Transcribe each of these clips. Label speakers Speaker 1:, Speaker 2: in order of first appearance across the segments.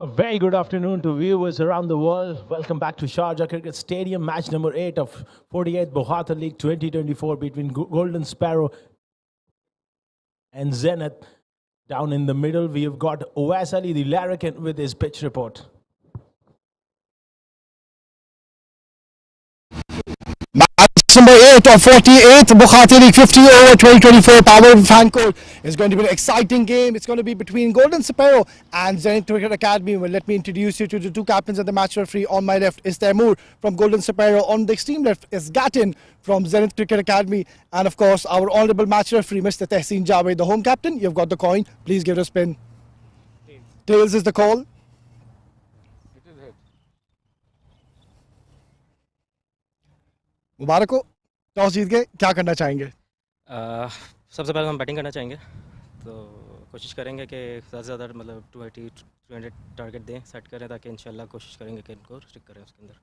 Speaker 1: A very good afternoon to viewers around the world. Welcome back to Sharjah Cricket Stadium, match number 8 of 48th Bukhatir League 2024 between Golden Sparrow and Zenith. Down in the middle, we have got Owais Ali, the larrikin, with his pitch report.
Speaker 2: Number 8 of 48th Bukhatir League 50 over 2024 Power Fan Code is going to be an exciting game. It's going to be between Golden Sparrow and Zenith Cricket Academy. Well, let me introduce you to the two captains and the match referee. On my left is Taimur from Golden Sparrow. On the extreme left is Gatin from Zenith Cricket Academy. And of course, our honorable match referee, Mr. Tehseen Javed, the home captain. You've got the coin. Please give it a spin. Tails is the call. मुबारक हो toss जीत गए क्या करना चाहेंगे
Speaker 3: सबसे पहले हम batting करना चाहेंगे तो कोशिश करेंगे कि ज़्यादा से ज़्यादा मतलब 280 300 टारगेट दें सेट करें ताकि इंशाल्लाह कोशिश करेंगे कि इनको स्टिक करें उसके अंदर।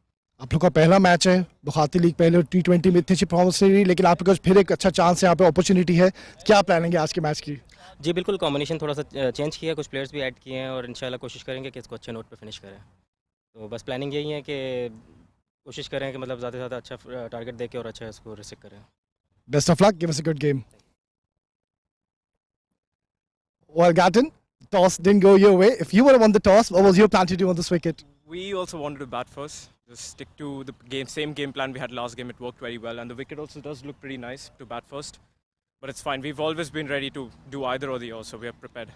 Speaker 2: आप लोग का पहला मैच है बुखाती लीग पहले T20 में इतनी अच्छी परफॉर्मेंस नहीं रही लेकिन आपके पास फिर एक अच्छा चांस है यहाँ पे अपॉर्चुनिटी है क्या प्लानिंग है आज के मैच की
Speaker 3: जी बिल्कुल कॉम्बिनेशन थोड़ा सा चेंज किया कुछ प्लेयर्स भी ऐड किए हैं और इंशाल्लाह कोशिश करेंगे कि इसको अच्छे नोट पे फिनिश करें। तो बस प्लानिंग यही है कि कोशिश करें कि मतलब ज़्यादा से ज़्यादा अच्छा टारगेट दे के और अच्छा इसको रिसिक करें।
Speaker 2: Best of luck give us a good game Well, Gatton, toss didn't go your way. If you would have won the toss, what was your plan to do on this wicket?
Speaker 4: We also wanted to bat first. Just stick to the same game plan we had last game. It worked very well, and the wicket also does look pretty nice to bat first. But it's fine. We've always been ready to do either or the other, so we are prepared.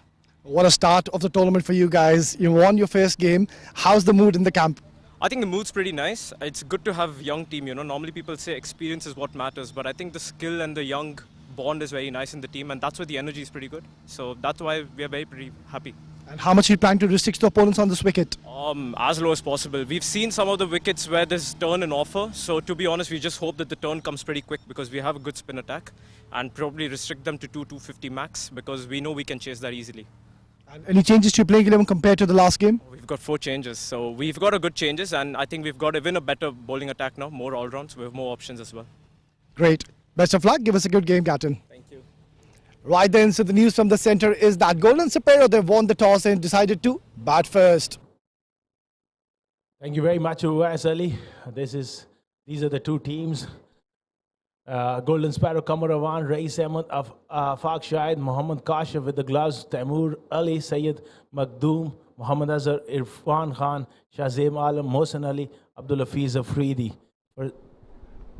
Speaker 2: What a start of the tournament for you guys. You won your first game. How's the mood in the camp?
Speaker 4: I think the mood's pretty nice. It's good to have young team. Normally people say experience is what matters, but I think the skill and the young bond is very nice in the team, and that's why the energy is pretty good. So that's why we are pretty happy.
Speaker 2: And how much are you planning to restrict the opponents on this wicket?
Speaker 4: As low as possible. We've seen some of the wickets where there's turn and offer. So to be honest, we just hope that the turn comes pretty quick because we have a good spin attack, and probably restrict them to 250 max because we know we can chase that easily.
Speaker 2: And any changes to your playing 11 compared to the last game?
Speaker 4: We've got 4 changes, so we've got a good changes, and I think we've got even a better bowling attack now, more all rounds. We have more options as well.
Speaker 2: Great. Best of luck. Give us a good game, Gatton.
Speaker 4: Thank you.
Speaker 2: Right then, so the news from the centre is that Golden Sparrow, they've won the toss and decided to bat first.
Speaker 1: Thank you very much, Owais Ali. These are the two teams. Golden Sparrow, Qamar Awan, Rais Ahmed, Afaq Shahid, Mohammad Kashif with the gloves, Taimur Ali, Sayyid Makhdoom, Muhammad Azhar, Irfan Khan, Shahzeb Alam, Mohsen Ali, Abdul Hafiz Afridi.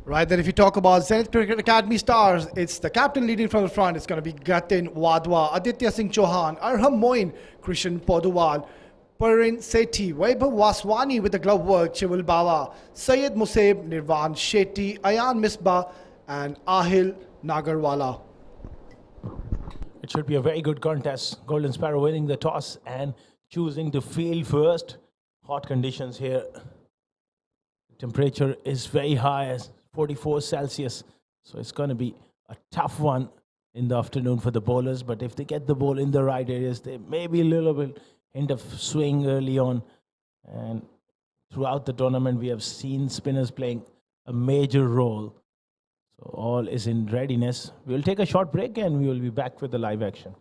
Speaker 2: Right then, if you talk about Zenith Cricket Academy stars, it's the captain leading from the front. It's going to be Gatin Wadwa, Aditya Singh Chauhan, Arham Moin, Krishan Podwal, Parin Sethi, Vaibhav Waswani with the glove work, Chivul Bawa, Syed Museb, Nirvan Shetty, Ayan Misbah, and Ahil Nagarwala.
Speaker 1: It should be a very good contest. Golden Sparrow winning the toss and choosing to field first. Hot conditions here. Temperature is very high, as 44 Celsius. So it's going to be a tough one in the afternoon for the bowlers. But if they get the ball in the right areas, there may be a little bit hint of swing early on. And throughout the tournament, we have seen spinners playing a major role. So all is in readiness. We'll take a short break and we will be back with the live action.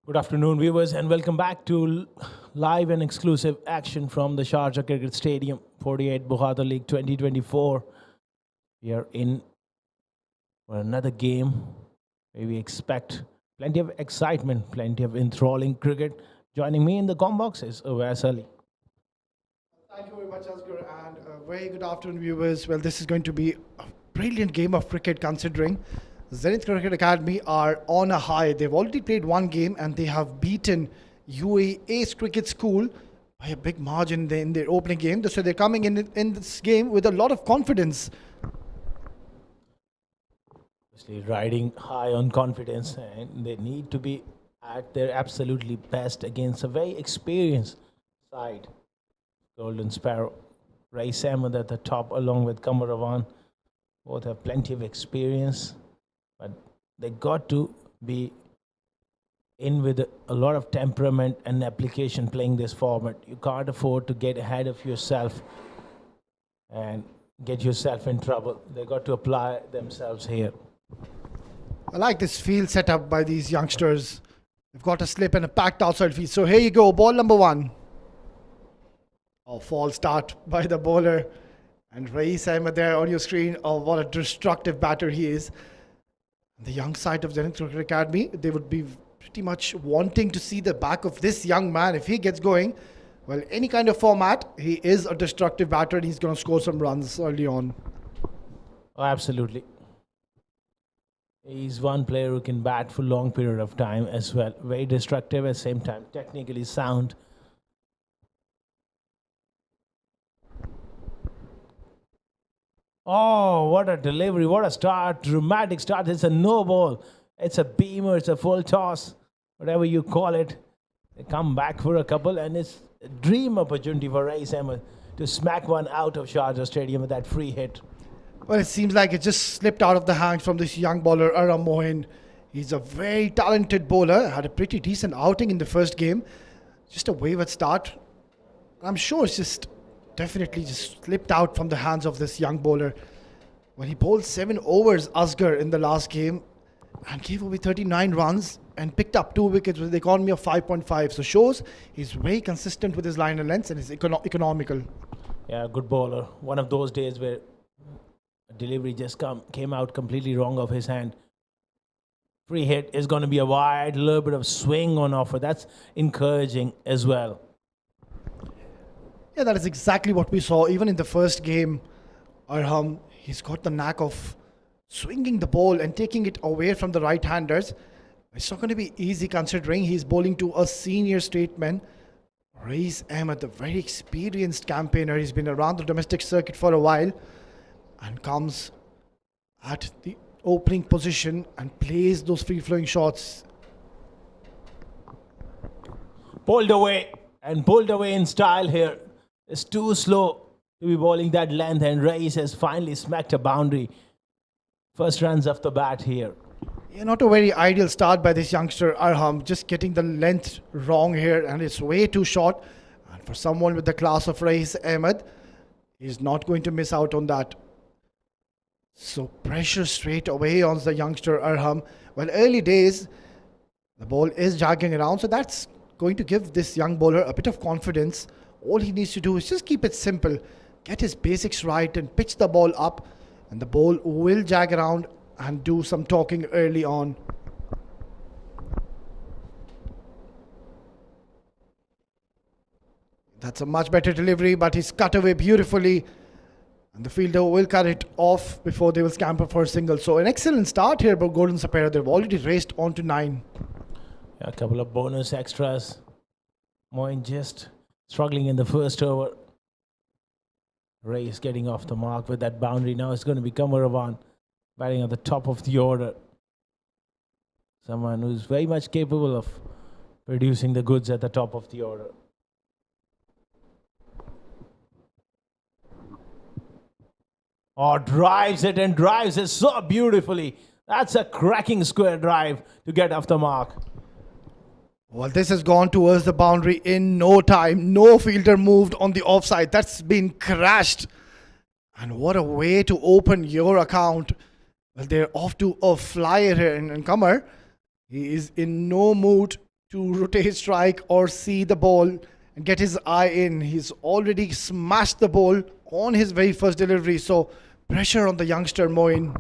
Speaker 1: Good afternoon, viewers, and welcome back to live and exclusive action from the Sharjah Cricket Stadium, 48 Bukhatir League 2024. We are in for another game where we expect plenty of excitement, plenty of enthralling cricket. Joining me in the com box is Awais Ali.
Speaker 2: Thank you very much, Asghar, and a very good afternoon, viewers. Well, this is going to be a brilliant game of cricket considering Zenith Cricket Academy are on a high. They've already played one game and they have beaten UAE Ace Cricket School by a big margin in their opening game. So they're coming in this game with a lot of confidence.
Speaker 1: Obviously, riding high on confidence, and they need to be at their absolutely best against a very experienced side. Golden Sparrow, Rais Ahmed at the top, along with Qamar Rawan. Both have plenty of experience, but they got to be in with a lot of temperament and application playing this format. You can't afford to get ahead of yourself and get yourself in trouble. They got to apply themselves here.
Speaker 2: I like this field set up by these youngsters. They've got a slip and a packed outside field. So here you go, ball number 1. Oh, false start by the bowler. And Rais Ahmed there on your screen. Oh, what a destructive batter he is. The young side of Zenith Cricket Academy, they would be pretty much wanting to see the back of this young man. If he gets going, well, any kind of format, he is a destructive batter and he's going to score some runs early on.
Speaker 1: Oh, absolutely. He's one player who can bat for long period of time as well. Very destructive at the same time. Technically sound. Oh, what a delivery. What a start. Dramatic start. It's a no ball. It's a beamer. It's a full toss. Whatever you call it. They come back for a couple and it's a dream opportunity for Rais Ahmed to smack one out of Sharjah Stadium with that free hit.
Speaker 2: Well, it seems like it just slipped out of the hands from this young bowler, Aram Mohin. He's a very talented bowler. Had a pretty decent outing in the first game. Just a wayward start. I'm sure it's just definitely just slipped out from the hands of this young bowler. When he bowled 7 overs, Asghar, in the last game and gave away 39 runs and picked up 2 wickets with the economy of 5.5. So shows he's very consistent with his line and lengths and is economical.
Speaker 1: Yeah, good bowler. One of those days where a delivery just came out completely wrong of his hand. Free hit is going to be a wide, little bit of swing on offer. That's encouraging as well.
Speaker 2: Yeah, that is exactly what we saw even in the first game. Arham, he's got the knack of swinging the ball and taking it away from the right-handers. It's not going to be easy considering he's bowling to a senior statesman. Rais Ahmed, a very experienced campaigner. He's been around the domestic circuit for a while and comes at the opening position and plays those free-flowing shots.
Speaker 1: Pulled away and pulled away in style here. It's too slow to be bowling that length, and Rais has finally smacked a boundary. First runs off the bat here.
Speaker 2: Yeah, not a very ideal start by this youngster Arham, just getting the length wrong here and it's way too short. And for someone with the class of Rais Ahmed, he's not going to miss out on that. So pressure straight away on the youngster Arham. Well, early days, the ball is jogging around, so that's going to give this young bowler a bit of confidence. All he needs to do is just keep it simple, get his basics right and pitch the ball up, and the ball will jag around and do some talking early on. That's a much better delivery, but he's cut away beautifully. And the fielder will cut it off before they will scamper for a single. So an excellent start here by Golden SAPERO. They've already raced on to 9.
Speaker 1: Yeah, a couple of bonus extras. Moin just struggling in the first over. Rais getting off the mark with that boundary. Now it's going to be Qamar Rawan batting at the top of the order. Someone who's very much capable of producing the goods at the top of the order. Oh, drives it and drives it so beautifully. That's a cracking square drive to get off the mark.
Speaker 2: Well, this has gone towards the boundary in no time. No fielder moved on the offside. That's been crashed. And what a way to open your account. Well, they're off to a flyer here. And Qamar, he is in no mood to rotate strike or see the ball and get his eye in. He's already smashed the ball on his very first delivery. So pressure on the youngster Moin.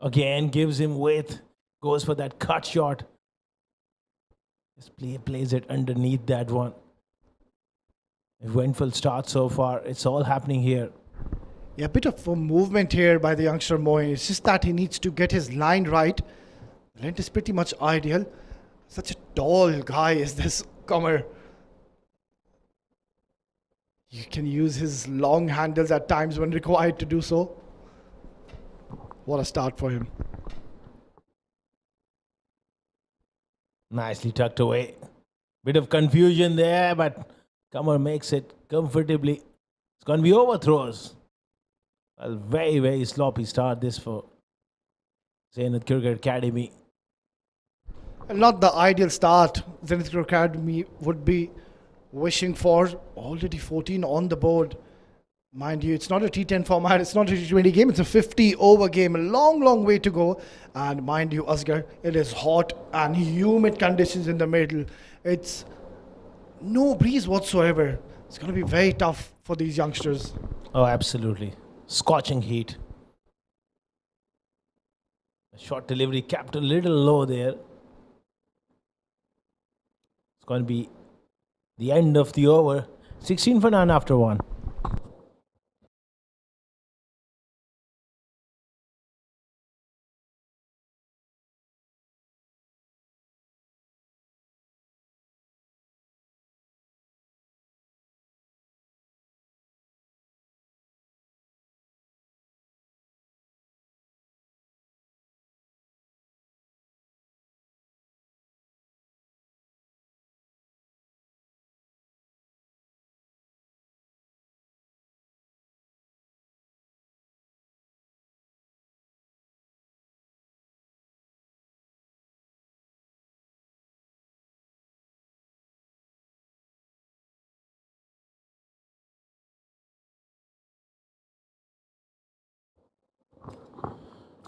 Speaker 1: Again, gives him width, goes for that cut shot. Just plays it underneath that one. Eventful start so far. It's all happening here.
Speaker 2: Yeah, a bit of a movement here by the youngster Moin. It's just that he needs to get his line right. The length is pretty much ideal. Such a tall guy is this comer. You can use his long handles at times when required to do so. What a start for him.
Speaker 1: Nicely tucked away. Bit of confusion there, but comer makes it comfortably. It's going to be overthrows. Well, very, very sloppy start this for Zenith Cricket Academy.
Speaker 2: Not the ideal start Zenith Cricket Academy would be wishing for. Already 14 on the board. Mind you, it's not a T10 format, it's not a T20 game, it's a 50-over game. A long, long way to go. And mind you, Asghar, it is hot and humid conditions in the middle. It's no breeze whatsoever. It's going to be very tough for these youngsters.
Speaker 1: Oh, absolutely. Scorching heat. A short delivery capped a little low there. It's going to be the end of the over. 16 for none after one.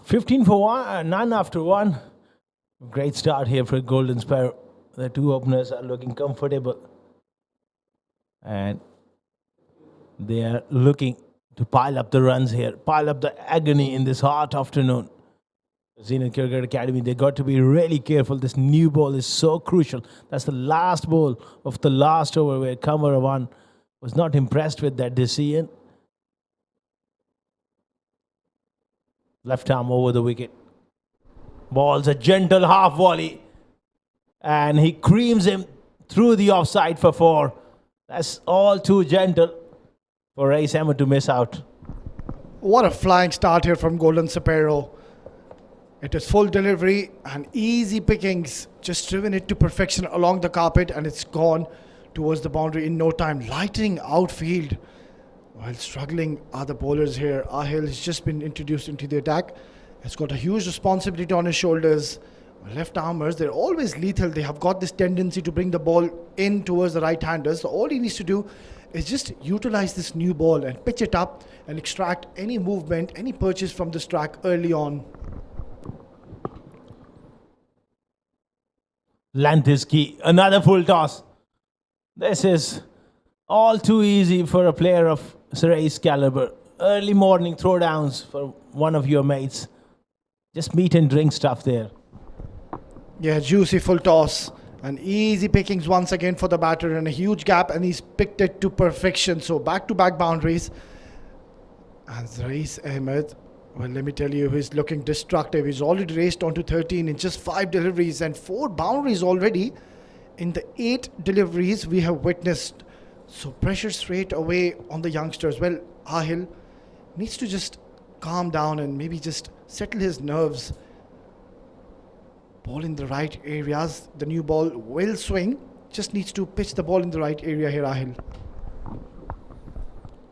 Speaker 1: $15 for one, none after one. Great start here for Golden Sparrow. The two openers are looking comfortable. And they are looking to pile up the runs here, pile up the agony in this hot afternoon. Zenith Cricket Academy, they got to be really careful. This new ball is so crucial. That's the last ball of the last over where Kamaravan was not impressed with that decision. Left arm over the wicket. Ball's a gentle half volley. And he creams him through the offside for four. That's all too gentle for Rais Ahmed to miss out.
Speaker 2: What a flying start here from Golden Sparrow. It is full delivery and easy pickings. Just driven it to perfection along the carpet and it's gone towards the boundary in no time. Lightening outfield. While struggling are the bowlers here. Ahil has just been introduced into the attack. Has got a huge responsibility on his shoulders. Left armers, they're always lethal. They have got this tendency to bring the ball in towards the right-handers. So all he needs to do is just utilize this new ball and pitch it up and extract any movement, any purchase from this track early on.
Speaker 1: Length is key. Another full toss. This is all too easy for a player of Surrey's caliber. Early morning throwdowns for one of your mates. Just meat and drink stuff there.
Speaker 2: Yeah, juicy full toss. And easy pickings once again for the batter and a huge gap and he's picked it to perfection. So back-to-back boundaries. And Rais Ahmed, well, let me tell you, he's looking destructive. He's already raced on to 13 in just 5 deliveries and 4 boundaries already in the 8 deliveries we have witnessed. So pressure straight away on the youngsters. Well, Ahil needs to just calm down and maybe just settle his nerves. Ball in the right areas. The new ball will swing. Just needs to pitch the ball in the right area here, Ahil.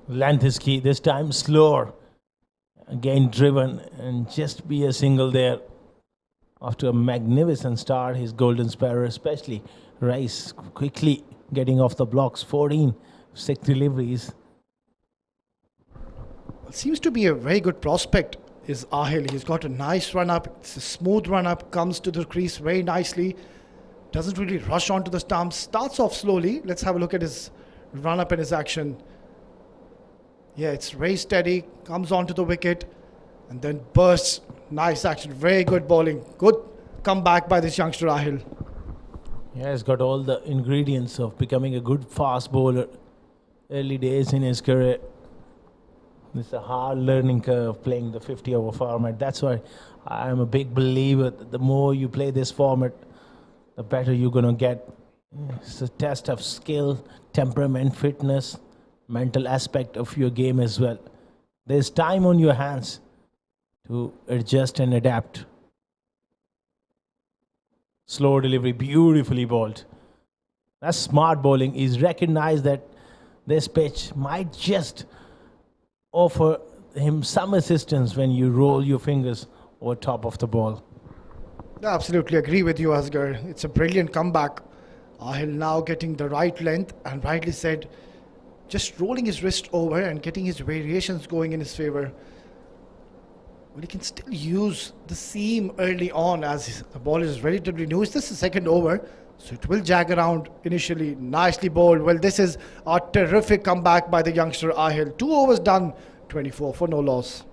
Speaker 1: Length is key. This time slower. Again driven and just be a single there. After a magnificent start, his Golden Sparrow, especially Rice, quickly getting off the blocks. 14, 6 deliveries.
Speaker 2: Seems to be a very good prospect is Ahil. He's got a nice run up. It's a smooth run up, comes to the crease very nicely. Doesn't really rush onto the stumps. Starts off slowly. Let's have a look at his run up and his action. Yeah, it's very steady. Comes onto the wicket and then bursts. Nice action. Very good bowling. Good comeback by this youngster Ahil.
Speaker 1: Yeah, he's got all the ingredients of becoming a good fast bowler. Early days in his career. It's a hard learning curve playing the 50-over format. That's why I'm a big believer that the more you play this format, the better you're going to get. It's a test of skill, temperament, fitness, mental aspect of your game as well. There's time on your hands to adjust and adapt. Slow delivery, beautifully bowled. That's smart bowling. He's recognized that this pitch might just offer him some assistance when you roll your fingers over top of the ball.
Speaker 2: I absolutely agree with you, Asghar. It's a brilliant comeback. Ahil now getting the right length, and rightly said, just rolling his wrist over and getting his variations going in his favour. Well, he can still use the seam early on as the ball is relatively new. It's just the second over, so it will jag around initially. Nicely bowled. Well, this is a terrific comeback by the youngster Ahil. 2 overs done, 24 for no loss.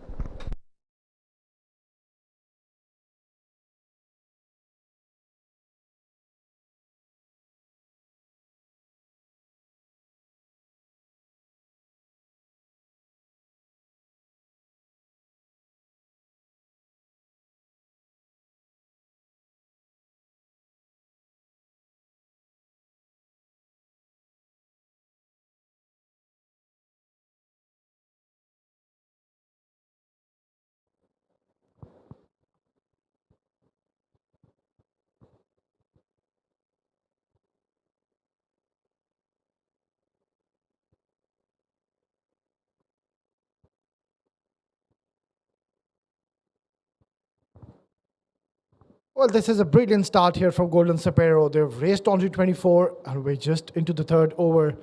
Speaker 2: Well, this is a brilliant start here from Golden Sparrow. They've raced on to 24 and we're just into the third over.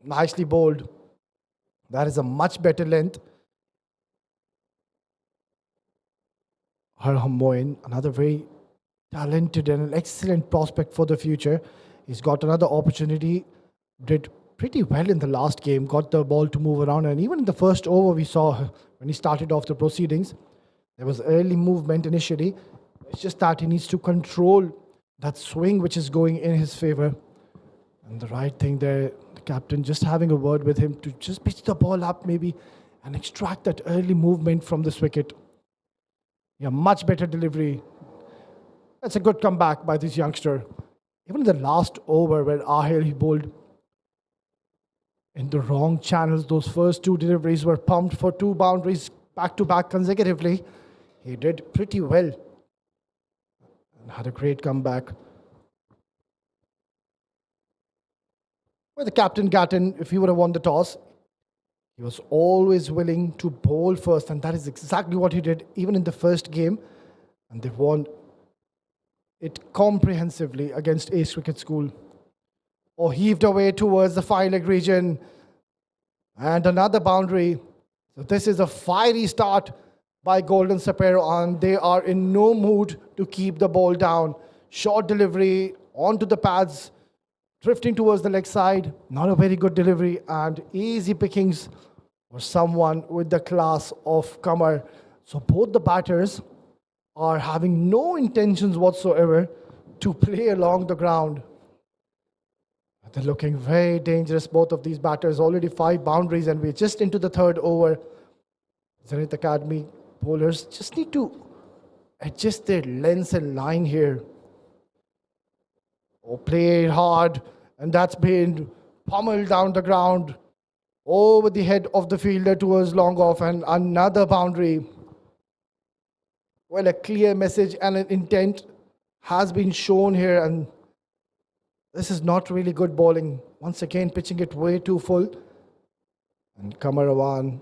Speaker 2: Nicely bowled. That is a much better length. Harham Moin, another very talented and an excellent prospect for the future. He's got another opportunity. Did pretty well in the last game. Got the ball to move around. And even in the first over we saw when he started off the proceedings, there was early movement initially. It's just that he needs to control that swing which is going in his favor. And the right thing there, the captain just having a word with him to just pitch the ball up maybe and extract that early movement from this wicket. Yeah, much better delivery. That's a good comeback by this youngster. Even in the last over where Ahil, he bowled in the wrong channels. Those first 2 deliveries were pumped for 2 boundaries back-to-back consecutively. He did pretty well. Had a great comeback. Well, the captain Gatton, if he would have won the toss, he was always willing to bowl first, and that is exactly what he did even in the first game. And they won it comprehensively against Ace Cricket School. Or heaved away towards the 5-leg region. And another boundary. So this is a fiery start by Golden Sparrow, and they are in no mood to keep the ball down. Short delivery onto the pads, drifting towards the leg side. Not a very good delivery, and easy pickings for someone with the class of Kamar. So both the batters are having no intentions whatsoever to play along the ground. They're looking very dangerous, both of these batters. Already 5 boundaries, and we're just into the third over. Zenith Academy bowlers just need to adjust their length and line here. Or play hard, and that's been pummeled down the ground over the head of the fielder towards long off, and another boundary. Well, a clear message and an intent has been shown here, and this is not really good bowling. Once again, pitching it way too full. And Kamarawan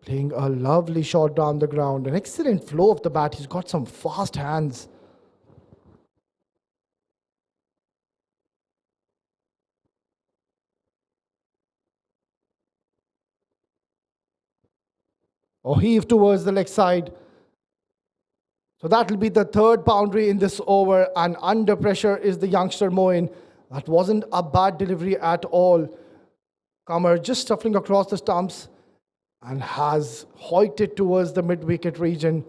Speaker 2: playing a lovely shot down the ground. An excellent flow of the bat. He's got some fast hands. or heave towards the leg side. So that will be the third boundary in this over, and under pressure is the youngster Moin. That wasn't a bad delivery at all. Kamar just shuffling across the stumps and has hoiked towards the mid-wicket region.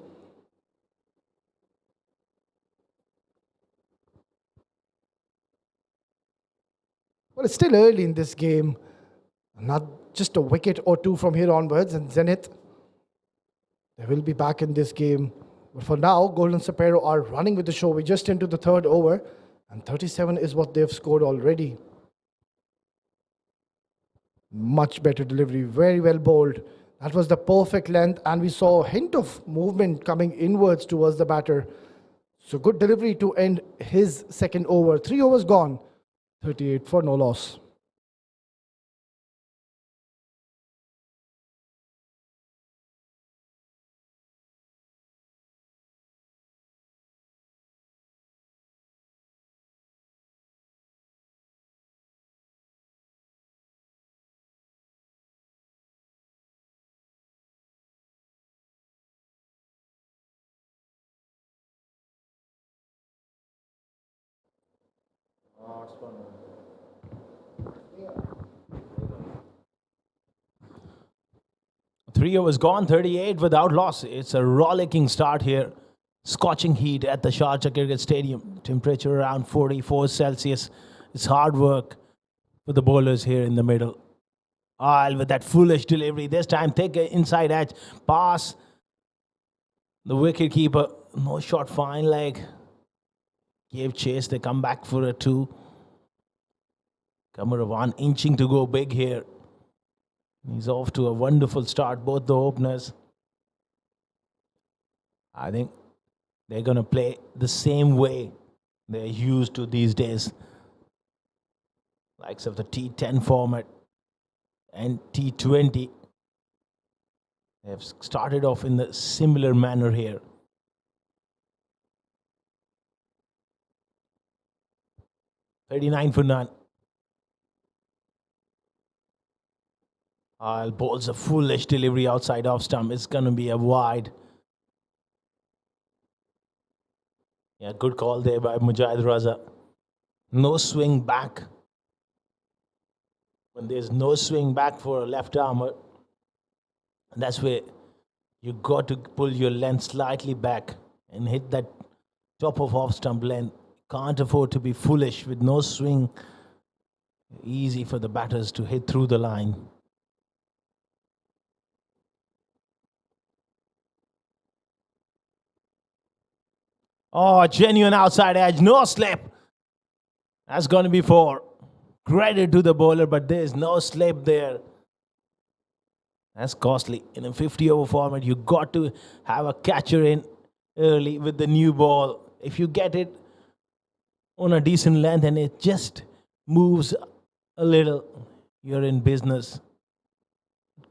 Speaker 2: But it's still early in this game. Not just a wicket or two from here onwards, and Zenith, they will be back in this game. But for now, Golden Sparrow are running with the show. We're just into the third over, and 37 is what they've scored already. Much better delivery, very well bowled. That was the perfect length, and we saw a hint of movement coming inwards towards the batter. So good delivery to end his second over. 3 overs gone, 38 for no loss.
Speaker 1: Three overs gone, 38 without loss. It's a rollicking start here. Scorching heat at the Sharjah Cricket Stadium. Temperature around 44 Celsius. It's hard work for the bowlers here in the middle. With that foolish delivery. This time, take an inside edge. Pass. The wicket keeper. No shot, fine leg. Gave chase. They come back for a 2. Kamaravan inching to go big here. He's off to a wonderful start, both the openers. I think they're going to play the same way they're used to these days. Likes of the T10 format and T20. They've started off in the similar manner here. $39 for none. Bowls a foolish delivery outside off stump. It's going to be a wide. Yeah, good call there by Mujahid Raza. No swing back. When there's no swing back for a left armer, that's where you got to pull your length slightly back and hit that top of off stump length. Can't afford to be foolish with no swing. Easy for the batters to hit through the line. Oh, genuine outside edge, no slip. That's going to be 4. Credit to the bowler, but there's no slip there. That's costly. In a 50-over format, you got to have a catcher in early with the new ball. If you get it on a decent length and it just moves a little, you're in business.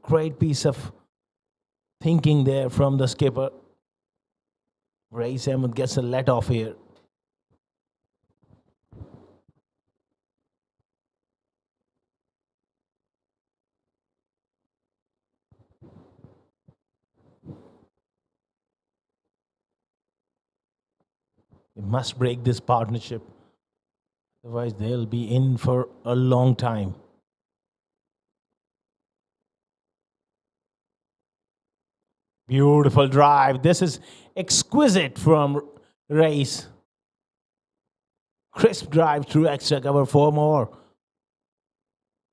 Speaker 1: Great piece of thinking there from the skipper. Rais Ahmed gets a let off here. They must break this partnership. Otherwise, they'll be in for a long time. Beautiful drive. This is exquisite from Rais. Crisp drive through extra cover. 4 more.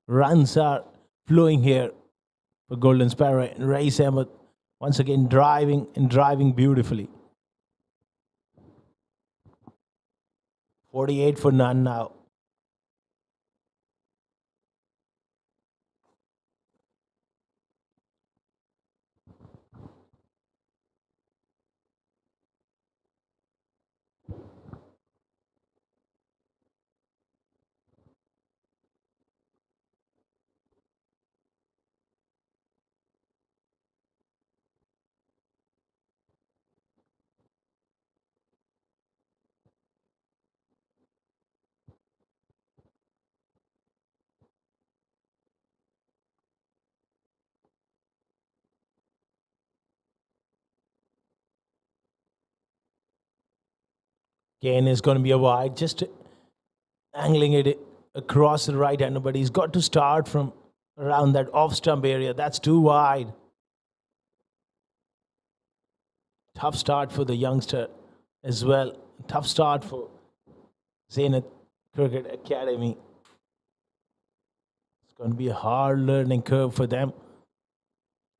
Speaker 1: Runs are flowing here for Golden Sparrow. And Rais Ahmed once again driving and driving beautifully. 48 for none now. Again, is going to be a wide, just angling it across the right hander, but he's got to start from around that off stump area. That's too wide. Tough start for the youngster as well. Tough start for Zenith Cricket Academy. It's going to be a hard learning curve for them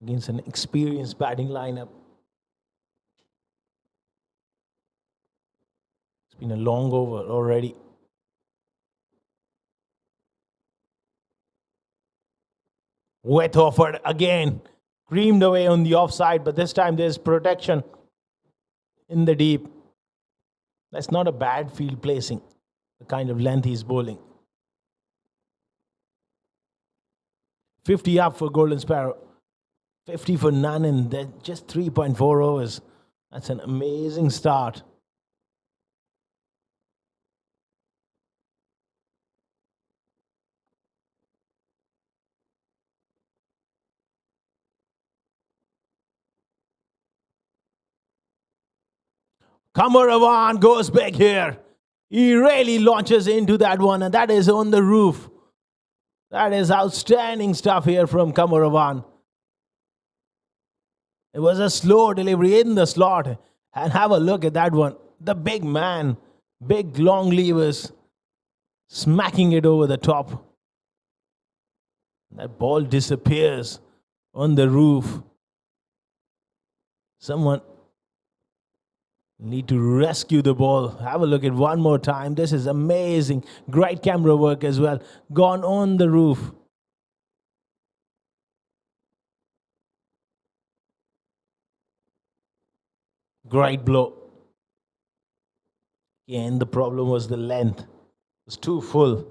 Speaker 1: against an experienced batting lineup. It's been a long over already. Wet offered again, creamed away on the offside, but this time there's protection in the deep. That's not a bad field placing, the kind of length he's bowling. 50 up for Golden Sparrow, 50 for none in just 3.4 overs. That's an amazing start. Kamaravan goes back here. He really launches into that one, and that is on the roof. That is outstanding stuff here from Kamaravan. It was a slow delivery in the slot. And have a look at that one. The big man, big long levers, smacking it over the top. That ball disappears on the roof. Someone need to rescue the ball. Have a look at one more time. This is amazing. Great camera work as well. Gone on the roof. Great blow. Again, the problem was the length. It was too full.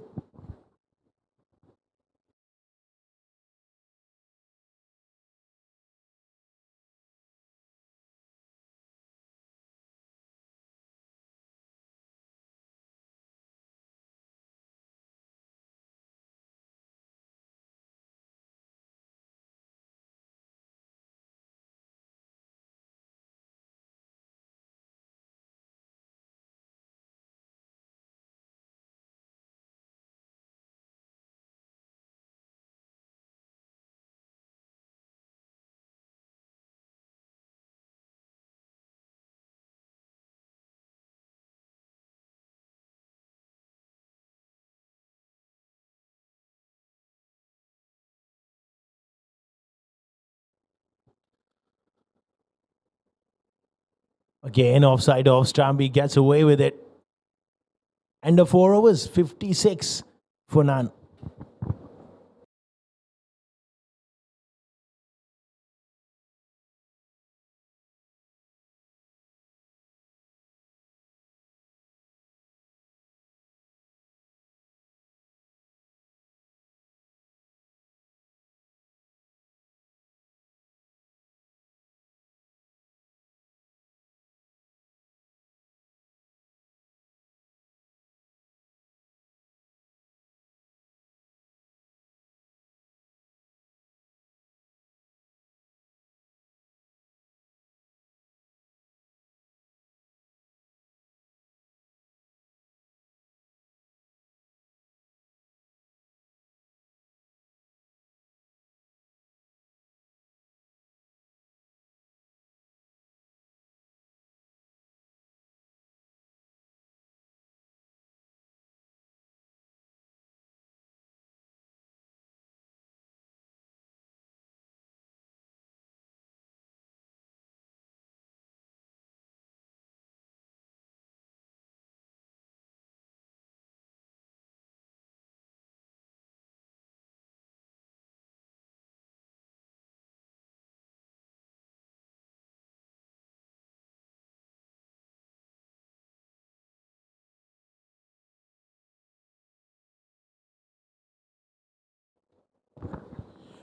Speaker 1: Again, offside off stump. He gets away with it. End of 4 overs, 56 for none.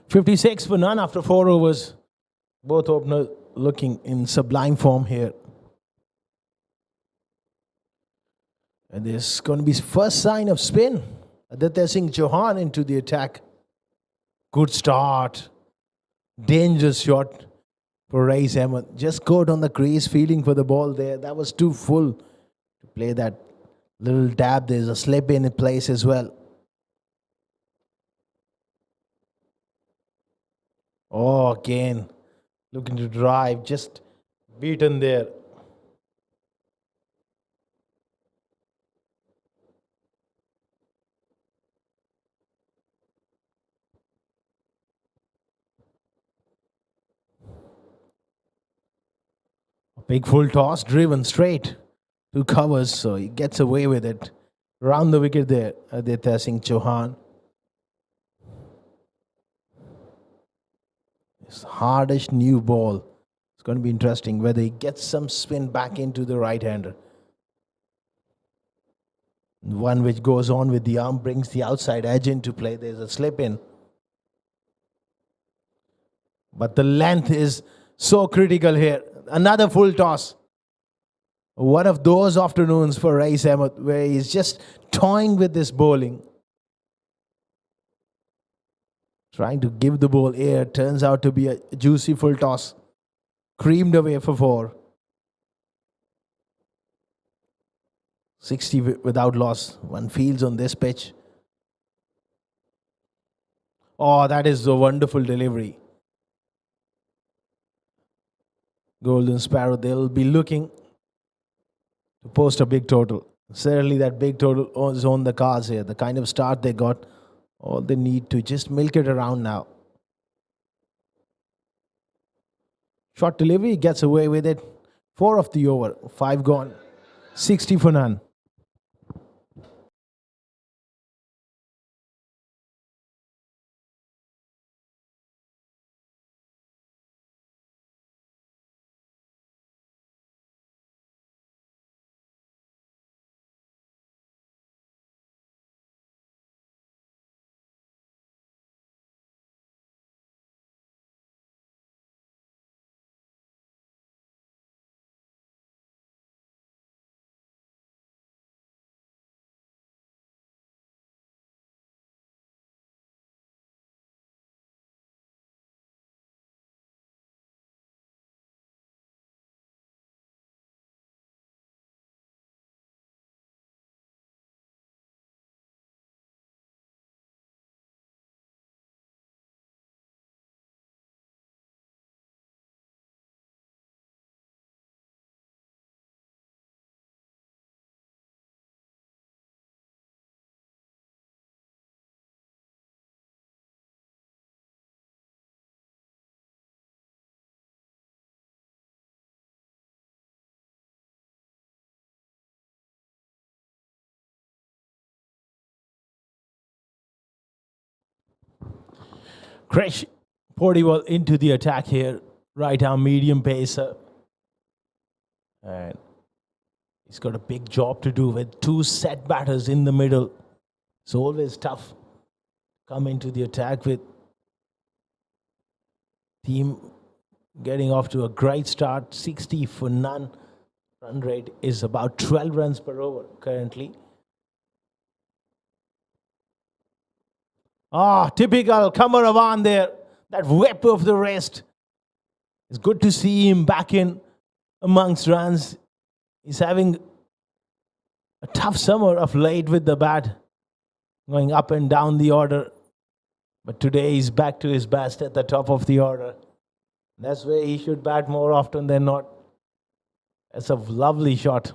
Speaker 1: $56 for none after 4 overs. Both openers looking in sublime form here. And there's going to be first sign of spin. Aditya Singh Chauhan into the attack. Good start. Dangerous shot for Rais Ahmed. Just caught on the crease, feeling for the ball there. That was too full to play that little dab. There's a slip in place as well. Oh, again, looking to drive, just beaten there. A big full toss, driven straight to covers, so he gets away with it. Round the wicket there, Aditya Singh Chauhan. This hardish new ball. It's going to be interesting whether he gets some spin back into the right-hander. One which goes on with the arm brings the outside edge into play. There's a slip in. But the length is so critical here. Another full toss. One of those afternoons for Rais Ahmed where he's just toying with this bowling. Trying to give the ball air. Turns out to be a juicy full toss. Creamed away for 4. 60 without loss. One fields on this pitch. Oh, that is a wonderful delivery. Golden Sparrow, they'll be looking to post a big total. Certainly that big total is on the cards here. The kind of start they got, all they need to just milk it around now. Short delivery, gets away with it. 4 of the over, 5 gone. 60 for none. Krish Portiwal into the attack here. Right arm medium pacer. And he's got a big job to do with 2 set batters in the middle. It's always tough. Come into the attack with team getting off to a great start. 60 for none. Run rate is about 12 runs per over currently. Typical Kamar Ravan there. That whip of the wrist. It's good to see him back in amongst runs. He's having a tough summer of late with the bat. Going up and down the order. But today he's back to his best at the top of the order. That's where he should bat more often than not. That's a lovely shot.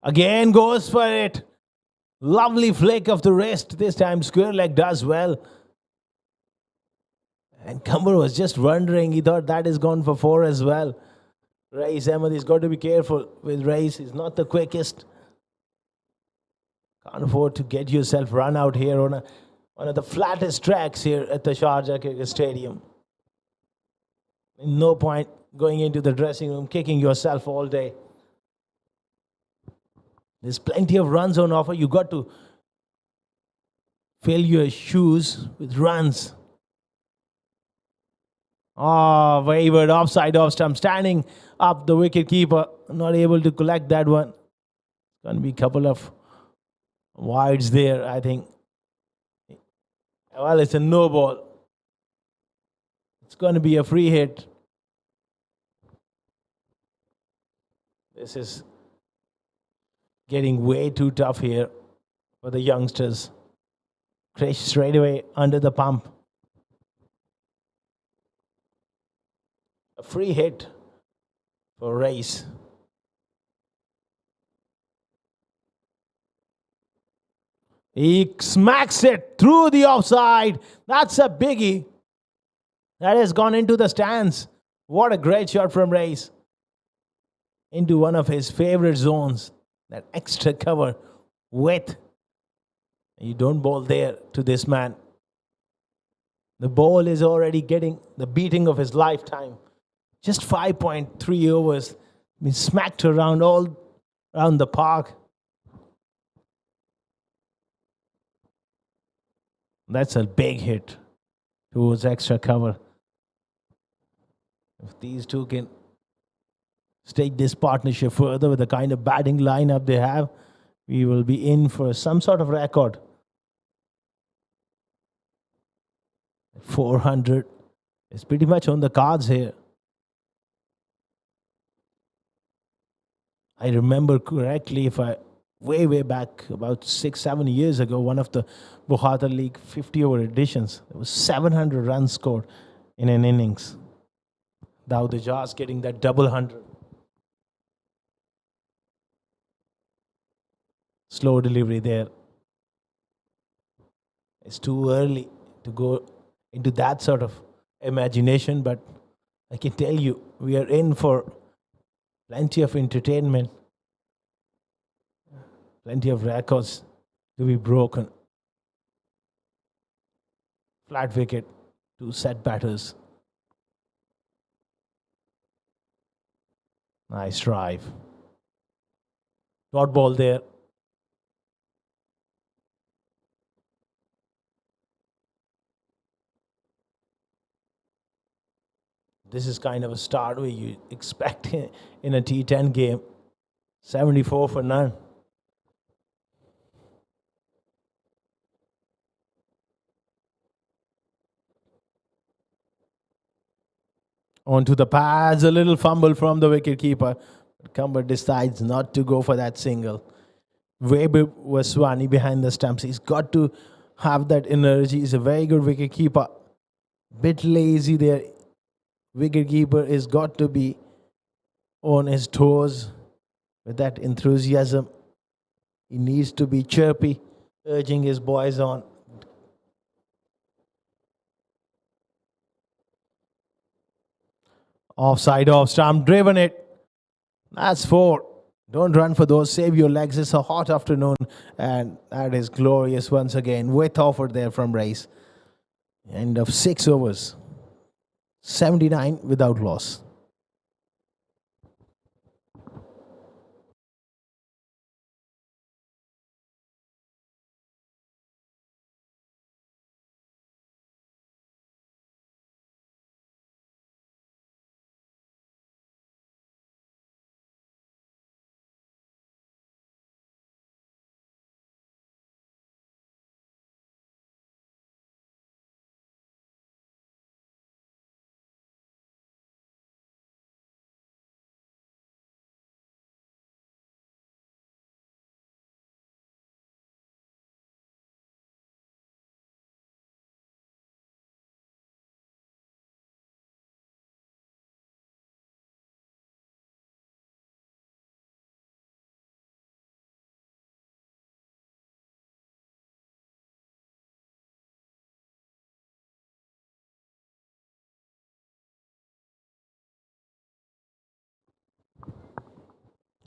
Speaker 1: Again goes for it. Lovely flick of the wrist. This time square leg does well. And Kamar was just wondering. He thought that is gone for 4 as well. Rais Ahmed has got to be careful with Rais. He's not the quickest. Can't afford to get yourself run out here on one of the flattest tracks here at the Sharjah Cricket Stadium. No point going into the dressing room, kicking yourself all day. There's plenty of runs on offer. You got to fill your shoes with runs. Wavered offside off stump. Standing up the wicket keeper. Not able to collect that one. Going to be a couple of wides there, I think. Well, it's a no ball. It's going to be a free hit. This is getting way too tough here for the youngsters. Krish straight away under the pump. A free hit for Race. He smacks it through the offside. That's a biggie. That has gone into the stands. What a great shot from Race. Into one of his favorite zones. That extra cover width. You don't bowl there to this man. The ball is already getting the beating of his lifetime. Just 5.3 overs. Been smacked around all around the park. That's a big hit towards extra cover. If these two can take this partnership further with the kind of batting lineup they have, we will be in for some sort of record. 400 is pretty much on the cards here. I remember correctly, if I way back about 6-7 years ago, one of the Bukhatir League 50-over editions, there was 700 runs scored in an innings. Dawood Ijaz getting that double 100. Slow delivery there. It's too early to go into that sort of imagination, but I can tell you, we are in for plenty of entertainment, plenty of records to be broken. Flat wicket, 2 set batters. Nice drive. Dot ball there. This is kind of a start where you expect in a T10 game. 74 for none. Onto the pads, a little fumble from the wicketkeeper. Kumber decides not to go for that single. Weber was Swani behind the stumps. He's got to have that energy. He's a very good wicketkeeper. Bit lazy there. Wicketkeeper has got to be on his toes with that enthusiasm. He needs to be chirpy, urging his boys on. Offside, off stump, driven it. That's 4. Don't run for those. Save your legs. It's a hot afternoon, and that is glorious once again. Width offered there from Race. End of 6 overs. 79 without loss.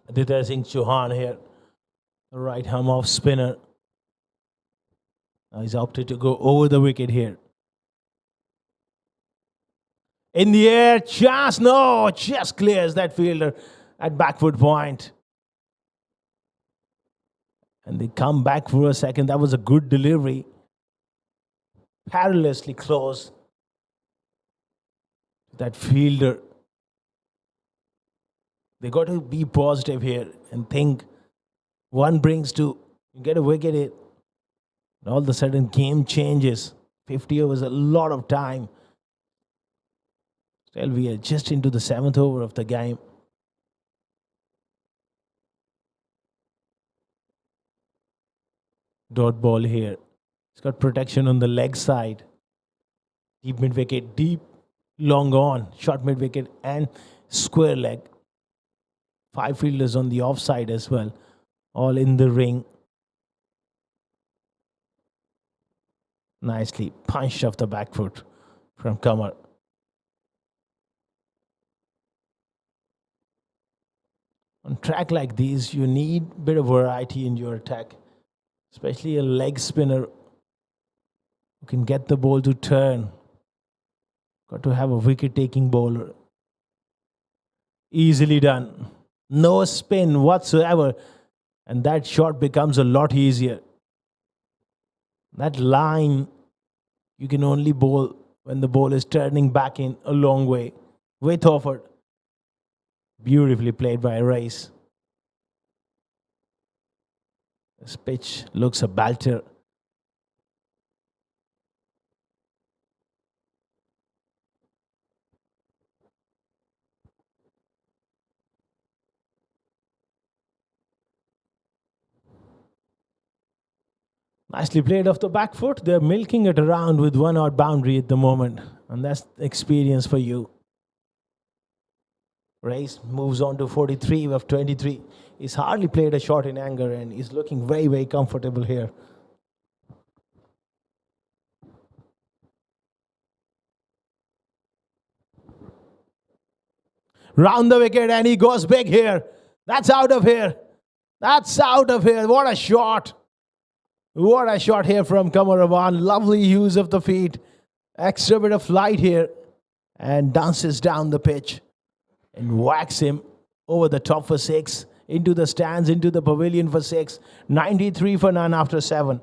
Speaker 1: Aditya Singh Chauhan here, the right arm off spinner. Now he's opted to go over the wicket here. In the air, just clears that fielder at backward point. And they come back for a second. That was a good delivery. Perilously close. That fielder. They got to be positive here and think One brings two. You get a wicket hit. And all of a sudden, game changes. 50 overs, a lot of time. Still, we are just into the 7th over of the game. Dot ball here. It's got protection on the leg side. Deep mid wicket, deep, long on, short mid wicket, and square leg. 5 fielders on the offside as well, all in the ring. Nicely punched off the back foot from Kamar. On track like these, you need a bit of variety in your attack, especially a leg spinner who can get the ball to turn. Got to have a wicket-taking bowler. Easily done. No spin whatsoever, and that shot becomes a lot easier. That line, you can only bowl when the ball is turning back in a long way. With offered. Beautifully played by Rice. This pitch looks a belter. Nicely played off the back foot. They're milking it around with 1 out boundary at the moment. And that's experience for you. Race moves on to 43 of 23. He's hardly played a shot in anger and he's looking very, very comfortable here. Round the wicket and he goes big here. That's out of here. That's out of here. What a shot. What a shot here from Kamar Ravan. Lovely use of the feet. Extra bit of flight here. And dances down the pitch. And whacks him over the top for 6. Into the stands, into the pavilion for 6. 93 for none after 7.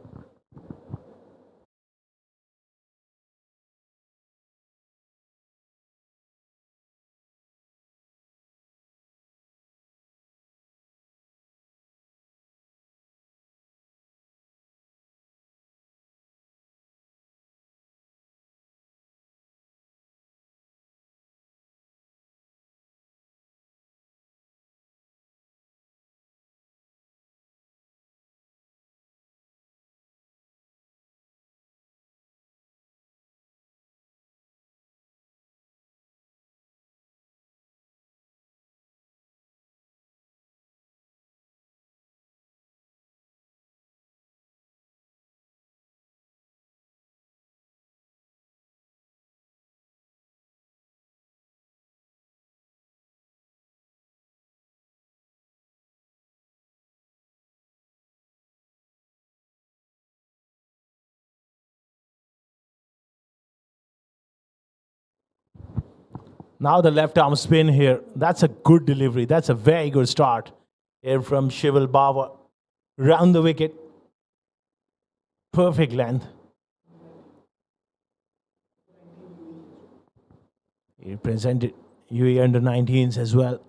Speaker 1: Now the left arm spin here. That's a good delivery. That's a very good start here from Shival Bawa. Round the wicket. Perfect length. He represented UAE under 19s as well.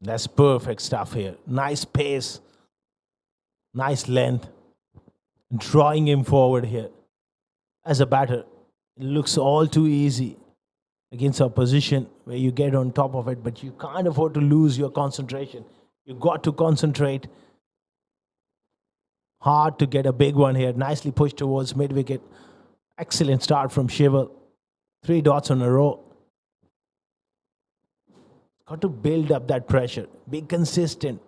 Speaker 1: That's perfect stuff here. Nice pace. Nice length. Drawing him forward here. As a batter, it looks all too easy against opposition where you get on top of it, but you can't afford to lose your concentration. You've got to concentrate hard to get a big one here. Nicely pushed towards mid-wicket. Excellent start from Shival. 3 dots on a row. Got to build up that pressure. Be consistent.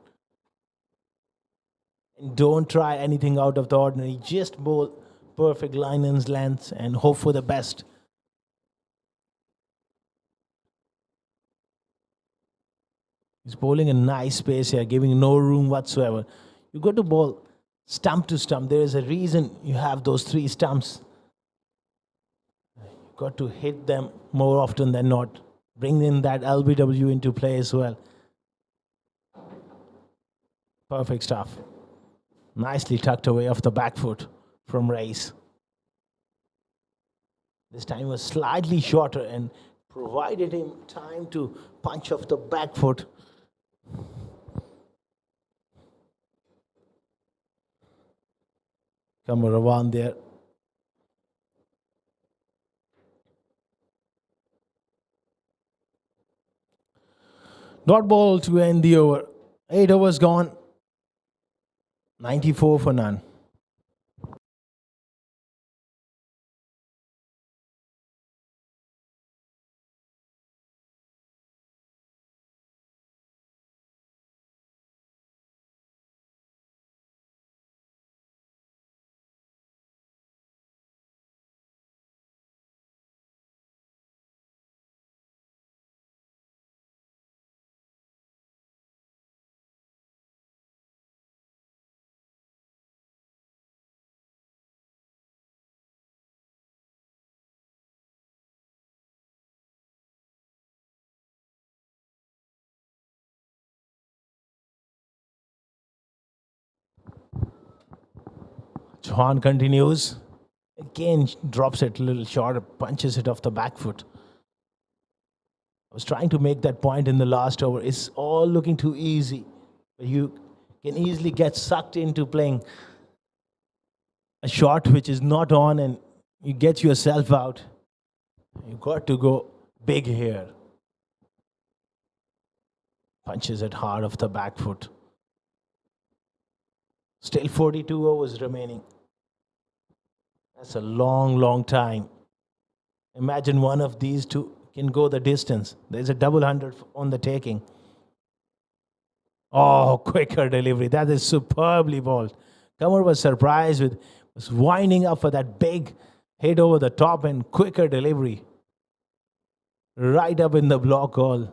Speaker 1: And don't try anything out of the ordinary. Just bowl perfect line and lengths and hope for the best. He's bowling a nice pace here, giving no room whatsoever. You got to bowl stump to stump. There is a reason you have those 3 stumps. You've got to hit them more often than not. Bring in that LBW into play as well. Perfect stuff. Nicely tucked away off the back foot from Rice. This time was slightly shorter and provided him time to punch off the back foot. Kamaravan there. Dot ball to end the over. 8 overs gone. 94 for none. Chauhan continues. Again, drops it a little short, punches it off the back foot. I was trying to make that point in the last over. It's all looking too easy. But you can easily get sucked into playing a shot which is not on and you get yourself out. You've got to go big here. Punches it hard off the back foot. Still 42 overs remaining. That's a long, long time. Imagine one of these two can go the distance. There's a double hundred on the taking. Oh, quicker delivery. That is superbly bowled. Kamar was surprised with, was winding up for that big hit over the top and quicker delivery. Right up in the block hole.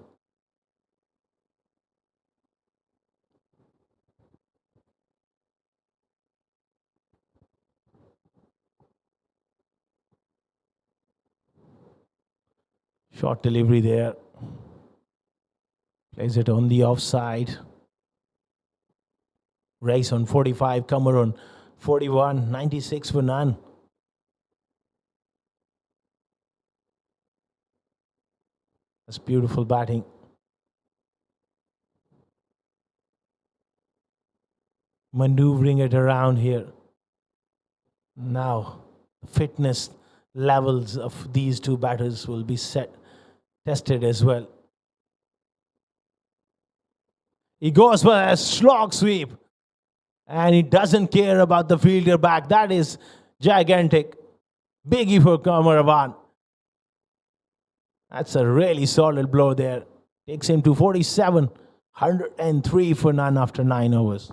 Speaker 1: Short delivery there. Plays it on the offside. Race on 45, Kamar on 41, 96 for none. That's beautiful batting. Maneuvering it around here. Now, fitness levels of these two batters will be tested as well. He goes for a slog sweep. And he doesn't care about the fielder back. That is gigantic. Biggie for Kamaravan. That's a really solid blow there. Takes him to 47. 103 for none after 9 overs.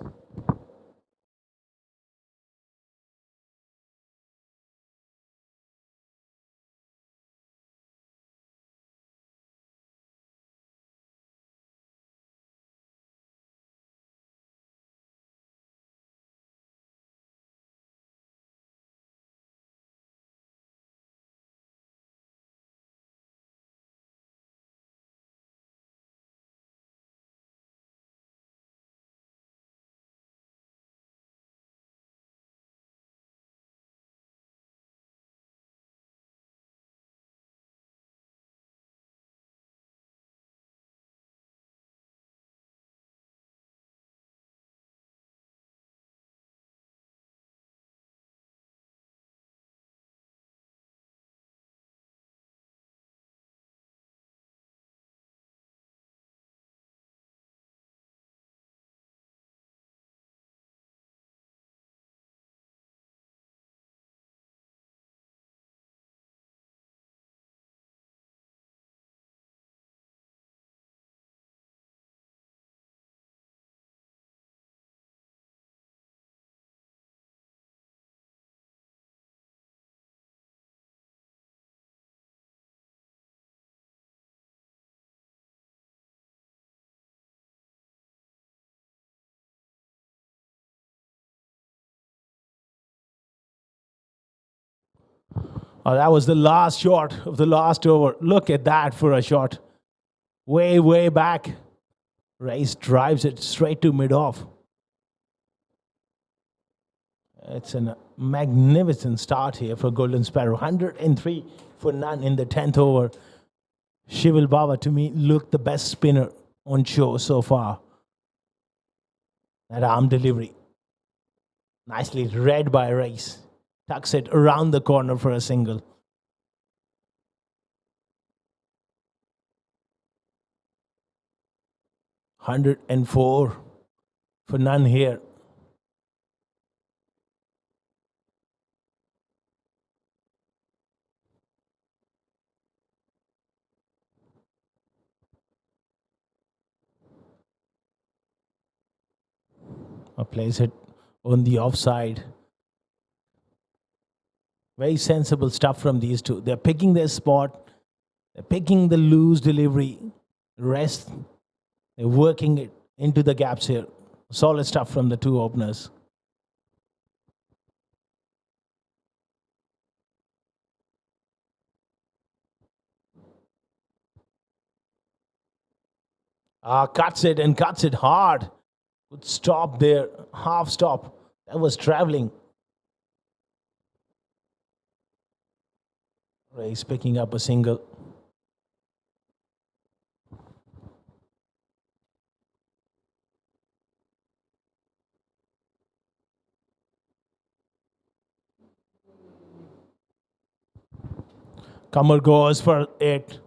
Speaker 1: Oh, that was the last shot of the last over. Look at that for a shot. Way, way back. Race drives it straight to mid-off. It's a magnificent start here for Golden Sparrow. 103 for none in the 10th over. Shival Baba, to me, looked the best spinner on show so far. That arm delivery. Nicely read by Race. Tucks it around the corner for a single. $104 for none here. Plays it on the offside. Very sensible stuff from these two. They're picking their spot. They're picking the loose delivery. Rest. They're working it into the gaps here. Solid stuff from the two openers. Cuts it and cuts it hard. Good stop there. Half stop. That was traveling. Race picking up a single. Kamar goes for it.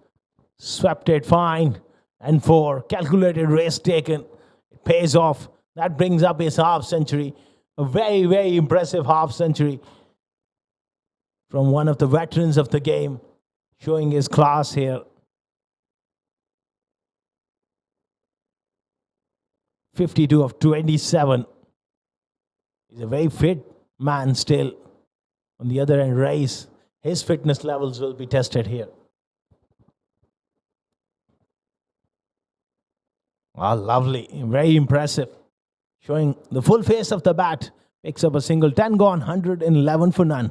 Speaker 1: Swept it fine. And 4. Calculated risk taken. It pays off. That brings up his half century. A very, very impressive half century from one of the veterans of the game, showing his class here. 52 of 27. He's a very fit man still. On the other end, Race, his fitness levels will be tested here. Lovely. Very impressive. Showing the full face of the bat. Picks up a single. 10 gone, 111 for none.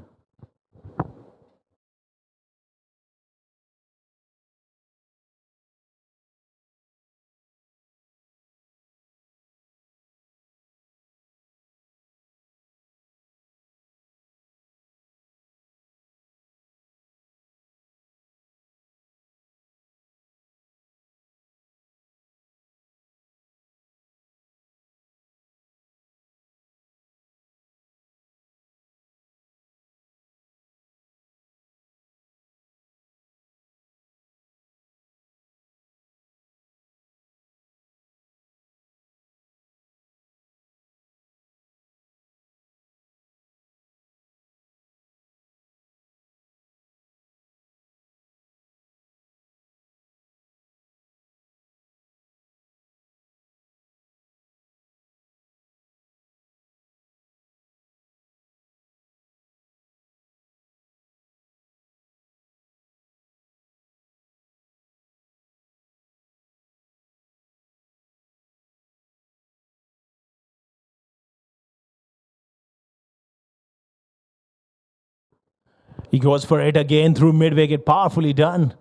Speaker 1: He goes for it again through mid-wicket. Powerfully done.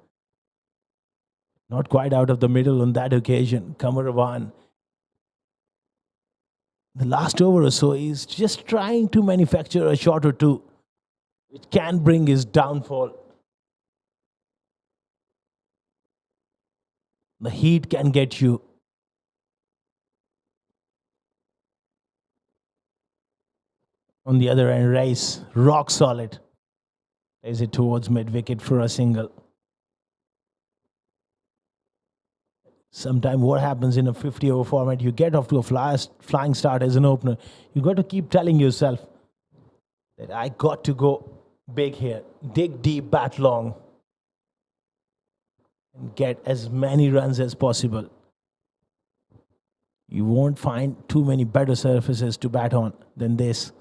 Speaker 1: Not quite out of the middle on that occasion. Kamaravan. The last over or so, he's just trying to manufacture a shot or two, which can bring his downfall. The heat can get you. On the other end, Rice, rock solid. Plays it towards mid-wicket for a single. Sometimes what happens in a 50-over format, you get off to a flying start as an opener. You got to keep telling yourself that I got to go big here. Dig deep, bat long. And get as many runs as possible. You won't find too many better surfaces to bat on than this.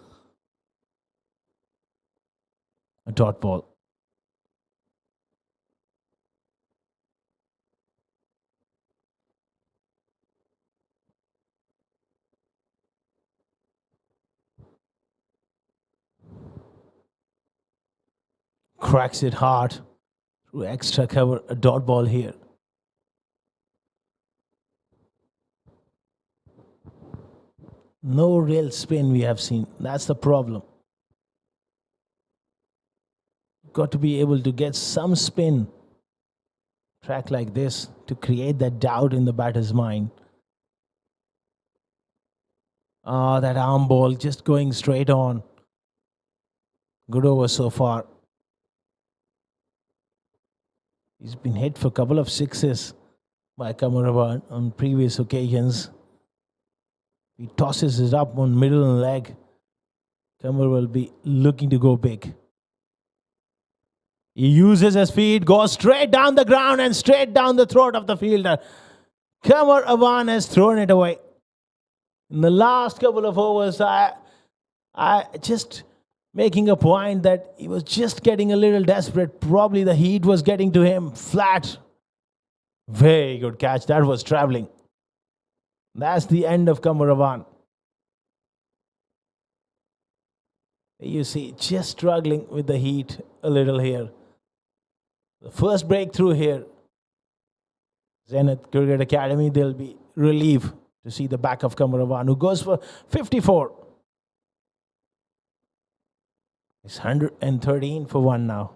Speaker 1: A dot ball. Cracks it hard through extra cover. A dot ball here. No real spin we have seen. That's the problem. Got to be able to get some spin track like this to create that doubt in the batter's mind. That arm ball just going straight on. Good over so far. He's been hit for a couple of sixes by Kamaravan on previous occasions. He tosses it up on middle and leg. Kamar will be looking to go big. He uses his feet, goes straight down the ground and straight down the throat of the fielder. Kamar Avan has thrown it away. In the last couple of overs, I just making a point that he was just getting a little desperate. Probably the heat was getting to him flat. Very good catch. That was traveling. That's the end of Kamaravan. You see, just struggling with the heat a little here. The first breakthrough here. Zenith Cricket Academy, they'll be relieved to see the back of Kamaravan, who goes for 54. It's 113 for one now.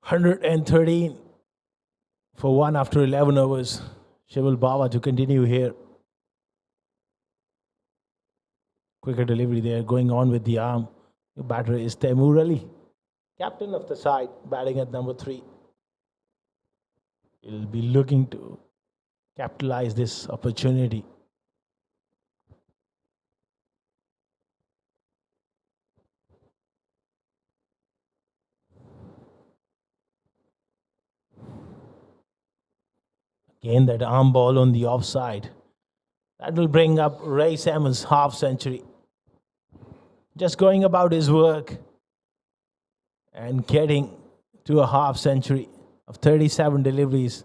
Speaker 1: $113 for one after 11 overs. Shival Baba to continue here. Quicker delivery there, going on with the arm. The batter is Taimur Ali, captain of the side, batting at number 3. He'll be looking to capitalize this opportunity. Again, that arm ball on the offside. That will bring up Ray Salmon's half century. Just going about his work and getting to a half century of 37 deliveries.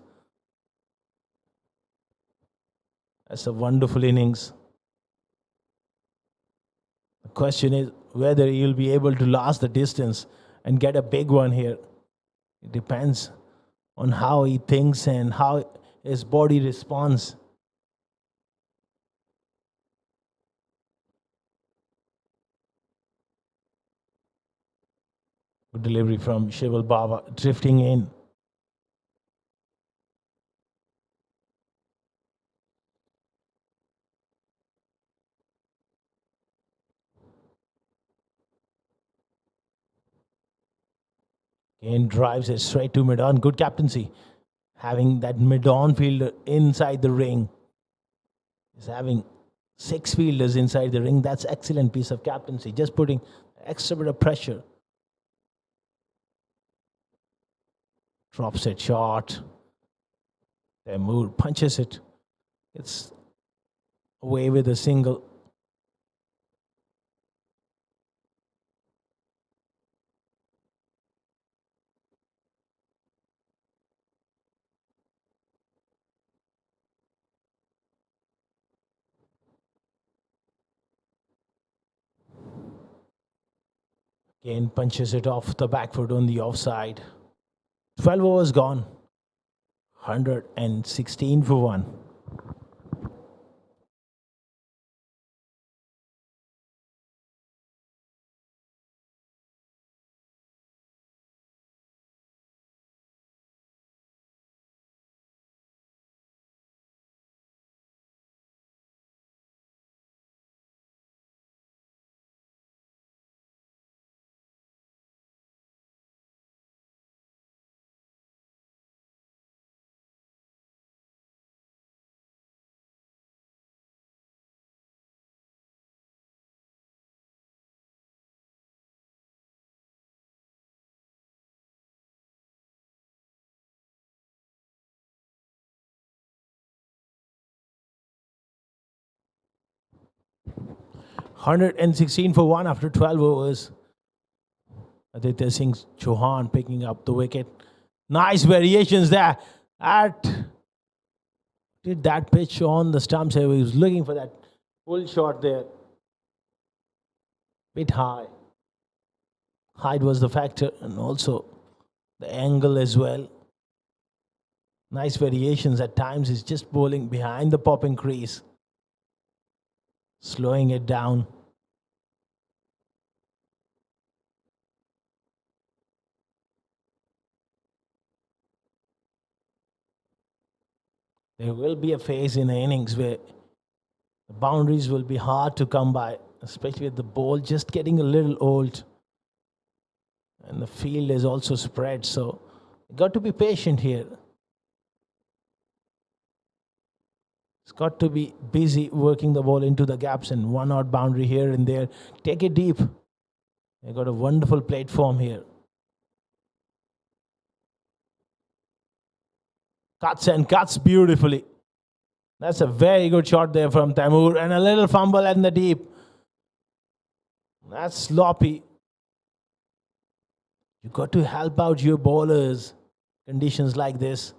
Speaker 1: That's a wonderful innings. The question is whether he'll be able to last the distance and get a big one here. It depends on how he thinks and how his body responds. Good delivery from Shival Baba, drifting in. Again, drives it straight to mid-on. Good captaincy. having that mid-on fielder inside the ring. He's having 6 fielders inside the ring. That's excellent piece of captaincy. Just putting extra bit of pressure. Drops it short. Taimur punches it. It's away with a single. Again punches it off the back foot on the offside. 12 overs gone. 116 for 1. $116 for 1 after 12 overs. Aditya Singh Chauhan picking up the wicket. Nice variations there. Did that pitch on the stumps here. He was looking for that full shot there. Bit high. Height was the factor, and also the angle as well. Nice variations at times. He's just bowling behind the popping crease, slowing it down. There will be a phase in the innings where the boundaries will be hard to come by, especially with the ball just getting a little old. And the field is also spread, so you got to be patient here. It's got to be busy working the ball into the gaps, and 1 out boundary here and there. Take it deep. They got a wonderful platform here. Cuts and cuts beautifully. That's a very good shot there from Taimur, and a little fumble in the deep. That's sloppy. You got to help out your bowlers. Conditions like this.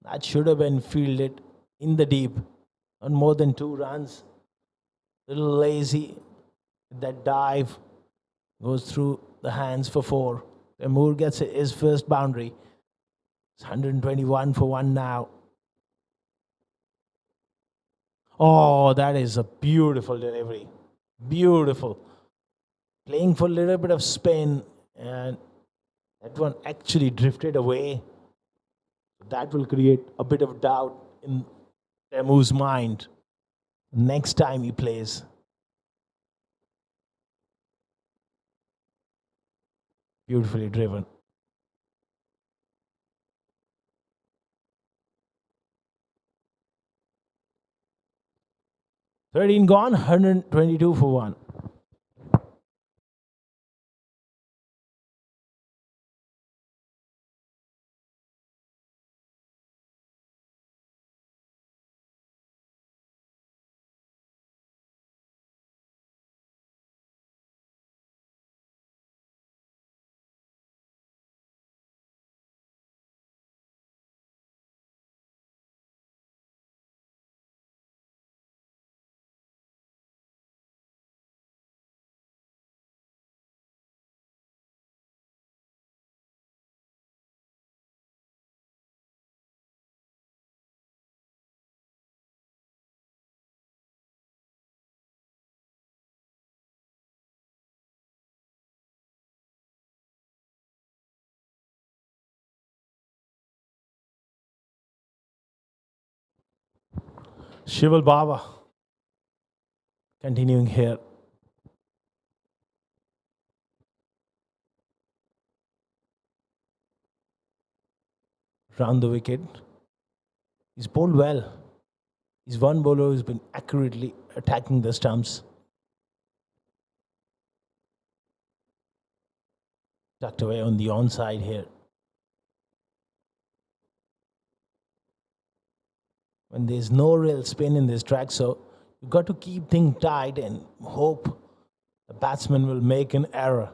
Speaker 1: That should have been fielded in the deep. Not more than 2 runs. Little lazy. That dive goes through the hands for 4. Taimur gets his first boundary. It's 121 for 1 now. Oh, that is a beautiful delivery. Beautiful. Playing for a little bit of spin, and that one actually drifted away. That will create a bit of doubt in Taimur's mind next time he plays. Beautifully driven. $13 gone, 122 for 1. Shival Baba continuing here. round the wicket. He's bowled well. He's one bowler who's been accurately attacking the stumps. Tucked away on the onside here. When there's no real spin in this track, so you've got to keep things tight and hope the batsman will make an error.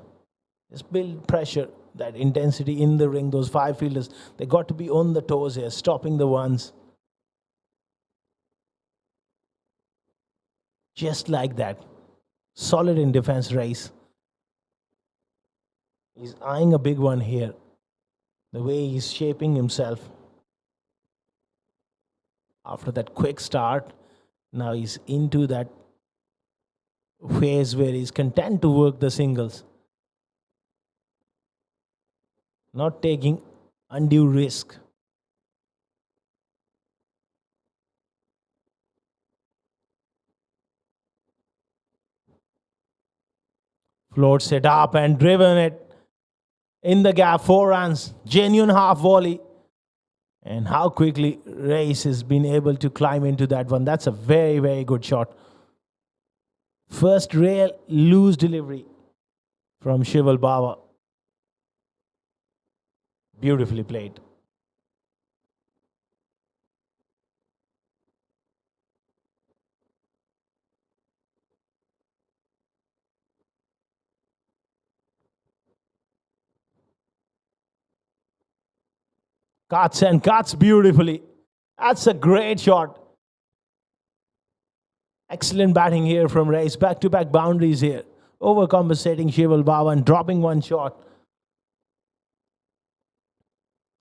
Speaker 1: Just build pressure, that intensity in the ring. Those five fielders, they got to be on the toes here, stopping the ones. Just like that. Solid in defense race. He's eyeing a big one here. The way he's shaping himself. After that quick start, now he's into that phase where he's content to work the singles. Not taking undue risk. Floats it up and driven it in the gap. 4 runs. Genuine half volley. And how quickly Race has been able to climb into that one. That's a very, very good shot. First real loose delivery from Shival Baba. Beautifully played. Cuts and cuts beautifully. That's a great shot. Excellent batting here from Race. Back-to-back boundaries here. Overcompensating Shival Baba and dropping one shot.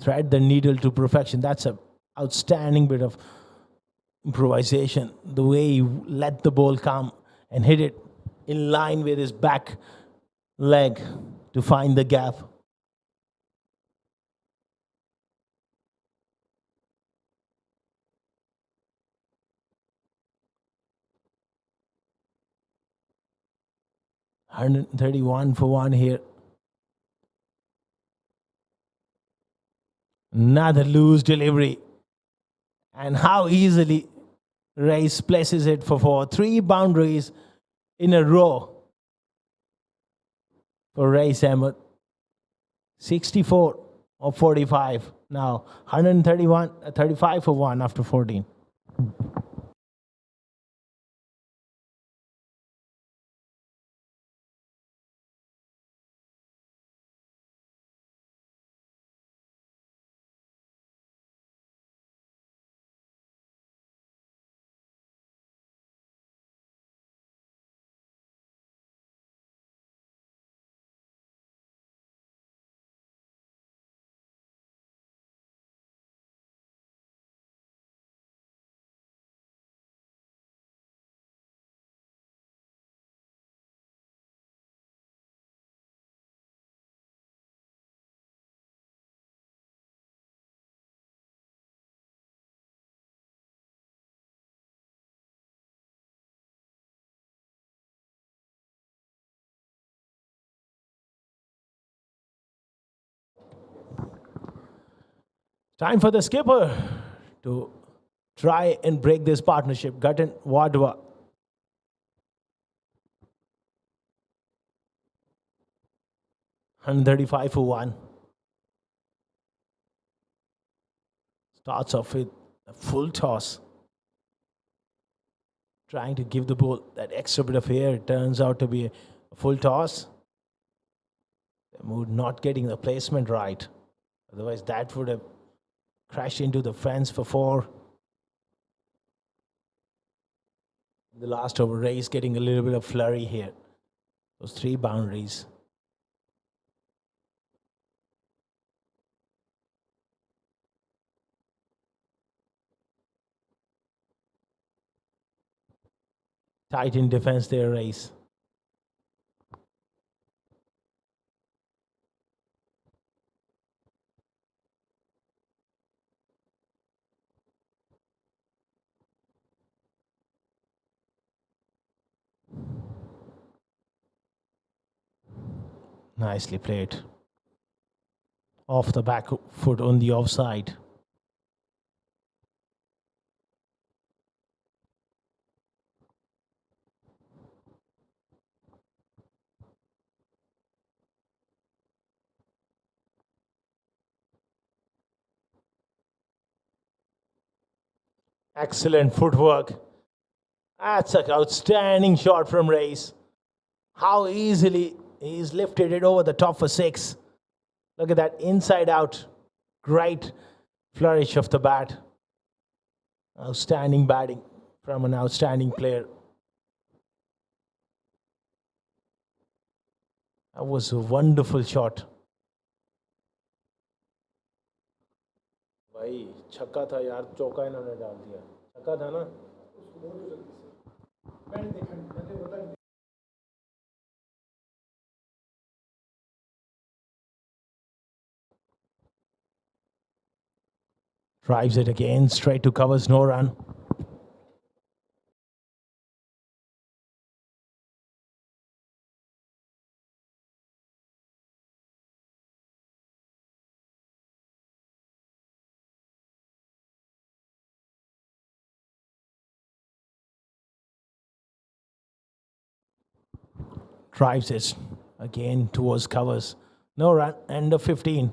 Speaker 1: Thread the needle to perfection. That's an outstanding bit of improvisation. The way he let the ball come and hit it in line with his back leg to find the gap. $131 for one here. Another loose delivery. And how easily Race places it for 4. 3 boundaries in a row for Race Ahmed. 64 or 45. Now 35 for 1 after 14. Time for the skipper to try and break this partnership. Gatan Wadwa. $135 for 1. Starts off with a full toss. Trying to give the ball that extra bit of air. It turns out to be a full toss. Not getting the placement right. Otherwise, that would have crashed into the fence for 4. The last over, Race getting a little bit of flurry here. Those 3 boundaries. Tight in defense there, Race. Nicely played. Off the back foot on the offside. Excellent footwork. That's an outstanding shot from Race. How easily he's lifted it over the top for 6. Look at that inside out. Great flourish of the bat. Outstanding batting from an outstanding player. That was a wonderful shot. भाई छक्का था यार, चौका इन्होंने डाल दिया. छक्का था ना. Drives it again, straight to covers, no run. Drives it again towards covers. No run, end of 15.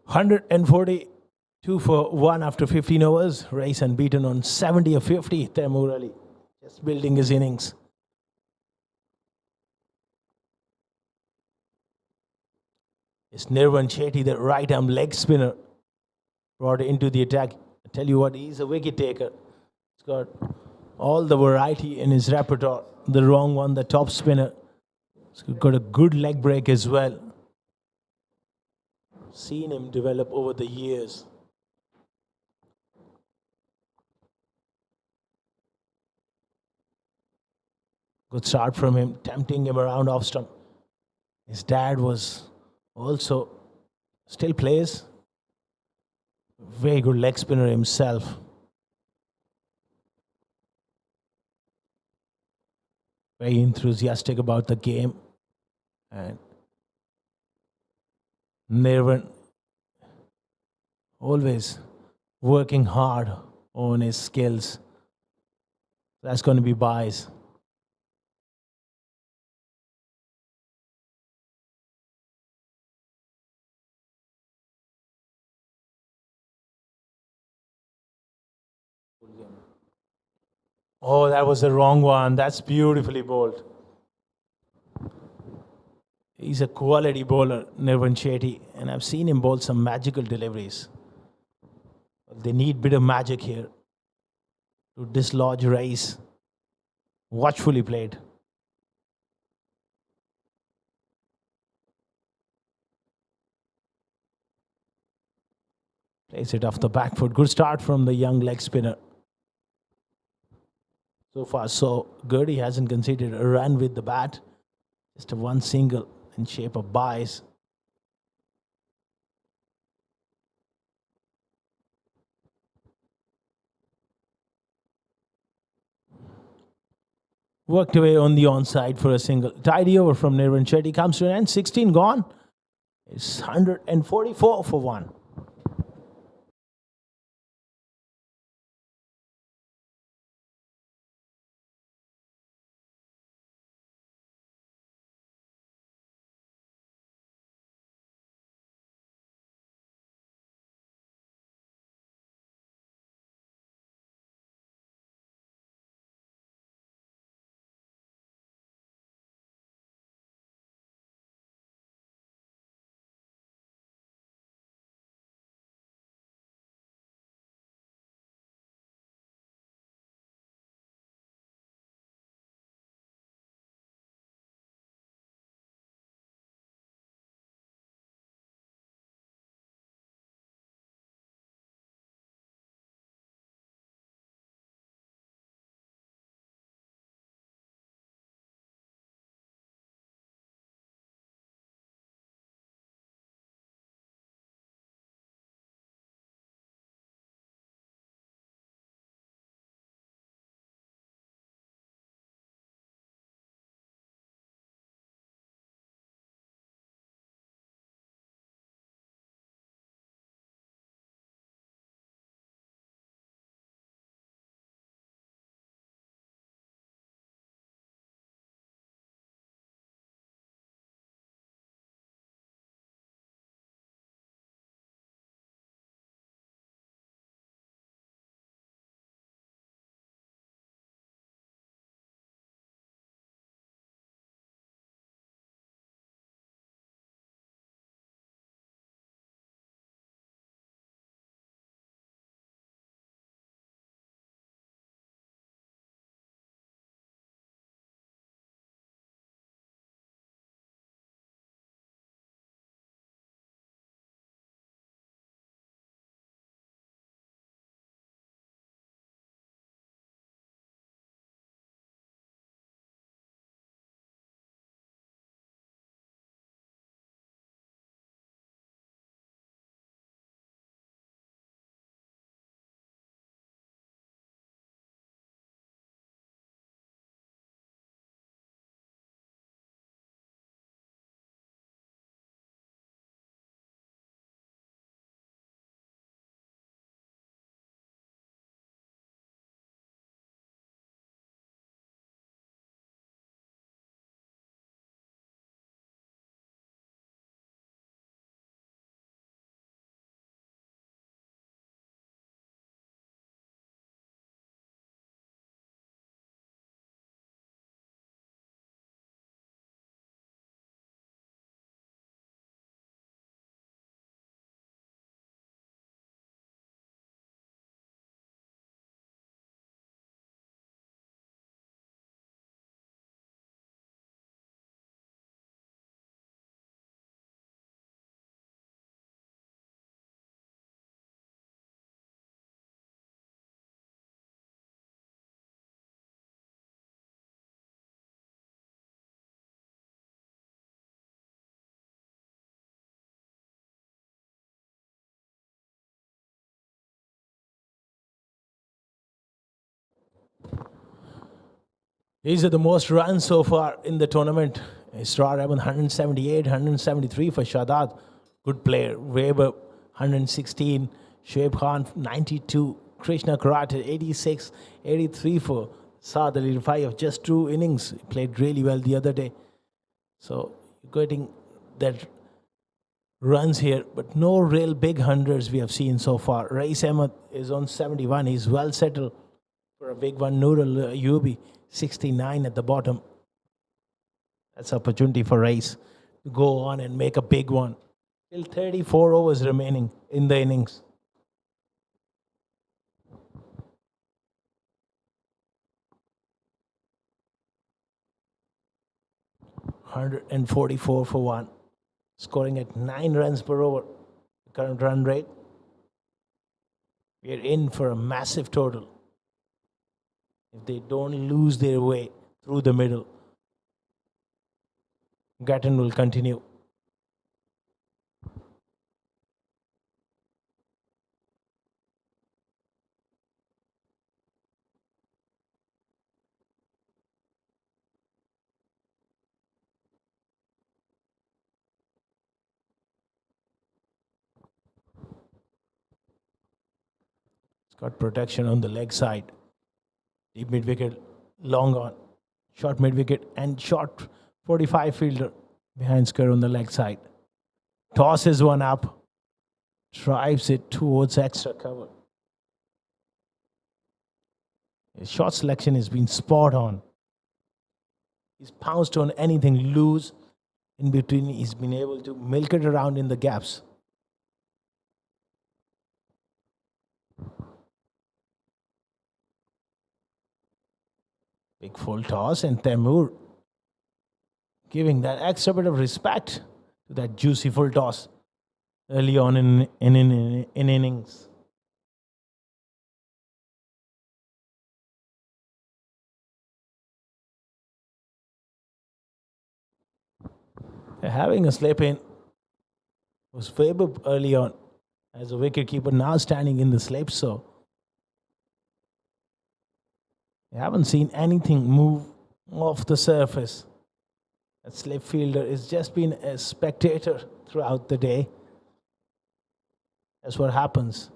Speaker 1: $142 for 1 after 15 overs. Race unbeaten on 70 of 50. Taimur Ali just building his innings. It's Nirvan Chetty, the right arm leg spinner, brought into the attack. I tell you what, he's a wicket taker. He's got all the variety in his repertoire. The wrong one, the top spinner. He's got a good leg break as well. Seen him develop over the years. Good start from him, tempting him around off stump. His dad was also, still plays. Very good leg spinner himself. Very enthusiastic about the game. And Nirvan always working hard on his skills. That's going to be buys. Oh, that was the wrong one. That's beautifully bowled. He's a quality bowler, Nirvan Chetty, and I've seen him bowl some magical deliveries. They need a bit of magic here to dislodge Race. Watchfully played. Plays it off the back foot. Good start from the young leg spinner. So far, so good. He hasn't conceded a run with the bat. Just a one single in shape of buys. Worked away on the onside for a single. Tidy over from Nirvan Chetty. Comes to an end. 16 gone. It's 144 for 1. These are the most runs so far in the tournament. Israr Ahmed 178, 173 for Shaddad. Good player. Weber 116. Shoaib Khan 92. Krishna Karate 86. 83 for Saad Ali Rifai of just 2 innings. He played really well the other day. So you're getting that runs here, but no real big hundreds we have seen so far. Rais Ahmed is on 71. He's well settled for a big one. Nurul Ayubi 69 at the bottom. That's opportunity for Rais to go on and make a big one. Still 34 overs remaining in the innings. $144 for one, scoring at 9 runs per over. The current run rate. We're in for a massive total. If they don't lose their way through the middle, Gatton will continue. It's got protection on the leg side. Deep mid wicket, long on. Short mid wicket and short 45 fielder behind Skur on the leg side. Tosses one up, drives it towards extra cover. His shot selection has been spot on. He's pounced on anything loose in between. He's been able to milk it around in the gaps. Big full toss, and Taimur giving that extra bit of respect to that juicy full toss early on in innings. Having a slip in was favored early on as a wicketkeeper, now standing in the slip, so we haven't seen anything move off the surface. That slip fielder has just been a spectator throughout the day. That's what happens.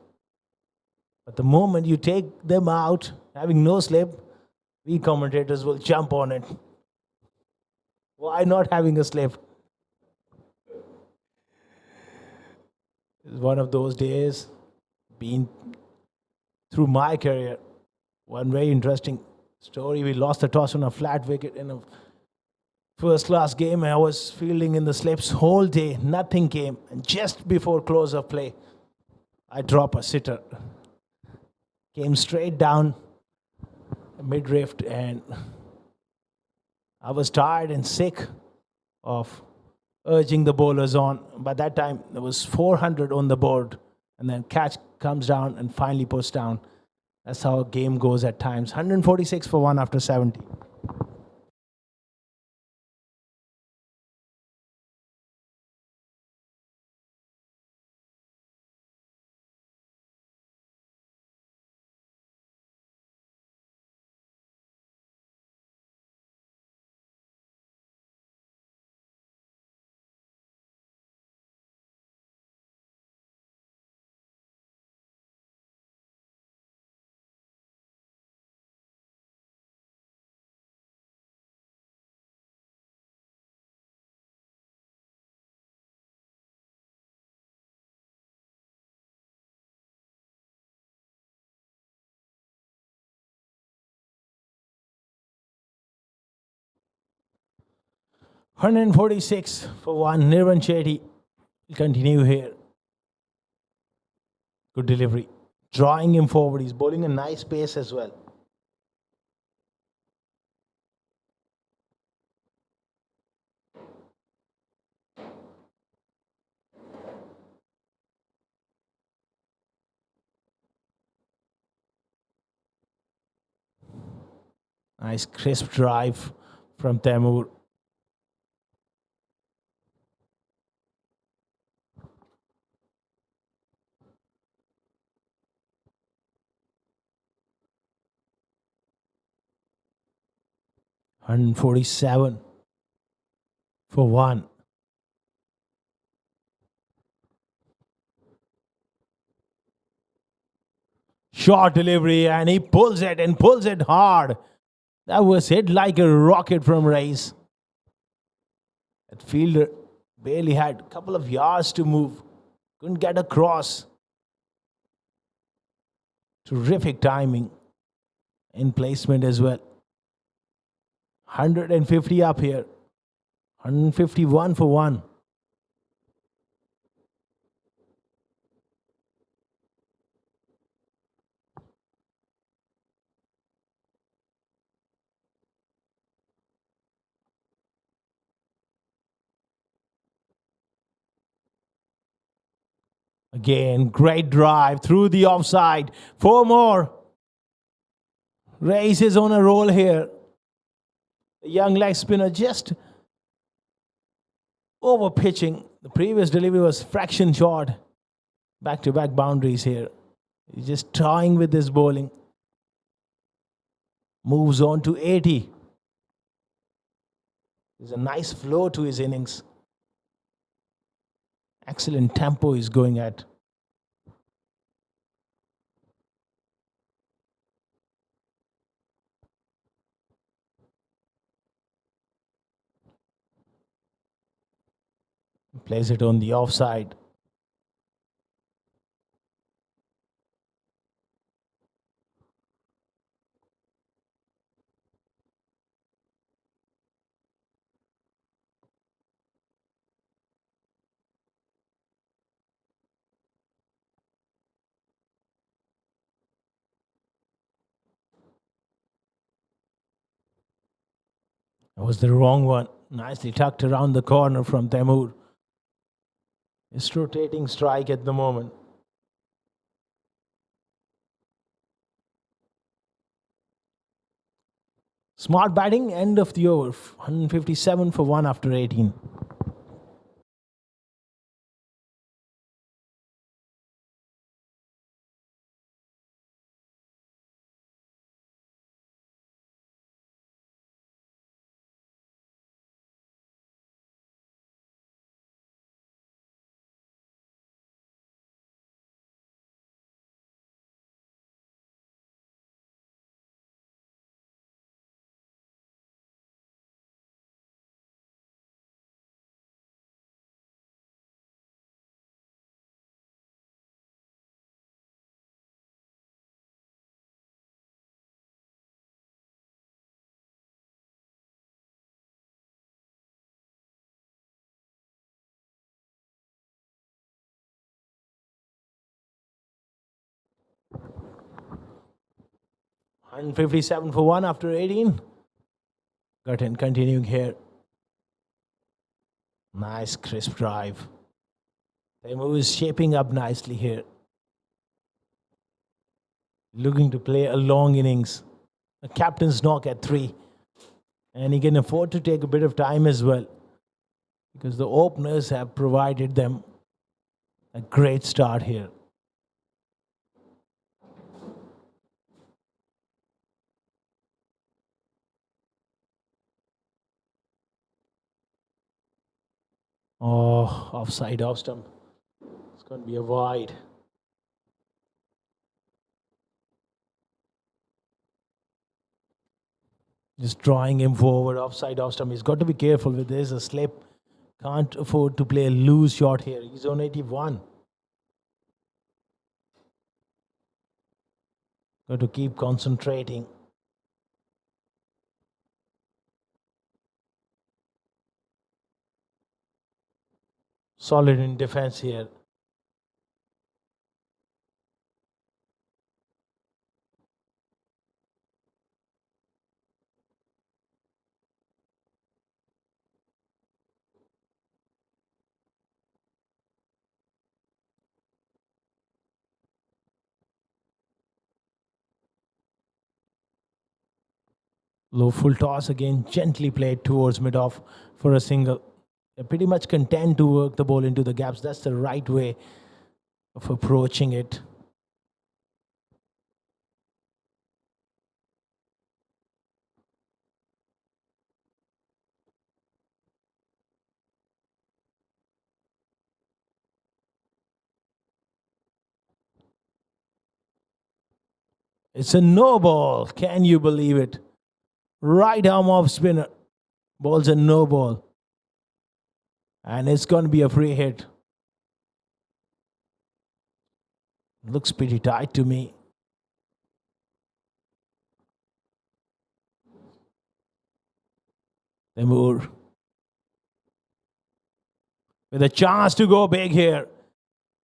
Speaker 1: But the moment you take them out, having no slip, we commentators will jump on it. Why not having a slip? It's one of those days, been through my career. One very interesting story. We lost the toss on a flat wicket in a first class game. I was fielding in the slips whole day. Nothing came. And just before close of play, I drop a sitter. Came straight down mid-rift, and I was tired and sick of urging the bowlers on. By that time, there was 400 on the board, and then catch comes down and finally puts down. That's how a game goes at times. 146 for one after 70. $146 for one. Nirvan Shetty will continue here. Good delivery. Drawing him forward. He's bowling a nice pace as well. Nice crisp drive from Taimur. 147 for 1. Short delivery, and he pulls it and pulls it hard. That was hit like a rocket from Race. That fielder barely had a couple of yards to move. Couldn't get across. Terrific timing in placement as well. 150 up here. 151 for 1. Again, great drive through the offside. 4 more. Race is on a roll here. The young leg spinner just over pitching. The previous delivery was fraction short. Back-to-back boundaries here. He's just toying with this bowling. Moves on to 80. There's a nice flow to his innings. Excellent tempo he's going at. Plays it on the offside. That was the wrong one. Nicely tucked around the corner from Temur. It's rotating strike at the moment. Smart batting, end of the over. 157 for 1 after 18. $157 for 1 after 18. Gutton continuing here. Nice crisp drive. The move is shaping up nicely here. Looking to play a long innings. A captain's knock at 3. And he can afford to take a bit of time as well, because the openers have provided them a great start here. Oh, offside off stump. It's going to be a wide. Just drawing him forward, offside off stump. He's got to be careful with this. A slip. Can't afford to play a loose shot here. He's on 81. Got to keep concentrating. Solid in defense here. Low full toss again, gently played towards mid-off for a single. They're pretty much content to work the ball into the gaps. That's the right way of approaching it. It's a no ball. Can you believe it? Right arm off spinner. Ball's a no ball. And it's going to be a free hit. Looks pretty tight to me. Taimur with a chance to go big here.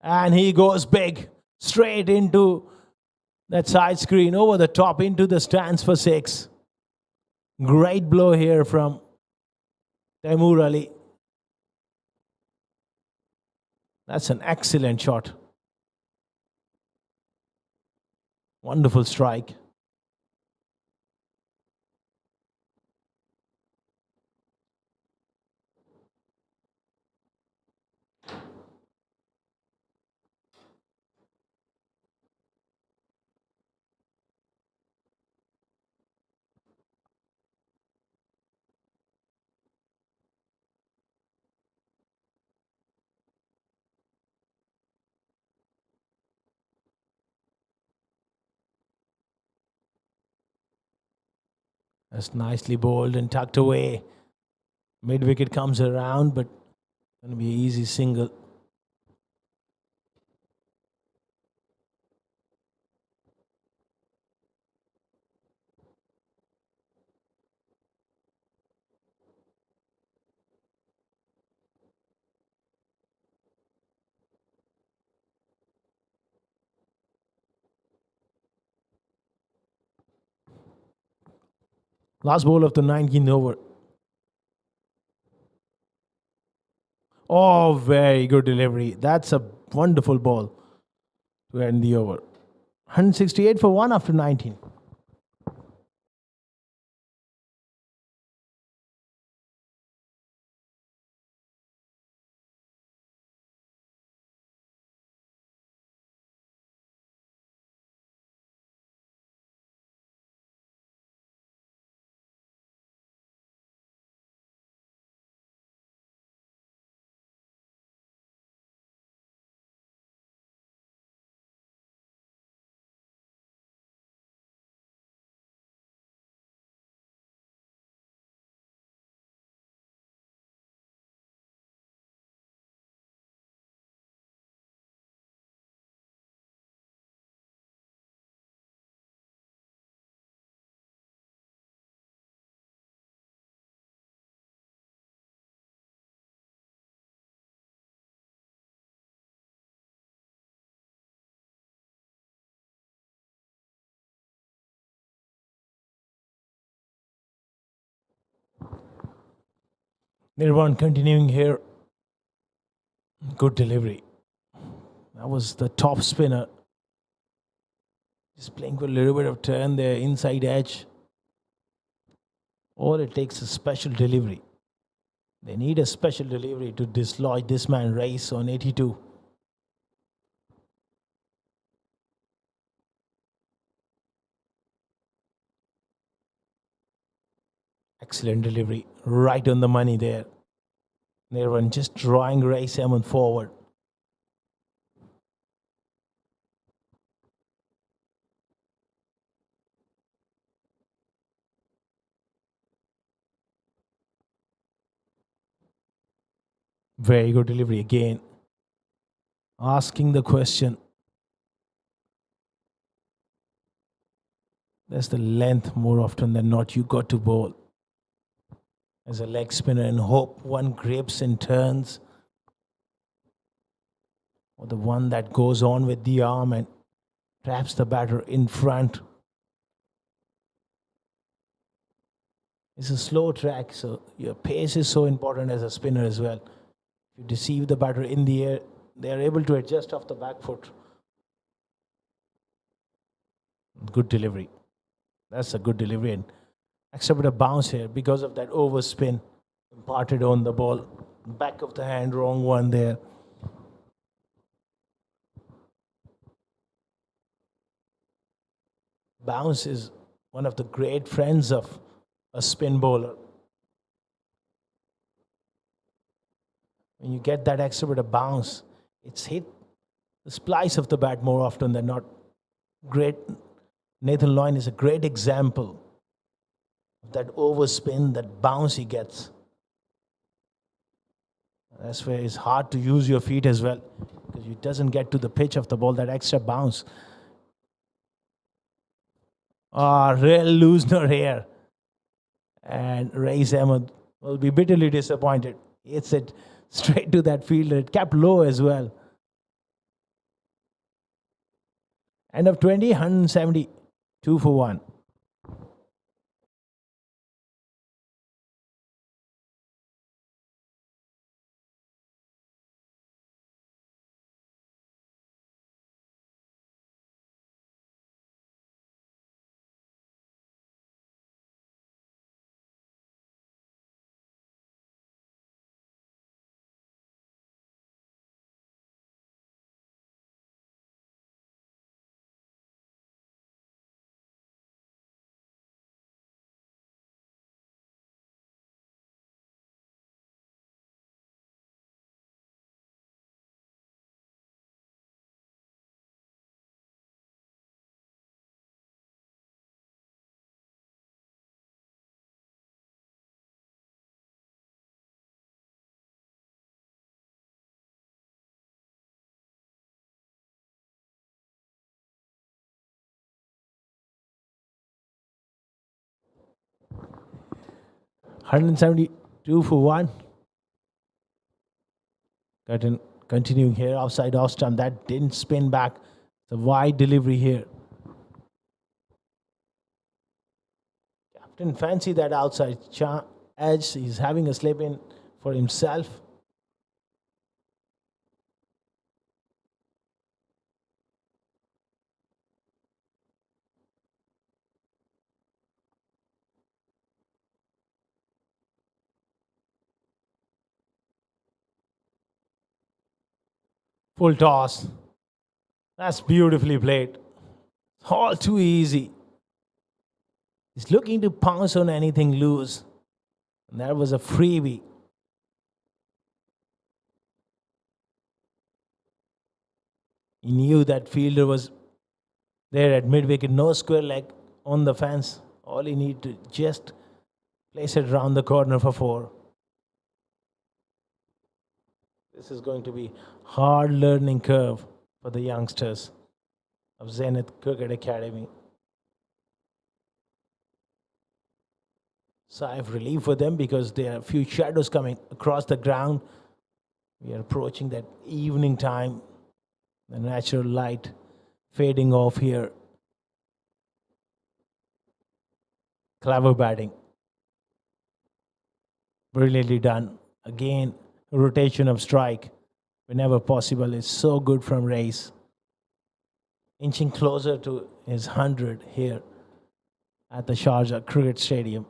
Speaker 1: And he goes big. Straight into that side screen, over the top, into the stands for 6. Great blow here from Taimur Ali. That's an excellent shot. Wonderful strike. That's nicely bowled and tucked away. Mid wicket comes around, but going to be an easy single. Last ball of the 19th over. Oh, very good delivery. That's a wonderful ball to end the over. 168 for 1 after 19. Nirvan continuing here. Good delivery. That was the top spinner. Just playing for a little bit of turn there, inside edge. Or it takes a special delivery. They need a special delivery to dislodge this man Race on 82. Excellent delivery. Right on the money there. Nirvan just drawing Race Ahmed forward. Very good delivery again. Asking the question. That's the length more often than not you got to bowl. As a leg spinner and hope one grips and turns. Or the one that goes on with the arm and traps the batter in front. It's a slow track, so your pace is so important as a spinner as well. If you deceive the batter in the air, they are able to adjust off the back foot. Good delivery. That's a good delivery. And except a bounce here because of that overspin imparted on the ball. Back of the hand, wrong one there. Bounce is one of the great friends of a spin bowler. When you get that extra bit of bounce, it's hit the splice of the bat more often than not. Great Nathan Loyne is a great example of that overspin, that bounce he gets. That's where it's hard to use your feet as well because it doesn't get to the pitch of the ball, that extra bounce. Real loosener here. And Reis Ahmed will be bitterly disappointed. Hits it straight to that fielder. It kept low as well. End of 20, 170, 2 for 1. $172 for 1. Continuing here, outside off stump. That didn't spin back. The wide delivery here. Captain fancy that outside edge. He's having a slip in for himself. Full toss. That's beautifully played. All too easy. He's looking to pounce on anything loose. And that was a freebie. He knew that fielder was there at mid-wicket. No square leg on the fence. All he needed to just place it around the corner for 4. This is going to be hard learning curve for the youngsters of Zenith Cricket Academy. Sigh of relief for them because there are a few shadows coming across the ground. We are approaching that evening time. The natural light fading off here. Clever batting. Brilliantly done. Again, rotation of strike whenever possible is so good from Reis. Inching closer to his 100 here at the Sharjah Cricket Stadium.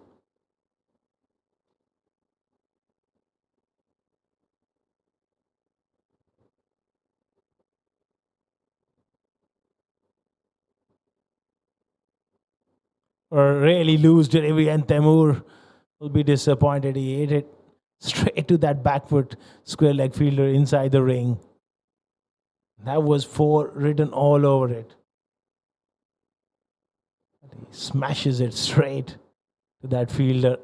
Speaker 1: Or really loose delivery, and Temur will be disappointed. He hit it straight to that back foot square leg fielder inside the ring. That was 4 written all over it. He smashes it straight to that fielder.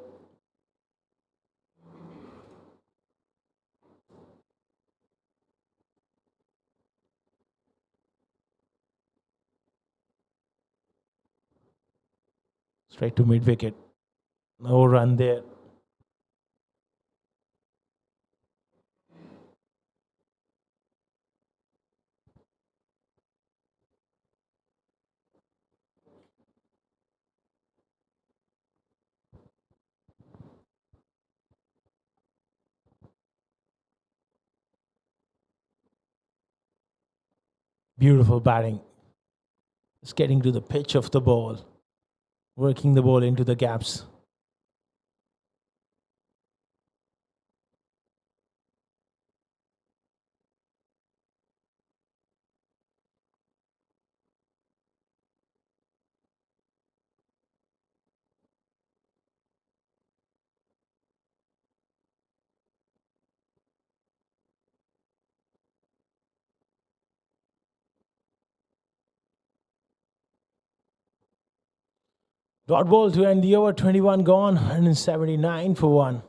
Speaker 1: Straight to mid wicket. No run there. Beautiful batting. Just getting to the pitch of the ball. Working the ball into the gaps. Dot ball to end the over, 21 gone, 179 for 1.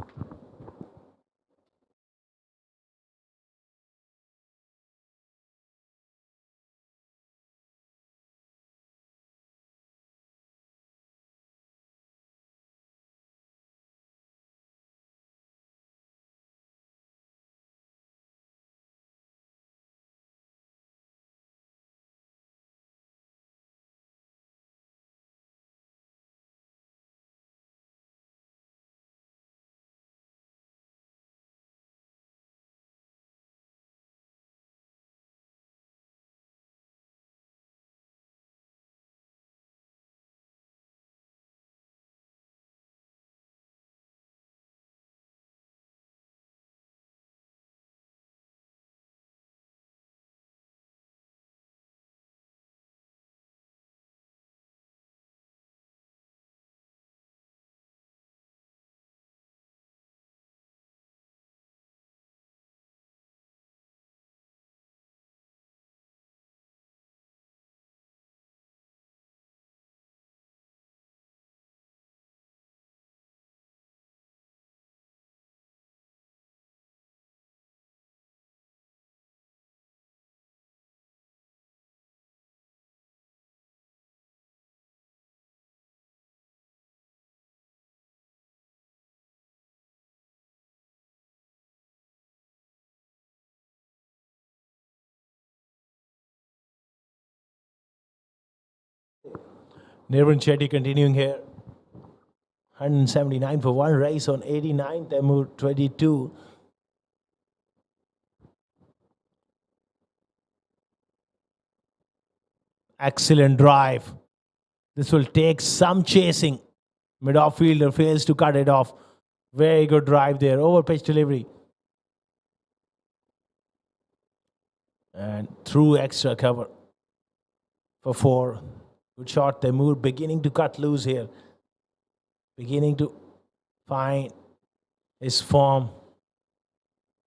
Speaker 1: Nirvan Shetty continuing here. 179 for 1. Race on 89. Temur 22. Excellent drive. This will take some chasing. Mid-off fielder fails to cut it off. Very good drive there. Over pitch delivery. And through extra cover for 4. Good shot. Temur beginning to cut loose here. Beginning to find his form.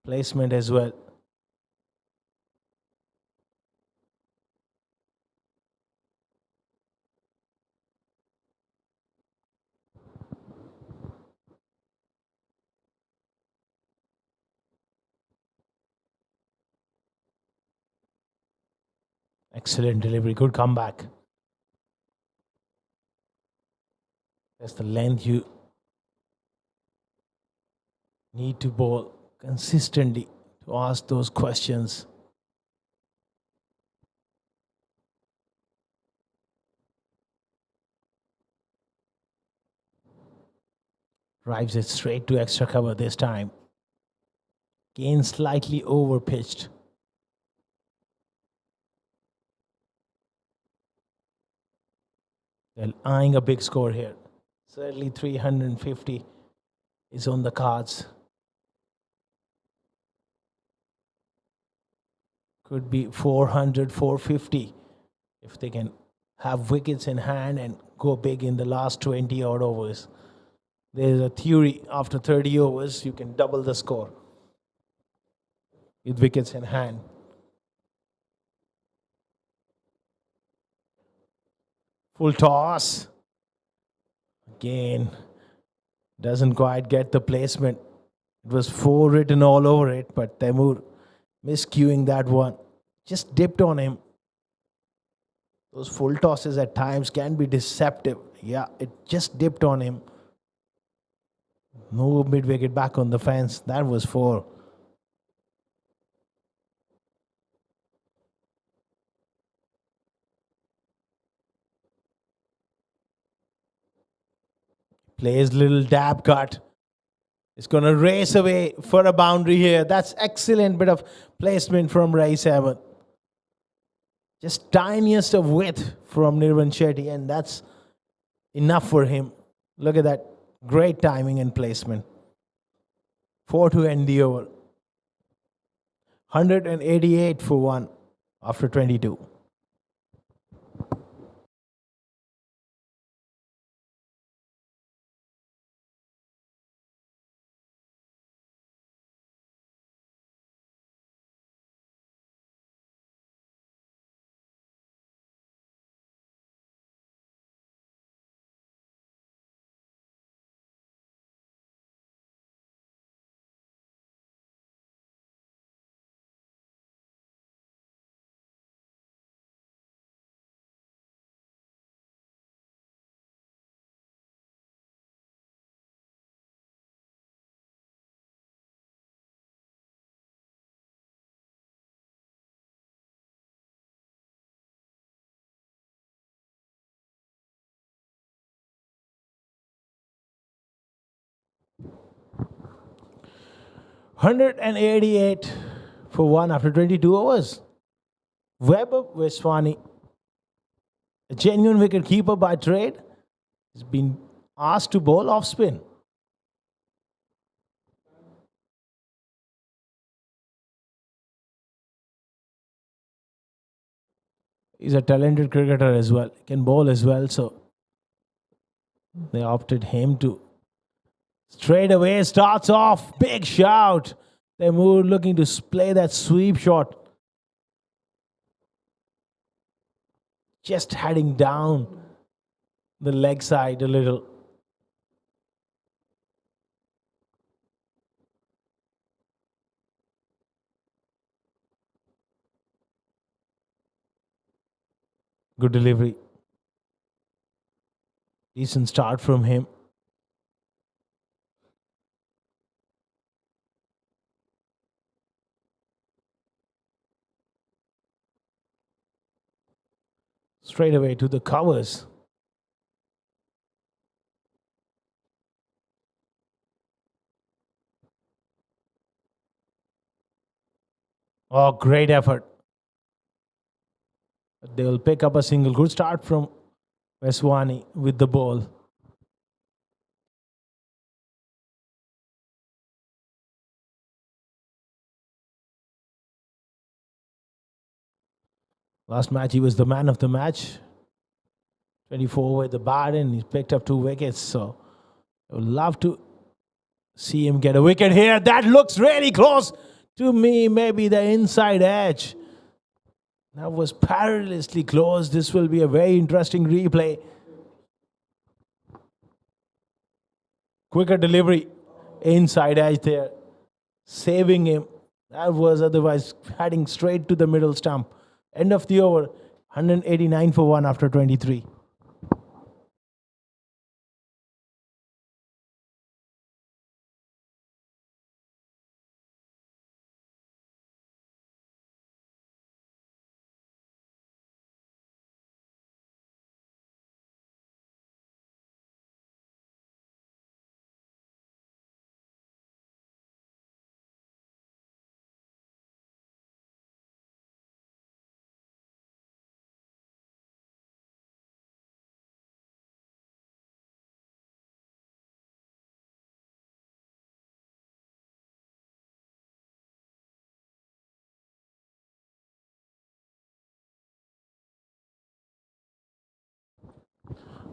Speaker 1: Placement as well. Excellent delivery. Good comeback. That's the length you need to bowl consistently to ask those questions. Drives it straight to extra cover this time. Again, slightly over pitched. They're eyeing a big score here. Certainly 350 is on the cards. Could be 400, 450 if they can have wickets in hand and go big in the last 20 odd overs. There's a theory after 30 overs, you can double the score with wickets in hand. Full toss. Again, doesn't quite get the placement. It was 4 written all over it, but Temur miscuing that one. Just dipped on him. Those full tosses at times can be deceptive. Yeah, it just dipped on him. No mid-wicket back on the fence. That was 4. Plays little dab cut. It's going to race away for a boundary here. That's excellent bit of placement from Rai 7. Just tiniest of width from Nirvan Shetty, and that's enough for him. Look at that. Great timing and placement. 4 to end the over. 188 for 1 after 22. 188 for 1 after 22 overs. Weber Veswani, a genuine wicket keeper by trade, has been asked to bowl off spin. He's a talented cricketer as well. Can bowl as well, so they opted him to. Straight away starts off. Big shout. They're more looking to play that sweep shot. Just heading down the leg side a little. Good delivery. Decent start from him. Straight away to the covers. Oh, great effort. They'll pick up a single. Good start from Veswani with the ball. Last match, he was the man of the match. 24 with the bat and he's picked up 2 wickets. So I would love to see him get a wicket here. That looks really close to me. Maybe the inside edge. That was perilously close. This will be a very interesting replay. Quicker delivery. Inside edge there. Saving him. That was otherwise heading straight to the middle stump. End of the over. 189 for 1 after 23.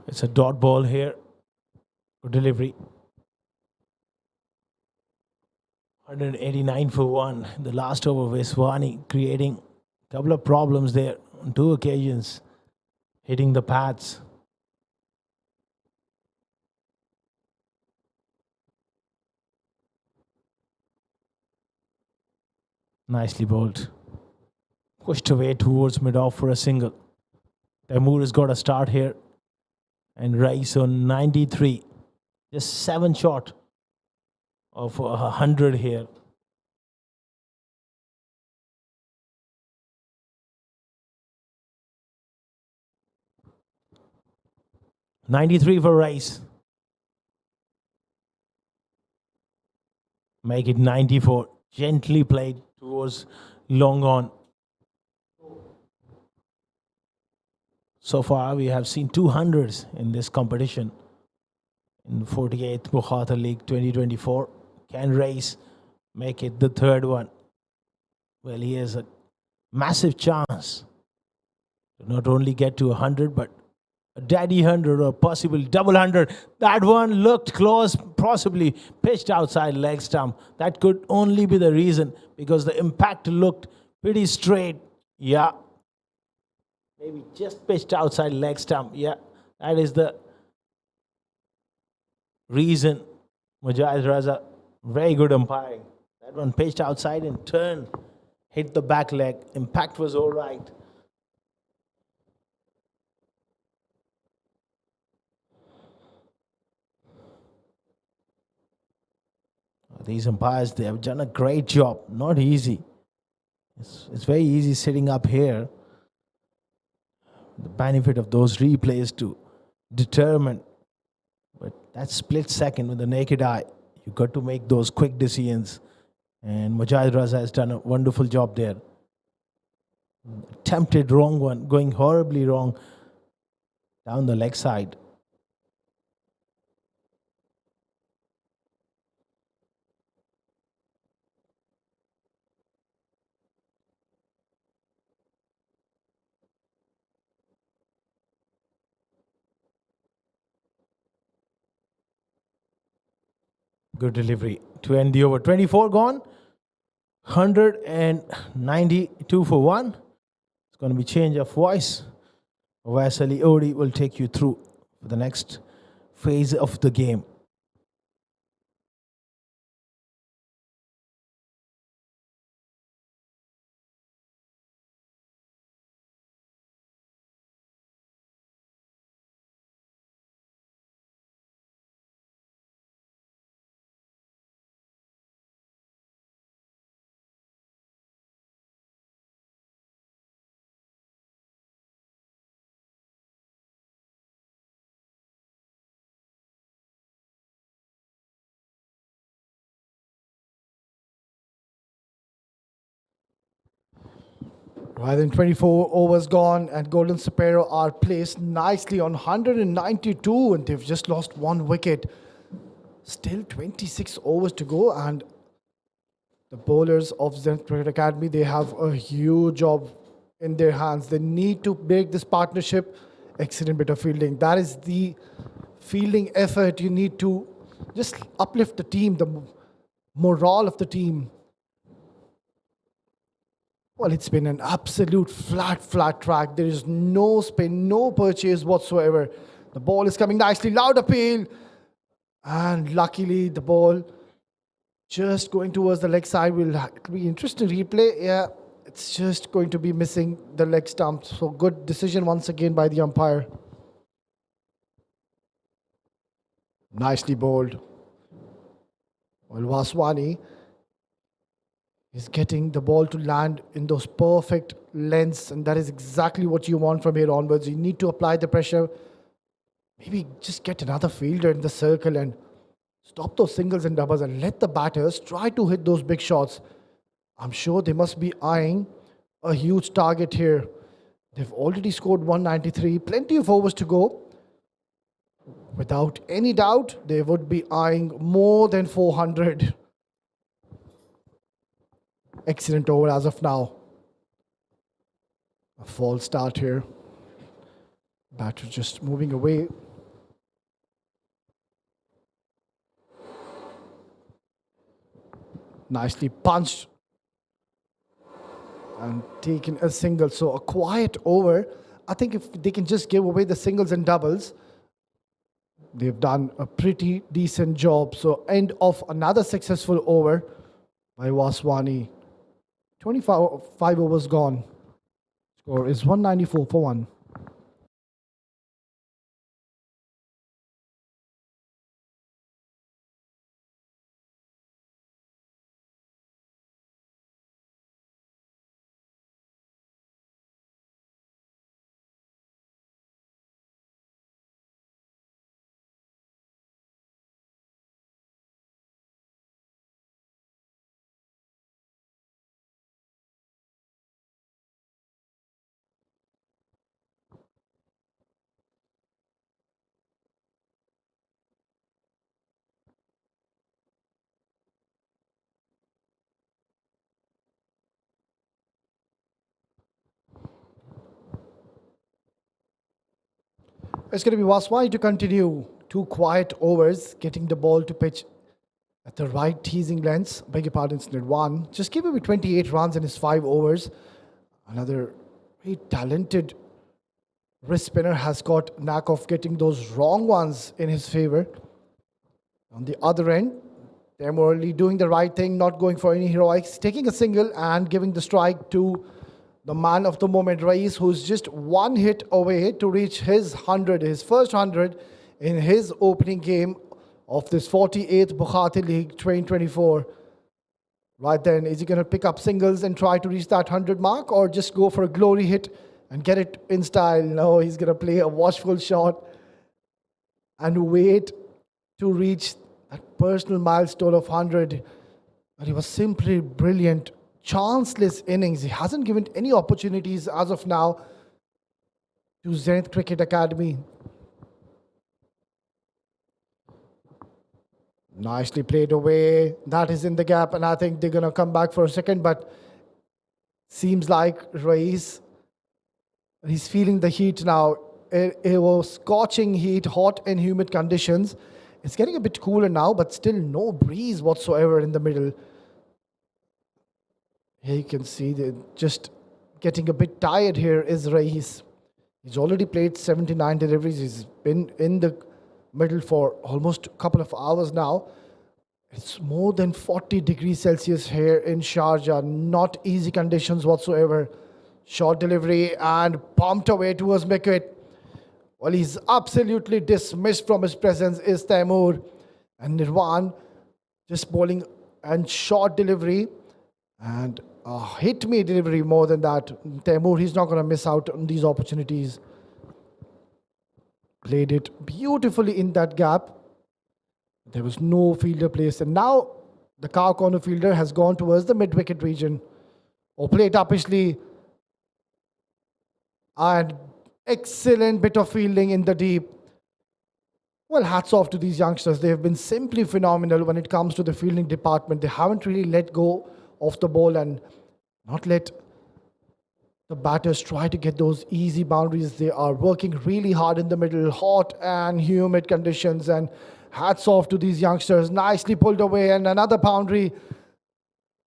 Speaker 1: It's a dot ball here. Good delivery. 189 for 1. The last over, Veswani creating a couple of problems there on 2 occasions. Hitting the pads. Nicely bowled. Pushed away towards mid-off for a single. Taimur has got a start here. And Rice on 93. Just 7 short of 100 here. $93 for Rice. Make it 94. Gently played towards long on. So far, we have seen 200s in this competition. In the 48th Bukhatir League 2024. Can Rice make it the 3rd one? Well, he has a massive chance to not only get to 100, but a daddy 100 or possible double 100. That one looked close, possibly pitched outside leg stump. That could only be the reason because the impact looked pretty straight. Yeah. Maybe just pitched outside leg stump. Yeah, that is the reason. Mujahid Raza, very good umpiring. That one pitched outside and turned, hit the back leg. Impact was all right. These umpires, they have done a great job. Not easy. It's very easy sitting up here. The benefit of those replays to determine, but that split second with the naked eye, you got to make those quick decisions And Mujahid Raza has done a wonderful job there. Attempted wrong one, going horribly wrong down the leg side. Good delivery to end the over. 24 gone. 192 for one. It's going to be change of voice. Vasali Odi will take you through for the next phase of the game.
Speaker 2: Right, then 24 overs gone, and Golden Sparrow are placed nicely on 192, and they've just lost one wicket. Still 26 overs to go, and the bowlers of Zenith Cricket Academy, they have a huge job in their hands. They need to break this partnership. Excellent bit of fielding. That is the fielding effort. You need to just uplift the team, the morale of the team. Well, it's been an absolute flat track. There is no spin, no purchase whatsoever. The ball is coming nicely, loud appeal. And luckily, the ball just going towards the leg side. It'll be interesting replay. Yeah, it's just going to be missing the leg stump. So good decision once again by the umpire. Nicely bowled. Well, Vaswani is getting the ball to land in those perfect lengths, and that is exactly what you want from here onwards. You need to apply the pressure. Maybe just get another fielder in the circle and stop those singles and doubles and let the batters try to hit those big shots. I'm sure they must be eyeing a huge target here. They've already scored 193, plenty of overs to go. Without any doubt, they would be eyeing more than 400. Excellent over as of now. A false start here. Batter just moving away. Nicely punched and taken a single. So a quiet over. I think if they can just give away the singles and doubles, they've done a pretty decent job. So end of another successful over by Vaswani. 25 overs gone. Score is 194 for one. It's going to be Vaswani to continue. 2 quiet overs, getting the ball to pitch at the right teasing lengths. Beg your pardon, it's net 1. Just gave away 28 runs in his 5 overs. Another very talented wrist spinner has got knack of getting those wrong ones in his favor. On the other end, they're morally doing the right thing, not going for any heroics, taking a single and giving the strike to the man of the moment, Rais, who's just 1 hit away to reach his 100, his first 100 in his opening game of this 48th Bukhatir League 2024. Right then, is he going to pick up singles and try to reach that 100 mark, or just go for a glory hit and get it in style? No, he's going to play a watchful shot and wait to reach that personal milestone of 100. But he was simply brilliant. Chanceless innings. He hasn't given any opportunities as of now to Zenith Cricket Academy. Nicely played away. That is in the gap, and I think they're going to come back for a second, but seems like Rais, he's feeling the heat now. It was scorching heat, hot and humid conditions. It's getting a bit cooler now, but still no breeze whatsoever in the middle. Here you can see they're just getting a bit tired here is Rais. He's already played 79 deliveries. He's been in the middle for almost a couple of hours now. It's more than 40 degrees Celsius here in Sharjah. Not easy conditions whatsoever. Short delivery and pumped away towards wicket. Well, he's absolutely dismissed from his presence is Taimur. And Nirwan just bowling and short delivery. And hit me delivery more than that. Taimur, he's not going to miss out on these opportunities. Played it beautifully in that gap. There was no fielder placed. And now the cow corner fielder has gone towards the mid-wicket region. Oh, played uppishly. And excellent bit of fielding in the deep. Well, hats off to these youngsters. They have been simply phenomenal when it comes to the fielding department. They haven't really let go of the ball and not let the batters try to get those easy boundaries. They are working really hard in the middle, hot and humid conditions, and hats off to these youngsters. Nicely pulled away and another boundary.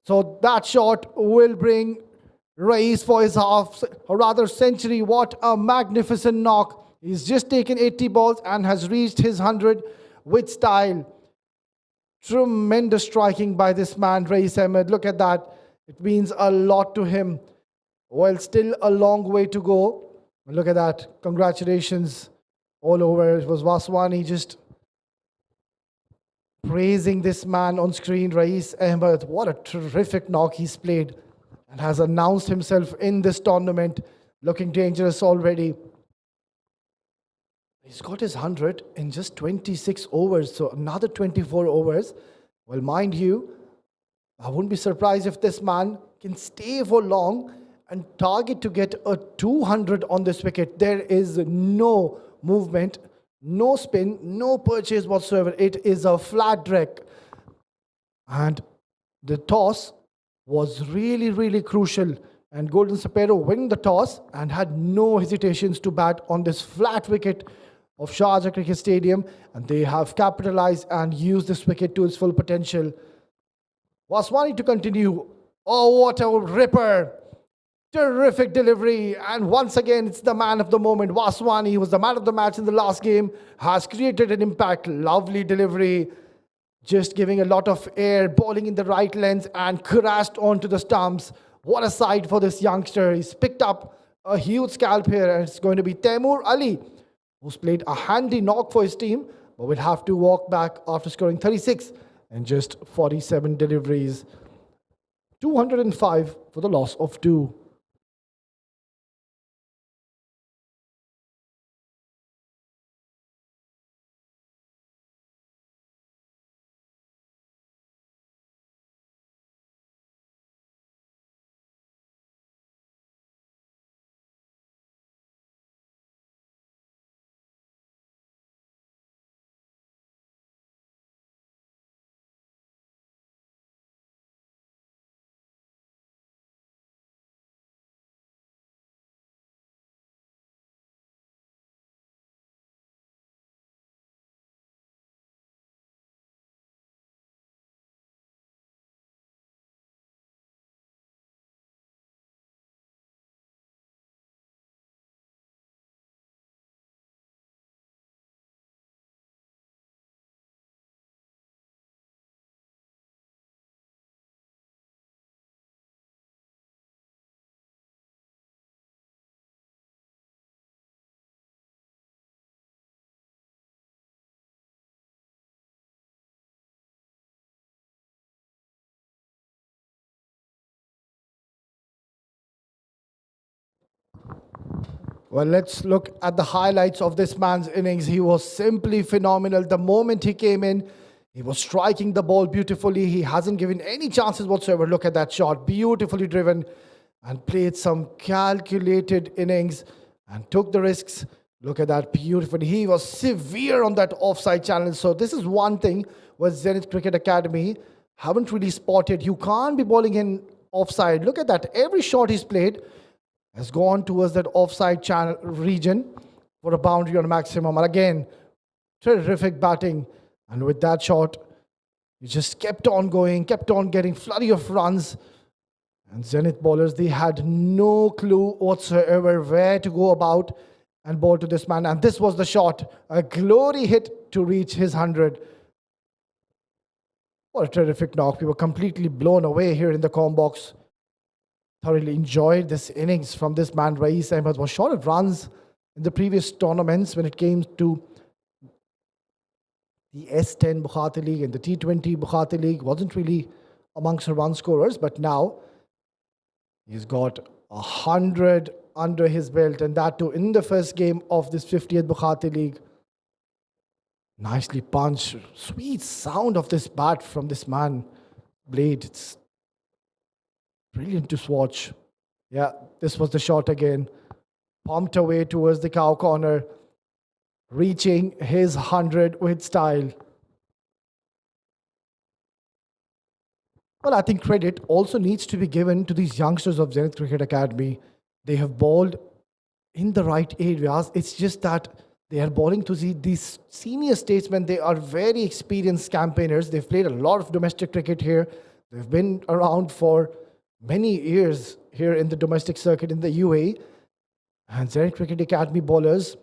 Speaker 2: So that shot will bring Rais for his half, or rather century. What a magnificent knock. He's just taken 80 balls and has reached his 100 with style. Tremendous striking by this man, Rais Ahmed. Look at that. It means a lot to him. Well, still a long way to go. Look at that. Congratulations all over. It was Vaswani just praising this man on screen, Rais Ahmed. What a terrific knock he's played and has announced himself in this tournament. Looking dangerous already. He's got his 100 in just 26 overs, so another 24 overs. Well, mind you, I wouldn't be surprised if this man can stay for long and target to get a 200 on this wicket. There is no movement, no spin, no purchase whatsoever. It is a flat deck. And the toss was really, really crucial. And Golden Sparrow winning the toss and had no hesitations to bat on this flat wicket of Sharjah Cricket Stadium. And they have capitalized and used this wicket to its full potential. Vaswani to continue. Oh, what a ripper. Terrific delivery. And once again, it's the man of the moment. Vaswani, who was the man of the match in the last game, has created an impact. Lovely delivery. Just giving a lot of air, bowling in the right lens and crashed onto the stumps. What a sight for this youngster. He's picked up a huge scalp here, and it's going to be Taimur Ali, who's played a handy knock for his team, but will have to walk back after scoring 36 and just 47 deliveries. 205 for the loss of 2. Well, let's look at the highlights of this man's innings. He was simply phenomenal. The moment he came in, He was striking the ball beautifully. He hasn't given any chances whatsoever. Look at that shot. Beautifully driven and played some calculated innings and took the risks. Look at that beautifully. He was severe on that offside challenge. So this is one thing with Zenith Cricket Academy. Haven't really spotted. You can't be bowling in offside. Look at that. Every shot he's played has gone towards that offside channel region for a boundary on a maximum. And again, terrific batting. And with that shot, he just kept on going, kept on getting flurry of runs. And Zenith bowlers, they had no clue whatsoever where to go about and bowl to this man. And this was the shot, a glory hit to reach his 100. What a terrific knock. We were completely blown away here in the com box. Thoroughly enjoyed this innings from this man. Rais Ahmed was short of runs in the previous tournaments when it came to the S10 Bukhatir League and the T20 Bukhatir League. Wasn't really amongst the run scorers, but now he's got 100 under his belt, and that too in the first game of this 50th Bukhatir League. Nicely punched. Sweet sound of this bat from this man. Blade. It's brilliant to watch. Yeah, this was the shot again. Pumped away towards the cow corner. Reaching his 100 with style. Well, I think credit also needs to be given to these youngsters of Zenith Cricket Academy. They have bowled in the right areas. It's just that they are bowling to these senior statesmen. They are very experienced campaigners. They've played a lot of domestic cricket here. They've been around for many years here in the domestic circuit in the UAE. And Zenith Cricket Academy bowlers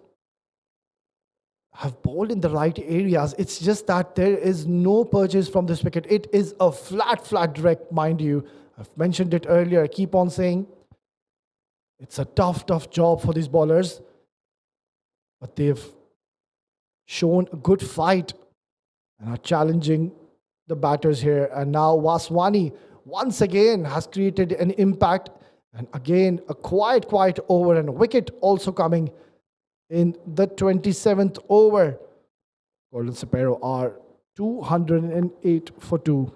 Speaker 2: have bowled in the right areas. It's just that there is no purchase from this wicket. It is a flat direct, mind you. I've mentioned it earlier. I keep on saying it's a tough job for these bowlers. But they've shown a good fight and are challenging the batters here. And now Waswani once again has created an impact. And again, a quiet over and a wicket also coming in the 27th over. Golden Sparrow are 208 for 2.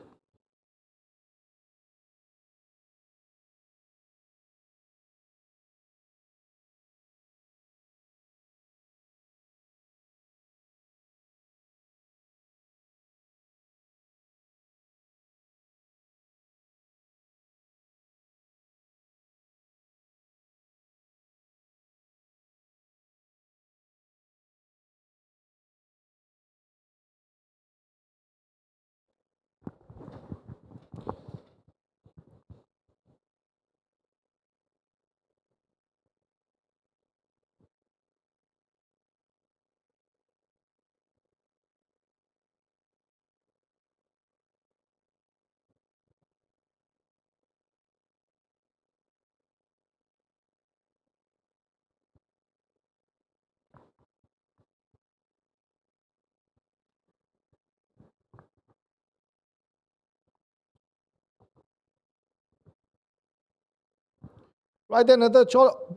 Speaker 2: Right then, another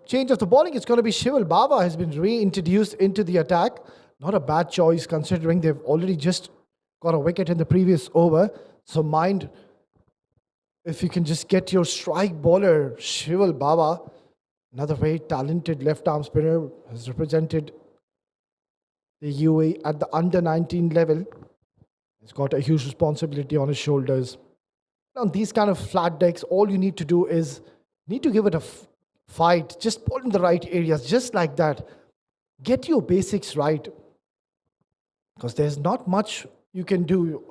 Speaker 2: change of the bowling. It's going to be Shival Baba has been reintroduced into the attack. Not a bad choice considering they've already just got a wicket in the previous over. So mind if you can just get your strike bowler, Shival Baba, another very talented left arm spinner, has represented the UAE at the under 19 level. He's got a huge responsibility on his shoulders. On these kind of flat decks, all you need to do is need to give it a fight. Just pull in the right areas, just like that. Get your basics right. Because there's not much you can do.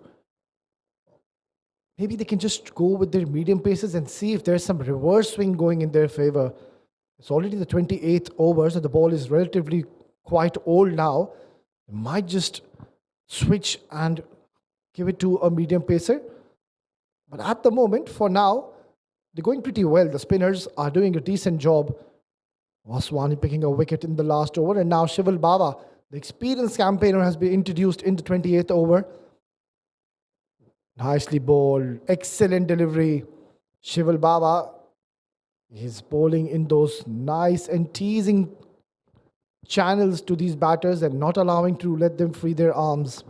Speaker 2: Maybe they can just go with their medium paces and see if there's some reverse swing going in their favor. It's already the 28th over, so the ball is relatively quite old now. They might just switch and give it to a medium pacer. But at the moment, for now, they're going pretty well. The spinners are doing a decent job. Waswani picking a wicket in the last over. And now Shival Baba, the experienced campaigner, has been introduced in the 28th over. Nicely bowled. Excellent delivery. Shival Baba is bowling in those nice and teasing channels to these batters and not allowing to let them free their arms.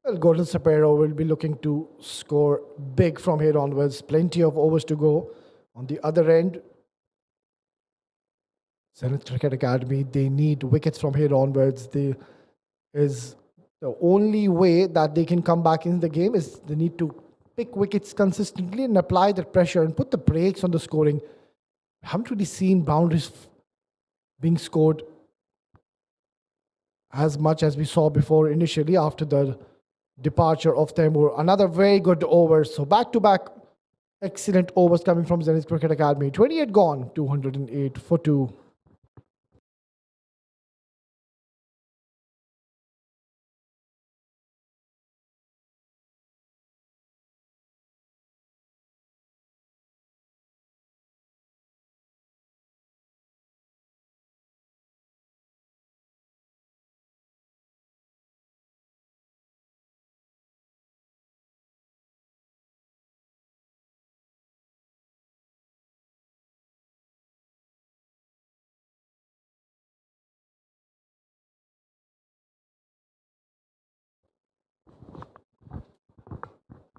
Speaker 2: Well, Golden Sparrow will be looking to score big from here onwards. Plenty of overs to go. On the other end, Zenith Cricket Academy, they need wickets from here onwards. Is the only way that they can come back in the game is they need to pick wickets consistently and apply the pressure and put the brakes on the scoring. Haven't really seen boundaries being scored as much as we saw before initially after the departure of Temur. Another very good over. So back-to-back excellent overs coming from Zenith Cricket Academy. 28 gone, 208 for 2.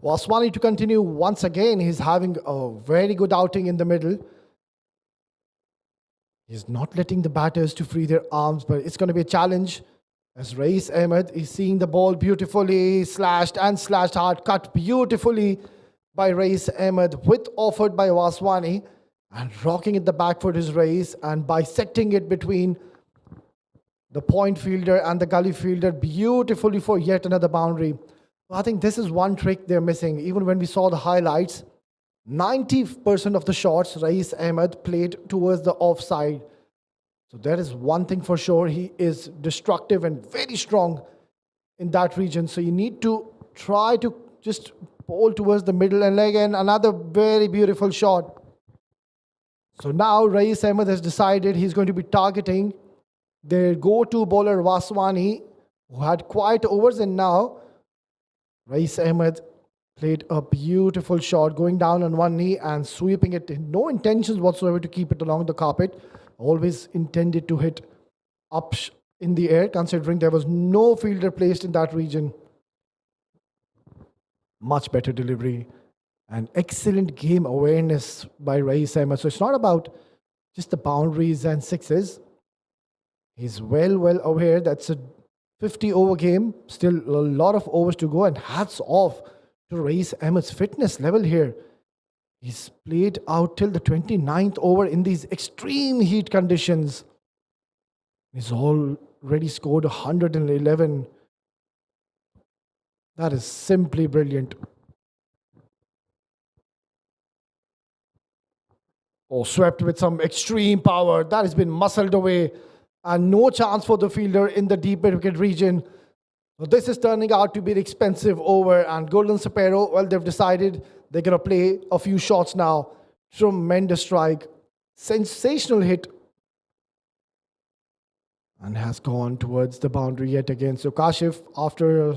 Speaker 2: Waswani to continue once again. He's having a very good outing in the middle. He's not letting the batters to free their arms, but it's going to be a challenge as Rais Ahmed is seeing the ball beautifully slashed hard, cut beautifully by Rais Ahmed with offered by Waswani, and rocking it the back foot is Rais and bisecting it between the point fielder and the gully fielder beautifully for yet another boundary. I think this is one trick they're missing. Even when we saw the highlights, 90% of the shots Rais Ahmed played towards the offside. So there is one thing for sure. He is destructive and very strong in that region. So you need to try to just bowl towards the middle. And again, another very beautiful shot. So now Rais Ahmed has decided he's going to be targeting their go-to bowler Waswani, who had quiet overs, and now Rais Ahmed played a beautiful shot going down on one knee and sweeping it. No intentions whatsoever to keep it along the carpet. Always intended to hit up in the air, considering there was no fielder placed in that region. Much better delivery and excellent game awareness by Rais Ahmed. So it's not about just the boundaries and sixes. He's well aware that's a 50 over game, still a lot of overs to go, and hats off to Rais Ahmed's fitness level here. He's played out till the 29th over in these extreme heat conditions. He's already scored 111. That is simply brilliant. Oh, swept with some extreme power. That has been muscled away. And no chance for the fielder in the deep wicket region. So this is turning out to be an expensive over. And Golden Sparrow, well, they've decided they're going to play a few shots now. Tremendous strike. Sensational hit. And has gone towards the boundary yet again. So Kashif, after a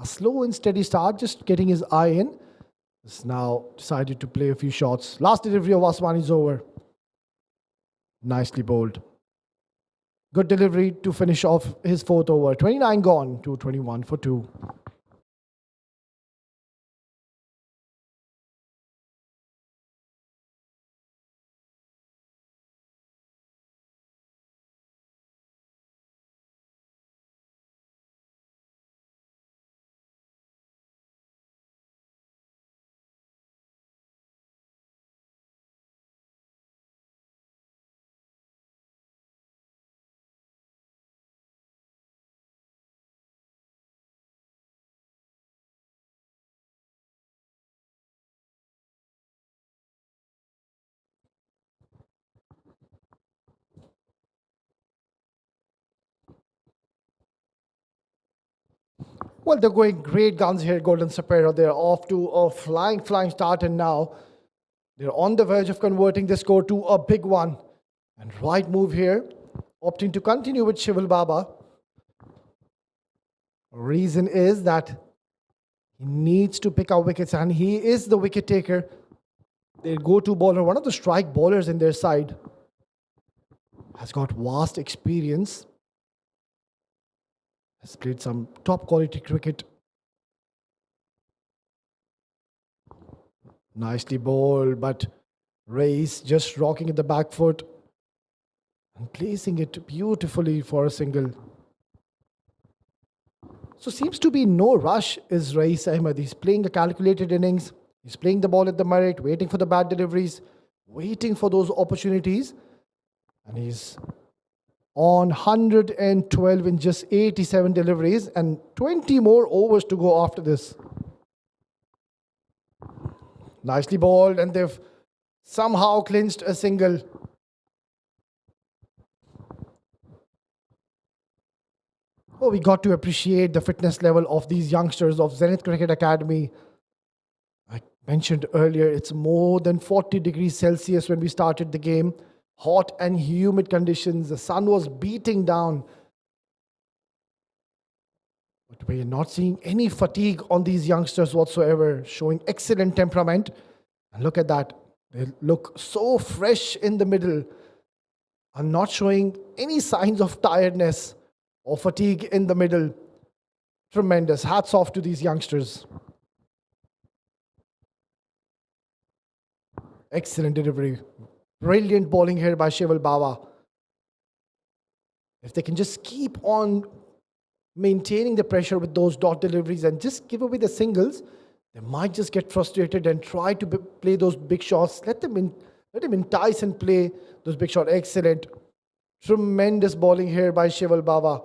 Speaker 2: slow and steady start, just getting his eye in, has now decided to play a few shots. Last delivery of Waswani's over. Nicely bowled. Good delivery to finish off his fourth over. 29 gone to 21 for 2. Well, they're going great guns here, Golden Sparrow. They're off to a flying start, and now they're on the verge of converting the score to a big one. And right move here, opting to continue with Shival Baba. Reason is that he needs to pick up wickets, and he is the wicket taker. Their go-to bowler, one of the strike bowlers in their side, has got vast experience. Has played some top quality cricket Nicely bowled, but Race just rocking at the back foot and placing it beautifully for a single. So seems to be no rush is Race Ahmed. He's playing a calculated innings. He's playing the ball at the merit, waiting for the bad deliveries, waiting for those opportunities. And he's on 112 in just 87 deliveries and 20 more overs to go after this. Nicely bowled, and they've somehow clinched a single. Oh, we got to appreciate the fitness level of these youngsters of Zenith Cricket Academy. I mentioned earlier, it's more than 40 degrees Celsius when we started the game. Hot and humid conditions. The sun was beating down. But we're not seeing any fatigue on these youngsters whatsoever, showing excellent temperament. And look at that. They look so fresh in the middle and not showing any signs of tiredness or fatigue in the middle. Tremendous. Hats off to these youngsters. Excellent delivery. Brilliant bowling here by Shival Bawa. If they can just keep on maintaining the pressure with those dot deliveries and just give away the singles, they might just get frustrated and try to play those big shots. Let them entice and play those big shots. Excellent. Tremendous bowling here by Shival Bawa.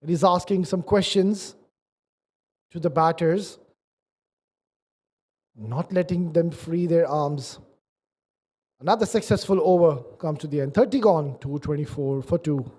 Speaker 2: And he's asking some questions to the batters, not letting them free their arms. Another successful over comes to the end. 30 gone, 224 for 2.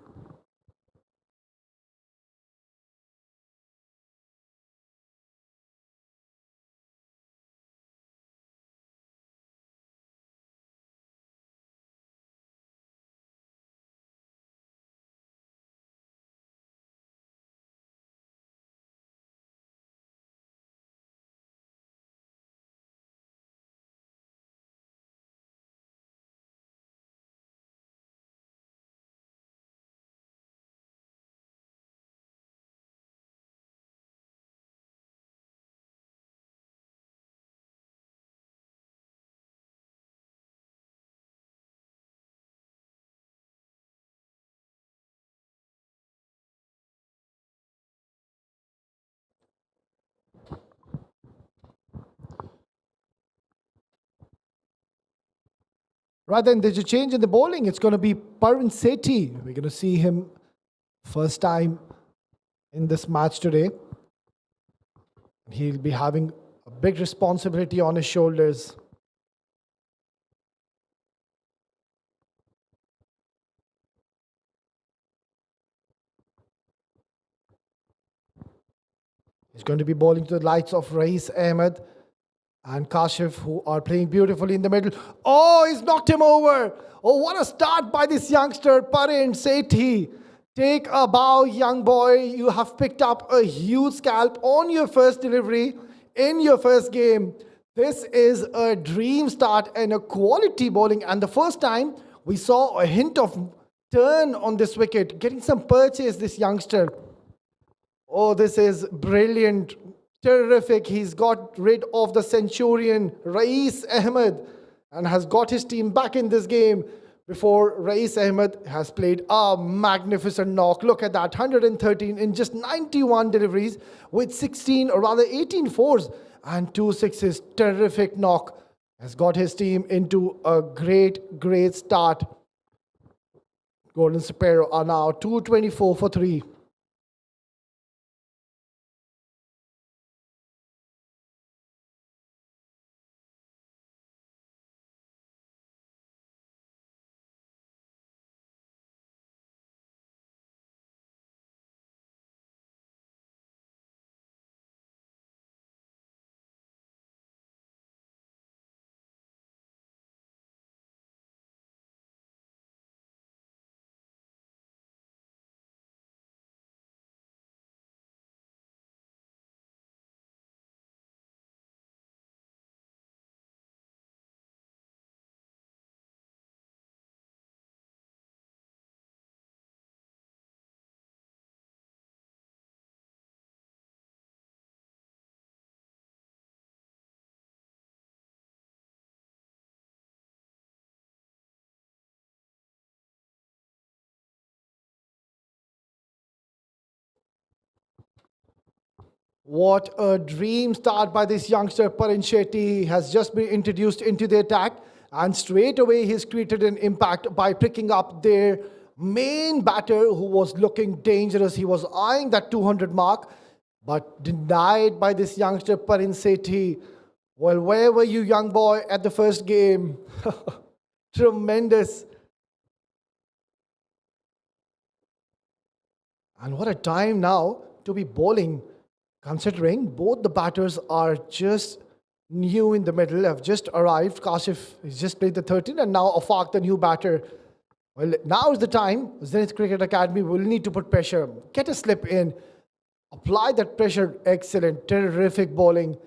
Speaker 2: Rather than there's a change in the bowling, it's going to be Parvin Sethi. We're going to see him first time in this match today. He'll be having a big responsibility on his shoulders. He's going to be bowling to the likes of Raees Ahmed and Kashif, who are playing beautifully in the middle. Oh, he's knocked him over. Oh, what a start by this youngster, Parvin Sethi. Take a bow, young boy. You have picked up a huge scalp on your first delivery in your first game. This is a dream start and a quality bowling. And the first time we saw a hint of turn on this wicket, getting some purchase, this youngster. Oh, this is brilliant. Terrific. He's got rid of the Centurion, Raees Ahmed, and has got his team back in this game before Raees Ahmed has played a magnificent knock. Look at that, 113 in just 91 deliveries with 16 or rather 18 fours and 2 sixes. Terrific knock. Has got his team into a great start. Golden Sparrow are now 224 for 3. What a dream start by this youngster. Parin Shetty has just been introduced into the attack, and straight away he's created an impact by picking up their main batter who was looking dangerous. He was eyeing that 200 mark, but denied by this youngster Parin Shetty. Well, where were you, young boy, at the first game? Tremendous. And what a time now to be bowling, considering both the batters are just new in the middle, have just arrived. Kashif has just played the 13, and now Afaq, the new batter. Well, now is the time. Zenith Cricket Academy will need to put pressure. Get a slip in. Apply that pressure. Excellent. Terrific bowling.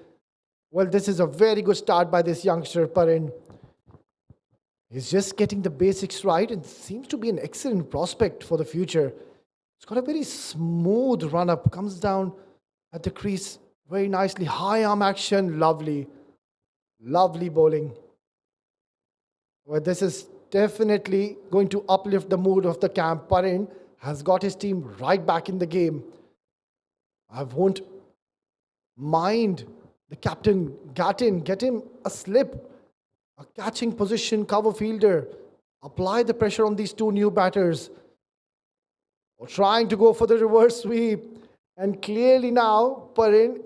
Speaker 2: Well, this is a very good start by this youngster, Parin. He's just getting the basics right and seems to be an excellent prospect for the future. He's got a very smooth run-up. Comes down at the crease very nicely. High arm action. Lovely. Lovely bowling. Well, this is definitely going to uplift the mood of the camp. Parin has got his team right back in the game. I won't mind the captain, Gattin. Get him a slip, a catching position, cover fielder. Apply the pressure on these two new batters. Or trying to go for the reverse sweep. And clearly now, Parin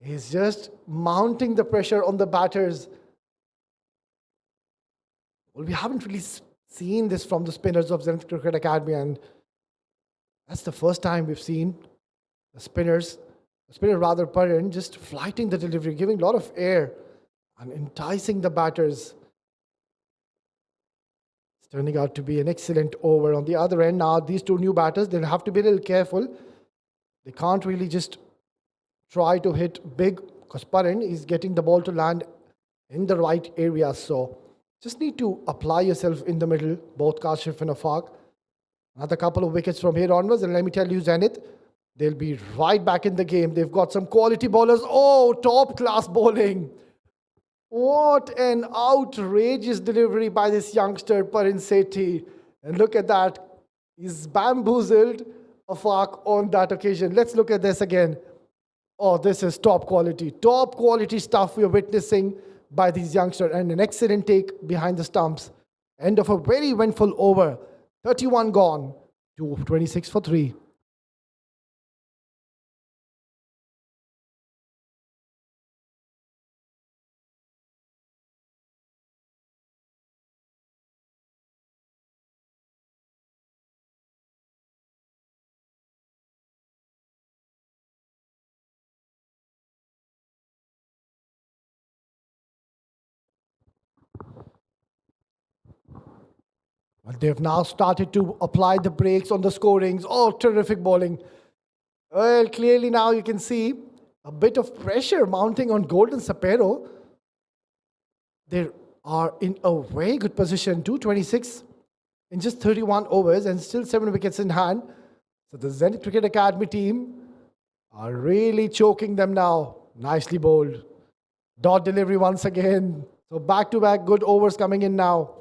Speaker 2: is just mounting the pressure on the batters. Well, we haven't really seen this from the spinners of Zenith Cricket Academy, and that's the first time we've seen the spinner rather Parin, just flighting the delivery, giving a lot of air and enticing the batters. It's turning out to be an excellent over. On the other end now, these two new batters, they'll have to be a little careful. They can't really just try to hit big, because Parin is getting the ball to land in the right area. So just need to apply yourself in the middle, both Kashif and Afaq. Another couple of wickets from here onwards, and let me tell you, Zenith, they'll be right back in the game. They've got some quality bowlers. Oh, top class bowling. What an outrageous delivery by this youngster, Parin Shetty. And look at that. He's bamboozled Afaq on that occasion. Let's look at this again. Oh, this is top quality stuff we are witnessing by these youngsters, and an excellent take behind the stumps. End of a very eventful over. 31 gone to 26 for 3. But they've now started to apply the brakes on the scorings. Oh, terrific bowling. Well, clearly now you can see a bit of pressure mounting on Golden Sapero. They are in a very good position. 226 in just 31 overs and still 7 wickets in hand. So the Zenith Cricket Academy team are really choking them now. Nicely bowled. Dot delivery once again. So back-to-back good overs coming in now.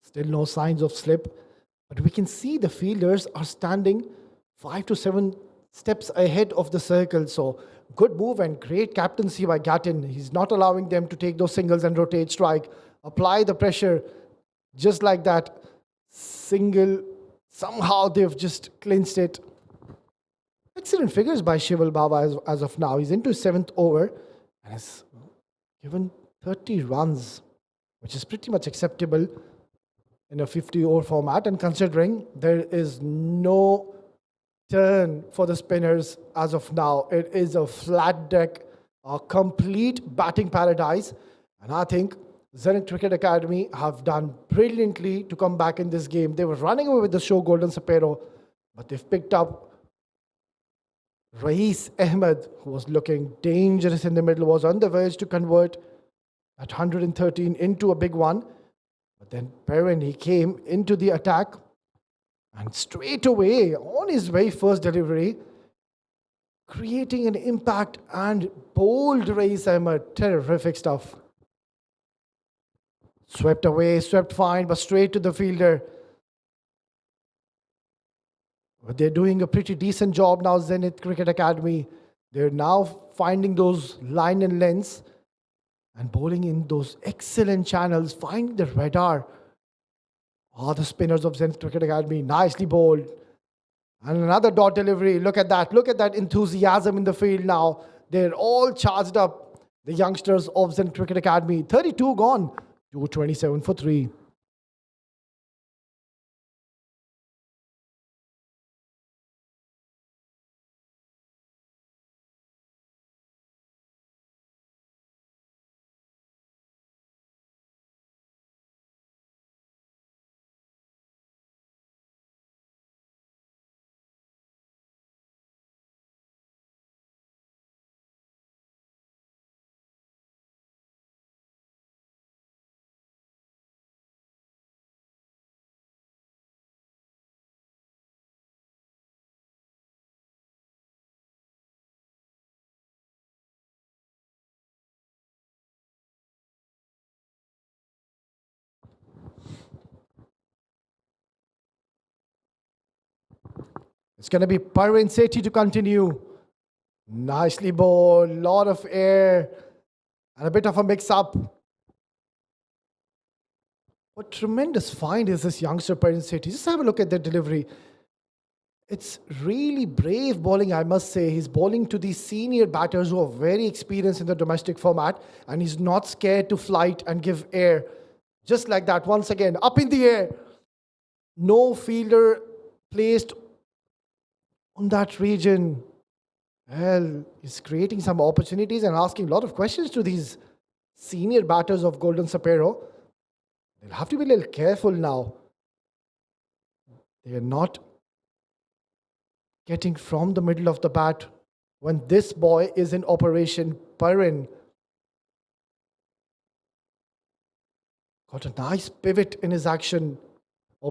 Speaker 2: Still no signs of slip, but we can see the fielders are standing 5 to 7 steps ahead of the circle. So good move and great captaincy by Gattin. He's not allowing them to take those singles and rotate strike. Apply the pressure just like that. Single. Somehow they've just clinched it. Excellent figures by Shival Baba as of now. He's into his 7th over and has given 30 runs, which is pretty much acceptable in a 50-over format, and considering there is no turn for the spinners as of now. It is a flat deck, a complete batting paradise, and I think Zenith Cricket Academy have done brilliantly to come back in this game. They were running away with the show, Golden Sapero, but they've picked up Rais Ahmed, who was looking dangerous in the middle, was on the verge to convert at 113 into a big one. But then Perrin, he came into the attack and straight away on his very first delivery, creating an impact and bowled Rais Ahmed. Terrific stuff. Swept away, swept fine, but straight to the fielder. But they're doing a pretty decent job now, Zenith Cricket Academy. They're now finding those line and lengths and bowling in those excellent channels, finding the radar. Oh, the spinners of Zenith Cricket Academy, nicely bowled. And another dot delivery. Look at that. Look at that enthusiasm in the field now. They're all charged up. The youngsters of Zenith Cricket Academy. 32 gone. 227 for 3. It's going to be Parvin Sethi to continue. Nicely bowled, lot of air, and a bit of a mix-up. What tremendous find is this youngster Parvin Sethi. Just have a look at the delivery. It's really brave bowling, I must say. He's bowling to these senior batters who are very experienced in the domestic format, and he's not scared to flight and give air. Just like that, once again, up in the air. No fielder placed on that region. Well, he's creating some opportunities and asking a lot of questions to these senior batters of Golden Sparrow. They'll have to be a little careful now. They are not getting from the middle of the bat when this boy is in operation. Parin got a nice pivot in his action.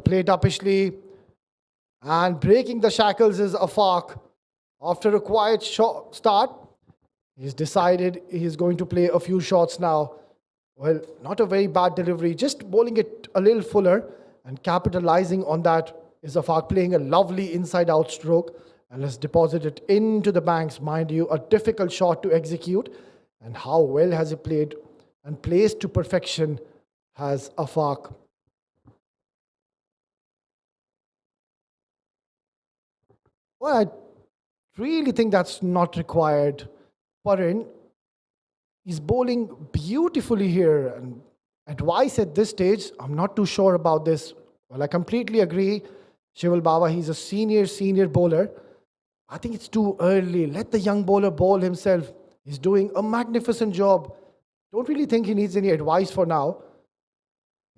Speaker 2: Played uppishly. And breaking the shackles is Afaq. After a quiet start, he's decided he's going to play a few shots now. Well, not a very bad delivery, just bowling it a little fuller and capitalizing on that is Afaq playing a lovely inside-out stroke and has deposited into the banks. Mind you, a difficult shot to execute. And how well has he played and placed to perfection has Afaq. Well, I really think that's not required. Parin is bowling beautifully here. And advice at this stage, I'm not too sure about this. Well, I completely agree. Shival Baba, he's a senior bowler. I think it's too early. Let the young bowler bowl himself. He's doing a magnificent job. Don't really think he needs any advice for now.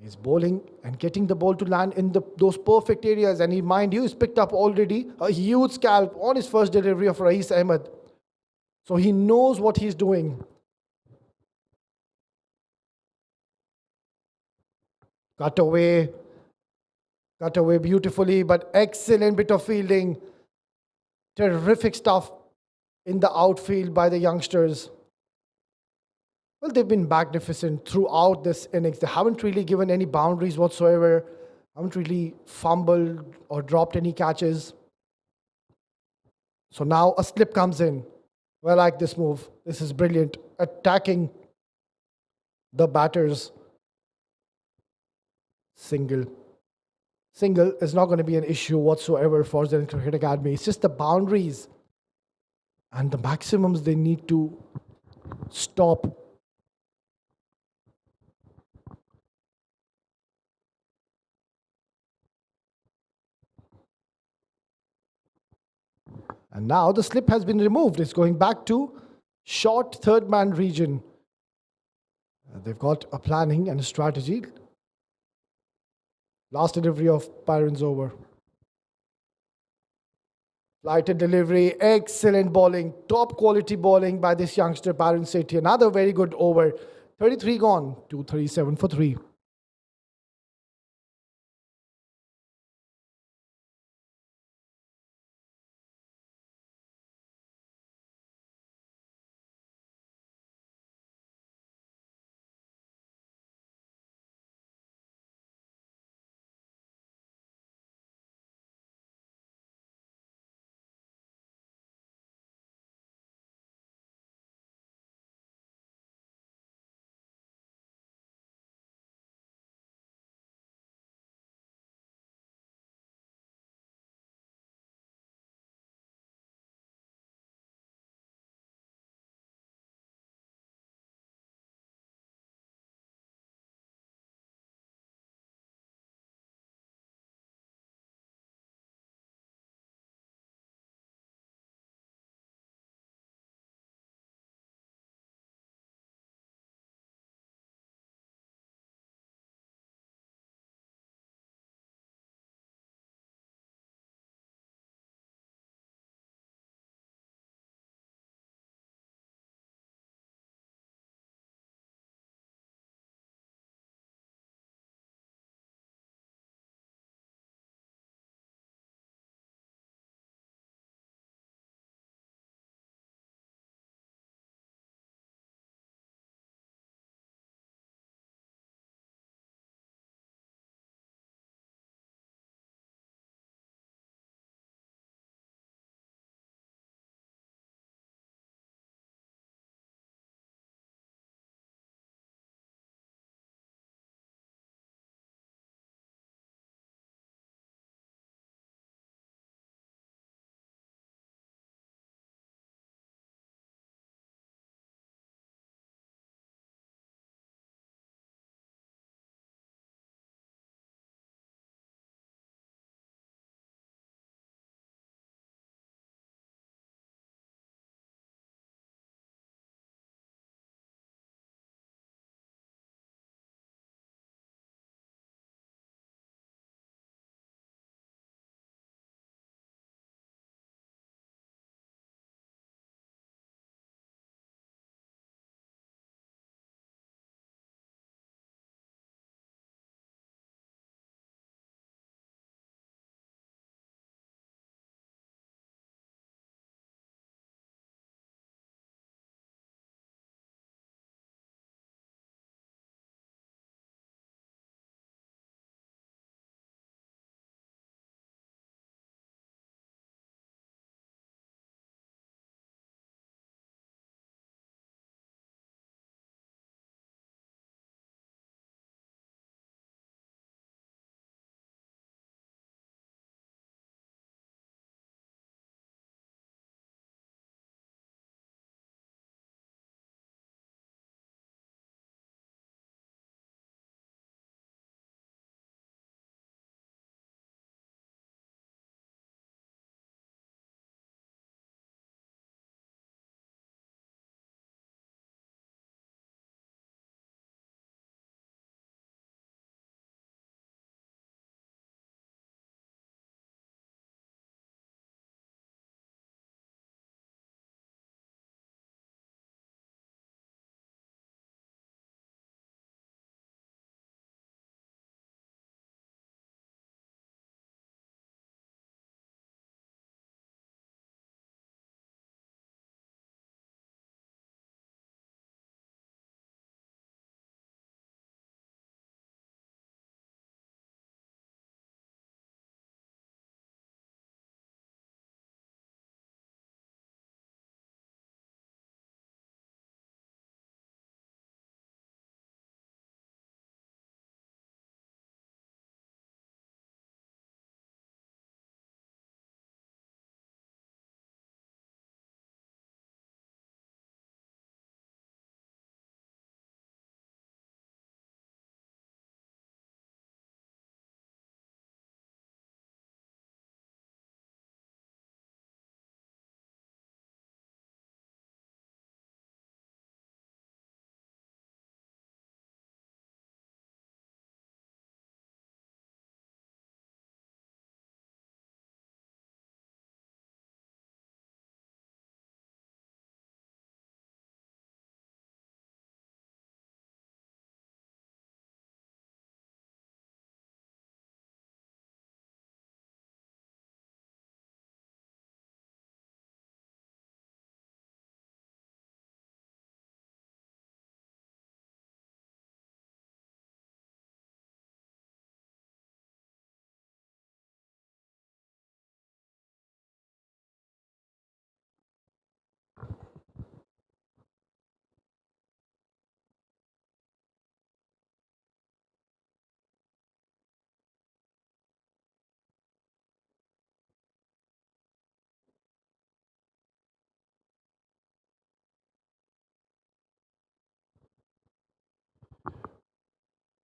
Speaker 2: He's bowling and getting the ball to land in those perfect areas. And he, mind you, he's picked up already a huge scalp on his first delivery of Rais Ahmed. So he knows what he's doing. Cut away beautifully, but excellent bit of fielding. Terrific stuff in the outfield by the youngsters. Well, they've been magnificent throughout this innings. They haven't really given any boundaries whatsoever. Haven't really fumbled or dropped any catches. So now a slip comes in. Well, I like this move. This is brilliant. Attacking the batters. Single is not going to be an issue whatsoever for Zenith Cricket Academy. It's just the boundaries and the maximums they need to stop. And now the slip has been removed. It's going back to short third man region. They've got a planning and a strategy. Last delivery of Byron's over. Flighted delivery, excellent bowling, top quality bowling by this youngster Byron Sethi. Another very good over. 33 gone, 237 for 3.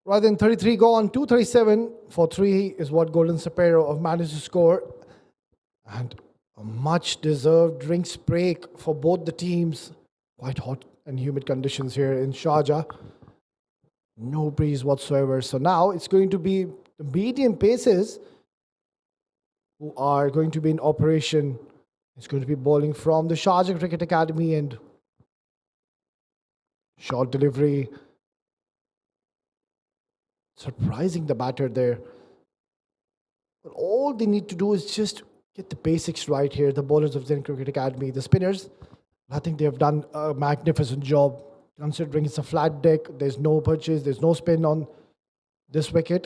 Speaker 2: rather than 33 gone, 237 for 3 is what Golden Sparrow have managed to score. And a much deserved drinks break for both the teams. Quite hot and humid conditions here in Sharjah. No breeze whatsoever. So now it's going to be the medium paces who are going to be in operation. It's going to be bowling from the Sharjah Cricket Academy, and short delivery. Surprising the batter there. But all they need to do is just get the basics right here. The bowlers of Zenith Cricket Academy, the spinners, I think they have done a magnificent job considering it's a flat deck. There's no purchase, there's no spin on this wicket.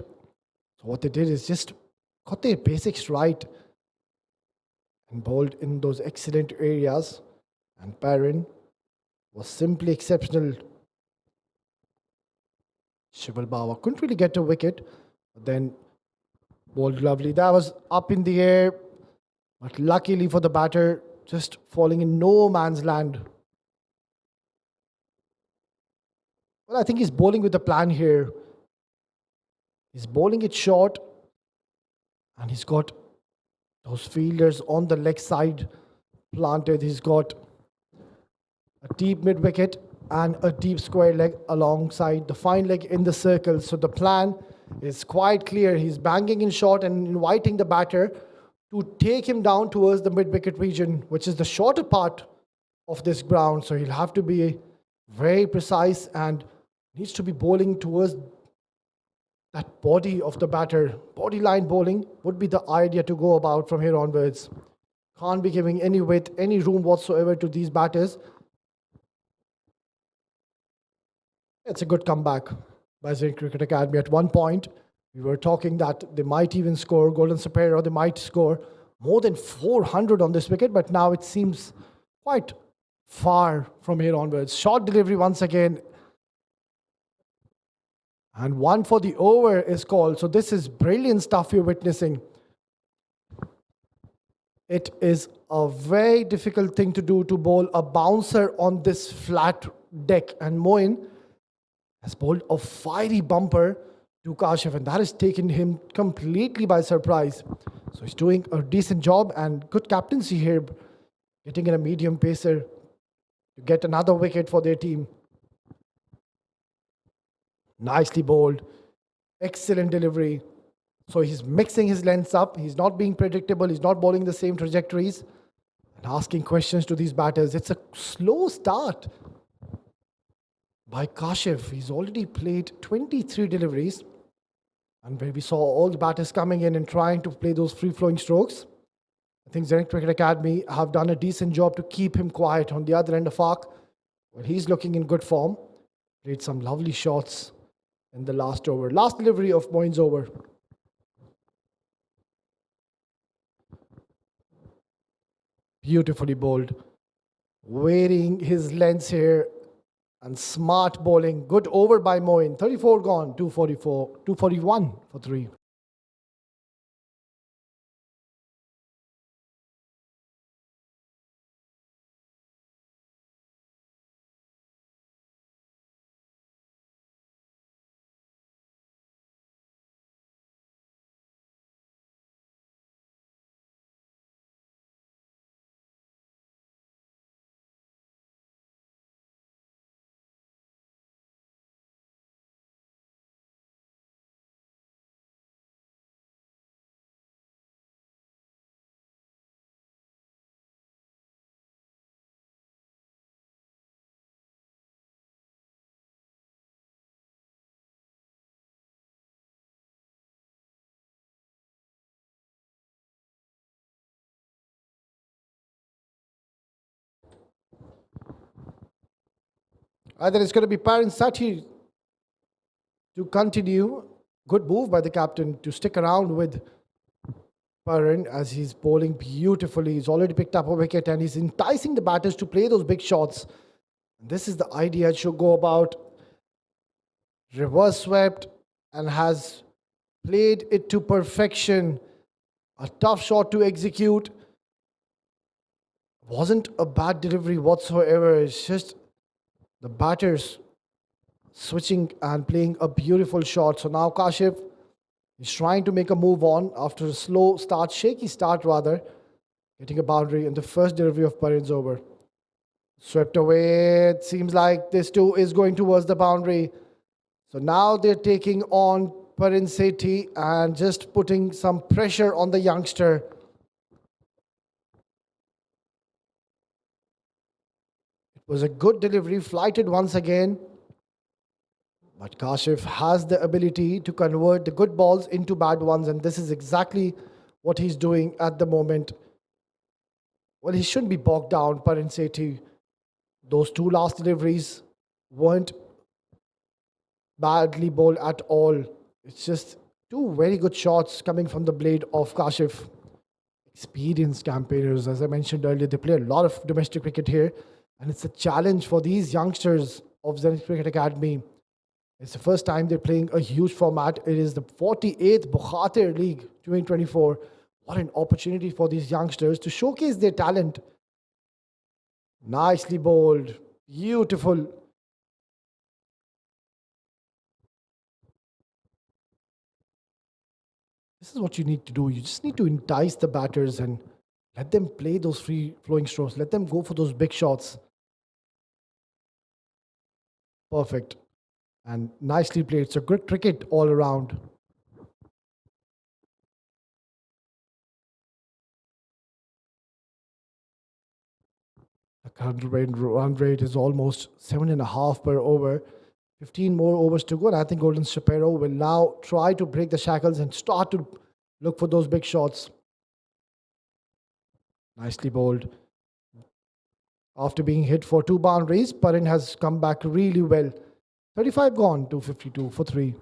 Speaker 2: So what they did is just got their basics right and bowled in those excellent areas. And Perrin was simply exceptional. Shival Bawa couldn't really get a wicket, but then bowled lovely. That was up in the air, but luckily for the batter, just falling in no man's land. Well, I think he's bowling with a plan here. He's bowling it short, and he's got those fielders on the leg side planted. He's got a deep mid wicket and a deep square leg alongside the fine leg in the circle. So the plan is quite clear. He's banging in short and inviting the batter to take him down towards the mid-wicket region, which is the shorter part of this ground. So he'll have to be very precise and needs to be bowling towards that body of the batter. Body line bowling would be the idea to go about from here onwards. Can't be giving any width, any room whatsoever to these batters. It's a good comeback by Zenith Cricket Academy. At one point, we were talking that they might even score, Golden Sparrow, they might score more than 400 on this wicket, but now it seems quite far from here onwards. Short delivery once again. And 1 for the over is called. So this is brilliant stuff you're witnessing. It is a very difficult thing to do to bowl a bouncer on this flat deck. And Moin has bowled a fiery bumper to Kashif, and that has taken him completely by surprise. So he's doing a decent job and good captaincy here, getting in a medium pacer to get another wicket for their team. Nicely bowled. Excellent delivery. So he's mixing his lengths up. He's not being predictable. He's not bowling the same trajectories and asking questions to these batters. It's a slow start by Kashif. He's already played 23 deliveries. And where we saw all the batters coming in and trying to play those free-flowing strokes, I think Zenith Cricket Academy have done a decent job to keep him quiet. On the other end of Arc, well, he's looking in good form. Played some lovely shots in the last over. Last delivery of Moin's over. Beautifully bowled. Varying his lengths here. And smart bowling. Good over by Moin. 34 gone. 241 for 3. Either it's going to be Parin Sathi to continue. Good move by the captain to stick around with Parin as he's bowling beautifully. He's already picked up a wicket and he's enticing the batters to play those big shots. This is the idea it should go about. Reverse swept and has played it to perfection. A tough shot to execute. Wasn't a bad delivery whatsoever. It's just the batters switching and playing a beautiful shot. So now Kashif is trying to make a move on after a slow start, shaky start rather, getting a boundary in the first delivery of Parin's over. Swept away. It seems like this too is going towards the boundary. So now they're taking on Parin Sethi and just putting some pressure on the youngster. It was a good delivery, flighted once again. But Kashif has the ability to convert the good balls into bad ones, and this is exactly what he's doing at the moment. Well, he shouldn't be bogged down, Parin Sethi. Those two last deliveries weren't badly bowled at all. It's just two very good shots coming from the blade of Kashif. Experienced campaigners, as I mentioned earlier, they play a lot of domestic cricket here, and it's a challenge for these youngsters of Zenith Cricket Academy. It's the first time they're playing a huge format. It is the 48th Bukhatir League 2024. What an opportunity for these youngsters to showcase their talent. Nicely bowled. Beautiful. This is what you need to do. You just need to entice the batters and let them play those free flowing strokes. Let them go for those big shots. Perfect. And nicely played. It's a good cricket all around. The current run rate is almost 7.5 per over. 15 more overs to go. And I think Golden Sparrow will now try to break the shackles and start to look for those big shots. Nicely bowled. After being hit for 2 boundaries, Parin has come back really well. 35 gone, 252 for 3.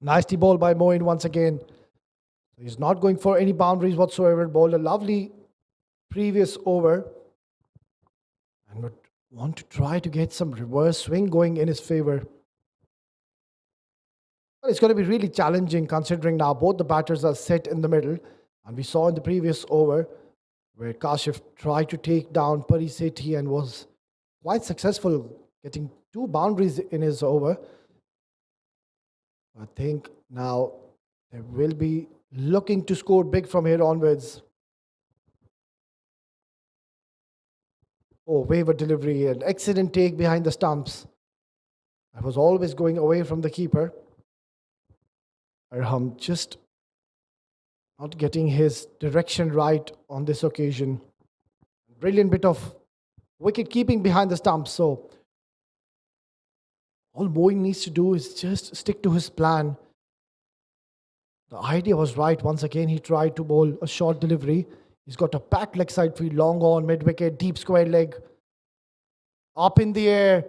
Speaker 2: Nicely bowled by Moin once again. He's not going for any boundaries whatsoever. Bowled a lovely previous over. And would want to try to get some reverse swing going in his favor. Well, it's going to be really challenging considering now both the batters are set in the middle. And we saw in the previous over where Kashif tried to take down Parin Sethi and was quite successful, getting 2 boundaries in his over. I think now they will be looking to score big from here onwards. Oh, waiver delivery, an excellent take behind the stumps. I was always going away from the keeper. Arham just not getting his direction right on this occasion. Brilliant bit of wicket keeping behind the stumps. So all Moin needs to do is just stick to his plan. The idea was right. Once again, he tried to bowl a short delivery. He's got a packed leg side feed, long on, mid-wicket, deep square leg. Up in the air.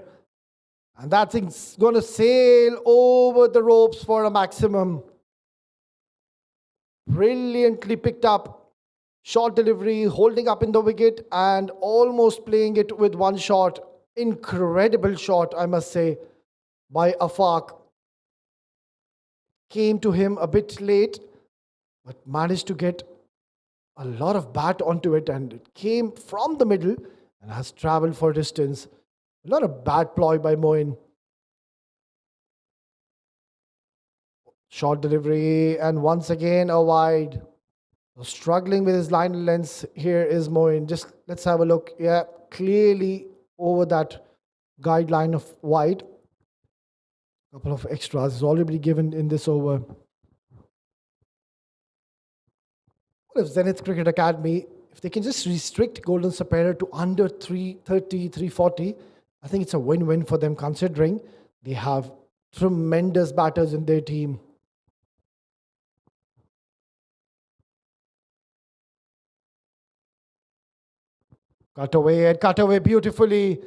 Speaker 2: And that thing's going to sail over the ropes for a maximum. Brilliantly picked up. Short delivery, holding up in the wicket and almost playing it with 1 shot. Incredible shot, I must say, by Afaq. Came to him a bit late, but managed to get a lot of bat onto it, and it came from the middle and has travelled for distance. Not a bad ploy by Moin. Short delivery, and once again a wide. Struggling with his line lengths here is Moin. Just let's have a look. Yeah, clearly over that guideline of wide. Couple of extras is already given in this over. If Zenith Cricket Academy, if they can just restrict Golden Sapphire to under 330, 340, I think it's a win-win for them considering they have tremendous batters in their team. Cut away beautifully.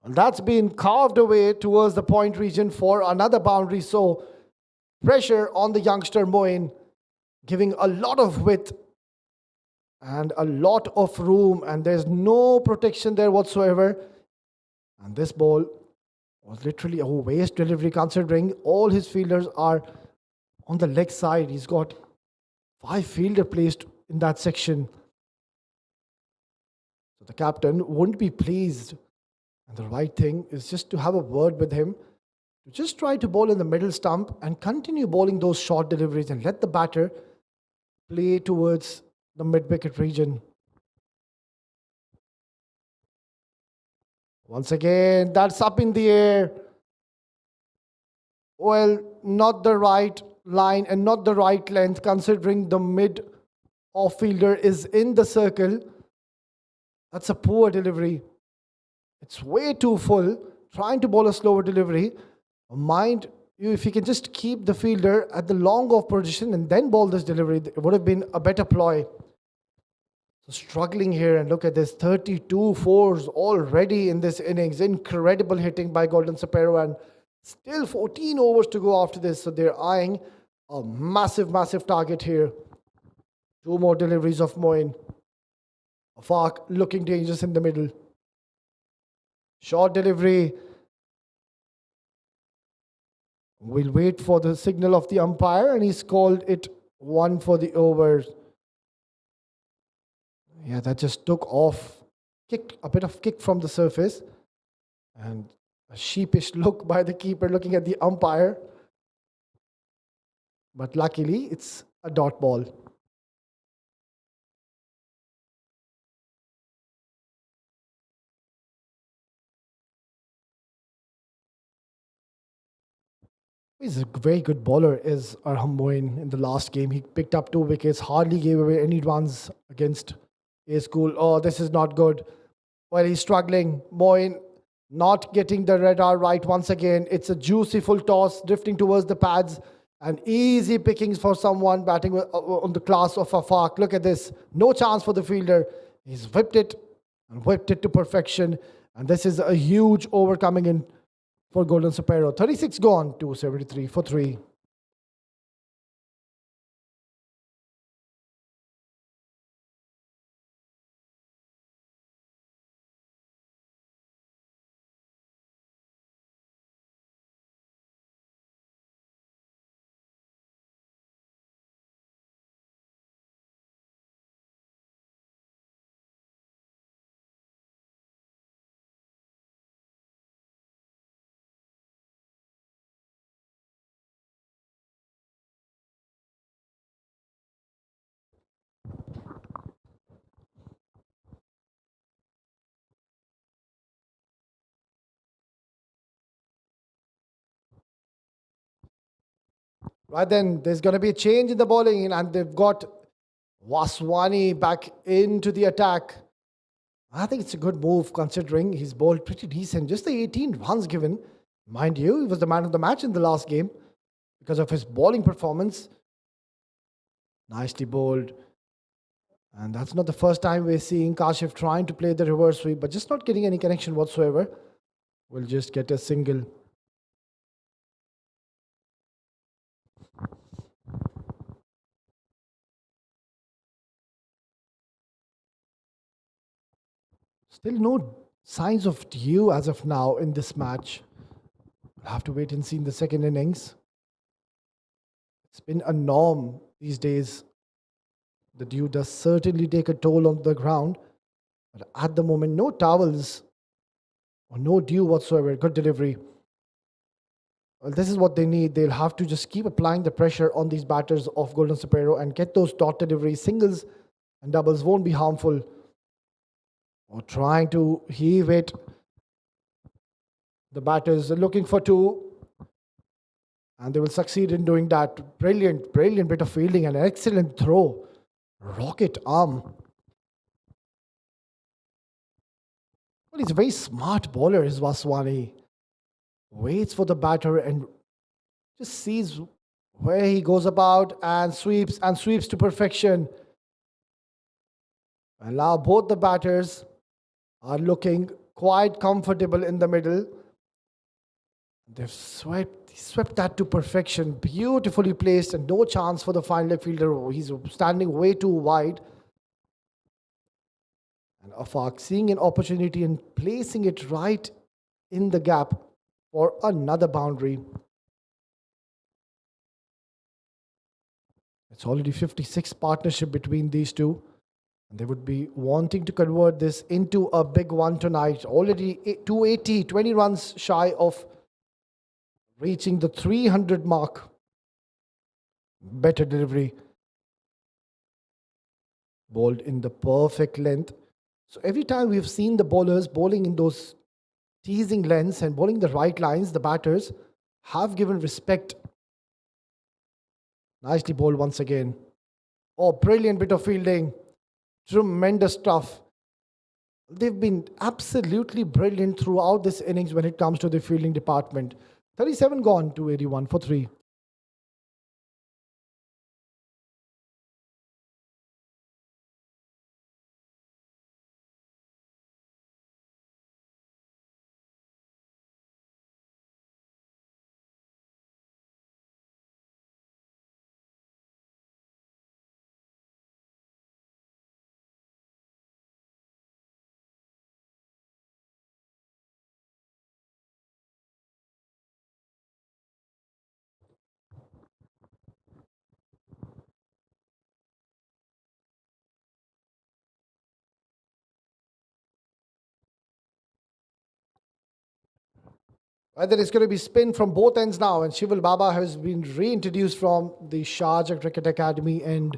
Speaker 2: And that's been carved away towards the point region for another boundary. So pressure on the youngster Moin, giving a lot of width and a lot of room, and there's no protection there whatsoever. And this ball was literally a waste delivery considering all his fielders are on the leg side. He's got 5 fielders placed in that section. So the captain won't be pleased. And the right thing is just to have a word with him, to just try to bowl in the middle stump and continue bowling those short deliveries and let the batter play towards the mid-wicket region. Once again, that's up in the air. Well, not the right line and not the right length considering the mid-off fielder is in the circle. That's a poor delivery. It's way too full. Trying to bowl a slower delivery. Mind you, if you can just keep the fielder at the long off position and then bowl this delivery, it would have been a better ploy. So struggling here, and look at this, 32 fours already in this innings. Incredible hitting by Golden Sparrow, and still 14 overs to go after this. So they're eyeing a massive, massive target here. 2 more deliveries of Moin. Afaq looking dangerous in the middle. Short delivery. We'll wait for the signal of the umpire, and he's called it 1 for the over. Yeah, that just took off. Kicked a bit of kick from the surface. And a sheepish look by the keeper looking at the umpire. But luckily, it's a dot ball. He's a very good bowler, is Arham Moin. In the last game, he picked up 2 wickets, hardly gave away any runs against A School. Oh, this is not good. Well, he's struggling. Moin not getting the radar right once again. It's a juicy full toss, drifting towards the pads, and easy pickings for someone batting on the class of Afaq. Look at this. No chance for the fielder. He's whipped it to perfection. And this is a huge over coming in for Golden Sparrow. 36 gone, 273 for 3. Right then, there's going to be a change in the bowling, and they've got Waswani back into the attack. I think it's a good move considering he's bowled pretty decent. Just the 18 runs given. Mind you, he was the man of the match in the last game because of his bowling performance. Nicely bowled. And that's not the first time we're seeing Kashif trying to play the reverse sweep, but just not getting any connection whatsoever. We'll just get a single. Still no signs of dew as of now in this match. We'll have to wait and see in the second innings. It's been a norm these days. The dew does certainly take a toll on the ground. But at the moment, no towels or no dew whatsoever. Good delivery. Well, this is what they need. They'll have to just keep applying the pressure on these batters of Golden Sparrow and get those dot deliveries. Singles and doubles won't be harmful. Or trying to heave it. The batters are looking for 2. And they will succeed in doing that. Brilliant, brilliant bit of fielding and an excellent throw. Rocket arm. Well, he's a very smart bowler, is Vaswani. Waits for the batter and just sees where he goes about and sweeps to perfection. And now both the batters are looking quite comfortable in the middle. They've swept that to perfection. Beautifully placed and no chance for the fine leg fielder. He's standing way too wide. And Afaq seeing an opportunity and placing it right in the gap for another boundary. It's already 56 partnership between these two. And they would be wanting to convert this into a big one tonight. Already 280, 20 runs shy of reaching the 300 mark. Better delivery. Bowled in the perfect length. So every time we've seen the bowlers bowling in those teasing lengths and bowling the right lines, the batters have given respect. Nicely bowled once again. Oh, brilliant bit of fielding. Tremendous stuff. They've been absolutely brilliant throughout this innings when it comes to the fielding department. 37 gone to 81 for 3. Whether it's going to be spin from both ends now, and Shival Baba has been reintroduced from the Sharjah Cricket Academy, and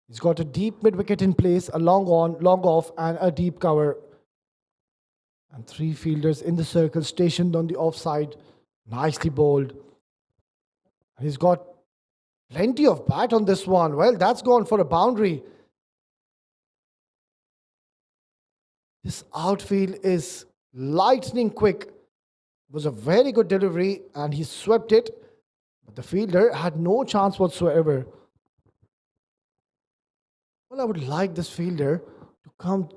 Speaker 2: he's got a deep mid wicket in place, a long on, long off, and a deep cover. And 3 fielders in the circle stationed on the offside. Nicely bowled. And he's got plenty of bat on this one. Well, that's gone for a boundary. This outfield is lightning quick. It was a very good delivery and he swept it. But the fielder had no chance whatsoever. Well, I would like this fielder to come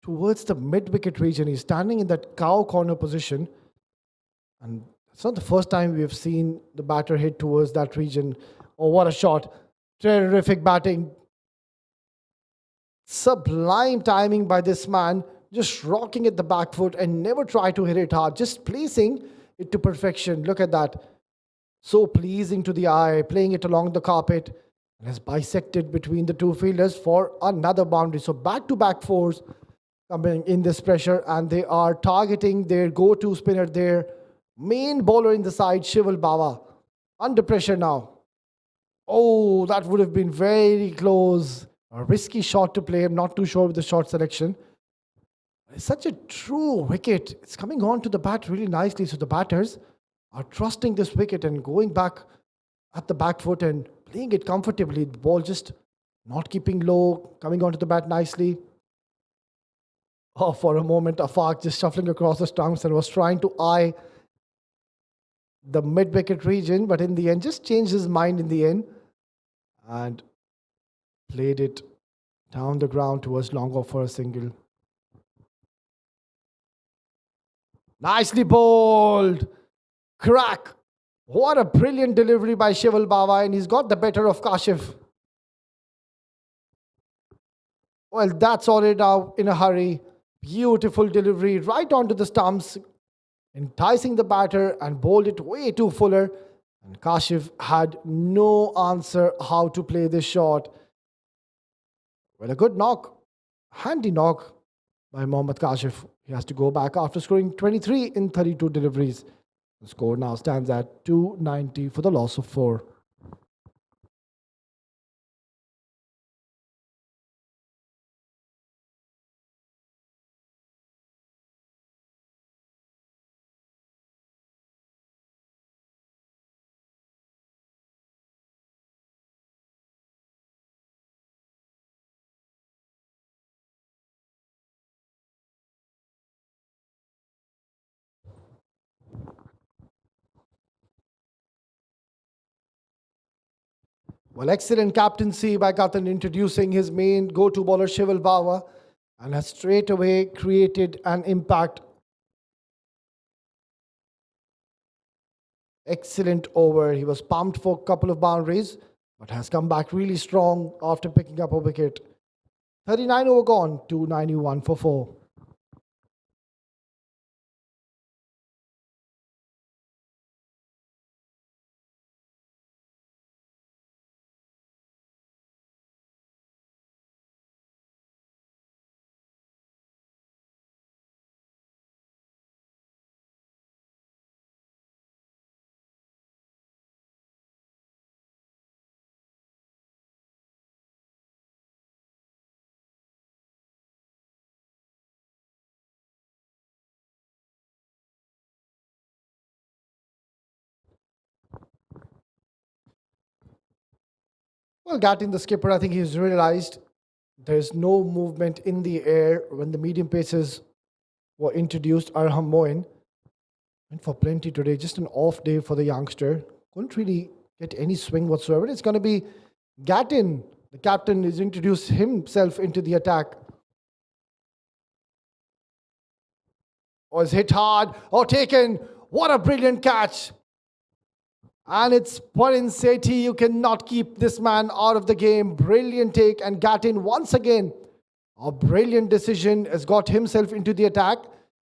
Speaker 2: towards the mid-wicket region. He's standing in that cow corner position. And it's not the first time we have seen the batter hit towards that region. Oh, what a shot. Terrific batting. Sublime timing by this man. Just rocking at the back foot and never try to hit it hard. Just placing it to perfection. Look at that. So pleasing to the eye. Playing it along the carpet. And has bisected between the 2 fielders for another boundary. So back-to-back 4s coming in this pressure. And they are targeting their go-to spinner, their main bowler in the side, Shival Baba. Under pressure now. Oh, that would have been very close. A risky shot to play. I'm not too sure with the shot selection. It's such a true wicket. It's coming on to the bat really nicely. So the batters are trusting this wicket and going back at the back foot and playing it comfortably. The ball just not keeping low, coming onto the bat nicely. Oh, for a moment, Afaq just shuffling across the stumps and was trying to eye the mid-wicket region, but in the end, just changed his mind in the end and played it down the ground towards long off for a single. Nicely bowled. Crack. What a brilliant delivery by Shival Baba, and he's got the better of Kashif. Well, that's all it out in a hurry. Beautiful delivery right onto the stumps, enticing the batter and bowled it way too fuller. And Kashif had no answer how to play this shot. Well, a good knock. Handy knock by Mohammad Kashif. He has to go back after scoring 23 in 32 deliveries. The score now stands at 290 for the loss of 4. Well, excellent captaincy by Gatan introducing his main go-to bowler Shival Bawa and has straight away created an impact. Excellent over. He was pumped for a couple of boundaries, but has come back really strong after picking up a wicket. 39 over gone, 291 for 4. Well, Gattin, the skipper, I think he's realized there's no movement in the air when the medium paces were introduced. Arham Moin went for plenty today. Just an off day for the youngster. Couldn't really get any swing whatsoever. It's going to be Gattin. The captain has introduced himself into the attack. Was hit hard or taken. What a brilliant catch. And it's Parin Sethi. You cannot keep this man out of the game. Brilliant take. And Gattin once again, a brilliant decision, has got himself into the attack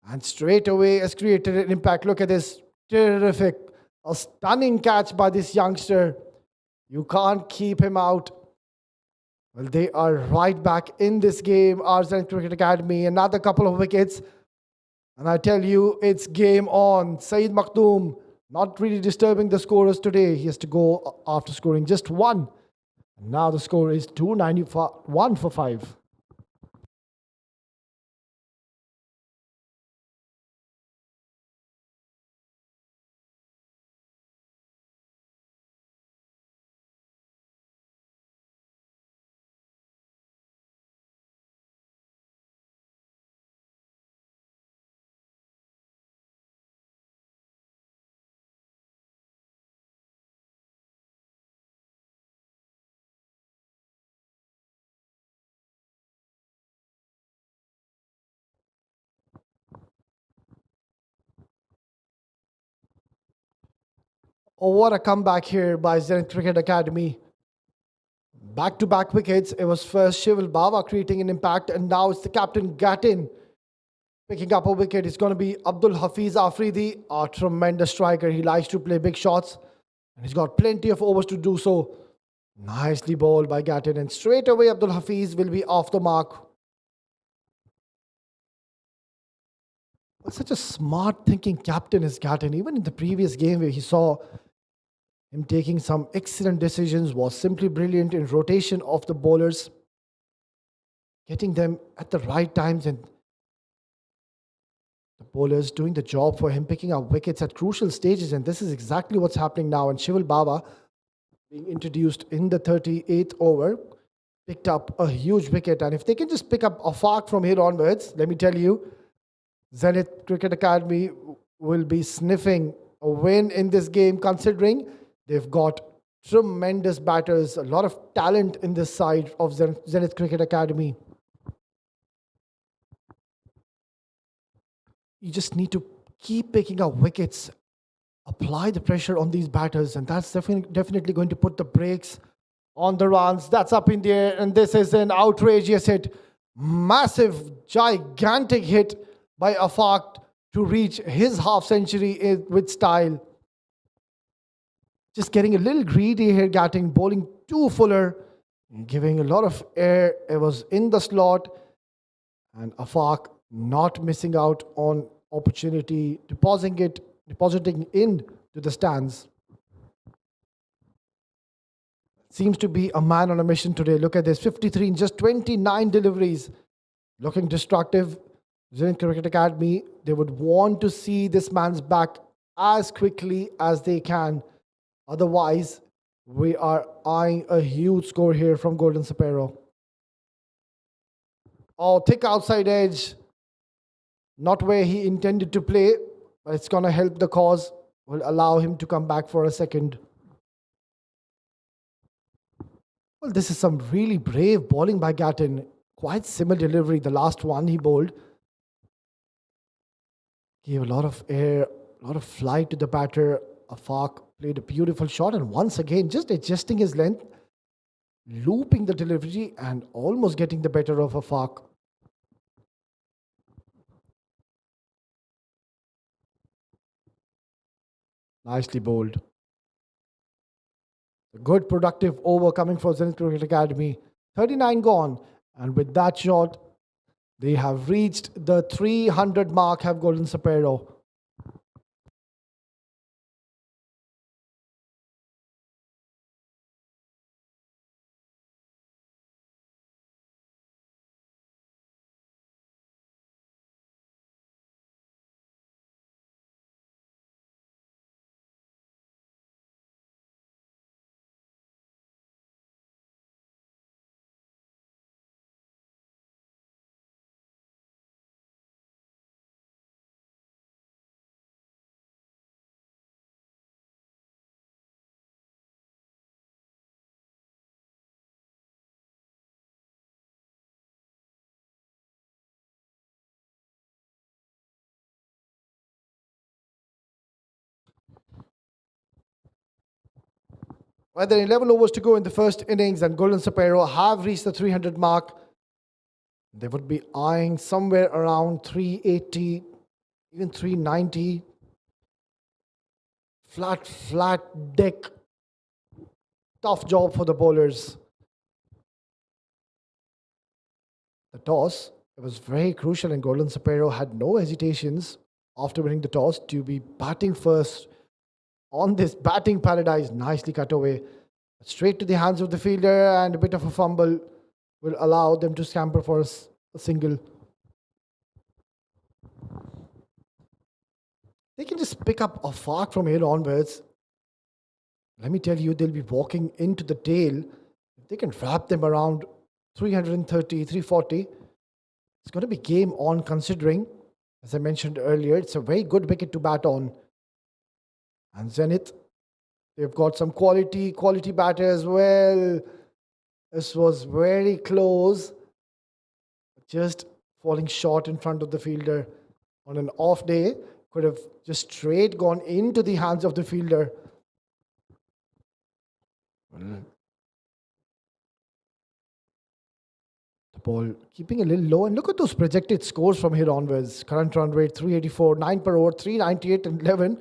Speaker 2: and straight away has created an impact. Look at this. Terrific. A stunning catch by this youngster. You can't keep him out. Well, they are right back in this game. Our Zenith Cricket Academy. Another couple of wickets. And I tell you, it's game on. Saeed Makhdoom not really disturbing the scorers today. He has to go after scoring just one. And now the score is 291 for 5. Oh, what a comeback here by Zenith Cricket Academy. Back-to-back wickets. It was first Shival Bawa creating an impact, and now it's the captain Gattin picking up a wicket. It's going to be Abdul Hafiz Afridi, a tremendous striker. He likes to play big shots, and he's got plenty of overs to do so. Nicely bowled by Gattin, and straight away Abdul Hafiz will be off the mark. Well, such a smart thinking captain is Gattin. Even in the previous game where he saw him taking some excellent decisions, was simply brilliant in rotation of the bowlers, getting them at the right times, and the bowlers doing the job for him, picking up wickets at crucial stages. And this is exactly what's happening now. And Shival Bawa, being introduced in the 38th over, picked up a huge wicket. And if they can just pick up a Afaq from here onwards, let me tell you, Zenith Cricket Academy will be sniffing a win in this game, considering they've got tremendous batters, a lot of talent in this side of Zenith Cricket Academy. You just need to keep picking up wickets, apply the pressure on these batters, and that's definitely going to put the brakes on the runs. That's up in the air, and this is an outrageous hit. Massive, gigantic hit by Afaq to reach his half century with style. Just getting a little greedy here, Gattin, bowling too fuller, giving a lot of air. It was in the slot, and Afaq not missing out on opportunity, depositing into the stands. Seems to be a man on a mission today. Look at this, 53 in just 29 deliveries. Looking destructive. Zenith Cricket Academy, they would want to see this man's back as quickly as they can. Otherwise, we are eyeing a huge score here from Golden Sparrow. Oh, thick outside edge. Not where he intended to play, but it's going to help the cause. Will allow him to come back for a second. Well, this is some really brave bowling by Gatton. Quite similar delivery. The last one he bowled gave a lot of air, a lot of flight to the batter. Afaq played a beautiful shot, and once again, just adjusting his length, looping the delivery, and almost getting the better of Afaq. Nicely bowled. A good productive over coming from Zenith Cricket Academy. 39 gone, and with that shot, they have reached the 300 mark, have Golden Sparrow. Well, there are 11 overs to go in the first innings, and Golden Sparrow have reached the 300 mark. They would be eyeing somewhere around 380, even 390. Flat deck. Tough job for the bowlers. The toss, it was very crucial, and Golden Sparrow had no hesitations after winning the toss to be batting first on this batting paradise. Nicely cut away. Straight to the hands of the fielder, and a bit of a fumble will allow them to scamper for a single. They can just pick up a Fark from here onwards. Let me tell you, they'll be walking into the tail. If they can wrap them around 330, 340, it's going to be game on, considering, as I mentioned earlier, it's a very good wicket to bat on. And Zenith, they've got some quality batters. Well, this was very close. Just falling short in front of the fielder on an off day. Could have just straight gone into the hands of the fielder. The ball keeping a little low, and look at those projected scores from here onwards. Current run rate 384, 9 per over, 398 and 11.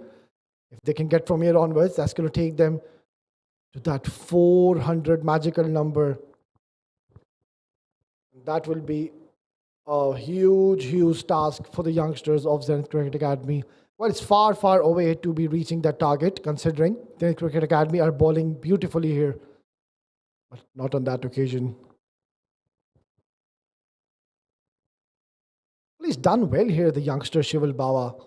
Speaker 2: If they can get from here onwards, that's going to take them to that 400 magical number. That will be a huge task for the youngsters of Zenith Cricket Academy. Well, it's far away to be reaching that target, considering Zenith Cricket Academy are bowling beautifully here. But not on that occasion. Well, he's done well here, the youngster Shival Bawa.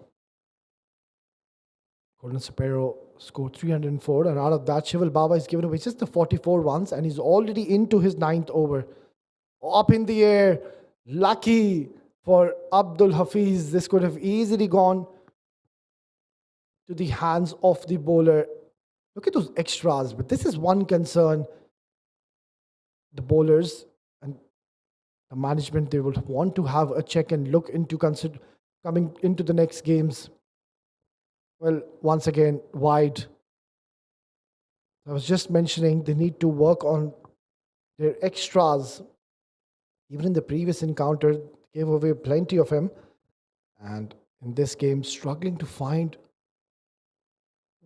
Speaker 2: Golden Sparrow scored 304, and out of that, Shival Bawa is given away just the 44 runs, and he's already into his 9th over. Up in the air. Lucky for Abdul Hafiz. This could have easily gone to the hands of the bowler. Look at those extras, but this is one concern. The bowlers and the management, they will want to have a check and look into coming into the next games. Well, once again, wide. I was just mentioning they need to work on their extras. Even in the previous encounter, gave away plenty of him. And in this game, struggling to find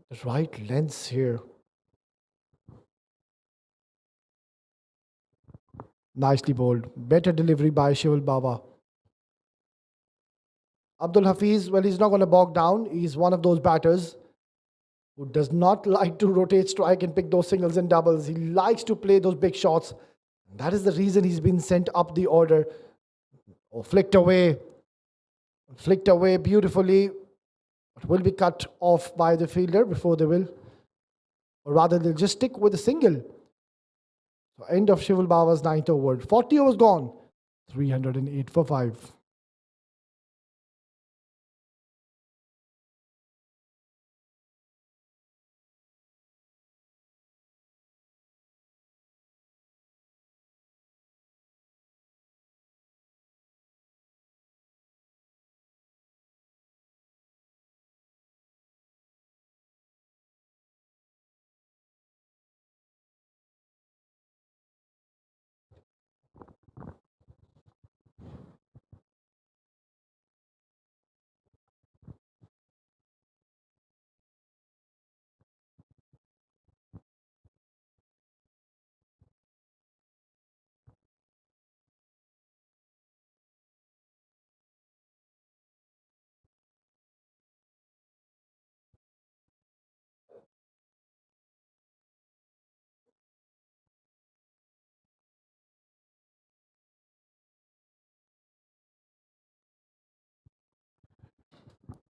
Speaker 2: the right lengths here. Nicely bowled. Better delivery by Shival Bawa. Abdul Hafiz, well, he's not going to bog down. He's one of those batters who does not like to rotate strike and pick those singles and doubles. He likes to play those big shots. That is the reason he's been sent up the order. Oh, flicked away beautifully. But will be cut off by the fielder before they will. Or rather, they'll just stick with a single. So end of Shival Bawa's 9th over. 40 overs gone. 308 for 5.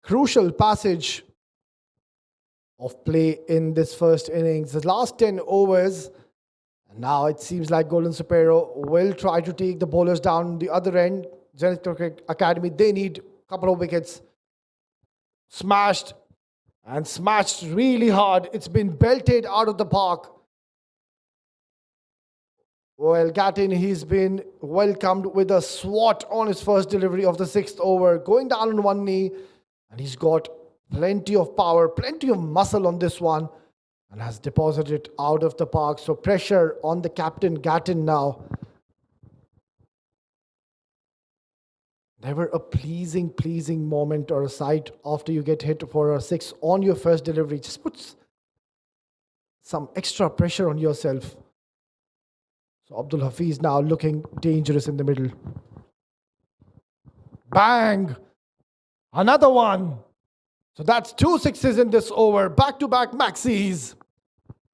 Speaker 2: crucial passage of play in this first innings. The last 10 overs. And now it seems like Golden Sparrow will try to take the bowlers down the other end. Zenith Cricket Academy, they need a couple of wickets. Smashed and smashed really hard. It's been belted out of the park. Well, Gattin, he's been welcomed with a swat on his first delivery of the 6th over, going down on one knee, and he's got plenty of power, plenty of muscle on this one, and has deposited it out of the park. So pressure on the captain, Gattin, now. Never a pleasing moment or a sight after you get hit for a 6 on your first delivery. Just puts some extra pressure on yourself. So Abdul Hafiz now looking dangerous in the middle. Bang! Another one. So that's 2 sixes in this over. Back-to-back maxis.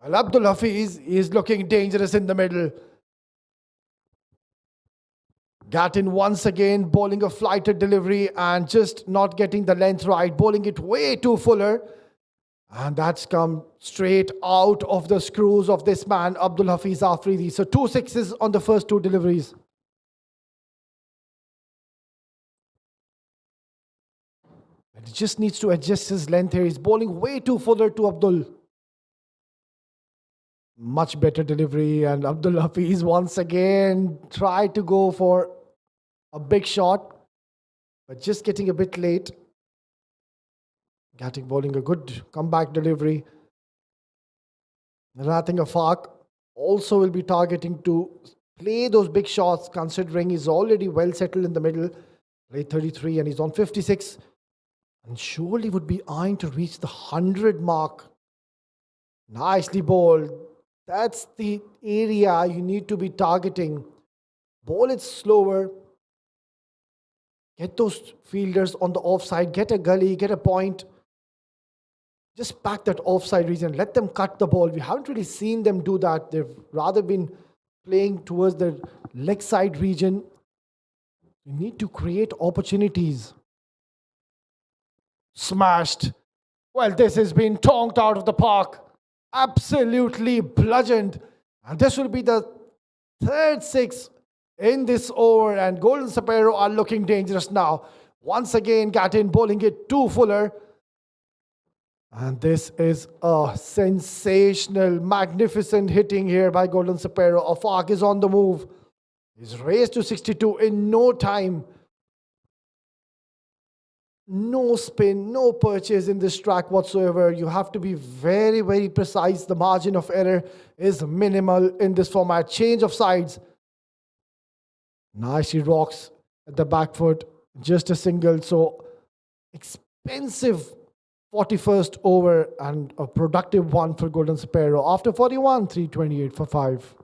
Speaker 2: Well, Abdul Hafiz is looking dangerous in the middle. Gattin once again bowling a flighted delivery and just not getting the length right. Bowling it way too fuller. And that's come straight out of the screws of this man, Abdul Hafiz Afridi. So 2 sixes on the first 2 deliveries. And he just needs to adjust his length here. He's bowling way too fuller to Abdul. Much better delivery. And Abdul Hafiz once again tried to go for a big shot, but just getting a bit late. Gattin bowling a good comeback delivery. Rating Afaq also will be targeting to play those big shots, considering he's already well settled in the middle. Played 33 and he's on 56. And surely would be eyeing to reach the 100 mark. Nicely bowled. That's the area you need to be targeting. Bowl it slower. Get those fielders on the offside. Get a gully, get a point. Just pack that offside region. Let them cut the ball. We haven't really seen them do that. They've rather been playing towards the leg side region. You need to create opportunities. Smashed. Well, this has been tonked out of the park. Absolutely bludgeoned. And this will be the 3rd 6 in this over. And Golden Sparrow are looking dangerous now. Once again, Gattin bowling it too fuller. And this is a sensational, magnificent hitting here by Golden Sparrow. Afaq is on the move. He's raised to 62 in no time. No spin, no purchase in this track whatsoever. You have to be very precise. The margin of error is minimal in this format. Change of sides. Nicely rocks at the back foot. Just a single. So expensive 41st over and a productive one for Golden Sparrow. After 41, 328 for 5.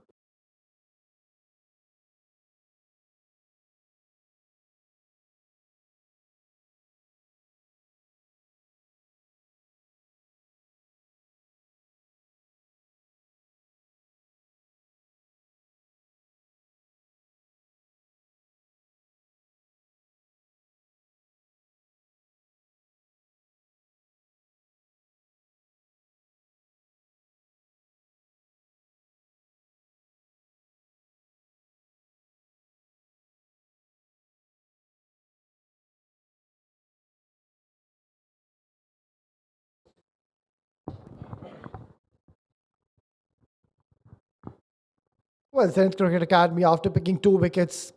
Speaker 2: Well, Zenith Cricket Academy, after picking 2 wickets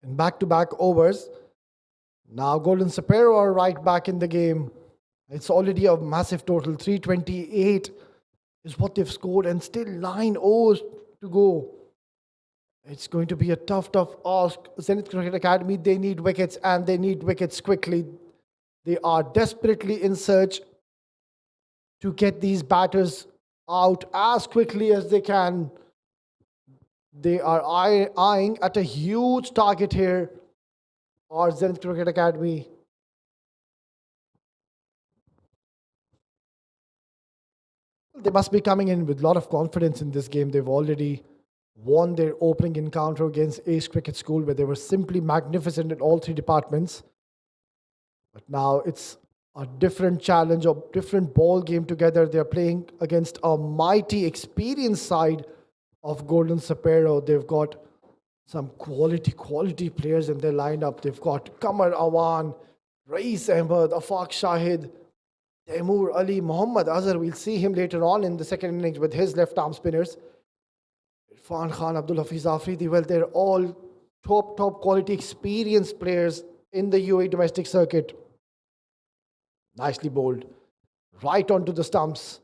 Speaker 2: in back-to-back overs, now Golden Sparrow are right back in the game. It's already a massive total. 328 is what they've scored and still 9 overs to go. It's going to be a tough ask. Zenith Cricket Academy, they need wickets and they need wickets quickly. They are desperately in search to get these batters out as quickly as they can. They are eyeing at a huge target here, or Zenith Cricket Academy. They must be coming in with a lot of confidence in this game. They've already won their opening encounter against Ace Cricket School, where they were simply magnificent in all 3 departments. But now it's a different challenge, a different ball game together. They're playing against a mighty, experienced side of Golden Sparrow. They've got some quality players in their lineup. They've got Qamar Awan, Rais Ahmed, Afaq Shahid, Taimur Ali, Muhammad Azhar. We'll see him later on in the second innings with his left arm spinners. Irfan Khan, Abdul Hafiz Afridi. Well, they're all top quality, experienced players in the UAE domestic circuit. Nicely bowled. Right onto the stumps.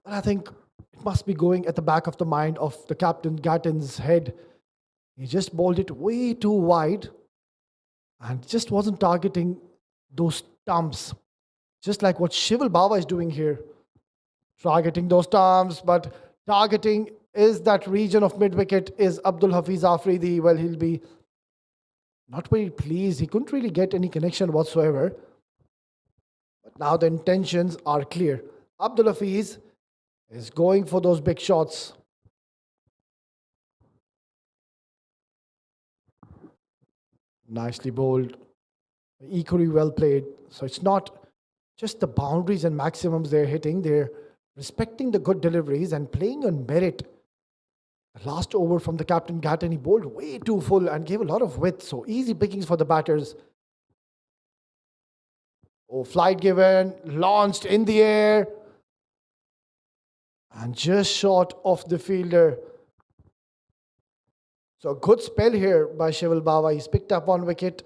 Speaker 2: And I think it must be going at the back of the mind of the captain Gatton's head. He just bowled it way too wide and just wasn't targeting those stumps. Just like what Shival Baba is doing here. Targeting those stumps, but targeting is that region of mid-wicket is Abdul Hafiz Afridi. Well, he'll be not very pleased. He couldn't really get any connection whatsoever. But now the intentions are clear. Abdul Hafiz is going for those big shots. Nicely bowled. Equally well played. So it's not just the boundaries and maximums they're hitting. They're respecting the good deliveries and playing on merit. The last over from the captain Gatton, he bowled way too full and gave a lot of width. So easy pickings for the batters. Oh, flight given, launched in the air. And just short of the fielder. So a good spell here by Shival Baba. He's picked up 1 wicket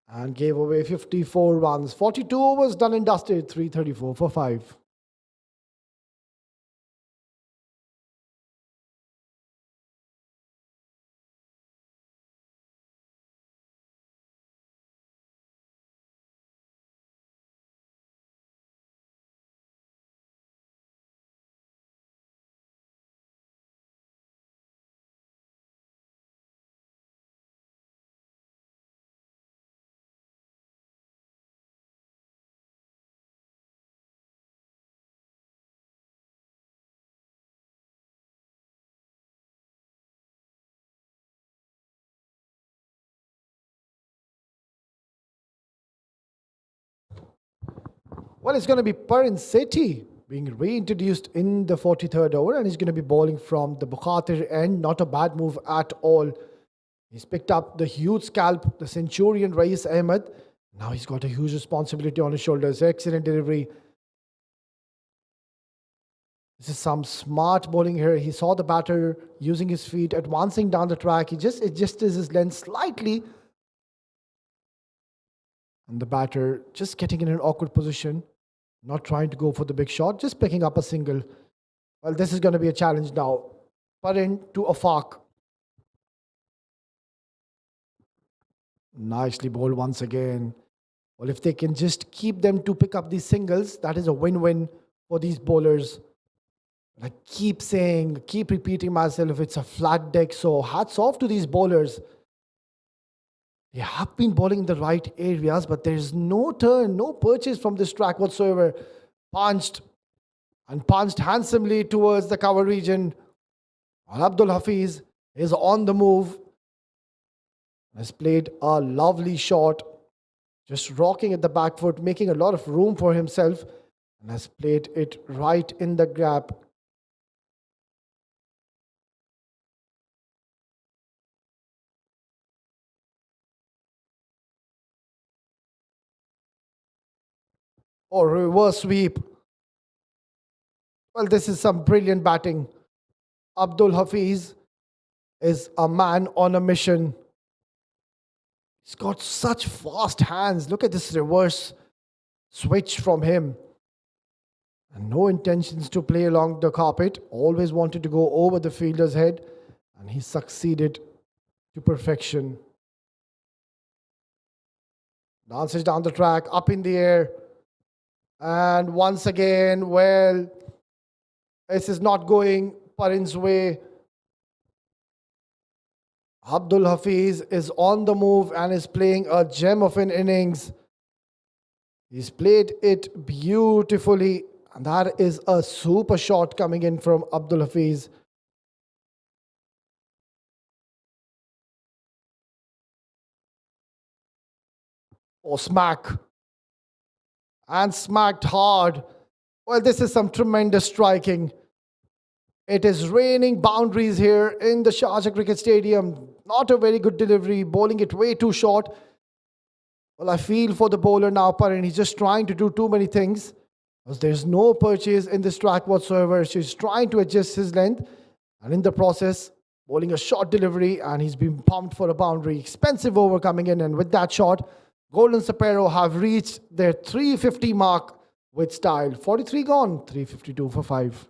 Speaker 2: and gave away 54 runs. 42 overs done and dusted. 334 for 5. Well, it's going to be Parin Sethi being reintroduced in the 43rd over, and he's going to be bowling from the Bukhatir end. Not a bad move at all. He's picked up the huge scalp, the Centurion Rais Ahmed. Now he's got a huge responsibility on his shoulders. Excellent delivery. This is some smart bowling here. He saw the batter using his feet, advancing down the track. He just adjusts his length slightly. And the batter just getting in an awkward position. Not trying to go for the big shot, just picking up a single. Well, this is going to be a challenge now. Parin to Afaq. Nicely bowled once again. Well, if they can just keep them to pick up these singles, that is a win-win for these bowlers. I keep saying, keep repeating myself, it's a flat deck. So hats off to these bowlers. They have been bowling in the right areas, but there's no turn, no purchase from this track whatsoever. Punched handsomely towards the cover region. And Abdul Hafiz is on the move. Has played a lovely shot. Just rocking at the back foot, making a lot of room for himself. And has played it right in the gap. Or reverse sweep. Well, this is some brilliant batting. Abdul Hafiz is a man on a mission. He's got such fast hands. Look at this reverse switch from him. And no intentions to play along the carpet. Always wanted to go over the fielder's head. And he succeeded to perfection. Dances down the track, up in the air. And once again, well, this is not going Parin's way. Abdul Hafiz is on the move and is playing a gem of an innings. He's played it beautifully. And that is a super shot coming in from Abdul Hafiz. Oh, smack. And smacked hard. Well, this is some tremendous striking. It is raining boundaries here in the Sharjah Cricket Stadium. Not a very good delivery, bowling it way too short. Well, I feel for the bowler now, Parin. He's just trying to do too many things. Because there's no purchase in this track whatsoever. So he's trying to adjust his length. And in the process, bowling a short delivery. And he's been pumped for a boundary. Expensive over coming in. And with that shot, Golden Sparrow have reached their 350 mark with style. 43 gone, 352 for 5.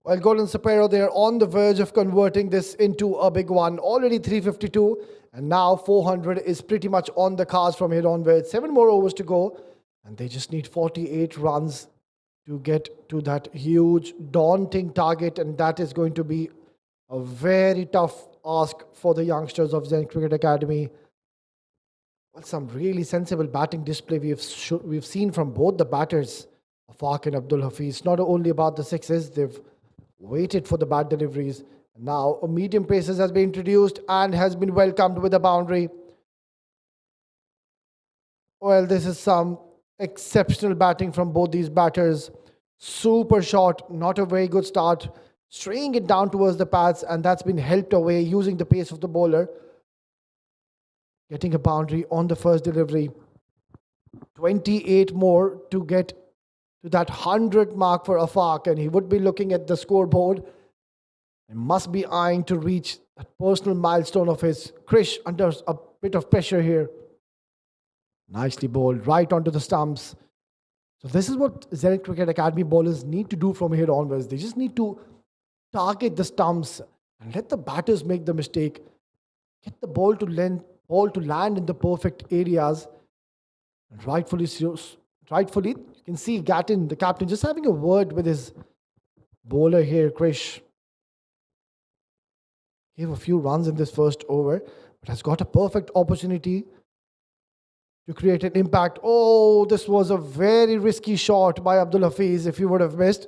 Speaker 2: While Golden Sparrow, they are on the verge of converting this into a big one. Already 352, and now 400 is pretty much on the cards from here onwards. 7 more overs to go, and they just need 48 runs to get to that huge, daunting target, and that is going to be a very tough ask for the youngsters of Zenith Cricket Academy. Well, some really sensible batting display we've seen from both the batters, Afaq and Abdul Hafiz. Not only about the sixes, they've waited for the bad deliveries. Now a medium paces has been introduced and has been welcomed with a boundary. Well, this is some exceptional batting from both these batters. Super shot, not a very good start. Straying it down towards the pads, and that's been helped away using the pace of the bowler. Getting a boundary on the first delivery. 28 more to get to that 100 mark for Afaq, and he would be looking at the scoreboard and must be eyeing to reach that personal milestone of his. Krish under a bit of pressure here. Nicely bowled, right onto the stumps. So this is what Zenith Cricket Academy bowlers need to do from here onwards. They just need to target the stumps and let the batters make the mistake. Get the ball to land in the perfect areas. And rightfully, you can see Gattin, the captain, just having a word with his bowler here, Krish. Gave a few runs in this first over, but has got a perfect opportunity to create an impact. Oh, this was a very risky shot by Abdul Hafiz. If you would have missed,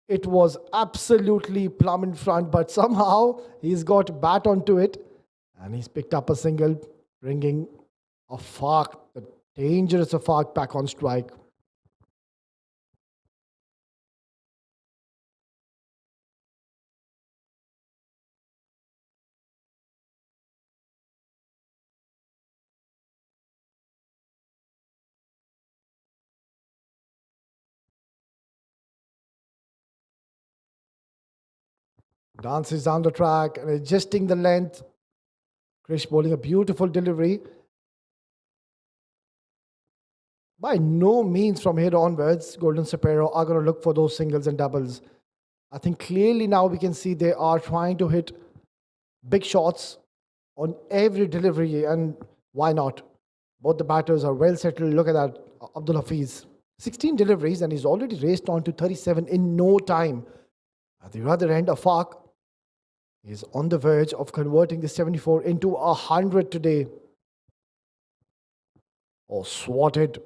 Speaker 2: it was absolutely plumb in front, but somehow he's got bat onto it and he's picked up a single, bringing Afaq, the dangerous Afaq, back on strike. Dances down the track and adjusting the length. Krish bowling a beautiful delivery. By no means from here onwards, Golden Sparrow are going to look for those singles and doubles. I think clearly now we can see they are trying to hit big shots on every delivery, and why not? Both the batters are well settled. Look at that, Abdul Hafiz. 16 deliveries and he's already raced on to 37 in no time. At the other end, Afaq is on the verge of converting the 74 into 100 today. Oh, swatted.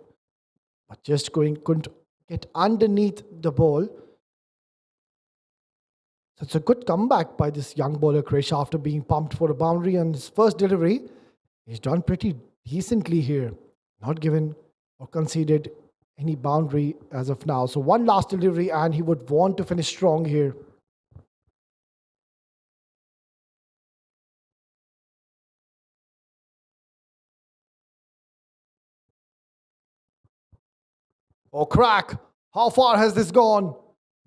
Speaker 2: But just couldn't get underneath the ball. So it's a good comeback by this young bowler, Krish, after being pumped for a boundary on his first delivery. He's done pretty decently here. Not given or conceded any boundary as of now. So one last delivery and he would want to finish strong here. Oh, crack. How far has this gone?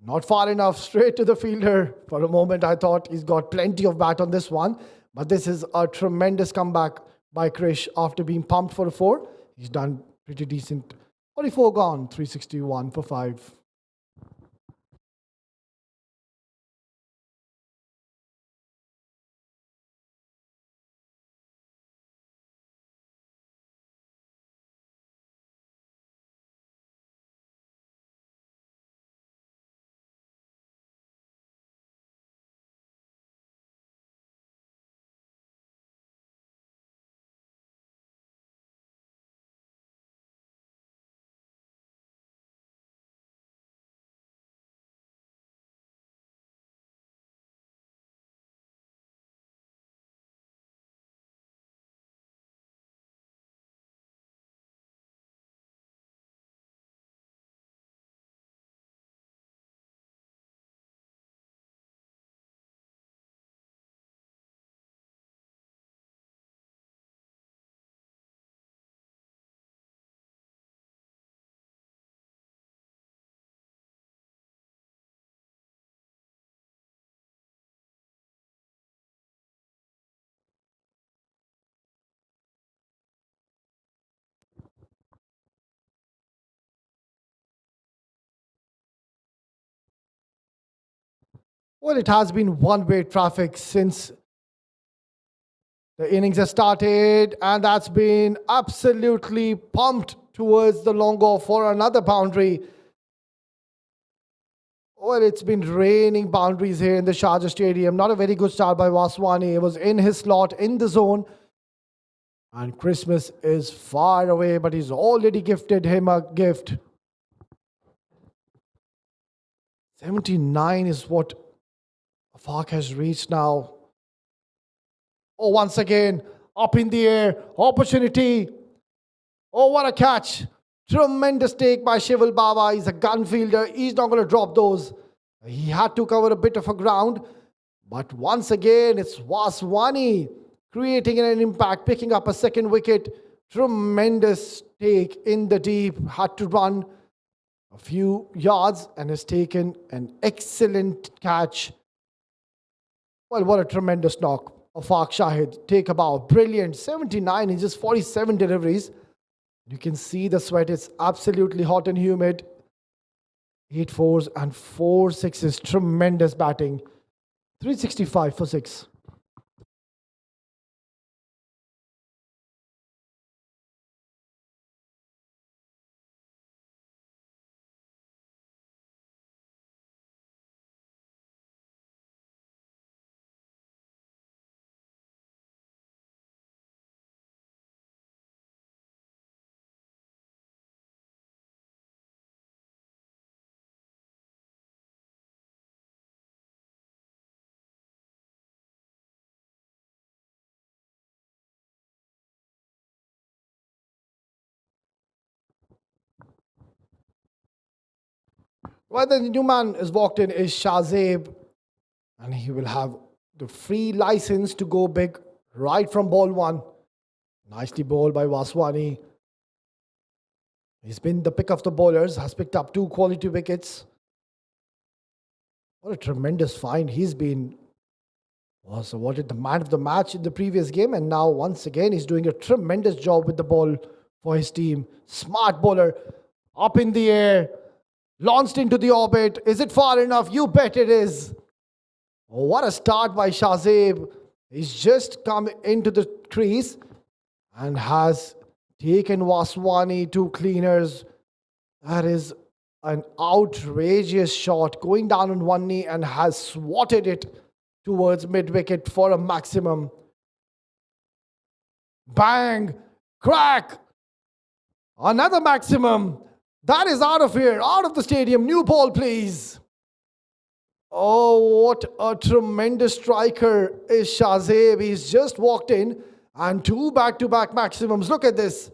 Speaker 2: Not far enough. Straight to the fielder. For a moment, I thought he's got plenty of bat on this one. But this is a tremendous comeback by Krish after being pumped for a 4. He's done pretty decent. 44 gone. 361 for 5. Well, it has been one-way traffic since the innings has started, and that's been absolutely pumped towards the long off for another boundary. Well, it's been raining boundaries here in the Sharjah Stadium. Not a very good start by Vaswani. It was in his slot, in the zone. And Christmas is far away, but he's already gifted him a gift. 79 is what Afaq has reached now. Oh, once again, up in the air, opportunity. Oh, what a catch. Tremendous take by Shival Baba. He's a gun fielder. He's not going to drop those. He had to cover a bit of a ground. But once again, it's Vaswani creating an impact, picking up a second wicket. Tremendous take in the deep. Had to run a few yards and has taken an excellent catch. Well, what a tremendous knock. Afaq Shahid, take a bow. Brilliant. 79 in just 47 deliveries. You can see the sweat. It's absolutely hot and humid. 8 fours and 4 sixes. Tremendous batting. 365 for 6. Well, the new man has walked in is Shahzeb, and he will have the free license to go big right from ball 1. Nicely bowled by Vaswani. He's been the pick of the bowlers, has picked up 2 quality wickets. What a tremendous find. He's been was awarded the man of the match in the previous game, and now once again he's doing a tremendous job with the ball for his team. Smart bowler, up in the air, launched into the orbit. Is it far enough? You bet it is. Oh, what a start by Shahzeb. He's just come into the crease and has taken Vaswani 2 cleaners. That is an outrageous shot, going down on one knee, and has swatted it towards mid-wicket for a maximum. Bang! Crack! Another maximum. That is out of here, out of the stadium. New ball, please. Oh, what a tremendous striker is Shahzeb. He's just walked in and 2 back-to-back maximums. Look at this.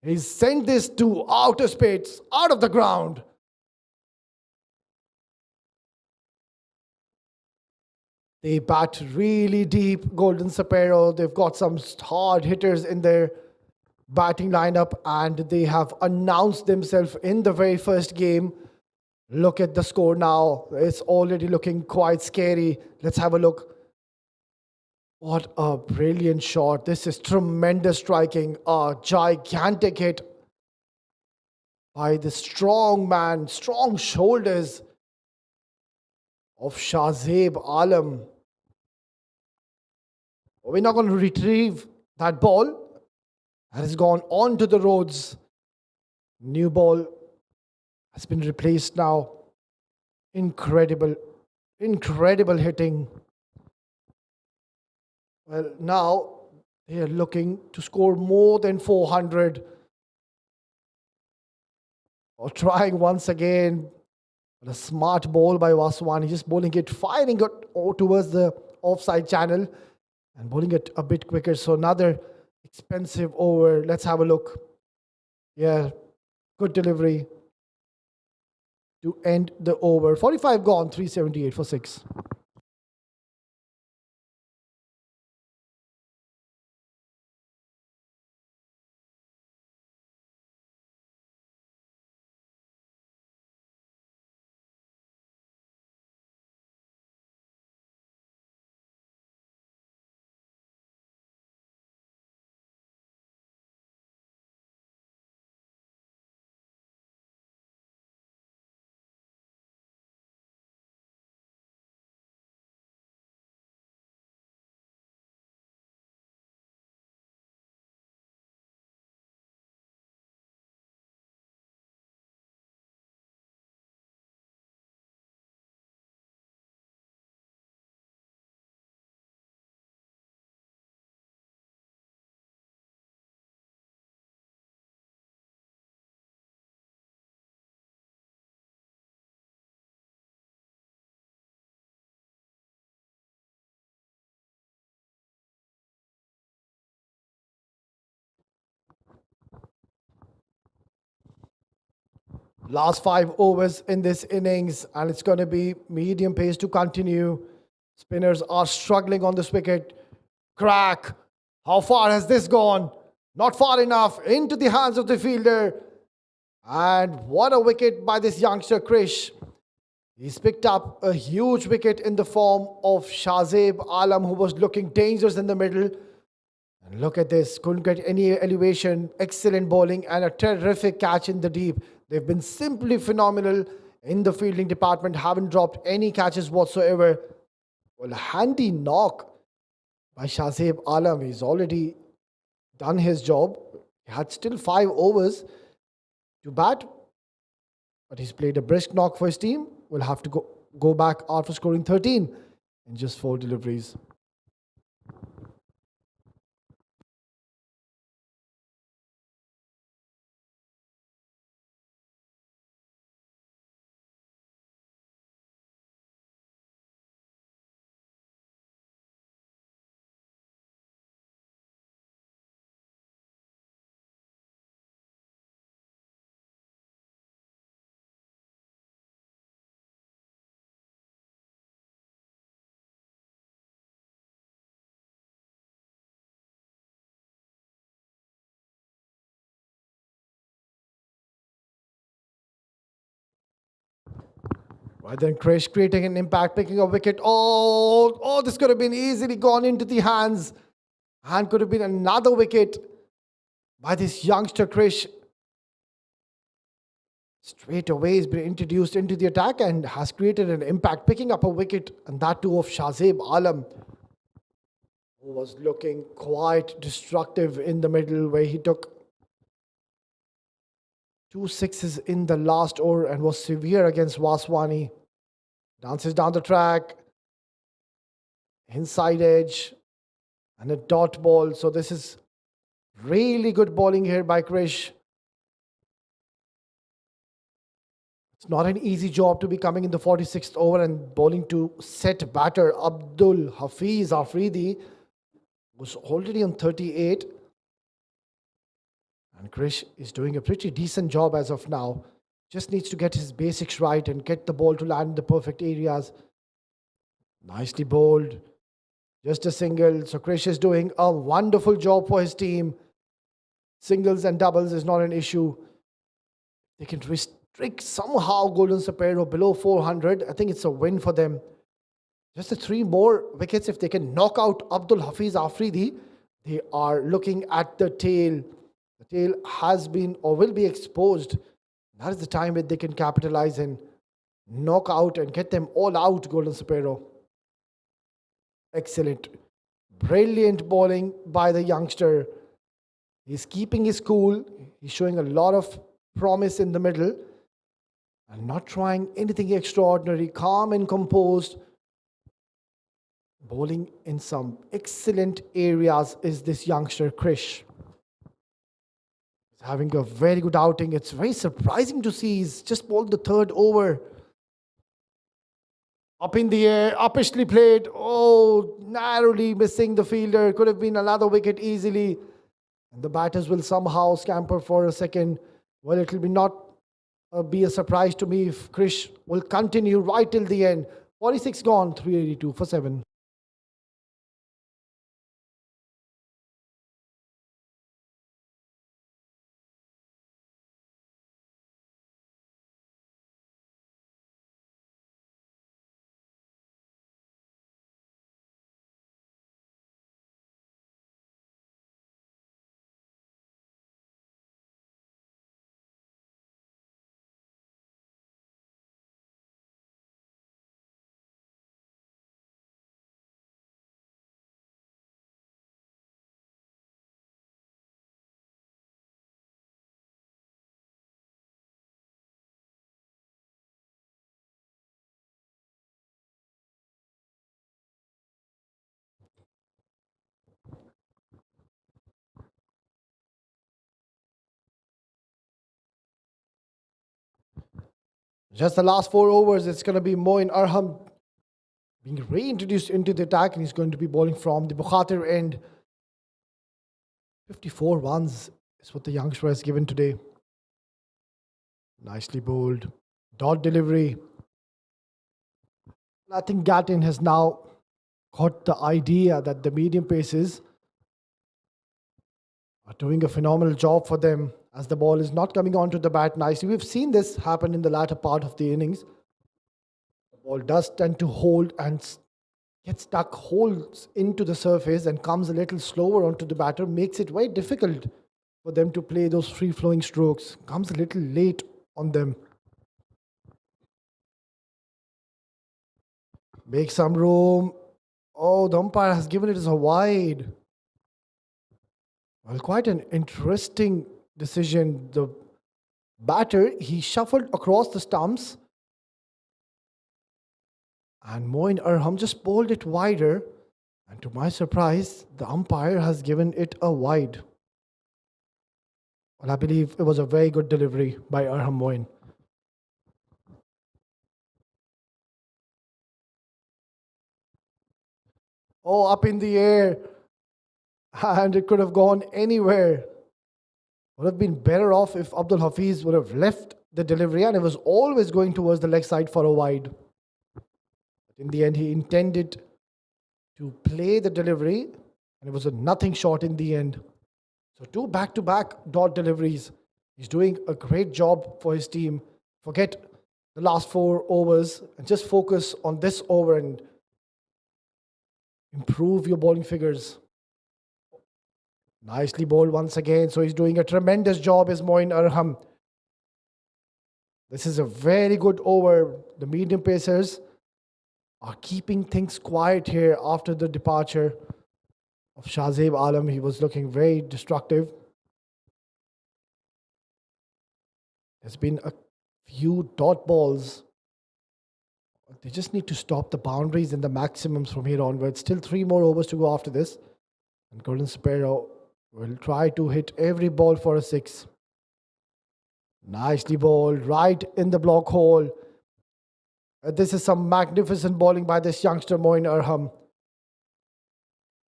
Speaker 2: He's sent this to outer space, out of the ground. They bat really deep, Golden Sapero. They've got some hard hitters in there. batting lineup, and they have announced themselves in the very first game. Look at the score now. It's already looking quite scary. Let's have a look. What a brilliant shot. This is tremendous striking. A gigantic hit by the strong man, strong shoulders of Shahzeb Alam. We're not going to retrieve that ball. That has gone on to the roads. New ball has been replaced now. Incredible, incredible hitting. Well, now they are looking to score more than 400. Or trying once again. A smart ball by Vaswani, just bowling it, firing it towards the offside channel and bowling it a bit quicker. So another expensive over. Let's have a look. Yeah, good delivery to end the over. 45 gone, 378 for 6. Last 5 overs in this innings, and it's going to be medium pace to continue. Spinners are struggling on this wicket. Crack. How far has this gone? Not far enough. Into the hands of the fielder. And what a wicket by this youngster, Krish. He's picked up a huge wicket in the form of Shahzeb Alam, who was looking dangerous in the middle. And look at this. Couldn't get any elevation. Excellent bowling and a terrific catch in the deep. They've been simply phenomenal in the fielding department. Haven't dropped any catches whatsoever. Well, a handy knock by Shahzeb Alam. He's already done his job. He had still 5 overs to bat. But he's played a brisk knock for his team. Will have to go back after scoring 13 in just 4 deliveries. Right then, Krish creating an impact, picking a wicket. Oh, this could have been easily gone into the hands. And could have been another wicket by this youngster, Krish. Straight away, he's been introduced into the attack and has created an impact, picking up a wicket, and that too of Shahzeb Alam, who was looking quite destructive in the middle, where he took 2 sixes in the last over and was severe against Vaswani. Dances down the track, inside edge, and a dot ball. So this is really good bowling here by Krish. It's not an easy job to be coming in the 46th over and bowling to set batter Abdul Hafiz Afridi, who's already on 38. And Krish is doing a pretty decent job as of now. Just needs to get his basics right and get the ball to land in the perfect areas. Nicely bowled. Just a single. So Krish is doing a wonderful job for his team. singles and doubles is not an issue. They can restrict somehow Golden Sparrow below 400. I think it's a win for them. Just the 3 more wickets. If they can knock out Abdul Hafiz Afridi, they are looking at the tail. The tail has been or will be exposed. That is the time that they can capitalize and knock out and get them all out, Golden Sparrow. Excellent. Brilliant bowling by the youngster. He's keeping his cool. He's showing a lot of promise in the middle and not trying anything extraordinary. Calm and composed. Bowling in some excellent areas is this youngster, Krish. He's having a very good outing. It's very surprising to see he's just bowled the 3rd over. Up in the air, uppishly played. Oh, narrowly missing the fielder. Could have been another wicket easily. And the batters will somehow scamper for a second. Well, it will be not be a surprise to me if Krish will continue right till the end. 46 gone, 382 for 7. Just the last 4 overs, it's going to be Moin Arham being reintroduced into the attack, and he's going to be bowling from the Bukhatir end. 54 runs is what the youngster has given today. Nicely bowled. Dot delivery. I think Gattin has now got the idea that the medium paces are doing a phenomenal job for them as the ball is not coming onto the bat nicely. We've seen this happen in the latter part of the innings. The ball does tend to hold and get stuck, holds into the surface and comes a little slower onto the batter, makes it very difficult for them to play those free-flowing strokes. Comes a little late on them. Make some room. Oh, the umpire has given it as a wide. Well, quite an interesting decision. The batter, he shuffled across the stumps, and Moin Arham just bowled it wider, and to my surprise, the umpire has given it a wide. Well, I believe it was a very good delivery by Arham Moin. Oh, up in the air, and it could have gone anywhere. Would have been better off if Abdul Hafiz would have left the delivery, and it was always going towards the leg side for a wide. But in the end, he intended to play the delivery, and it was a nothing short in the end. So 2 back-to-back dot deliveries. He's doing a great job for his team. Forget the last 4 overs and just focus on this over and improve your bowling figures. Nicely bowled once again. So he's doing a tremendous job as Moin Arham. This is a very good over. The medium pacers are keeping things quiet here after the departure of Shahzeb Alam. He was looking very destructive. There's been a few dot balls. They just need to stop the boundaries and the maximums from here onwards. Still 3 more overs to go after this. And Golden Sparrow will try to hit every ball for a 6. Nicely bowled, right in the block hole. This is some magnificent bowling by this youngster, Moin Arham.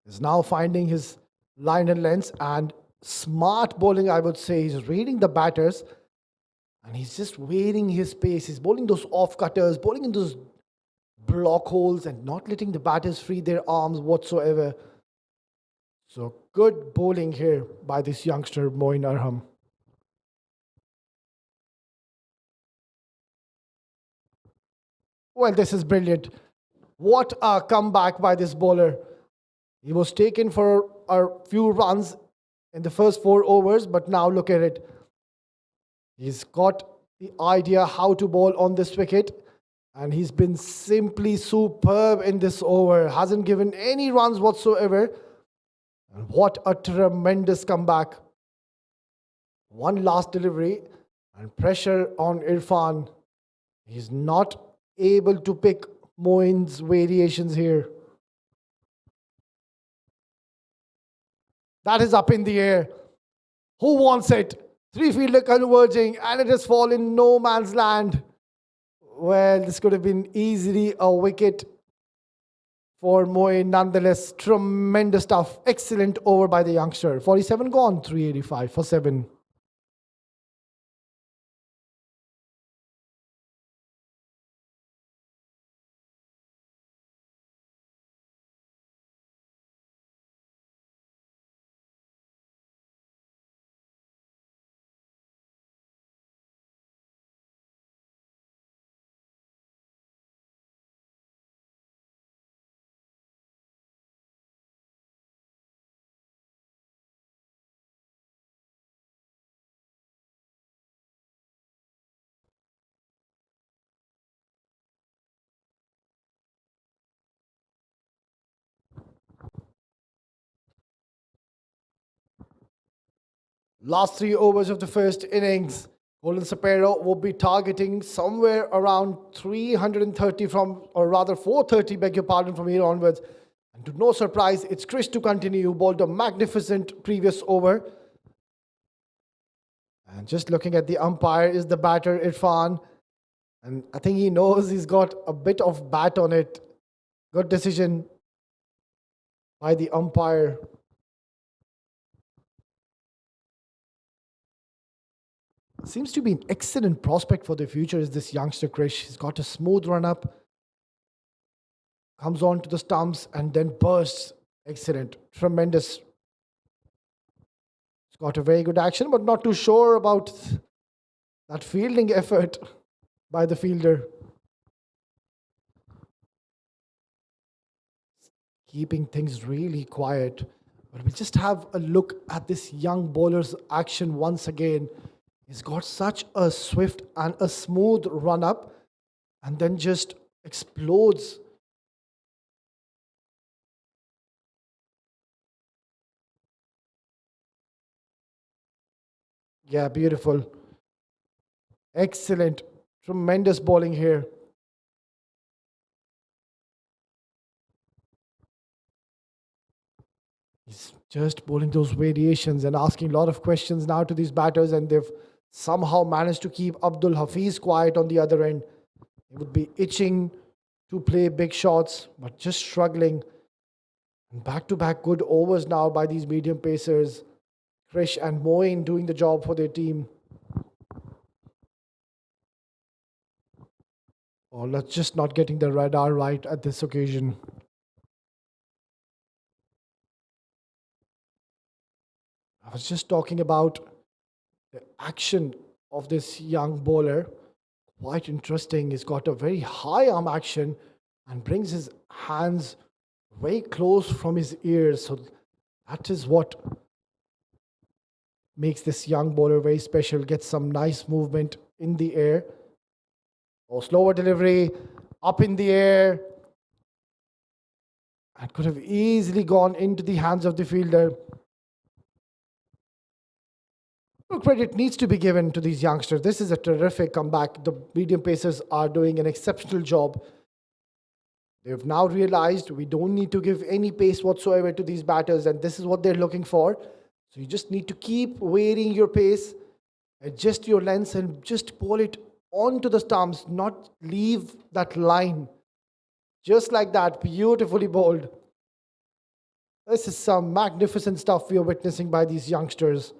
Speaker 2: He's now finding his line and lengths, and smart bowling, I would say. He's reading the batters, and he's just varying his pace. He's bowling those off-cutters, bowling in those block holes, and not letting the batters free their arms whatsoever. So good bowling here by this youngster, Moin Arham. Well, this is brilliant. What a comeback by this bowler. He was taken for a few runs in the first 4 overs, but now look at it. He's got the idea how to bowl on this wicket, and he's been simply superb in this over. Hasn't given any runs whatsoever. And what a tremendous comeback. One last delivery and pressure on Irfan. He's not able to pick Moin's variations here. That is up in the air. Who wants it? 3-fielder converging, and it has fallen no man's land. Well, this could have been easily a wicket for Moin. Nonetheless, tremendous stuff. Excellent over by the youngster. 47 gone, 385 for 7. Last 3 overs of the first innings. Golden Sparrow will be targeting somewhere around 330 from, or rather 430, beg your pardon, from here onwards. And to no surprise, it's Krish to continue, who bowled a magnificent previous over. And just looking at the umpire is the batter, Irfan. And I think he knows he's got a bit of bat on it. Good decision by the umpire. Seems to be an excellent prospect for the future is this youngster Krish. He's got a smooth run up, comes on to the stumps and then bursts. Excellent, tremendous. He's got a very good action, but not too sure about that fielding effort by the fielder. Keeping things really quiet. But we'll just have a look at this young bowler's action once again. He's got such a swift and a smooth run up and then just explodes. Yeah, beautiful. Excellent. Tremendous bowling here. He's just bowling those variations and asking a lot of questions now to these batters, and they've somehow managed to keep Abdul Hafiz quiet on the other end. He would be itching to play big shots, but just struggling. And back-to-back good overs now by these medium pacers. Krish and Moin doing the job for their team. Oh, let's just not getting the radar right at this occasion. I was just talking about the action of this young bowler. Quite interesting. He's got a very high arm action and brings his hands very close from his ears. So that is what makes this young bowler very special. Gets some nice movement in the air. Oh, slower delivery, up in the air. And could have easily gone into the hands of the fielder. Credit needs to be given to these youngsters. This is a terrific comeback. The medium pacers are doing an exceptional job. They've now realized we don't need to give any pace whatsoever to these batters, and this is what they're looking for. So you just need to keep varying your pace, adjust your lengths, and just pull it onto the stumps, not leave that line. Just like that, beautifully bowled. This is some magnificent stuff we are witnessing by these youngsters.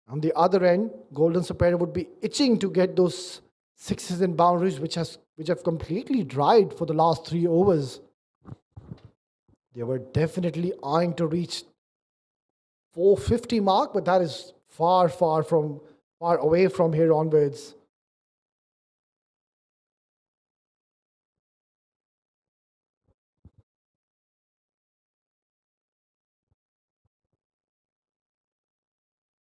Speaker 2: On the other end, Golden Sparrow would be itching to get those sixes and boundaries which have completely dried for the last 3 overs. They were definitely eyeing to reach 450 mark, but that is far away from here onwards.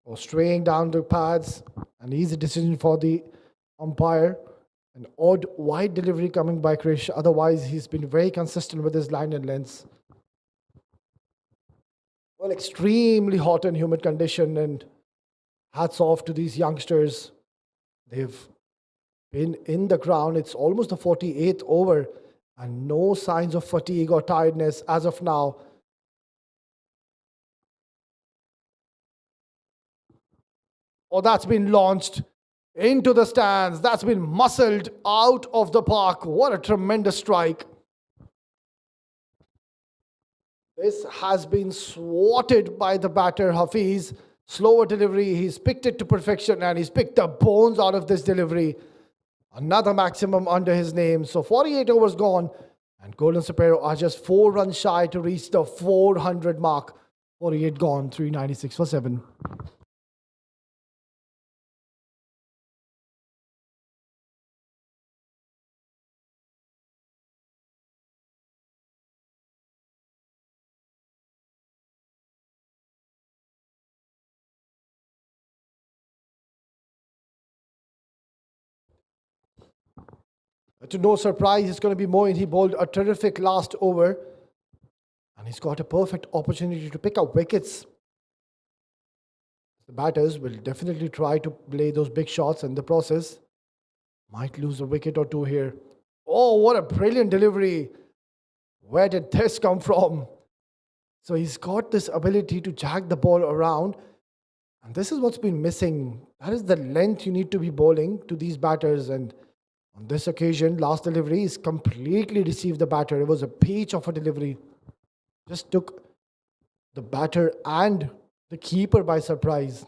Speaker 2: Or straying down the pads, an easy decision for the umpire. An odd wide delivery coming by Krish. Otherwise, he's been very consistent with his line and lengths. Well, extremely hot and humid condition, and hats off to these youngsters. They've been in the ground. It's almost the 48th over, and no signs of fatigue or tiredness as of now. Oh, that's been launched into the stands. That's been muscled out of the park. What a tremendous strike. This has been swatted by the batter, Hafiz. Slower delivery. He's picked it to perfection, and he's picked the bones out of this delivery. Another maximum under his name. So 48 overs gone, and Golden Sparrow are just 4 runs shy to reach the 400 mark. 48 gone, 396 for 7. To no surprise, it's going to be Moin. He bowled a terrific last over, and he's got a perfect opportunity to pick up wickets. The batters will definitely try to play those big shots in the process. Might lose a wicket or two here. Oh, what a brilliant delivery. Where did this come from? So he's got this ability to jag the ball around, and this is what's been missing. That is the length you need to be bowling to these batters, and on this occasion, last delivery is completely deceived the batter. It was a peach of a delivery. Just took the batter and the keeper by surprise.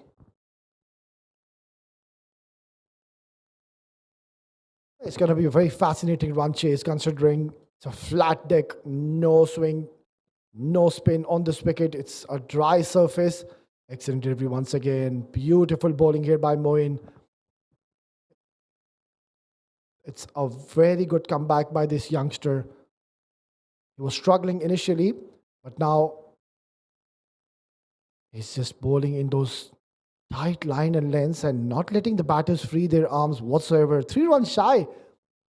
Speaker 2: It's going to be a very fascinating run chase considering it's a flat deck, no swing, no spin on this wicket. It's a dry surface. Excellent delivery once again. Beautiful bowling here by Moin. It's a very good comeback by this youngster. He was struggling initially, but now he's just bowling in those tight line and lengths and not letting the batters free their arms whatsoever. 3 runs shy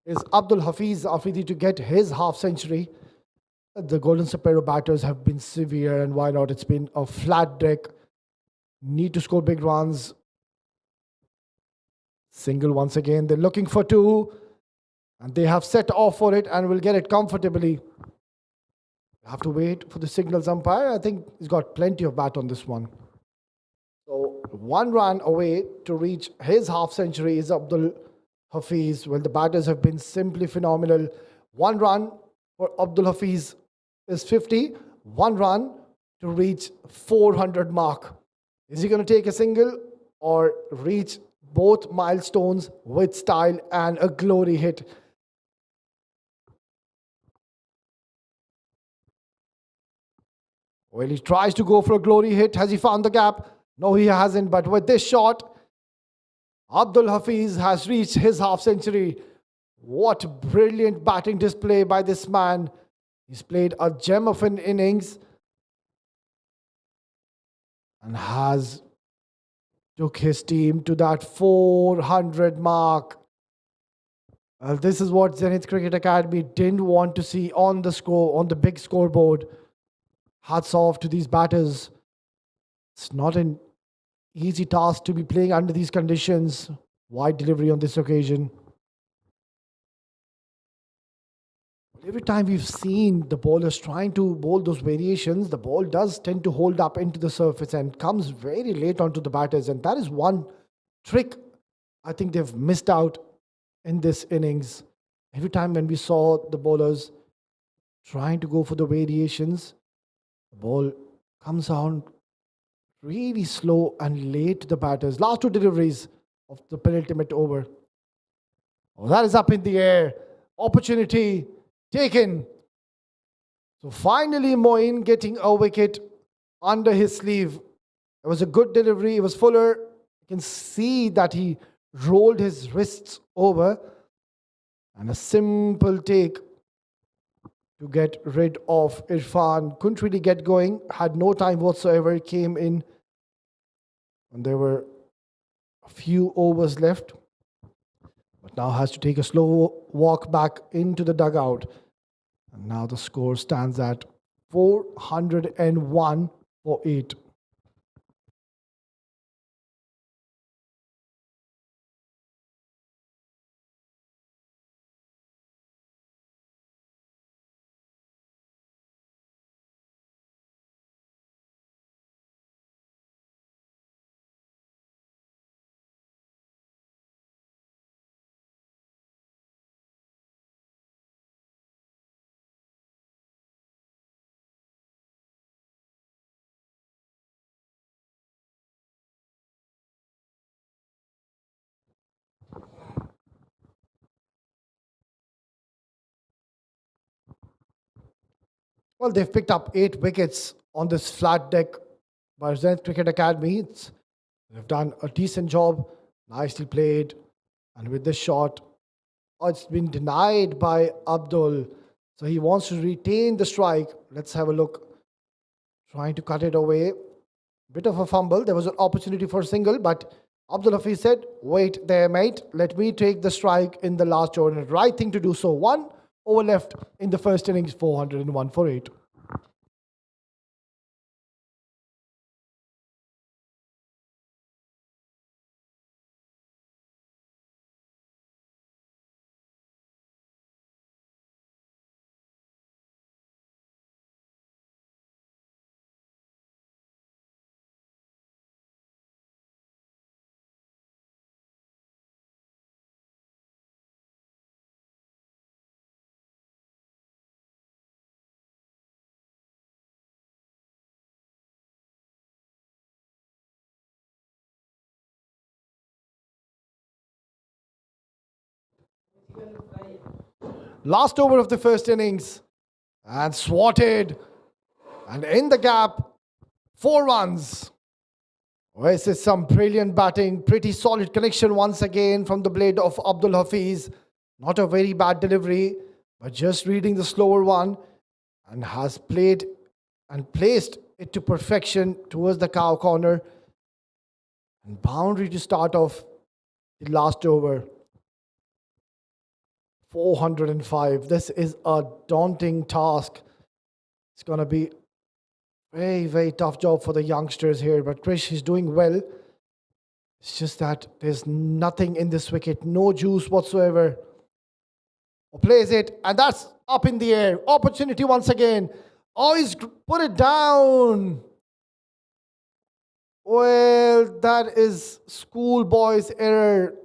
Speaker 2: is Abdul Hafiz Afridi to get his half century. The Golden Sparrow batters have been severe, and why not? It's been a flat deck. Need to score big runs. Single once again. They're looking for 2. And they have set off for it and will get it comfortably. Have to wait for the signals umpire. I think he's got plenty of bat on this one. So 1 run away to reach his half century is Abdul Hafiz. Well, the batters have been simply phenomenal. 1 run for Abdul Hafiz is 50. 1 run to reach 400 mark. Is he going to take a single or reach both milestones with style and a glory hit? Well, he tries to go for a glory hit. Has he found the gap? No, he hasn't. But with this shot, Abdul Hafiz has reached his half century. What brilliant batting display by this man. He's played a gem of an innings and has took his team to that 400 mark. Well, this is what Zenith Cricket Academy didn't want to see on the big scoreboard. Hats off to these batters. It's not an easy task to be playing under these conditions. Wide delivery on this occasion. Every time we've seen the bowlers trying to bowl those variations, the ball does tend to hold up into the surface and comes very late onto the batters. And that is one trick I think they've missed out in this innings. Every time when we saw the bowlers trying to go for the variations, the ball comes out really slow and late to the batters. Last 2 deliveries of the penultimate over. Oh, that is up in the air. Opportunity taken. So finally Moin getting a wicket under his sleeve. It was a good delivery. It was Fuller. You can see that he rolled his wrists over, and a simple take to get rid of Irfan. Couldn't really get going, had no time whatsoever. He came in and there were a few overs left, but now has to take a slow walk back into the dugout. And now the score stands at 401 for 8. Well, they've picked up 8 wickets on this flat deck by Zenith Cricket Academy. They've done a decent job, nicely played. And with this shot, it's been denied by Abdul. So he wants to retain the strike. Let's have a look. Trying to cut it away. Bit of a fumble. There was an opportunity for a single, but Abdul Hafiz said, wait there, mate. Let me take the strike in the last over. And the right thing to do so. 1 over left in the first innings, 401 for 8. Last over of the first innings, and swatted, and in the gap, 4 runs. This is some brilliant batting, pretty solid connection once again from the blade of Abdul Hafiz. Not a very bad delivery, but just reading the slower one, and has played and placed it to perfection towards the cow corner. And boundary to start off the last over. 405. This is a daunting task. It's going to be very, very tough job for the youngsters here. But Krish is doing well. It's just that there's nothing in this wicket. No juice whatsoever. Plays it. And that's up in the air. Opportunity once again. Oh, he's put it down. Well, that is schoolboy's error.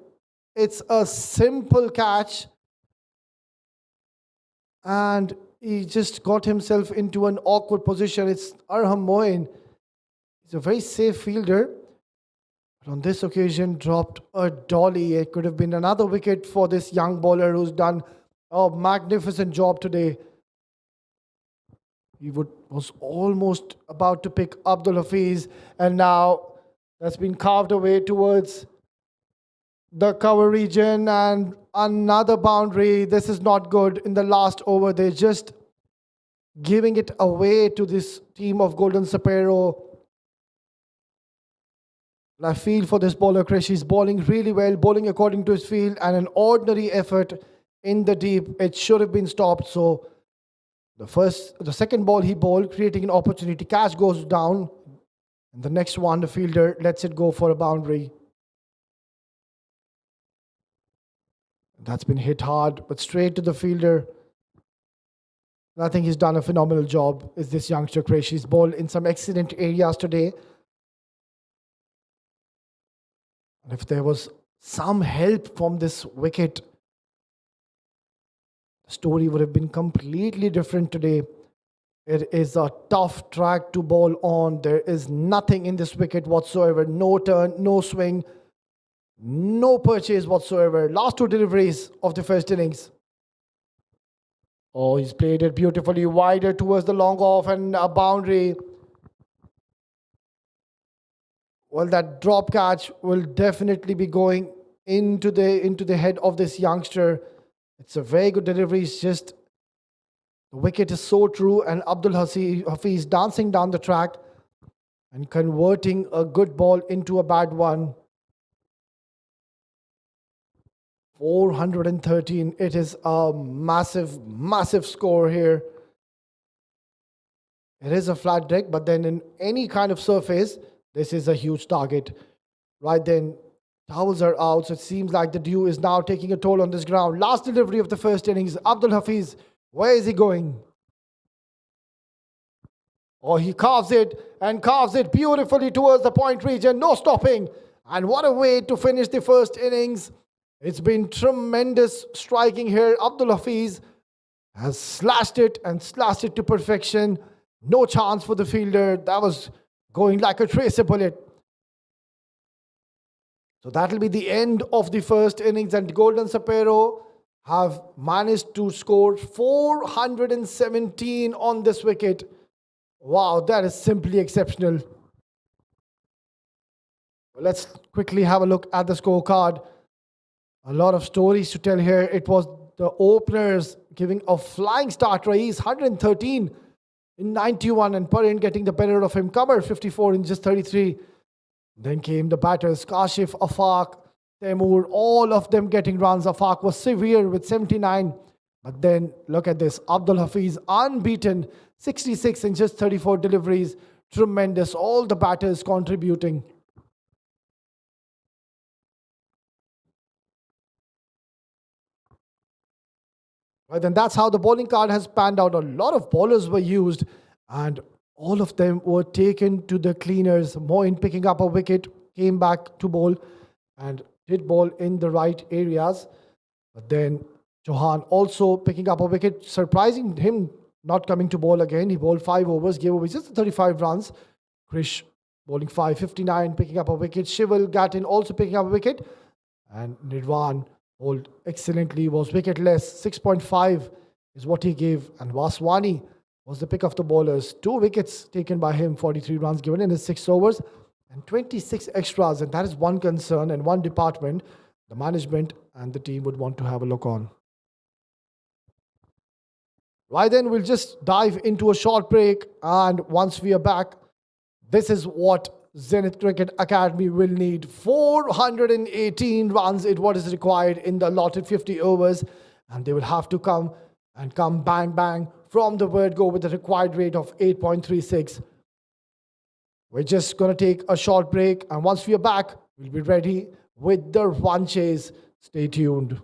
Speaker 2: It's a simple catch. And he just got himself into an awkward position. It's Arham Moin. He's a very safe fielder. But on this occasion, dropped a dolly. It could have been another wicket for this young bowler who's done a magnificent job today. He was almost about to pick Abdul Hafiz. And now that's been carved away towards the cover region, and another boundary. This is not good. In the last over, they're just giving it away to this team of Golden Sparrow. I feel for this bowler, Krish. He's bowling really well, bowling according to his field, and an ordinary effort in the deep. It should have been stopped. So the second ball he bowled, creating an opportunity. Catch goes down, and the next one, the fielder lets it go for a boundary. That's been hit hard, but straight to the fielder. I think he's done a phenomenal job, is this youngster Krish. He's bowled in some excellent areas today. And if there was some help from this wicket, the story would have been completely different today. It is a tough track to bowl on. There is nothing in this wicket whatsoever. No turn, no swing. No purchase whatsoever. Last 2 deliveries of the first innings. Oh, he's played it beautifully wider towards the long off, and a boundary. Well, that drop catch will definitely be going into the head of this youngster. It's a very good delivery. It's just the wicket is so true, and Hafiz dancing down the track and converting a good ball into a bad one. 413. It is a massive, massive score here. It is a flat deck, but then in any kind of surface, this is a huge target. Right then, towels are out, so it seems like the dew is now taking a toll on this ground. Last delivery of the first innings. Abdul Hafiz, where is he going? Oh, he carves it beautifully towards the point region. No stopping. And what a way to finish the first innings. It's been tremendous striking here. Abdul Hafiz has slashed it to perfection. No chance for the fielder. That was going like a tracer bullet. So that'll be the end of the first innings, and Golden Sparrow have managed to score 417 on this wicket. Wow, that is simply exceptional. Let's quickly have a look at the scorecard. A lot of stories to tell here. It was the openers giving a flying start. Raiz 113 in 91, and Parin getting the better of him. Qamar 54 in just 33. Then came the batters, Kashif, Afaq, Taimur, all of them getting runs. Afaq was severe with 79. But then look at this. Abdul Hafiz unbeaten, 66 in just 34 deliveries. Tremendous. All the batters contributing. Right, and that's how the bowling card has panned out. A lot of bowlers were used, and all of them were taken to the cleaners. Moin picking up a wicket, came back to bowl, and did bowl in the right areas. But then Chauhan also picking up a wicket, surprising him not coming to bowl again. He bowled 5 overs, gave away just 35 runs. Krish bowling 559, picking up a wicket. Shival Gatin also picking up a wicket. And Nirvan bowled excellently, was wicketless. 6.5 is what he gave. And Vaswani was the pick of the bowlers. 2 wickets taken by him, 43 runs given in his 6 overs, and 26 extras. And that is one concern and one department the management and the team would want to have a look on. Right then, we'll just dive into a short break. And once we are back, this is what Zenith Cricket Academy will need. 418 runs is what is required in the allotted 50 overs. And they will have to come bang, bang from the word go with the required rate of 8.36. We're just going to take a short break. And once we are back, we'll be ready with the run chase. Stay tuned.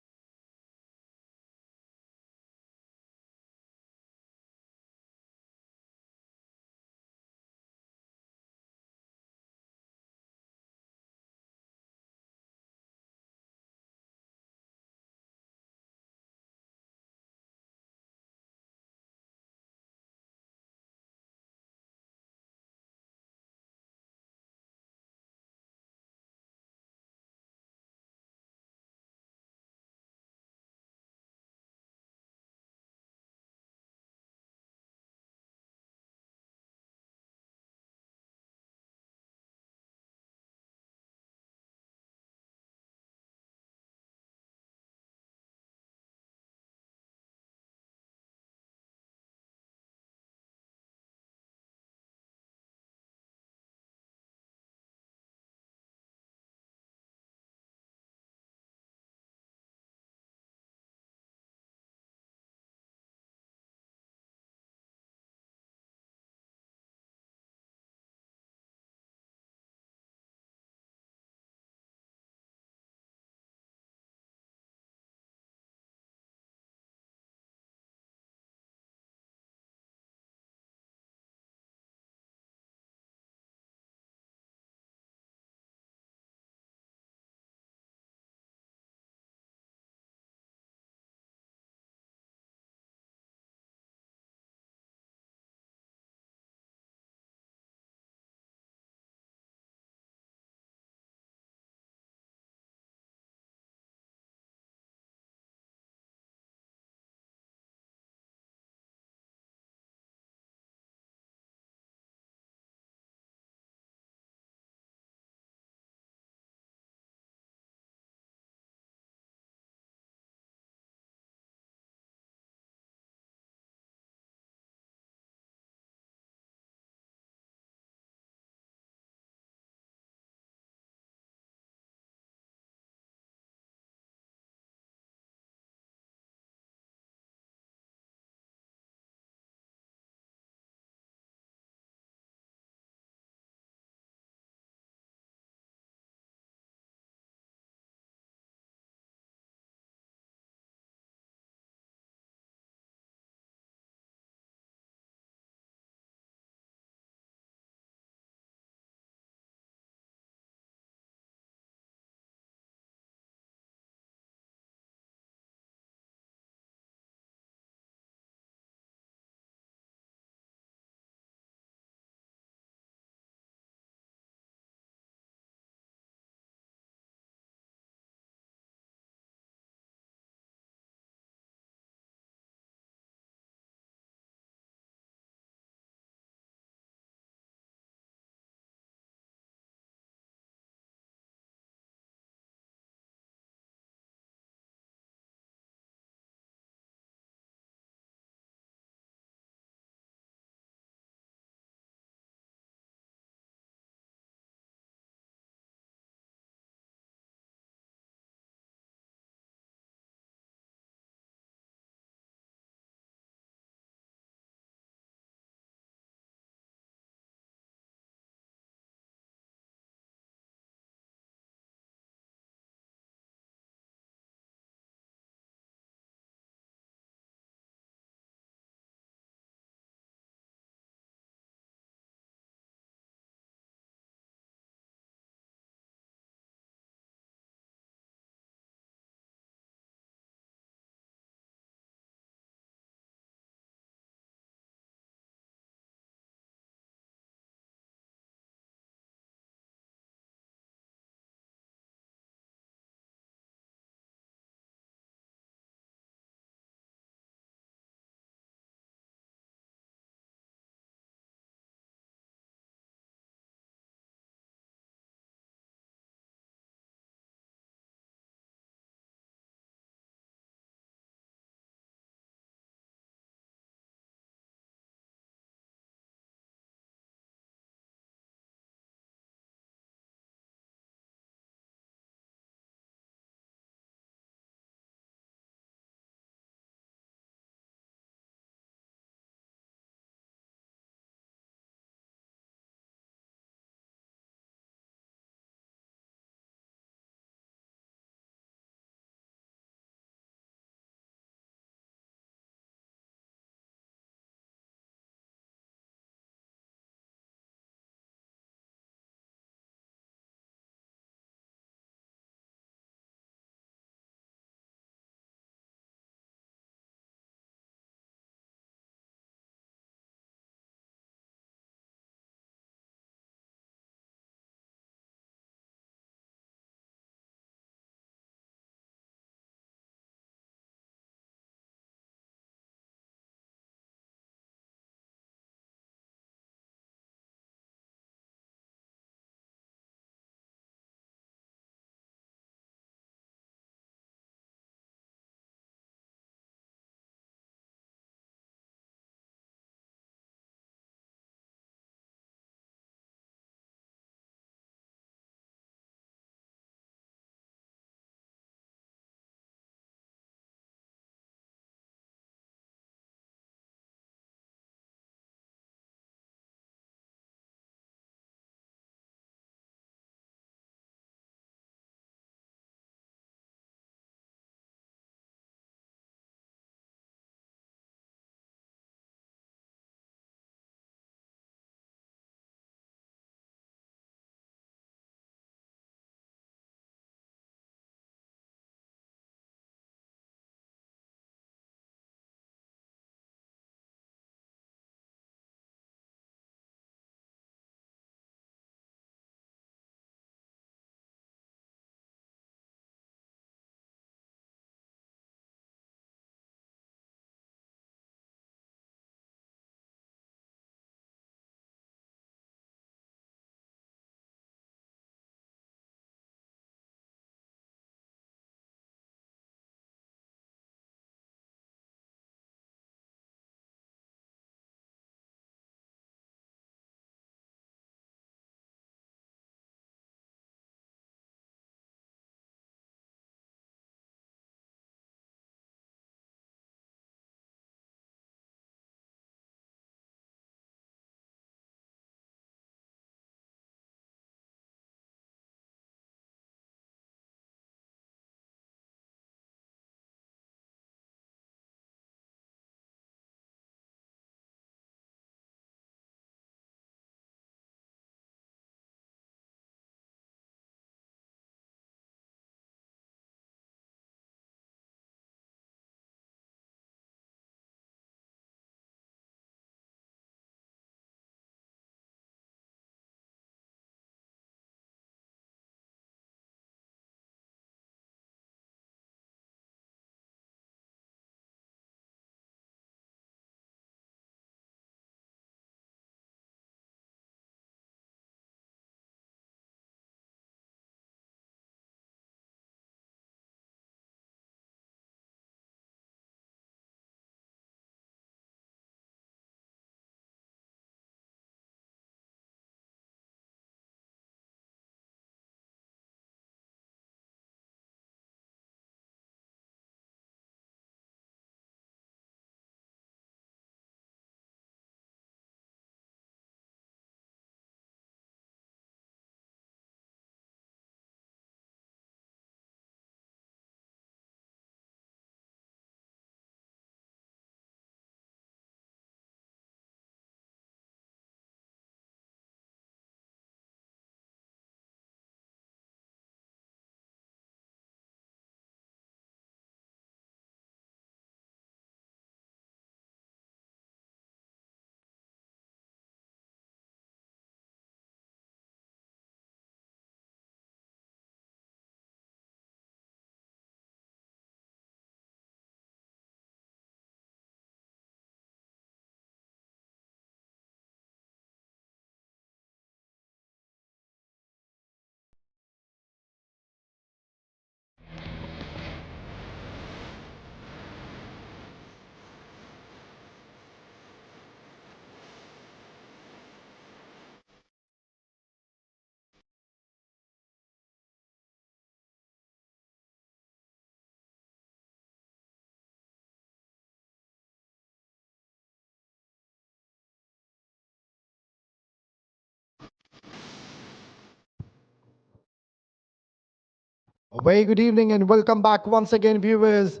Speaker 2: A very good evening and welcome back once again, viewers.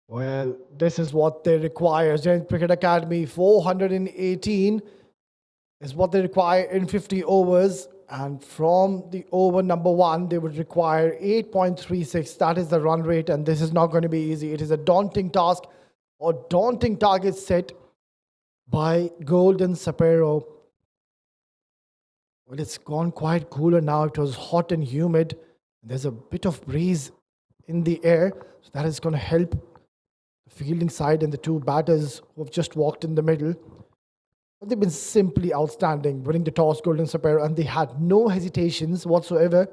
Speaker 2: Well, this is what they require. Zenith Cricket Academy 418 is what they require in 50 overs. And from the over number one, they would require 8.36. That is the run rate. And this is not going to be easy. It is a daunting task or daunting target set by Golden Sparrow. Well, it's gone quite cooler now. It was hot and humid. There's a bit of breeze in the air. So that is going to help the fielding side and the two batters who have just walked in the middle. But they've been simply outstanding, winning the toss, Golden Sparrow, and they had no hesitations whatsoever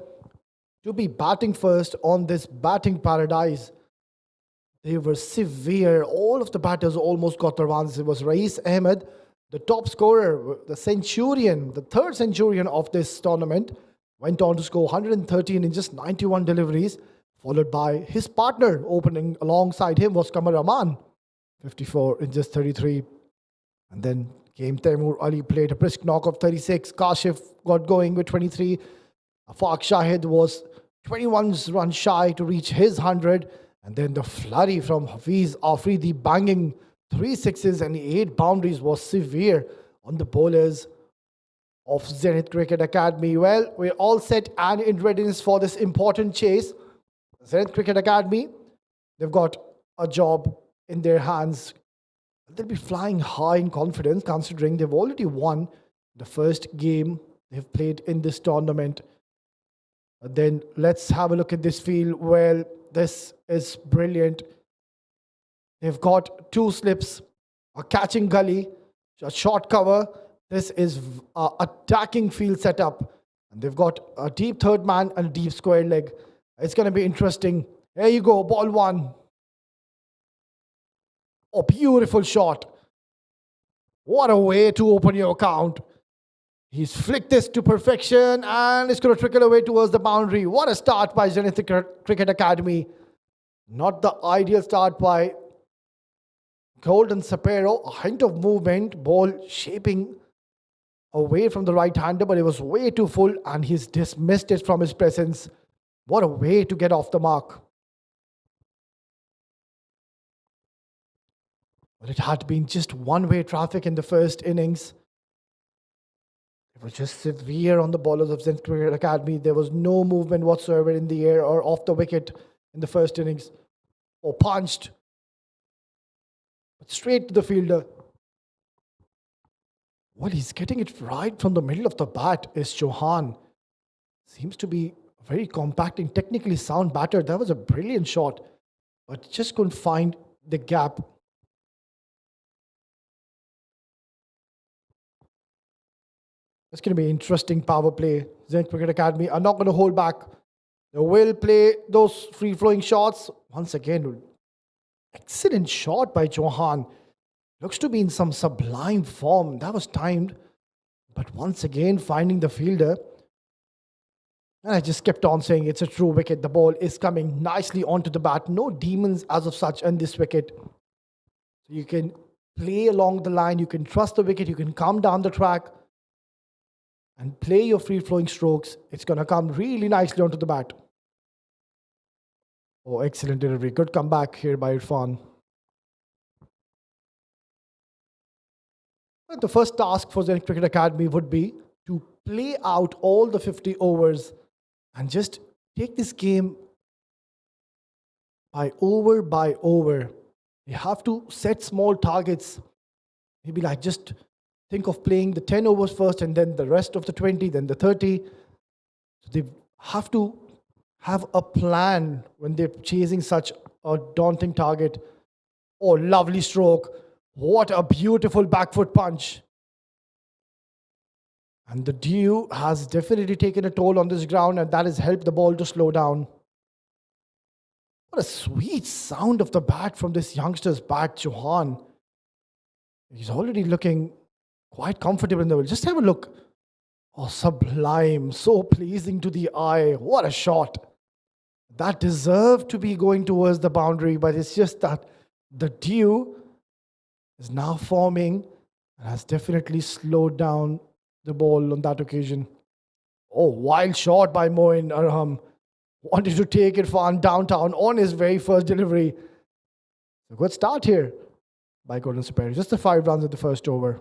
Speaker 2: to be batting first on this batting paradise. They were severe. All of the batters almost got the runs. It was Rais Ahmed, the top scorer, the centurion, the third centurion of this tournament, went on to score 113 in just 91 deliveries, followed by his partner opening alongside him was Kamar Rahman, 54 in just 33. And then came Taimur Ali, played a brisk knock of 36. Kashif got going with 23. Afaq Shahid was 21 runs shy to reach his 100. And then the flurry from Hafiz Afridi banging 3 sixes and 8 boundaries was severe on the bowlers of Zenith Cricket Academy. Well, we're all set and in readiness for this important chase. Zenith Cricket Academy, they've got a job in their hands. They'll be flying high in confidence considering they've already won the first game they've played in this tournament. Then let's have a look at this field. Well, this is brilliant. They've got 2 slips, a catching gully, a short cover. This is an attacking field setup. And they've got a deep third man and a deep square leg. It's going to be interesting. There you go, ball 1. Oh, beautiful shot. What a way to open your account. He's flicked this to perfection and it's going to trickle away towards the boundary. What a start by Zenith Cricket Academy. Not the ideal start by Golden Sparrow. A hint of movement, ball shaping away from the right-hander, but it was way too full and he's dismissed it from his presence. What a way to get off the mark. But it had been just one-way traffic in the first innings. It was just severe on the bowlers of Zenith Cricket Academy. There was no movement whatsoever in the air or off the wicket in the first innings. Or punched. But straight to the fielder. Well, he's getting it right from the middle of the bat is Chauhan. Seems to be a very compact and technically sound batter. That was a brilliant shot. But just couldn't find the gap. It's going to be interesting power play. Zenith Cricket Academy are not going to hold back. They will play those free-flowing shots. Once again, excellent shot by Chauhan. Looks to be in some sublime form. That was timed. But once again, finding the fielder. And I just kept on saying it's a true wicket. The ball is coming nicely onto the bat. No demons as of such on this wicket. So you can play along the line. You can trust the wicket. You can come down the track and play your free-flowing strokes. It's going to come really nicely onto the bat. Oh, excellent delivery. Good comeback here by Irfan. But the first task for Zenith Cricket Academy would be to play out all the 50 overs and just take this game by over. You have to set small targets. Maybe like just think of playing the 10 overs first and then the rest of the 20, then the 30. So they have to have a plan when they're chasing such a daunting target. Oh, lovely stroke. What a beautiful back foot punch. And the dew has definitely taken a toll on this ground and that has helped the ball to slow down. What a sweet sound of the bat from this youngster's bat, Chauhan. He's already looking quite comfortable in the world. Just have a look. Oh, sublime. So pleasing to the eye. What a shot. That deserved to be going towards the boundary, but it's just that the dew is now forming and has definitely slowed down the ball on that occasion. Oh, wild shot by Moin Arham. wanted to take it far downtown on his very first delivery. A good start here by Golden Sparrow. Just the 5 runs in the first over.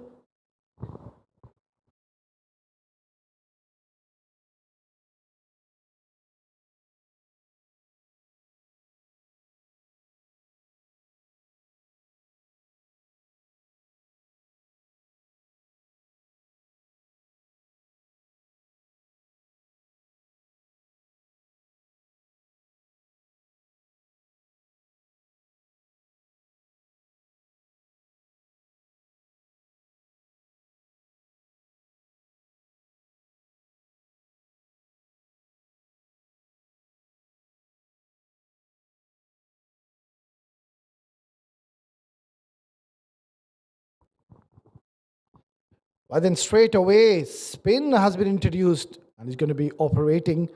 Speaker 2: But then straight away, spin has been introduced and is going to be operating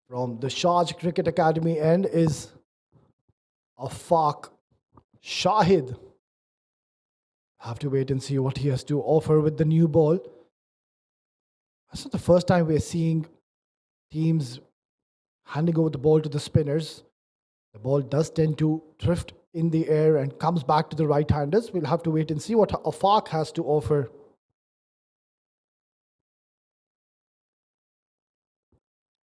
Speaker 2: from the Sharjah Cricket Academy end is Afaq Shahid. Have to wait and see what he has to offer with the new ball. That's not the first time we're seeing teams handing over the ball to the spinners. The ball does tend to drift in the air and comes back to the right-handers. We'll have to wait and see what Afaq has to offer.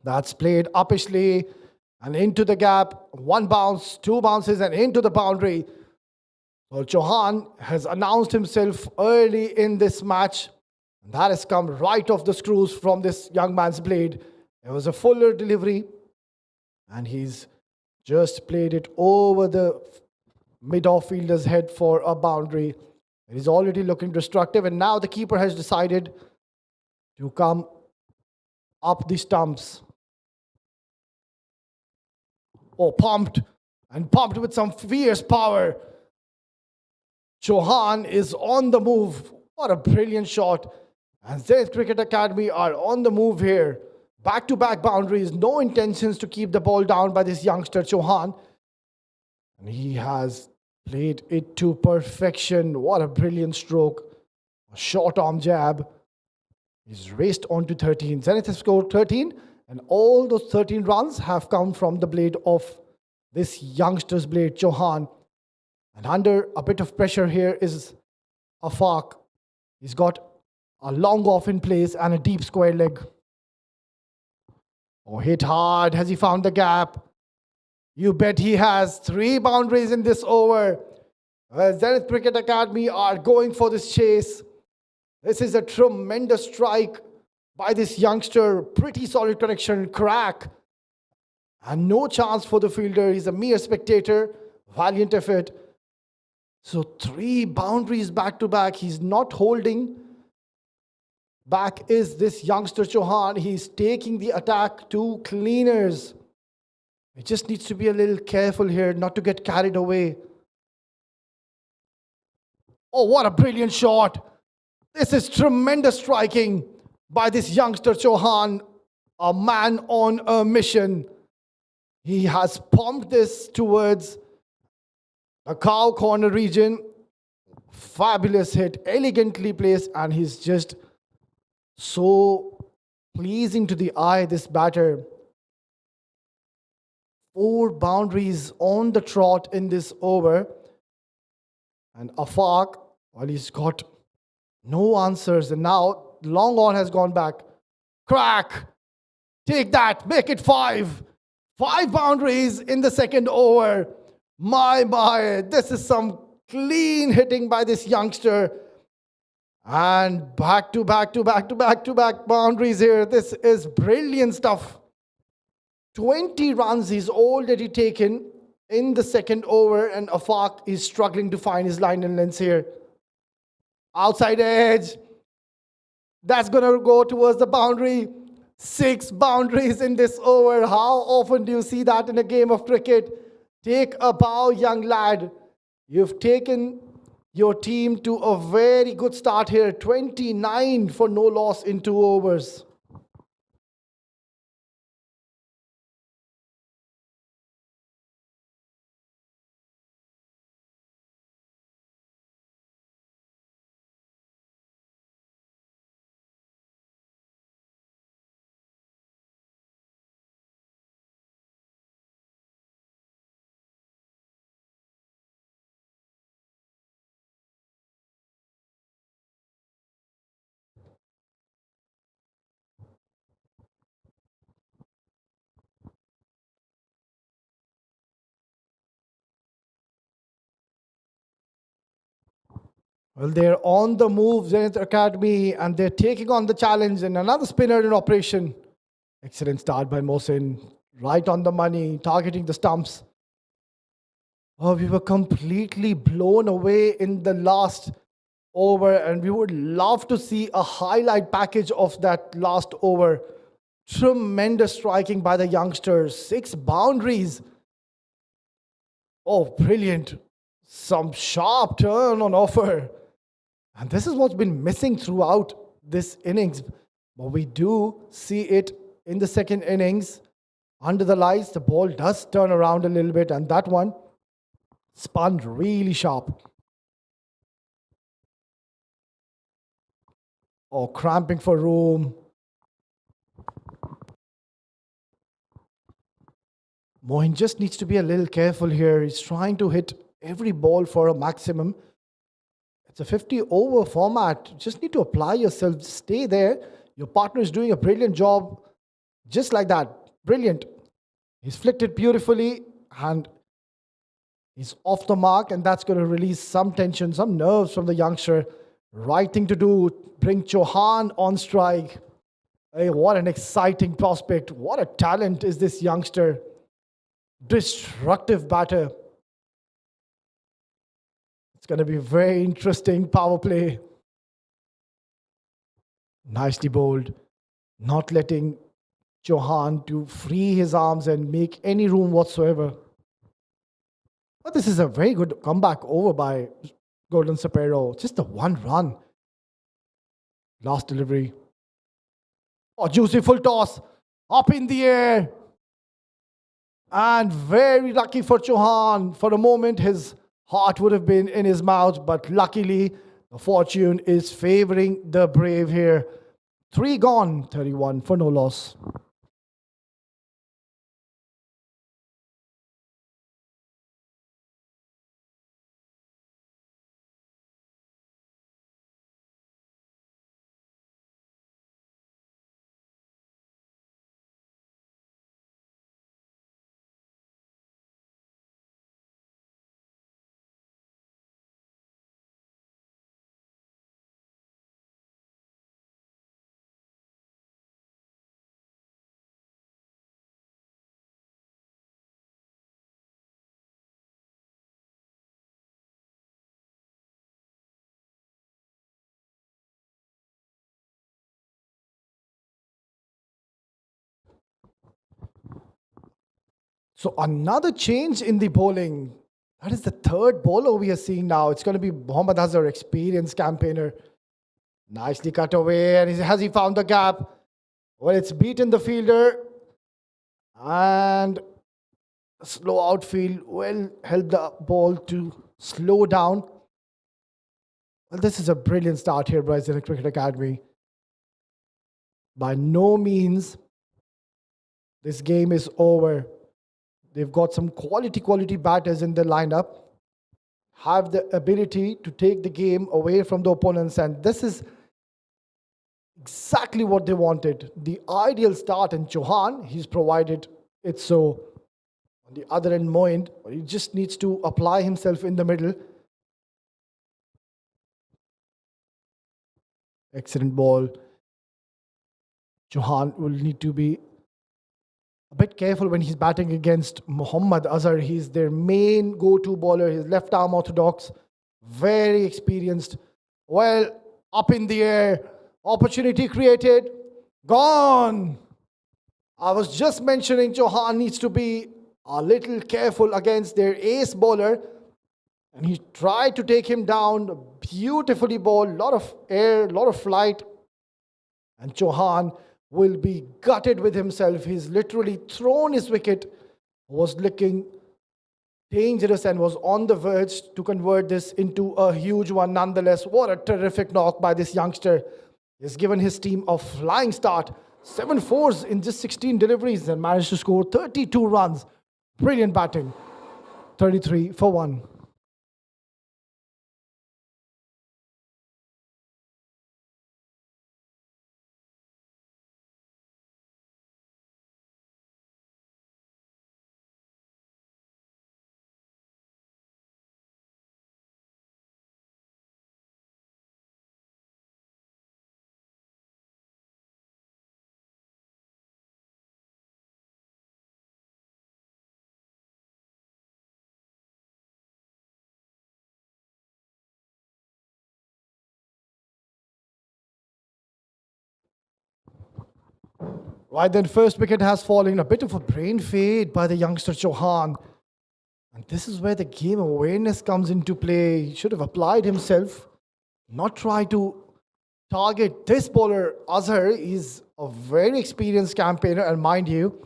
Speaker 2: That's played uppishly and into the gap. 1 bounce, 2 bounces and into the boundary. So Chauhan has announced himself early in this match. And that has come right off the screws from this young man's blade. It was a fuller delivery. And he's just played it over the mid-off fielder's head for a boundary. It is already looking destructive. And now the keeper has decided to come up the stumps. Oh, pumped with some fierce power. Chauhan is on the move. What a brilliant shot. And Zenith Cricket Academy are on the move here. Back-to-back boundaries. No intentions to keep the ball down by this youngster Chauhan. And he has played it to perfection. What a brilliant stroke. A short arm jab. He's raced on to 13. Zenith has scored 13. And all those 13 runs have come from the blade of this youngster's blade, Chauhan. And under a bit of pressure here is Afaq. He's got a long off in place and a deep square leg. Oh, hit hard. Has he found the gap? You bet he has. 3 boundaries in this over. Well, Zenith Cricket Academy are going for this chase. This is a tremendous strike by this youngster. Pretty solid connection, crack. And no chance for the fielder. He's a mere spectator. Valiant effort. So 3 boundaries back to back. He's not holding back is this youngster Chauhan. He's taking the attack to cleaners. He just needs to be a little careful here not to get carried away. Oh, what a brilliant shot. This is tremendous striking by this youngster Chauhan, a man on a mission. He has pumped this towards the cow corner region. Fabulous hit, elegantly placed, and he's just so pleasing to the eye, this batter. 4 boundaries on the trot in this over. And Afaq, well, he's got no answers. And now long on has gone back. Crack! Take that, make it 5. 5 boundaries in the second over. My, this is some clean hitting by this youngster. And back to back boundaries here. This is brilliant stuff. 20 runs he's already taken in the second over, and Afaq is struggling to find his line and lengths here. Outside edge. That's going to go towards the boundary. 6 boundaries in this over. How often do you see that in a game of cricket? Take a bow, young lad. You've taken your team to a very good start here. 29 for no loss in 2 overs. Well, they're on the move, Zenith Academy, and they're taking on the challenge. And another spinner in operation. Excellent start by Mohsin. Right on the money, targeting the stumps. Oh, we were completely blown away in the last over, and we would love to see a highlight package of that last over. Tremendous striking by the youngsters. 6 boundaries. Oh, brilliant. Some sharp turn on offer. And this is what's been missing throughout this innings. But we do see it in the second innings. Under the lights, the ball does turn around a little bit, and that one spun really sharp. Oh, cramping for room. Mohin just needs to be a little careful here. He's trying to hit every ball for a maximum. It's a 50 over format. You just need to apply yourself. Stay there. Your partner is doing a brilliant job. Just like that. Brilliant. He's flicked it beautifully and he's off the mark, and that's going to release some tension, some nerves from the youngster. Right thing to do. Bring Chauhan on strike. Hey, what an exciting prospect. What a talent is this youngster. Destructive batter. It's going to be very interesting power play. Nicely bowled. Not letting Chauhan to free his arms and make any room whatsoever. But this is a very good comeback over by Golden Sparrow. Just a 1 run. Last delivery. Oh, juicy full toss. Up in the air. And very lucky for Chauhan. For a moment, his heart would have been in his mouth. But luckily, the fortune is favoring the brave here. 3 gone, 31 for no loss. So another change in the bowling. That is the third bowler we are seeing now. It's going to be Mohammad Azhar, experienced campaigner. Nicely cut away. And has he found the gap? Well, it's beaten the fielder. And slow outfield will help the ball to slow down. Well, this is a brilliant start here by Zenith Cricket Academy. By no means this game is over. They've got some quality batters in the lineup, have the ability to take the game away from the opponents, and this is exactly what they wanted. The ideal start, and Chauhan, he's provided it so. On the other end, Mohin, he just needs to apply himself in the middle. Excellent ball. Chauhan will need to be a bit careful when he's batting against Mohammad Azhar. He's their main go-to bowler. He's left arm orthodox, very experienced. Well, up in the air, opportunity created, gone. I was just mentioning Chauhan needs to be a little careful against their ace bowler. And he tried to take him down, beautifully bowled, lot of air, lot of flight. And Chauhan will be gutted with himself. He's literally thrown his wicket, was looking dangerous and was on the verge to convert this into a huge one. Nonetheless, what a terrific knock by this youngster. He's given his team a flying start. 7 fours in just 16 deliveries and managed to score 32 runs. Brilliant batting. 33 for 1. Right then, first wicket has fallen. A bit of a brain fade by the youngster Chauhan. And this is where the game awareness comes into play. He should have applied himself, not try to target this bowler. Azhar is a very experienced campaigner, and mind you,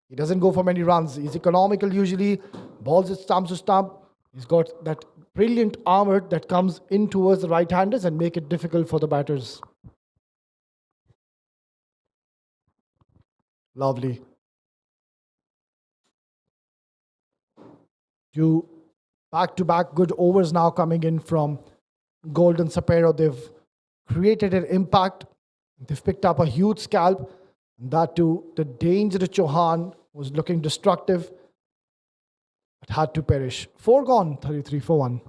Speaker 2: he doesn't go for many runs. He's economical usually, balls it stump to stump. He's got that brilliant armor that comes in towards the right-handers and make it difficult for the batters. Lovely. Two back-to-back good overs now coming in from Golden Sapero. They've created an impact. They've picked up a huge scalp. And that too, the dangerous Chauhan was looking destructive, but had to perish. 4 gone, 33 for 1.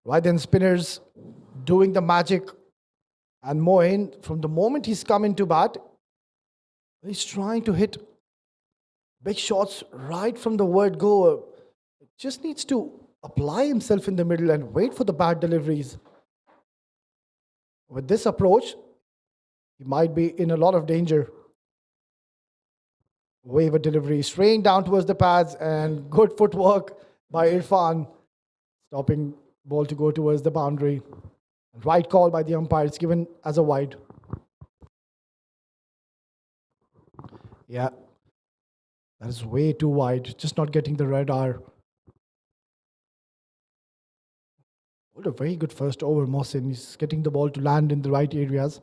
Speaker 2: Right then, spinners doing the magic. And Moin, from the moment he's come into bat, he's trying to hit big shots right from the word go. Just needs to apply himself in the middle and wait for the bad deliveries. With this approach, he might be in a lot of danger. Waiver delivery, straying down towards the pads, and good footwork by Irfan, stopping ball to go towards the boundary. Right call by the umpire. It's given as a wide. Yeah, that is way too wide. Just not getting the red R. What a very good first over, Mohsin. He's getting the ball to land in the right areas.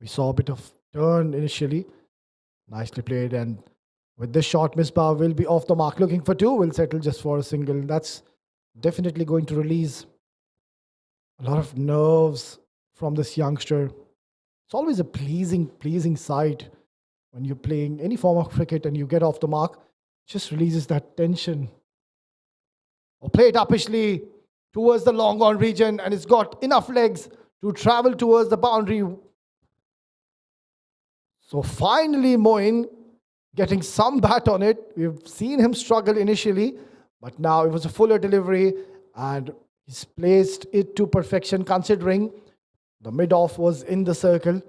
Speaker 2: We saw a bit of turn initially. Nicely played. And with this shot, Misbah will be off the mark. Looking for 2. Will settle just for a single. That's definitely going to release a lot of nerves from this youngster. It's always a pleasing sight when you're playing any form of cricket and you get off the mark. It just releases that tension. Or play it uppishly towards the long on region, and it's got enough legs to travel towards the boundary. So finally, Moin getting some bat on it. We've seen him struggle initially, but now it was a fuller delivery, and he's placed it to perfection considering the mid-off was in the circle.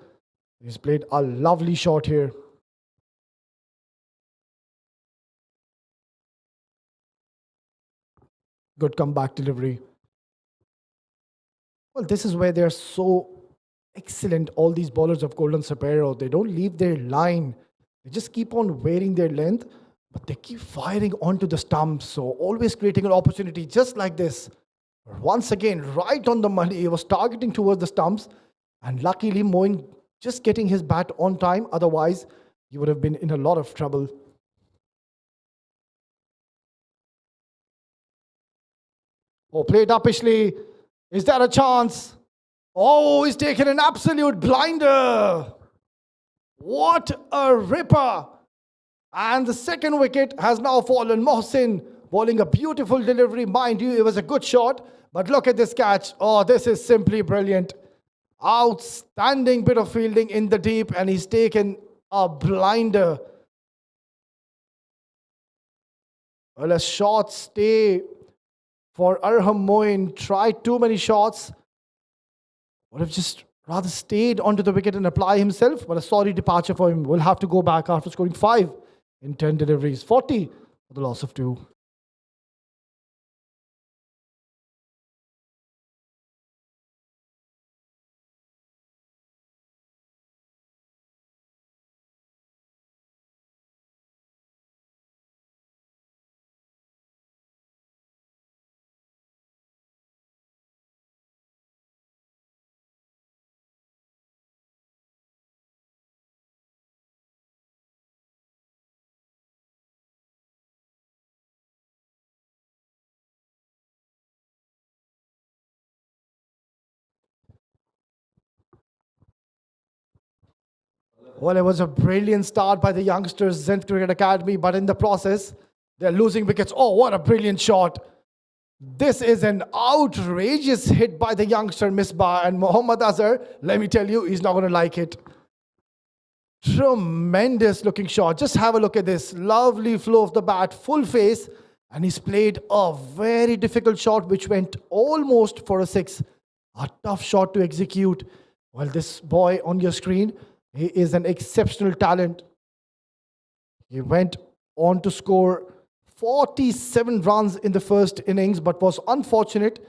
Speaker 2: He's played a lovely shot here. Good comeback delivery. Well, this is where they're so excellent, all these bowlers of Golden Sapero. They don't leave their line. They just keep on wearing their length, but they keep firing onto the stumps. So always creating an opportunity just like this. Once again, right on the money. He was targeting towards the stumps. And luckily, Moin just getting his bat on time. Otherwise, he would have been in a lot of trouble. Oh, played uppishly. Is there a chance? Oh, he's taken an absolute blinder. What a ripper. And the second wicket has now fallen. Mohsin bowling a beautiful delivery. Mind you, it was a good shot. But look at this catch. Oh, this is simply brilliant. Outstanding bit of fielding in the deep. And he's taken a blinder. Well, a short stay for Arham Moin. Tried too many shots. Would have just rather stayed onto the wicket and apply himself. But a sorry departure for him. Will have to go back after scoring 5 in 10 deliveries. 40 for the loss of 2. Well, it was a brilliant start by the youngsters, Zenith Cricket Academy, but in the process, they're losing wickets. Oh, what a brilliant shot. This is an outrageous hit by the youngster Misbah, and Mohammad Azhar, let me tell you, he's not going to like it. Tremendous looking shot. Just have a look at this. Lovely flow of the bat, full face, and he's played a very difficult shot which went almost for a six. A tough shot to execute. Well, this boy on your screen, he is an exceptional talent. He went on to score 47 runs in the first innings, but was unfortunate.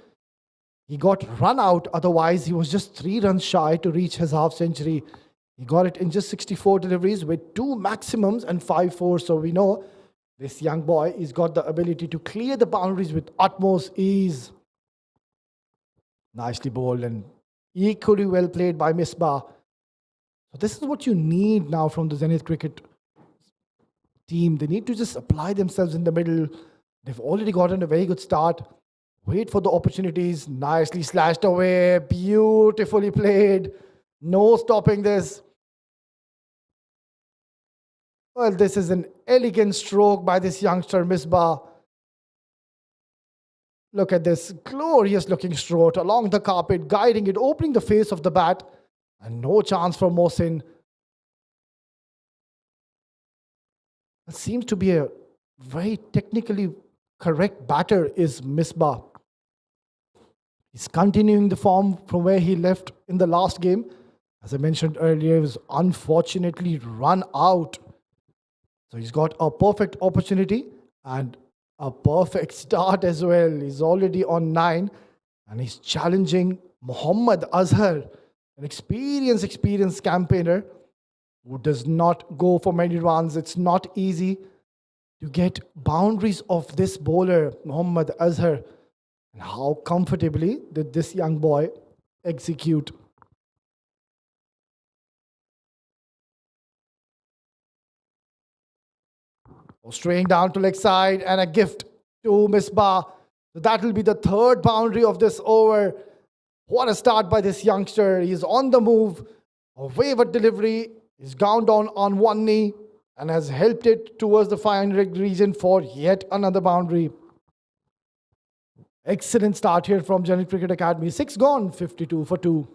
Speaker 2: He got run out. Otherwise, he was just 3 runs shy to reach his half century. He got it in just 64 deliveries with 2 maximums and 5 fours. So we know this young boy, he's got the ability to clear the boundaries with utmost ease. Nicely bowled and equally well played by Misbah. So this is what you need now from the Zenith cricket team. They need to just apply themselves in the middle. They've already gotten a very good start. Wait for the opportunities. Nicely slashed away. Beautifully played. No stopping this. Well, this is an elegant stroke by this youngster Misbah. Look at this glorious looking stroke along the carpet, guiding it, opening the face of the bat, and no chance for Mohsin. It seems to be a very technically correct batter is Misbah. He's continuing the form from where he left in the last game. As I mentioned earlier, he was unfortunately run out. So he's got a perfect opportunity and a perfect start as well. He's already on 9 and he's challenging Mohammad Azhar, an experienced campaigner who does not go for many runs. It's not easy to get boundaries of this bowler, Mohammad Azhar. And how comfortably did this young boy execute? Straying down to leg side and a gift to Misbah. So that will be the 3rd boundary of this over. What a start by this youngster. He's on the move. A wayward delivery. He's gone down on one knee and has helped it towards the fine leg region for yet another boundary. Excellent start here from Zenith Cricket Academy. 6 gone, 52 for 2.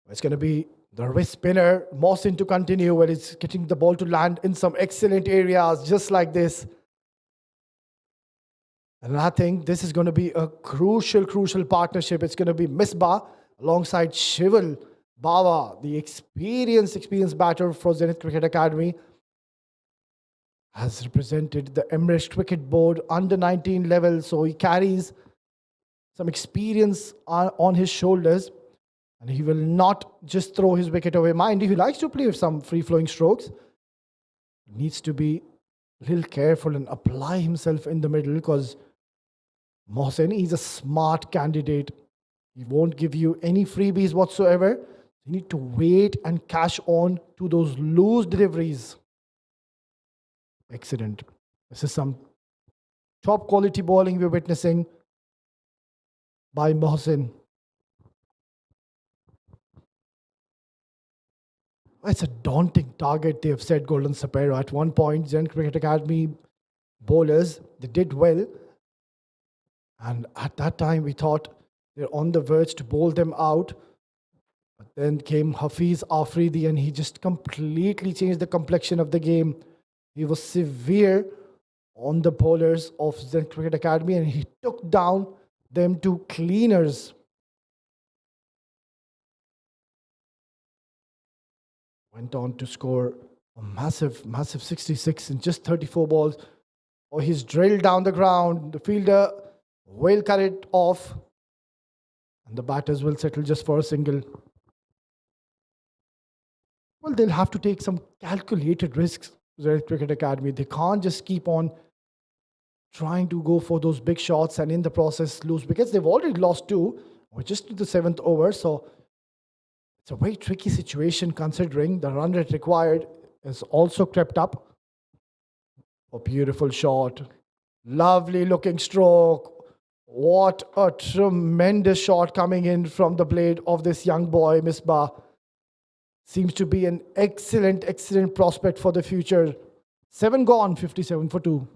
Speaker 2: It's going to be the wrist spinner, Mohsin to continue, where it's getting the ball to land in some excellent areas, just like this. And I think this is going to be a crucial partnership. It's going to be Misbah alongside Shival Bawa, the experienced batter for Zenith Cricket Academy, has represented the Emirates Cricket Board under 19 level. So he carries some experience on his shoulders. And he will not just throw his wicket away. Mind you, he likes to play with some free-flowing strokes. He needs to be a little careful and apply himself in the middle because Mohsin, he's a smart candidate. He won't give you any freebies whatsoever. You need to wait and cash on to those loose deliveries. Excellent. This is some top quality bowling we're witnessing by Mohsin. It's a daunting target they've set Golden Sparrow. At one point, Zenith Cricket Academy bowlers, they did well. And at that time, we thought they're on the verge to bowl them out. But then came Hafiz Afridi and he just completely changed the complexion of the game. He was severe on the bowlers of Zenith Cricket Academy and he took down them to cleaners. Went on to score a massive 66 in just 34 balls. Oh, he's drilled down the ground. The fielder will cut it off. And the batters will settle just for a single. Well, they'll have to take some calculated risks, Zenith Cricket Academy. They can't just keep on trying to go for those big shots and in the process lose wickets. They've already lost 2. We're just to the 7th over, so it's a very tricky situation considering the run rate required is also crept up. A beautiful shot. Lovely looking stroke. What a tremendous shot coming in from the blade of this young boy, Misbah. Seems to be an excellent, excellent prospect for the future. 7 gone, 57 for 2.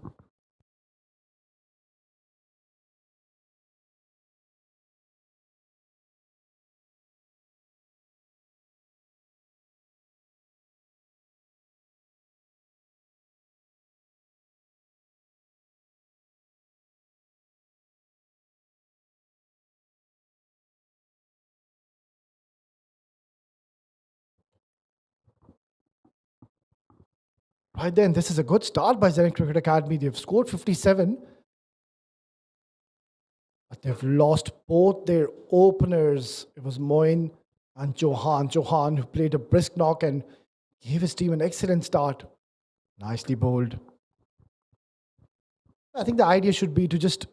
Speaker 2: Right then, this is a good start by Zenith Cricket Academy. They've scored 57, but they've lost both their openers. It was Moin and Johan. Johan, who played a brisk knock and gave his team an excellent start. Nicely bowled. I think the idea should be to just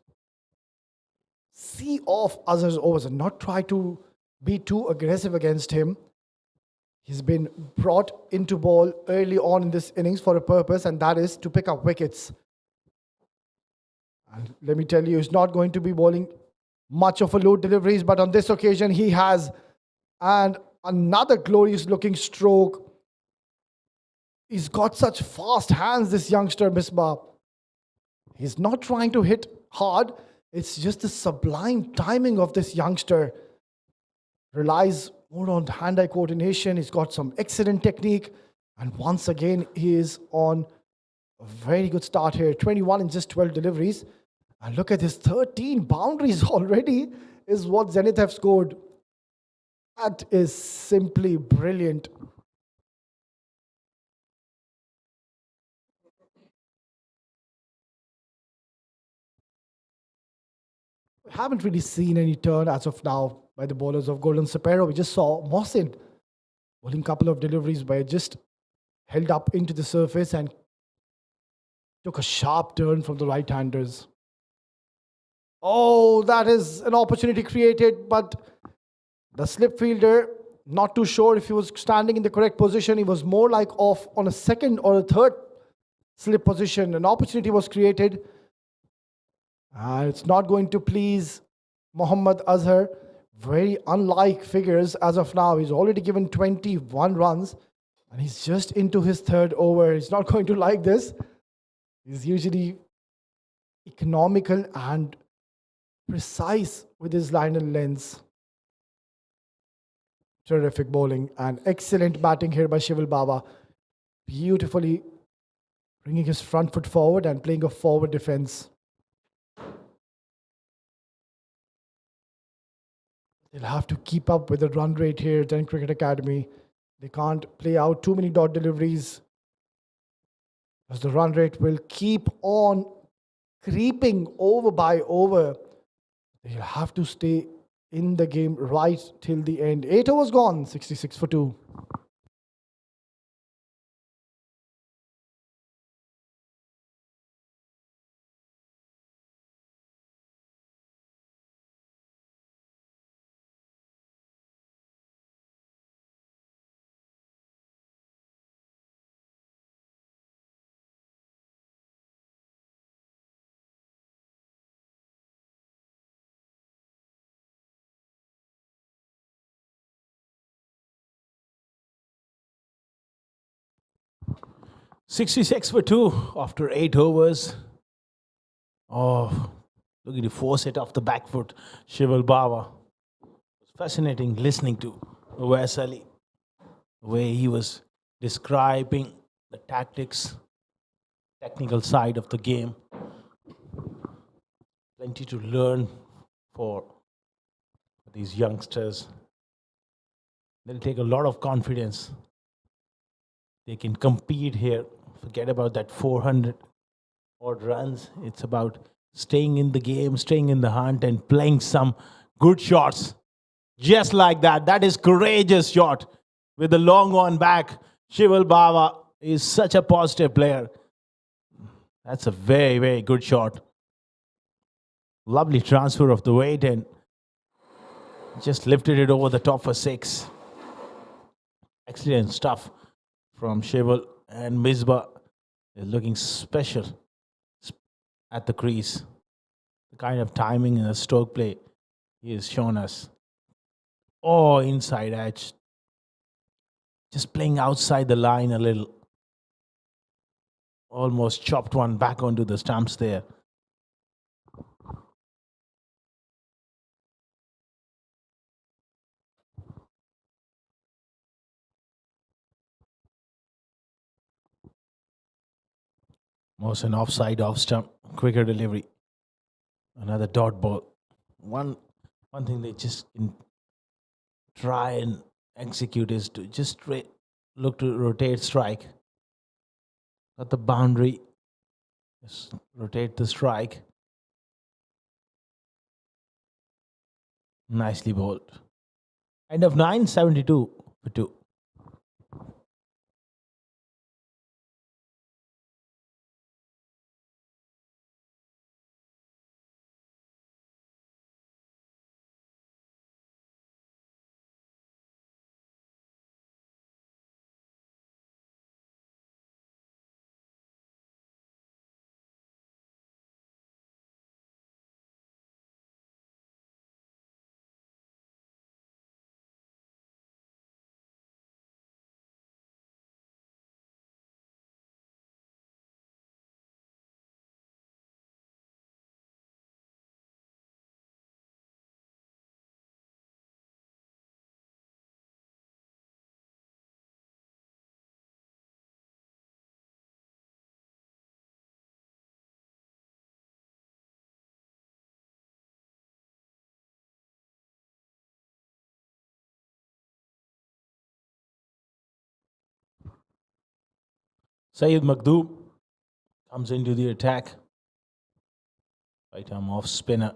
Speaker 2: see off Azhar's overs and not try to be too aggressive against him. He's been brought into ball early on in this innings for a purpose, and that is to pick up wickets. And let me tell you, he's not going to be bowling much of a load deliveries, but on this occasion he has. And another glorious looking stroke. He's got such fast hands, this youngster, Misbah. He's not trying to hit hard. It's just the sublime timing of this youngster. Relies more on hand-eye coordination. He's got some excellent technique. And once again, he is on a very good start here. 21 in just 12 deliveries. And look at his 13 boundaries already is what Zenith have scored. That is simply brilliant. We haven't really seen any turn as of now by the bowlers of Golden Sparrow. We just saw Mohsin bowling a couple of deliveries where just held up into the surface and took a sharp turn from the right-handers. Oh, that is an opportunity created, but the slip fielder, not too sure if he was standing in the correct position. He was more like off on a second or a third slip position. An opportunity was created. It's not going to please Mohammad Azhar. Very unlike figures as of now. He's already given 21 runs and he's just into his 3rd over. He's not going to like this. He's usually economical and precise with his line and lengths. Terrific bowling and excellent batting here by Shival Baba. Beautifully bringing his front foot forward and playing a forward defense. They'll have to keep up with the run rate here at Zenith Cricket Academy. They can't play out too many dot deliveries, as the run rate will keep on creeping over by over. They'll have to stay in the game right till the end. 8 overs gone, 66 for 2.
Speaker 1: $66 for 2 after 8 overs. Oh, look at the force it off the back foot, Shival Baba. It's fascinating listening to Wes Ali, the way he was describing the tactics, technical side of the game. Plenty to learn for these youngsters. They'll take a lot of confidence. They can compete here. Forget about that 400 odd runs. It's about staying in the game, staying in the hunt, and playing some good shots. Just like that. That is courageous shot with the long on back. Shival Baba is such a positive player. That's a very, very good shot. Lovely transfer of the weight and just lifted it over the top for 6. Excellent stuff from Sheval, and Misbah is looking special at the crease. The kind of timing in the stroke play he has shown us. Oh, inside edge. Just playing outside the line a little. Almost chopped one back onto the stumps there. Mohsen offside, off stump, quicker delivery. Another dot ball. One thing they just can try and execute is to just look to rotate strike. Got the boundary. Just rotate the strike. Nicely bowled. End of 9, 72 for 2. Sayed Makhdoom comes into the attack. Right arm off spinner.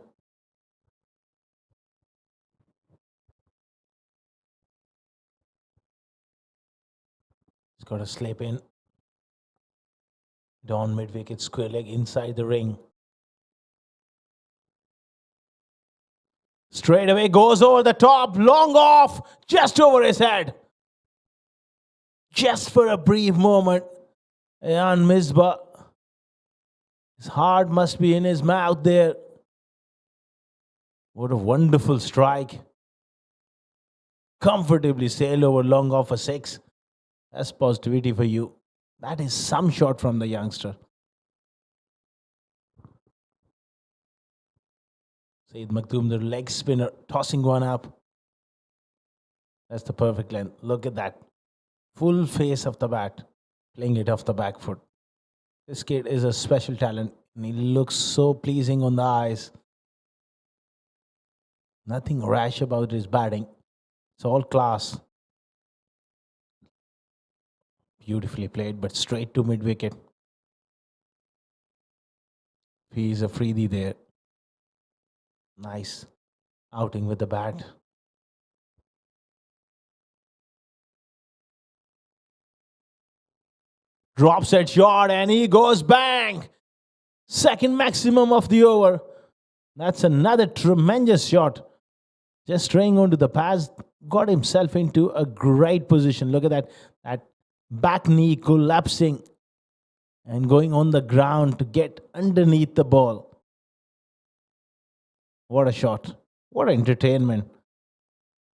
Speaker 1: He's got a slip in. Down mid wicket, square leg inside the ring. Straight away goes over the top, long off, just over his head. Just for a brief moment, Ayan Misbah. His heart must be in his mouth there. What a wonderful strike. Comfortably sailed over long off for 6. That's positivity for you. That is some shot from the youngster. Sayed Makhdoom, the leg spinner, tossing one up. That's the perfect length. Look at that. Full face of the bat, playing it off the back foot. This kid is a special talent, and he looks so pleasing on the eyes. Nothing rash about his batting. It's all class. Beautifully played, but straight to mid-wicket. He's a freebie there. Nice outing with the bat. Drops at short and he goes bang. Second maximum of the over. That's another tremendous shot. Just straying onto the pads, got himself into a great position. Look at that. That back knee collapsing and going on the ground to get underneath the ball. What a shot. What entertainment.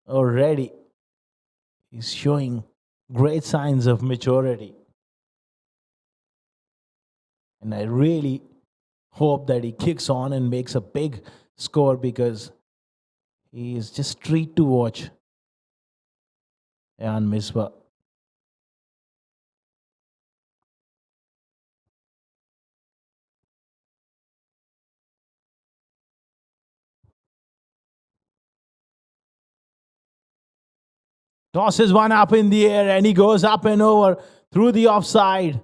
Speaker 1: Already he's showing great signs of maturity. And I really hope that he kicks on and makes a big score, because he is just treat to watch. Ayan Misbah. Tosses one up in the air and he goes up and over through the offside.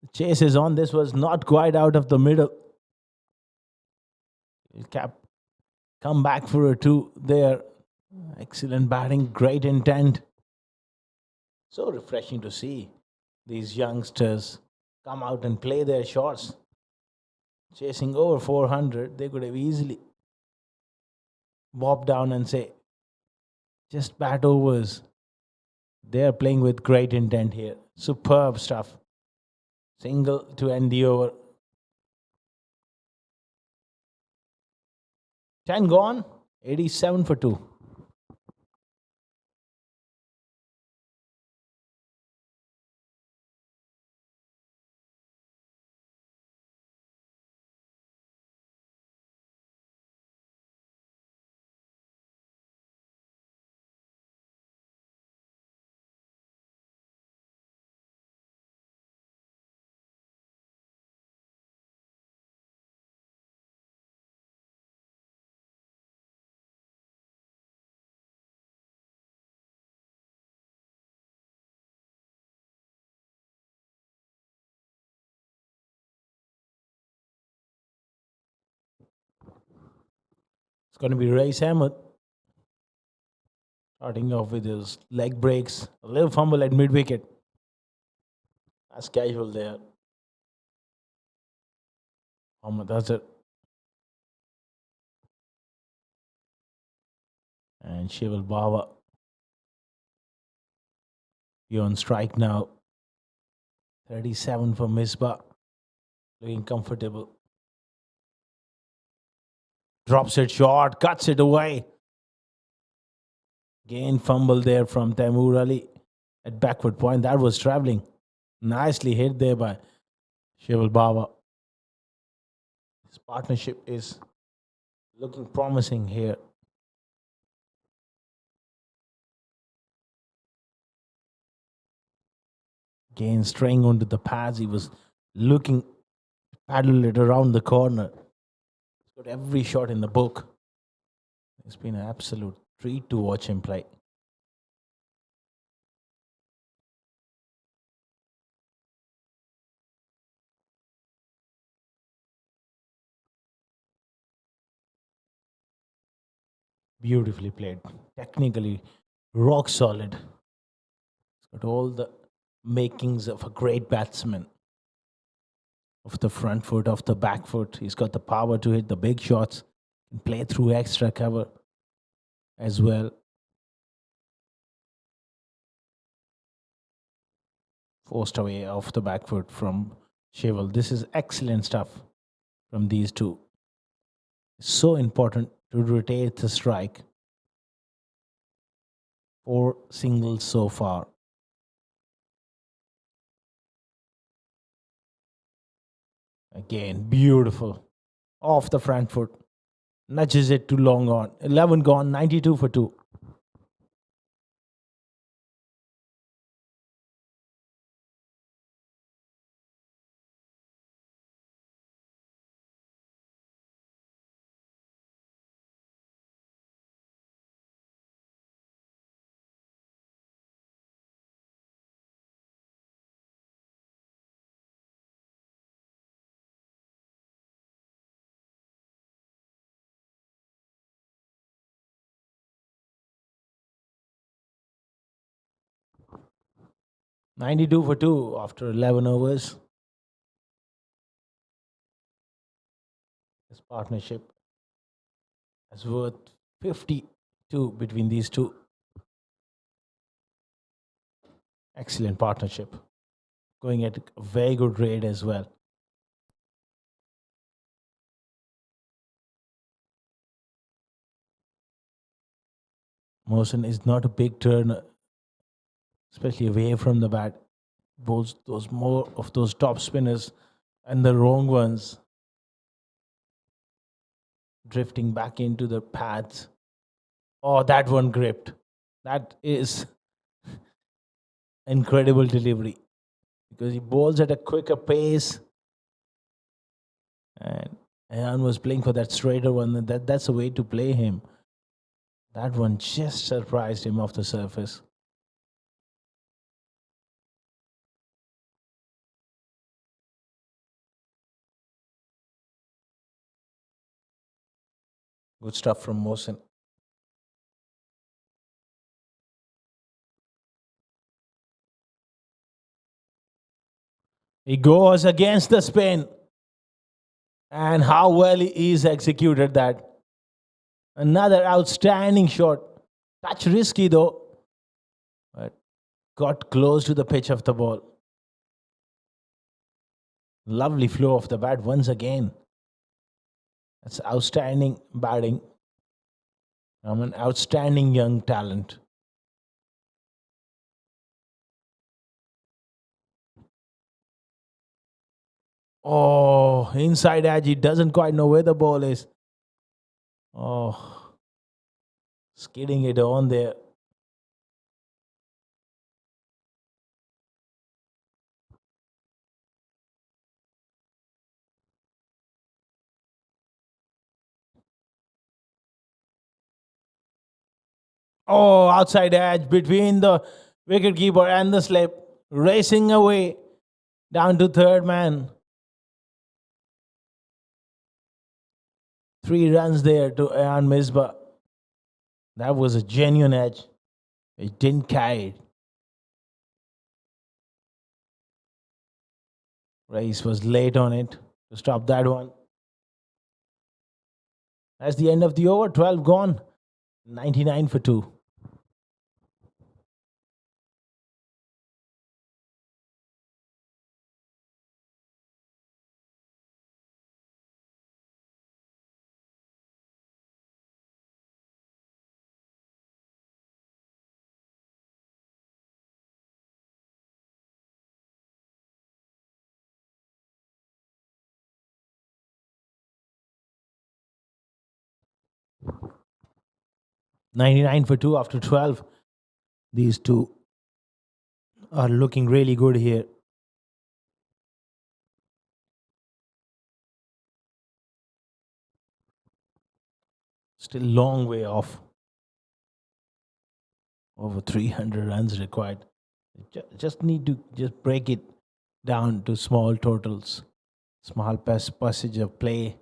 Speaker 1: The chase is on. This was not quite out of the middle. Come back for a 2 there. Excellent batting, great intent. So refreshing to see these youngsters come out and play their shots. chasing over 400, they could have easily bobbed down and say, just bat overs. They are playing with great intent here. Superb stuff. Single to end the over. 10 gone, 87 for 2. It's going to be Ray Ahmed starting off with his leg breaks. A little fumble at mid wicket. That's casual there. Ahmed does it. And Shival Baba. You're on strike now. 37 for Misbah. Looking comfortable. Drops it short, cuts it away. Again, fumble there from Taimur Ali at backward point. That was travelling. Nicely hit there by Shival Baba. His partnership is looking promising here. Again, straying onto the pads. He was looking to paddle it around the corner. He's got every shot in the book. It's been an absolute treat to watch him play. Beautifully played. Technically, rock solid. He's got all the makings of a great batsman. Off the front foot, off the back foot. He's got the power to hit the big shots. Can play through extra cover as well. Forced away off the back foot from Shival. This is excellent stuff from these two. It's so important to rotate the strike. 4 singles so far. Again, beautiful. Off the front foot. Nudges it to long on. 11 gone, 92 for 2. $92 for 2 after 11 overs. This partnership is worth 52 between these two. Excellent partnership. Going at a very good rate as well. Mohsen is not a big turner, especially away from the bat. Bowls those more of those top spinners and the wrong ones drifting back into the pads. Oh, that one gripped. That is incredible delivery because he bowls at a quicker pace. And Ayan was playing for that straighter one. That's a way to play him. That one just surprised him off the surface. Good stuff from Mohsen. He goes against the spin. And how well he's executed that. Another outstanding shot. Touch risky though, but got close to the pitch of the ball. Lovely flow of the bat once again. That's outstanding batting from an outstanding young talent. Oh, inside edge. He doesn't quite know where the ball is. Oh, skidding it on there. Oh, outside edge between the wicketkeeper and the slip. Racing away down to third man. 3 runs there to Ayan Misbah. That was a genuine edge. It didn't carry it. Race was late on it to stop that one. That's the end of the over. 12 gone. 99 for 2. $99 for 2 after 12. These two are looking really good here. Still long way off. Over 300 runs required. Just need to just break it down to small totals. Small passage of play.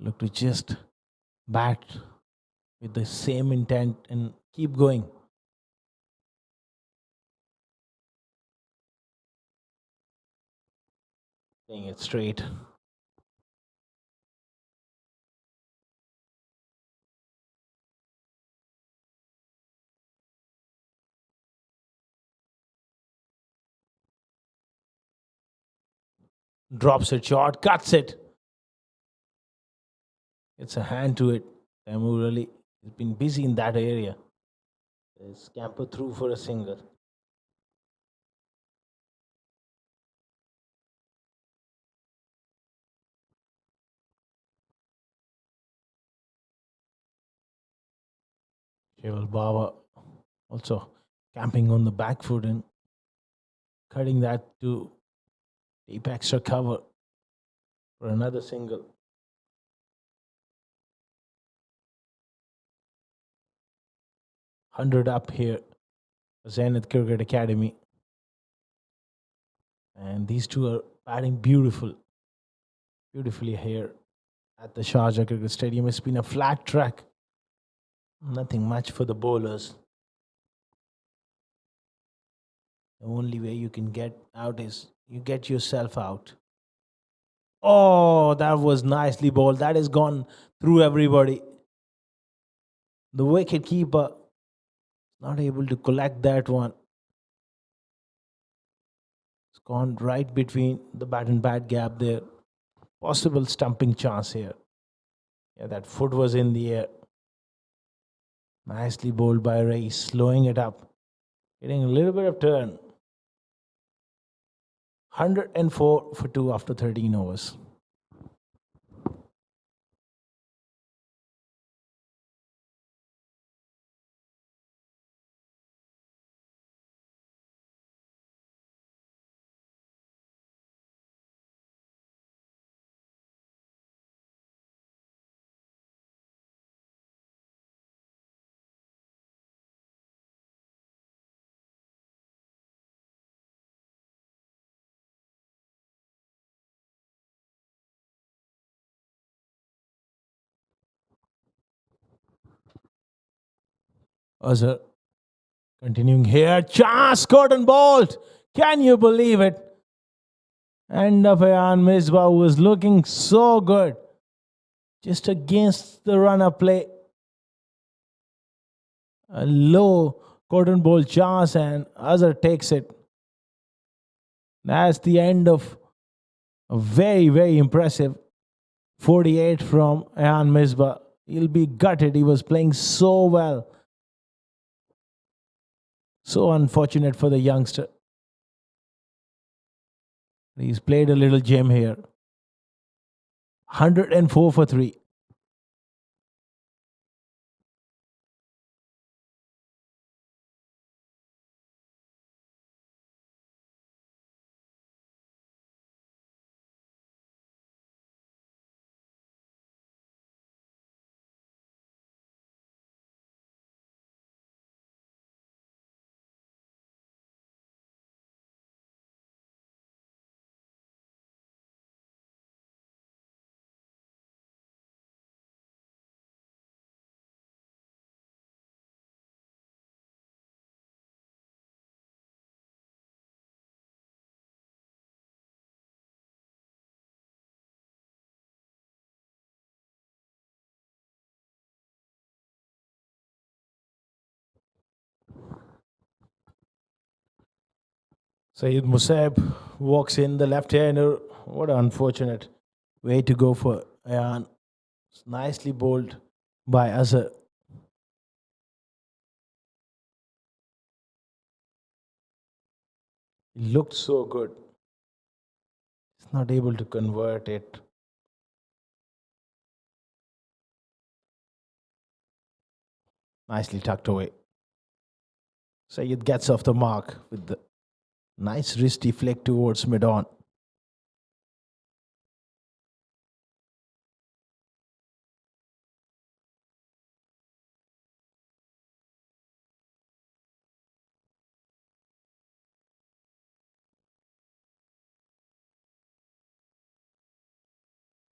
Speaker 1: Look to just bat with the same intent and keep going. Playing it straight. Drops it short, cuts it. It's a hand to it. Taimur really has been busy in that area. Scamper through for a single. Keval Baba also camping on the back foot and cutting that to deep extra cover for another single. 100 up here for Zenith Cricket Academy. And these two are batting beautifully here at the Sharjah Cricket Stadium. It's been a flat track. Nothing much for the bowlers. The only way you can get out is you get yourself out. Oh, that was nicely bowled. That has gone through everybody. The wicket keeper not able to collect that one. It's gone right between the bat and bat gap there. Possible stumping chance here. Yeah, that foot was in the air. Nicely bowled by Ray, slowing it up. Getting a little bit of turn. 104 for 2 after 13 overs. Azhar continuing here. Chance, caught and bowled. Can you believe it? End of Ayan Misbah was looking so good. Just against the runner play. A low cotton ball chance and Azhar takes it. That's the end of a very, very impressive 48 from Ayan Misbah. He'll be gutted. He was playing so well. So unfortunate for the youngster. He's played a little gem here. 104 for 3. Saeed Musab walks in, the left-hander. What an unfortunate way to go for Ayan. It's nicely bowled by Azhar. He looked so good. He's not able to convert it. Nicely tucked away. Saeed gets off the mark with the nice wristy flick towards mid-on.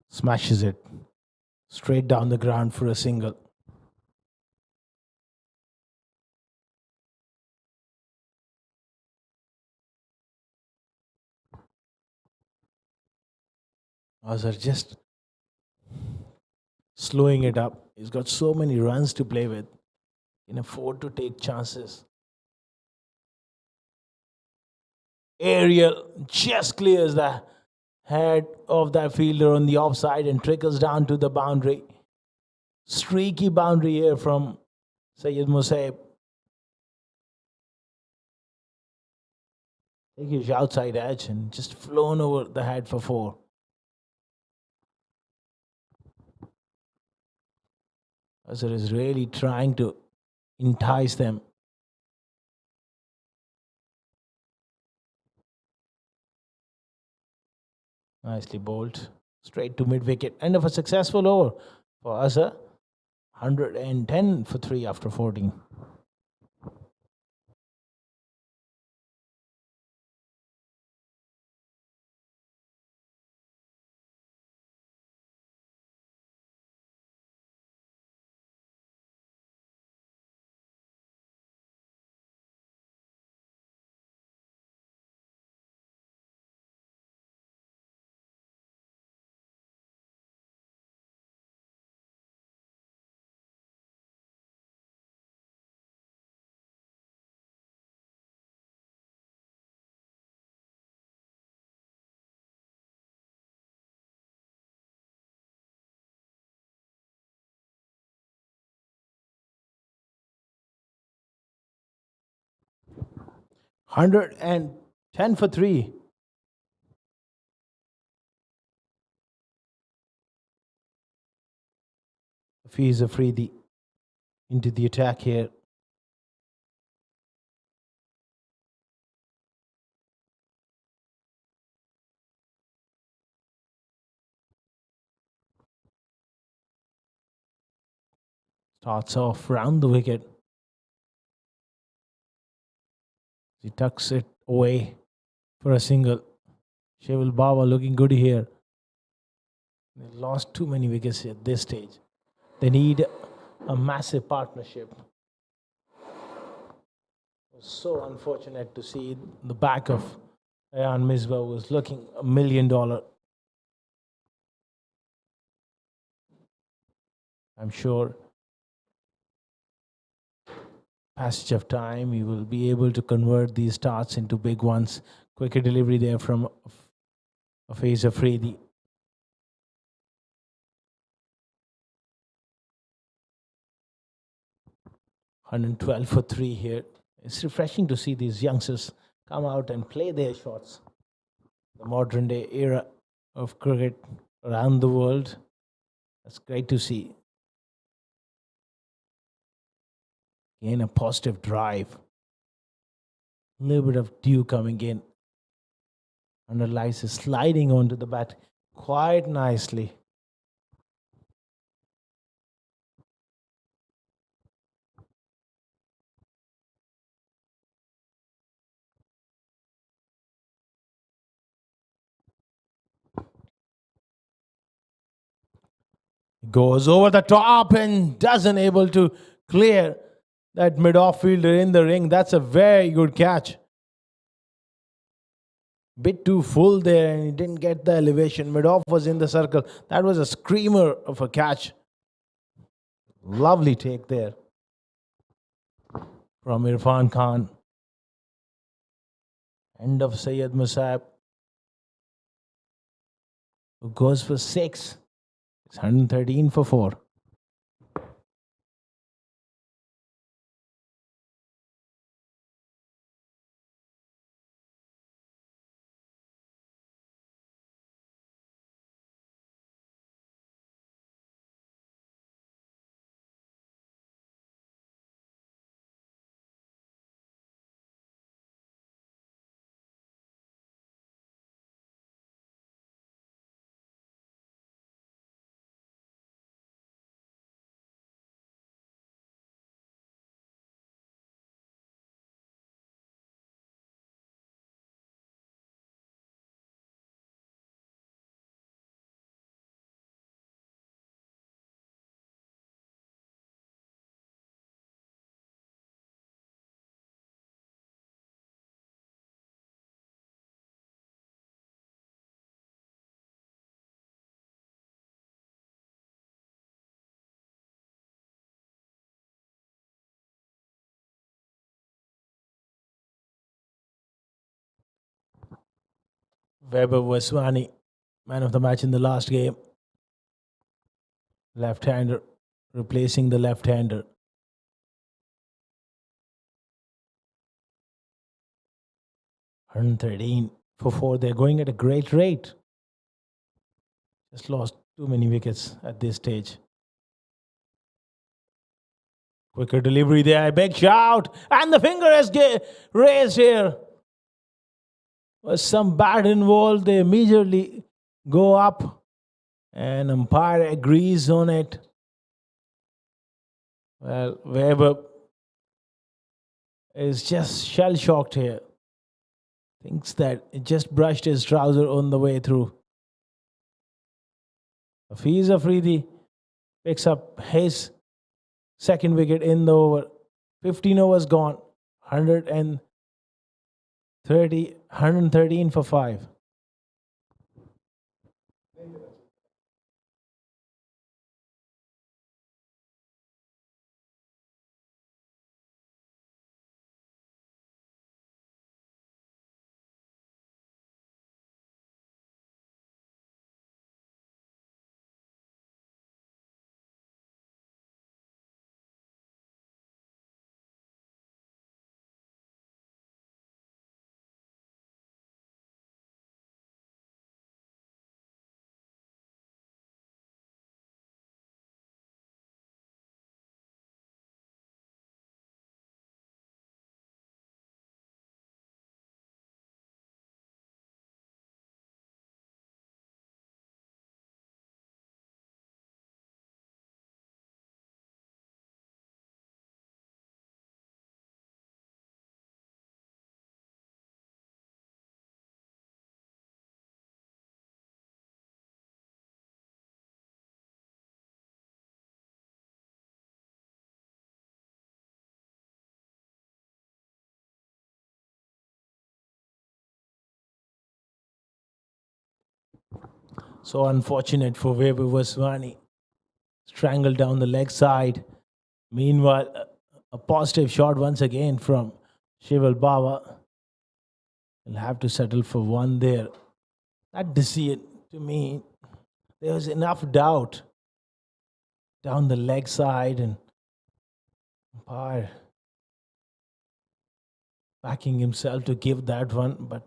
Speaker 1: Smashes it straight down the ground for a single. Azhar just slowing it up. He's got so many runs to play with. He can afford to take chances. Aerial just clears the head of that fielder on the offside and trickles down to the boundary. Streaky boundary here from Saeed Musab. Take his outside edge and just flown over the head for 4. Azhar is really trying to entice them. Nicely bowled. Straight to mid-wicket. End of a successful over for Azhar. 110 for 3 after 14. Hundred and 10 for 3. Fees a free into the attack here. Starts off round the wicket. He tucks it away for a single. Shevil Baba looking good here. They lost too many wickets at this stage. They need a massive partnership. It was so unfortunate to see the back of Ayan Misbah was looking $1 million. I'm sure passage of time he will be able to convert these starts into big ones. Quicker delivery there from Faisal Afridi. 112 for 3 here. It's refreshing to see these youngsters come out and play their shots. The modern day era of cricket around the world. That's great to see. Again, a positive drive. A little bit of dew coming in. And Elias is sliding onto the bat quite nicely. Goes over the top and doesn't able to clear that mid-off fielder in the ring. That's a very good catch. Bit too full there and he didn't get the elevation. Mid-off was in the circle. That was a screamer of a catch. Lovely take there from Irfan Khan. End of Syed Musab, who goes for 6. It's 113 for 4. Weber Waswani, man of the match in the last game. Left-hander replacing the left-hander. 113 for 4. They're going at a great rate. Just lost too many wickets at this stage. Quicker delivery there. Big shout. And the finger is raised here. Was some bat involved. They immediately go up. And umpire agrees on it. Well, Weber is just shell-shocked here. Thinks that it just brushed his trouser on the way through. Hafiz Afridi picks up his second wicket in the over. 15 overs gone. 113 for 5. So unfortunate for Weber Vaswani. Strangled down the leg side. Meanwhile, a positive shot once again from Shival Baba. He'll have to settle for one there. That decision, to me, there was enough doubt down the leg side and umpire backing himself to give that one, but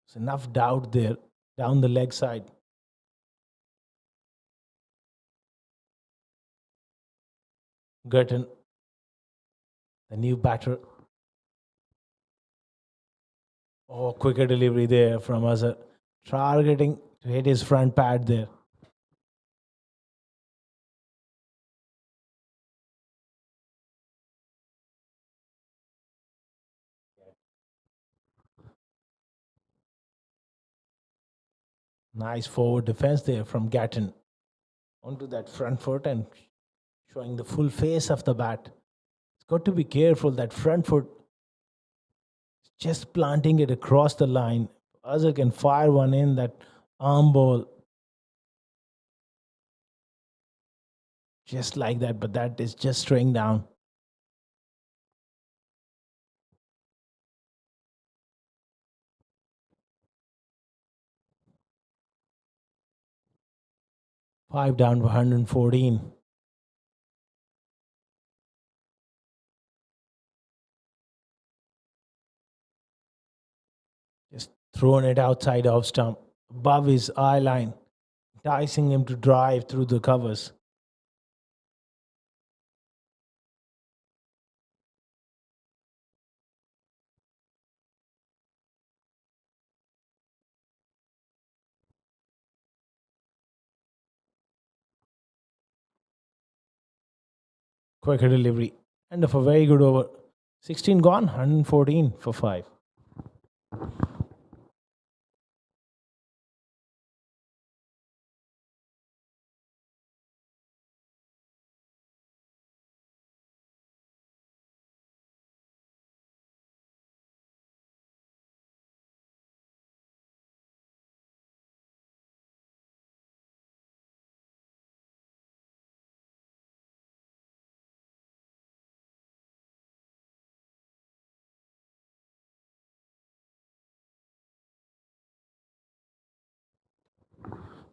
Speaker 1: there's enough doubt there down the leg side. Gurton, the new batter. Oh, quicker delivery there from Azhar. Targeting to hit his front pad there. Nice forward defense there from Gatton. Onto that front foot and showing the full face of the bat. It's got to be careful. That front foot, just planting it across the line. Azhar can fire one in, that arm ball. Just like that, but that is just straying down. Five down for 114. Just throwing it outside off stump, above his eye line, enticing him to drive through the covers. Quicker delivery. End of a very good over. 16 gone, 114 for 5.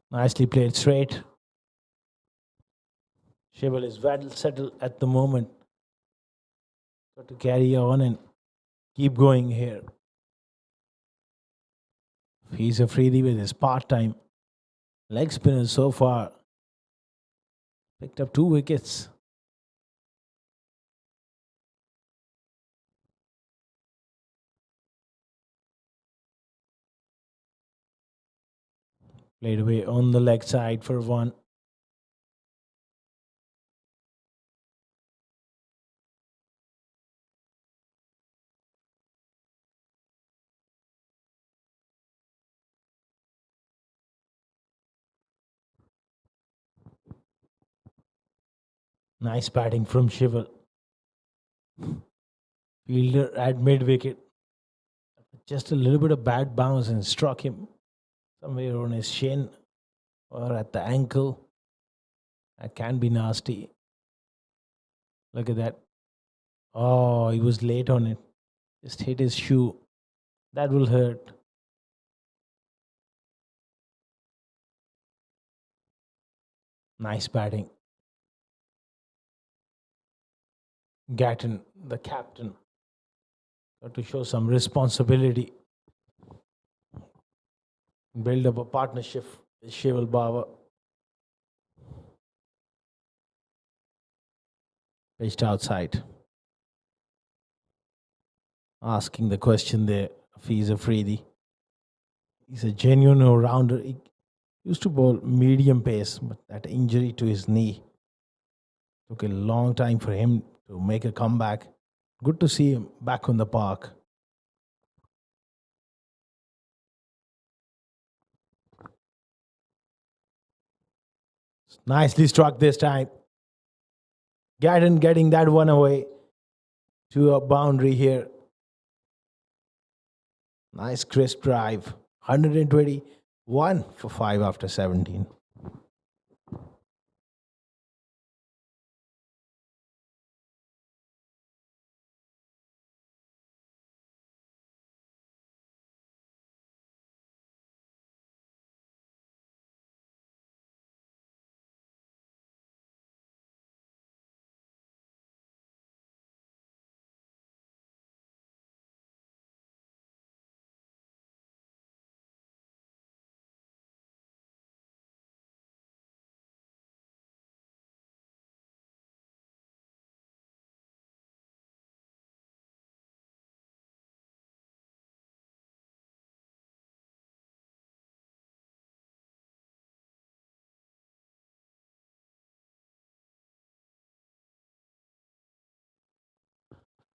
Speaker 1: Nicely played straight. Shival is well settled at the moment. Got to carry on and keep going here. He's a freebie with his part-time leg spinner so far. Picked up 2 wickets. Played away on the leg side for 1. Nice batting from Shival. Fielder at mid-wicket. Just a little bit of bad bounce and struck him somewhere on his shin or at the ankle. That can be nasty. Look at that. Oh, he was late on it. Just hit his shoe. That will hurt. Nice batting. Gatton, the captain, got to show some responsibility. Build up a partnership with Shival Baba. Pitched outside. Asking the question there if he's a freebie. He's a genuine all-rounder. He used to bowl medium pace, but that injury to his knee took a long time for him to make a comeback. Good to see him back on the park. Nicely struck this time. Gatton getting that one away to a boundary here. Nice crisp drive. 120 1 for 5 after 17.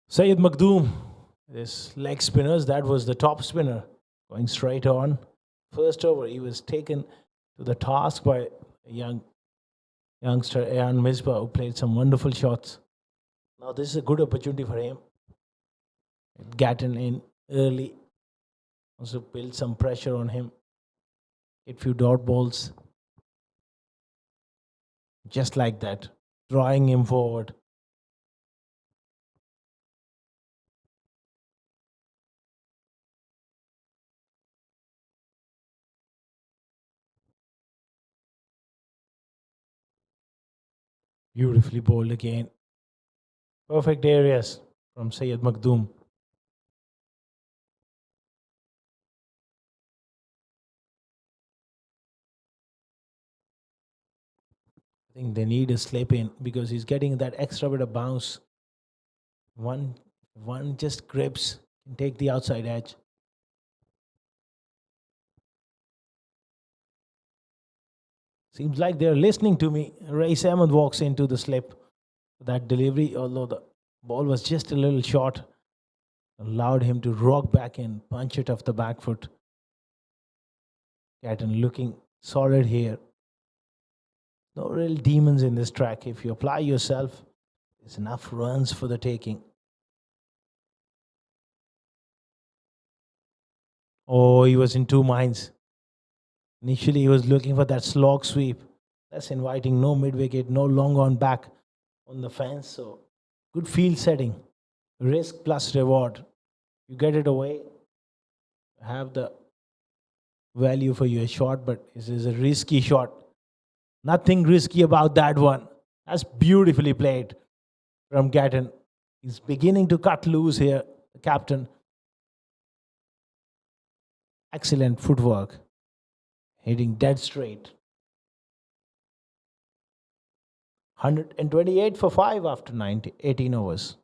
Speaker 1: Sayed Makhdoom, this leg spinners, that was the top spinner, going straight on. First over, he was taken to the task by a youngster, Ayan Misbah, who played some wonderful shots. Now this is a good opportunity for him. Gatton in early, also build some pressure on him. Hit few dot balls. Just like that, drawing him forward. Beautifully bowled again. Perfect areas from Sayed Makhdoom. I think they need a slip in because he's getting that extra bit of bounce. One just grips and take the outside edge. Seems like they're listening to me. Ray Salmon walks into the slip. That delivery, although the ball was just a little short, allowed him to rock back and punch it off the back foot. Gatton looking solid here. No real demons in this track. If you apply yourself, there's enough runs for the taking. Oh, he was in two minds. Initially, he was looking for that slog sweep. That's inviting no mid-wicket, no long on back on the fence. So, good field setting. Risk plus reward. You get it away, have the value for your shot, but this is a risky shot. Nothing risky about that one. That's beautifully played from Gatton. He's beginning to cut loose here, the captain. Excellent footwork. Hitting dead straight. 128 for 5 after 18 overs.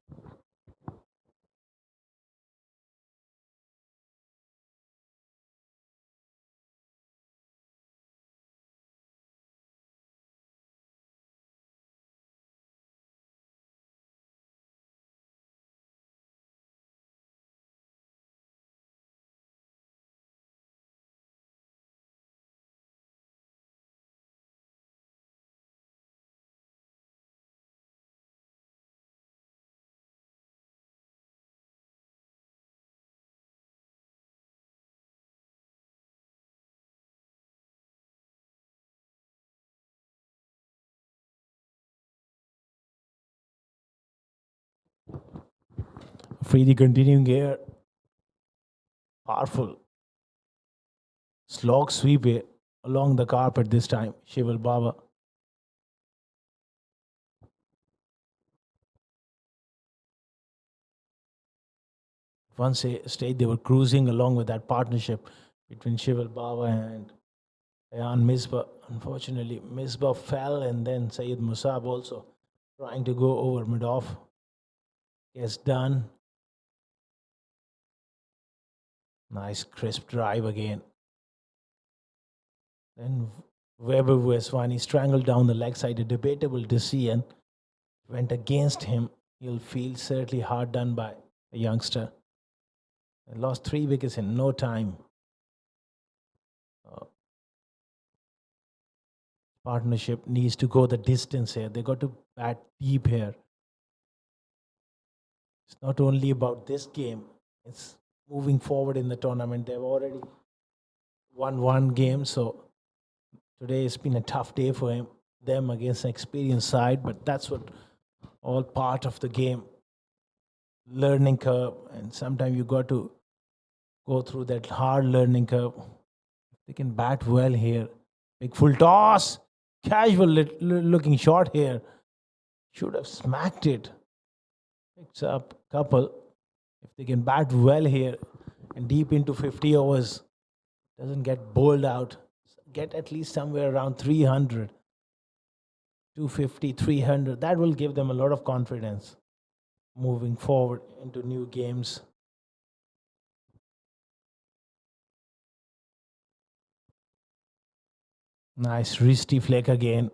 Speaker 1: Freely continuing here. Powerful. Slog sweep here along the carpet this time. Shival Baba. One stage they were cruising along with that partnership between Shival Baba and Ayan Misbah. Unfortunately, Misbah fell and then Syed Musab also trying to go over mid-off. Gets done. Nice crisp drive again. Then Weber Veswani strangled down the leg side. A debatable decision went against him. He'll feel certainly hard done by a youngster. They lost 3 wickets in no time. Partnership needs to go the distance here. They got to bat deep here. It's not only about this game. It's moving forward in the tournament. They've already 1-1 game. So today has been a tough day for them against an experienced side, but that's what all part of the game, learning curve, and sometimes you got to go through that hard learning curve. They can bat well here. Big full toss, casual looking shot here. Should have smacked it. Picks up couple. If they can bat well here and deep into 50 overs, doesn't get bowled out, get at least somewhere around 300, 250, 300. That will give them a lot of confidence moving forward into new games. Nice wristy flick again.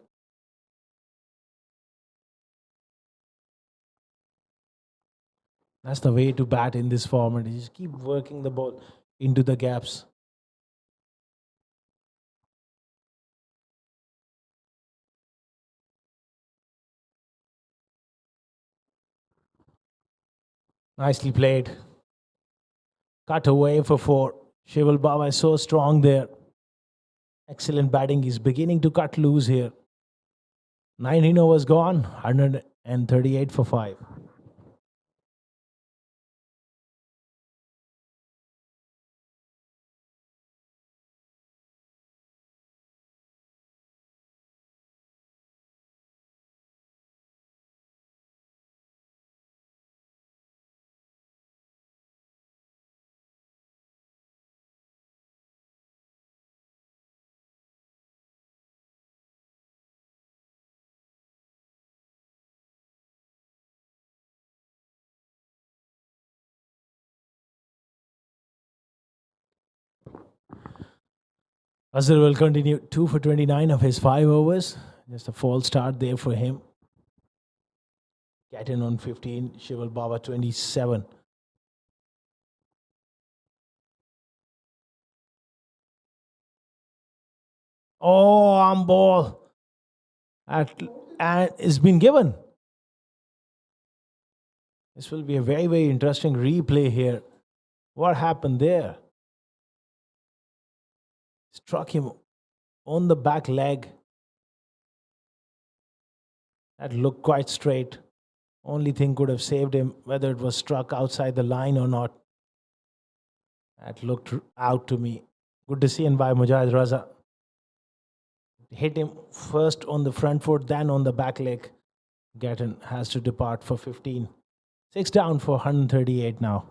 Speaker 1: That's the way to bat in this format. You just keep working the ball into the gaps. Nicely played. Cut away for 4. Shival Baba is so strong there. Excellent batting. He's beginning to cut loose here. 19 overs gone. 138 for 5. Azhar will continue 2 for 29 of his 5 overs. Just a false start there for him. Get in on 15. Shival Baba 27. Oh, arm ball. And it's been given. This will be a very, very interesting replay here. What happened there? Struck him on the back leg. That looked quite straight. Only thing could have saved him, whether it was struck outside the line or not. That looked out to me. Good decision by Mujahid Raza. Hit him first on the front foot, then on the back leg. Gatton has to depart for 15. 6 down for 138 now.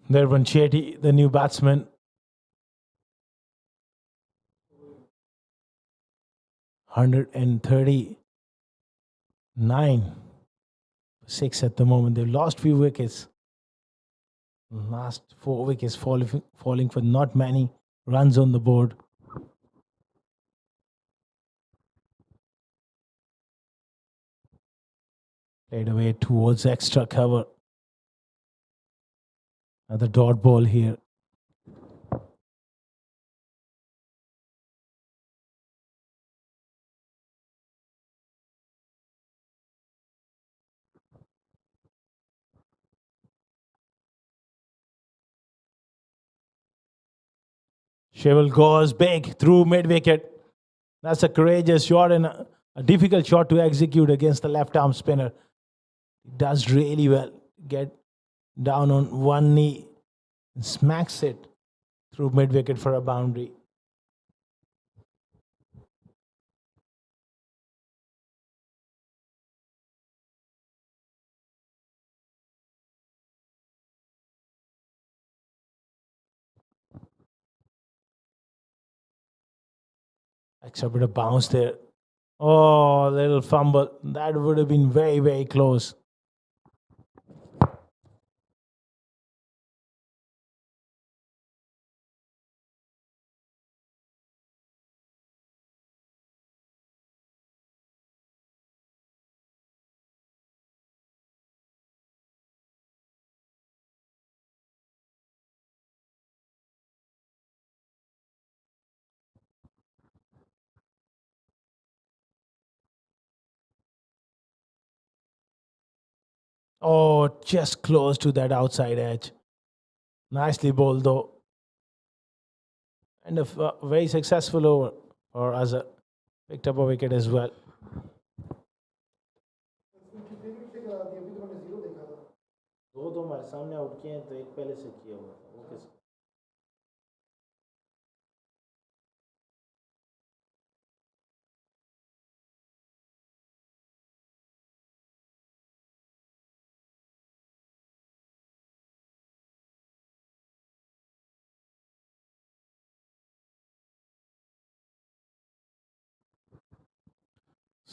Speaker 1: Nirvan Chetty, the new batsman. 139. 6 at the moment. They've lost few wickets. Last 4 wickets falling for not many runs on the board. Played away towards extra cover. Another dot ball here. Shivel goes big through mid-wicket. That's a courageous shot and a difficult shot to execute against the left-arm spinner. He does really well. Get down on one knee and smacks it through mid-wicket for a boundary. Extra bit of bounce there. Oh, little fumble. That would have been very, very close. Oh, just close to that outside edge. Nicely bowled though. And a very successful over for Azhar. Picked up a wicket as well. दो तो हमारे सामने out किए हैं तो एक पहले से किया हुआ था वो किस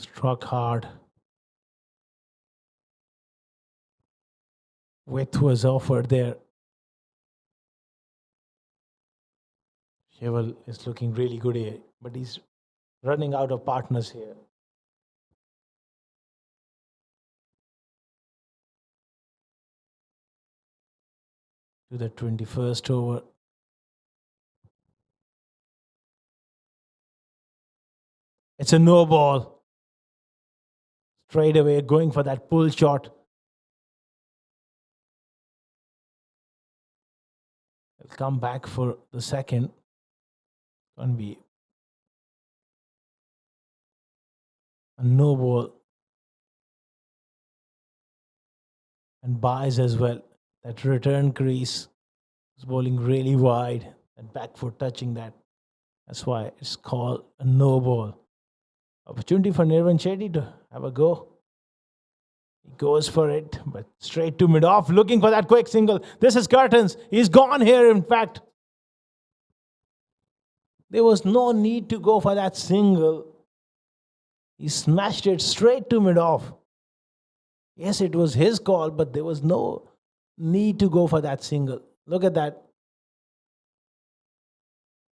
Speaker 1: struck hard. Width was offered there. Shivel is looking really good here, but he's running out of partners here. To the 21st over. It's a no ball. Straight away going for that pull shot. He'll come back for the second. Gonna be a no ball. And buys as well. That return crease is bowling really wide. And back foot touching that. That's why it's called a no ball. Opportunity for Nirvan Chetty to have a go. He goes for it, but straight to mid-off, looking for that quick single. This is curtains. He's gone here, in fact. There was no need to go for that single. He smashed it straight to mid-off. Yes, it was his call, but there was no need to go for that single. Look at that.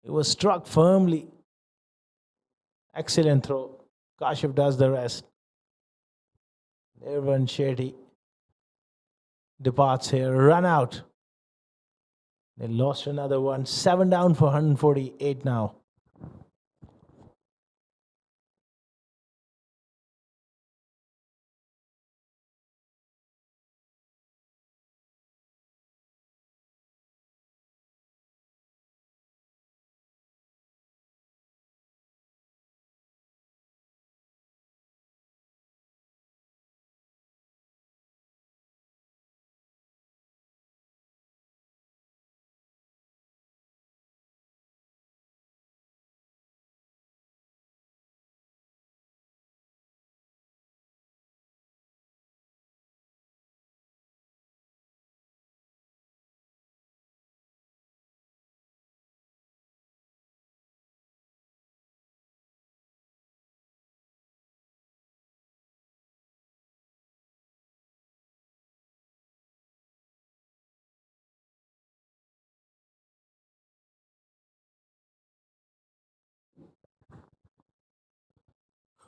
Speaker 1: It was struck firmly. Excellent throw. Kashif does the rest. Nirvan Chetty departs here. Run out. They lost another one. 7 down for 148 now.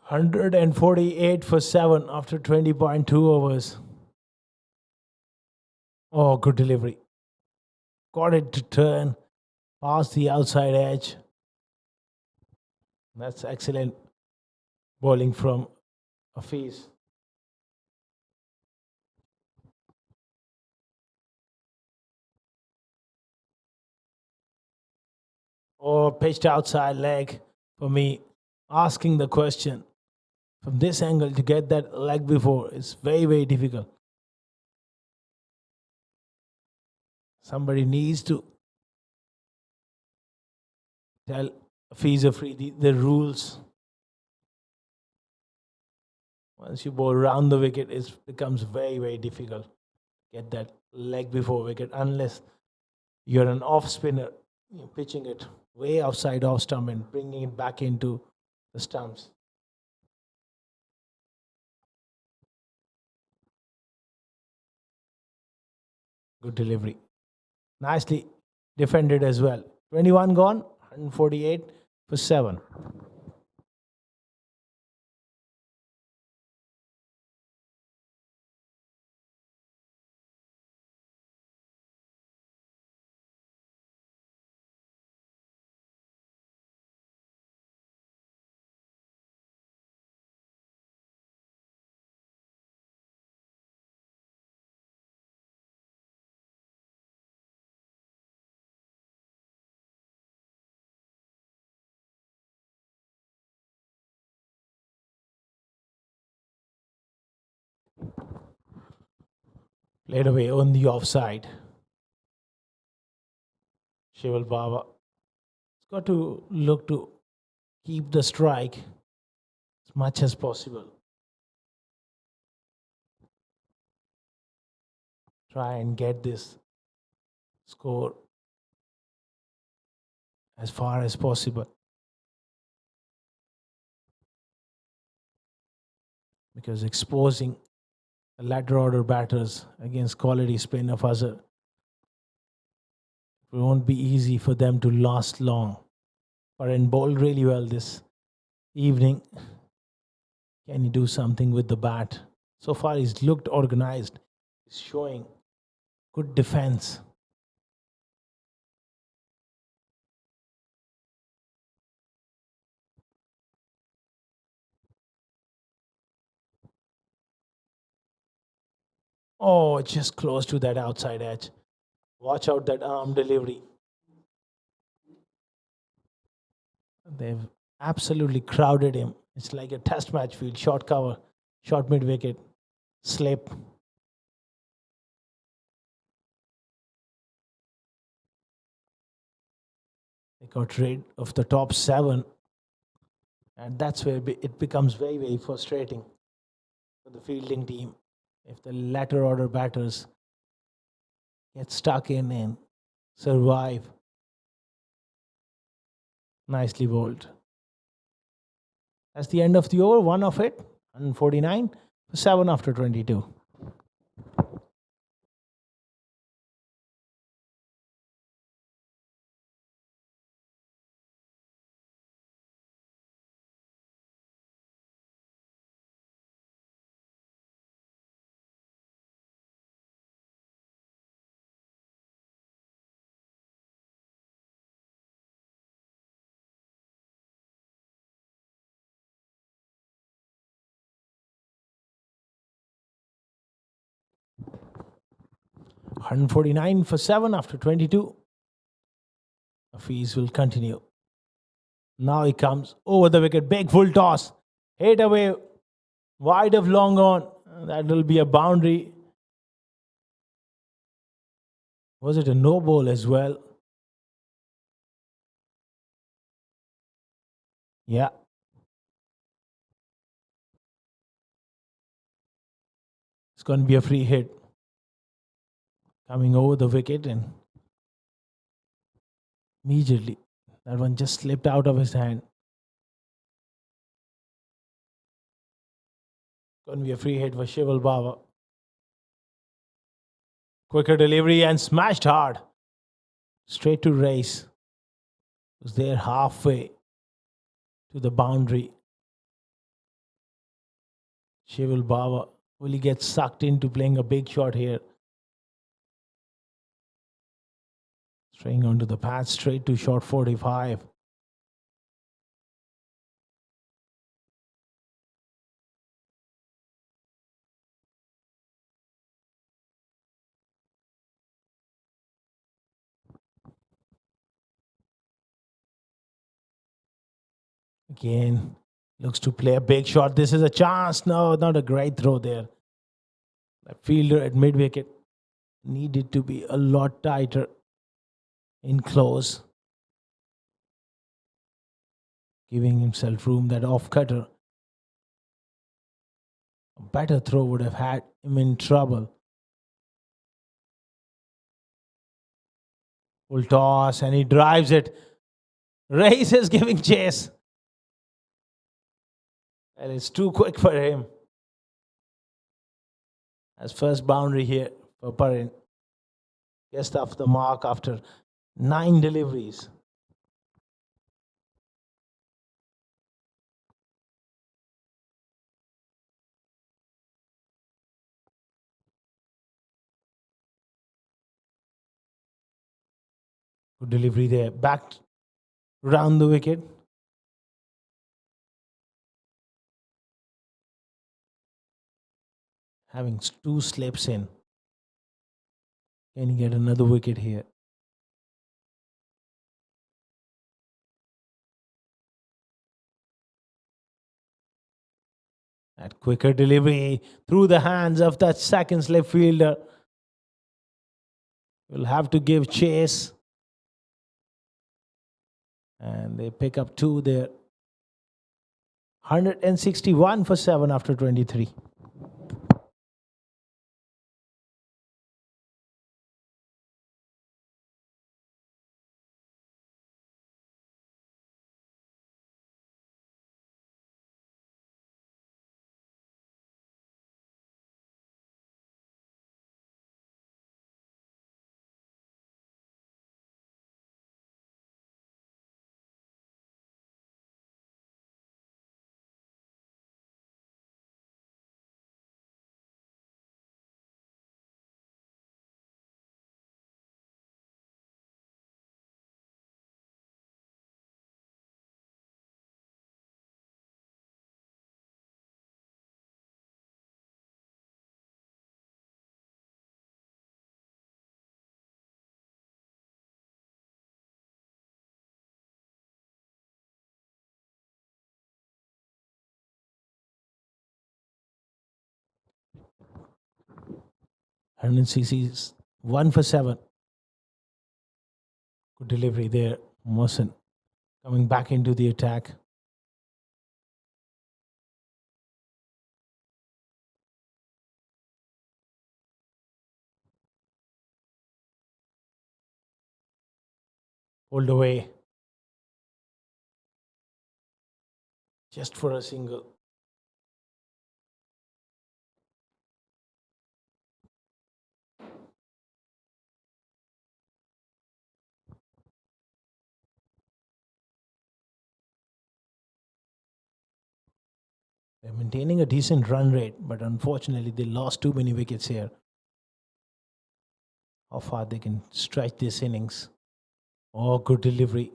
Speaker 1: 148 for 7 after 20.2 overs. Oh, good delivery. Got it to turn past the outside edge. That's excellent bowling from Hafiz. Or pitched outside leg for me. Asking the question from this angle to get that leg before is very, very difficult. Somebody needs to tell Hafiz Afridi the rules. Once you bowl around the wicket, it becomes very, very difficult to get that leg before wicket unless you're an off spinner, you're pitching it way outside off stump and bringing it back into the stumps. Good delivery. Nicely defended as well. 21 gone, 148 for 7. Played away on the offside. Shival Baba. It's got to look to keep the strike as much as possible. Try and get this score as far as possible. Because exposing the latter order batters against quality spin of Azhar, it won't be easy for them to last long. But in bowled really well this evening. Can he do something with the bat? So far he's looked organized. He's showing good defense. Oh, just close to that outside edge. Watch out that arm delivery. They've absolutely crowded him. It's like a test match field. Short cover, short mid wicket, slip. They got rid of the top 7. And that's where it becomes very, very frustrating for the fielding team. If the latter order batters get stuck in and survive. Nicely bowled. That's the end of the over. One of it. 149 for 7 after 22. $149 for 7 after 22. Hafiz will continue. Now he comes over the wicket. Big full toss. Hit away. Wide of long on. That will be a boundary. Was it a no ball as well? Yeah. It's going to be a free hit. Coming over the wicket and immediately that one just slipped out of his hand. Going to be a free hit for Shival Baba. Quicker delivery and smashed hard. Straight to race. Was there halfway to the boundary. Shival Baba, will he get sucked into playing a big shot here? Straying onto the path straight to shot 45. Again, looks to play a big shot. This is a chance. No, not a great throw there. The fielder at mid wicket needed to be a lot tighter in close, giving himself room. That off cutter, a better throw would have had him in trouble. Full toss and he drives it. Race is giving chase. And it's too quick for him. As first boundary here for Parin. Just off the mark after 9 deliveries. Good delivery there. Back round the wicket. Having 2 slips in. Can he get another wicket here? That quicker delivery through the hands of that second slip fielder. Will have to give chase. And they pick up 2 there. 161 for 7 after 23. CC's 1 for 7. Good delivery there. Mohsin coming back into the attack. Pulled away. Just for a single. They're maintaining a decent run rate, but unfortunately they lost too many wickets here. How far they can stretch this innings. Oh, good delivery.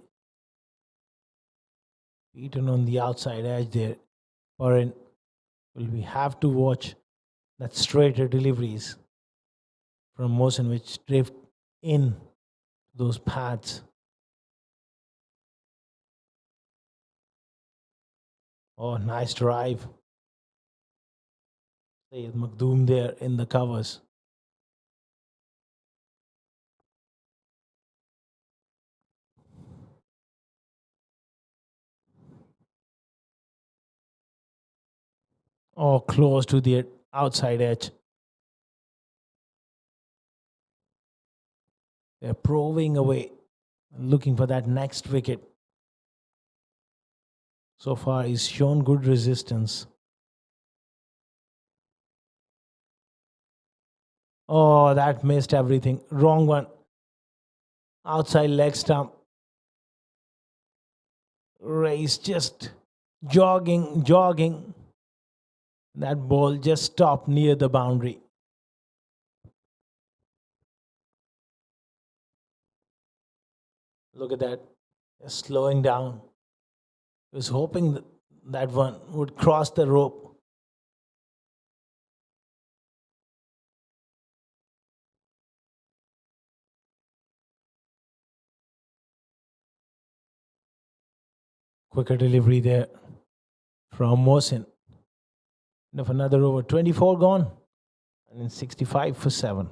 Speaker 1: Beaten on the outside edge there. Parin, will we have to watch that straighter deliveries from Mohsin which drift in those paths. Oh, nice drive. Sayyid Makhdoom there in the covers. Oh, close to the outside edge. They're probing away, looking for that next wicket. So far, he's shown good resistance. Oh, that missed everything. Wrong one. Outside leg stump. Race just jogging. That ball just stopped near the boundary. Look at that. Just slowing down. He was hoping that one would cross the rope. Quicker delivery there from Mohsin. Of another over, 24 gone, and in 65 for 7.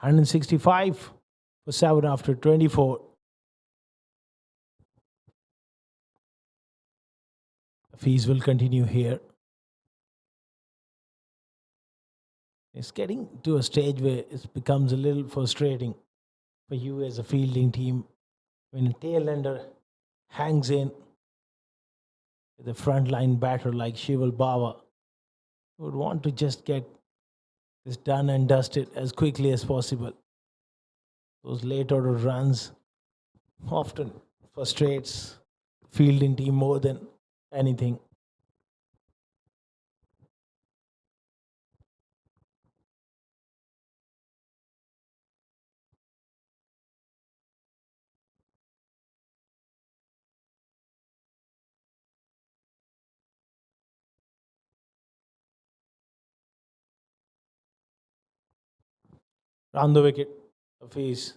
Speaker 1: $165 for 7 after 24. Fees will continue here. It's getting to a stage where it becomes a little frustrating for you as a fielding team when a tail ender hangs in with a frontline batter like Shival Baba. You would want to just get this done and dusted as quickly as possible. Those late order runs often frustrates fielding team more than anything. Round the wicket of his.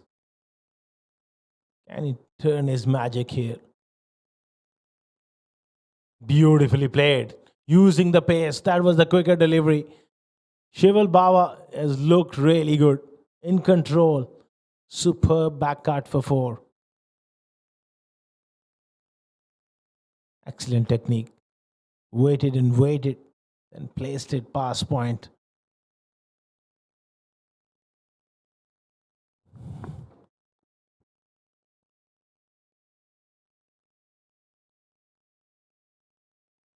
Speaker 1: Can he turn his magic here? Beautifully played. Using the pace. That was the quicker delivery. Shival Baba has looked really good. In control. Superb back cut for 4. Excellent technique. Waited and waited. Then placed it past point.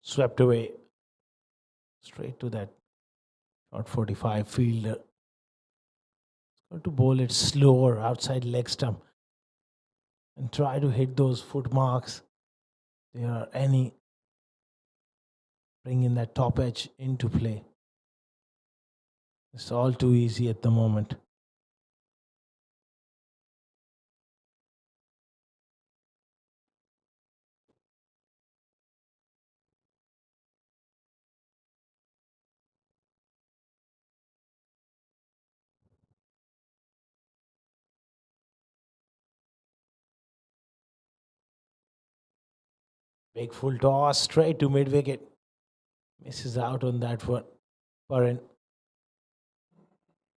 Speaker 1: Swept away. Straight to that short 45 fielder. Got to bowl it slower outside leg stump. And try to hit those foot marks. There are any. Bringing that top edge into play. It's all too easy at the moment. Big full toss straight to mid wicket. Misses out on that one. Current.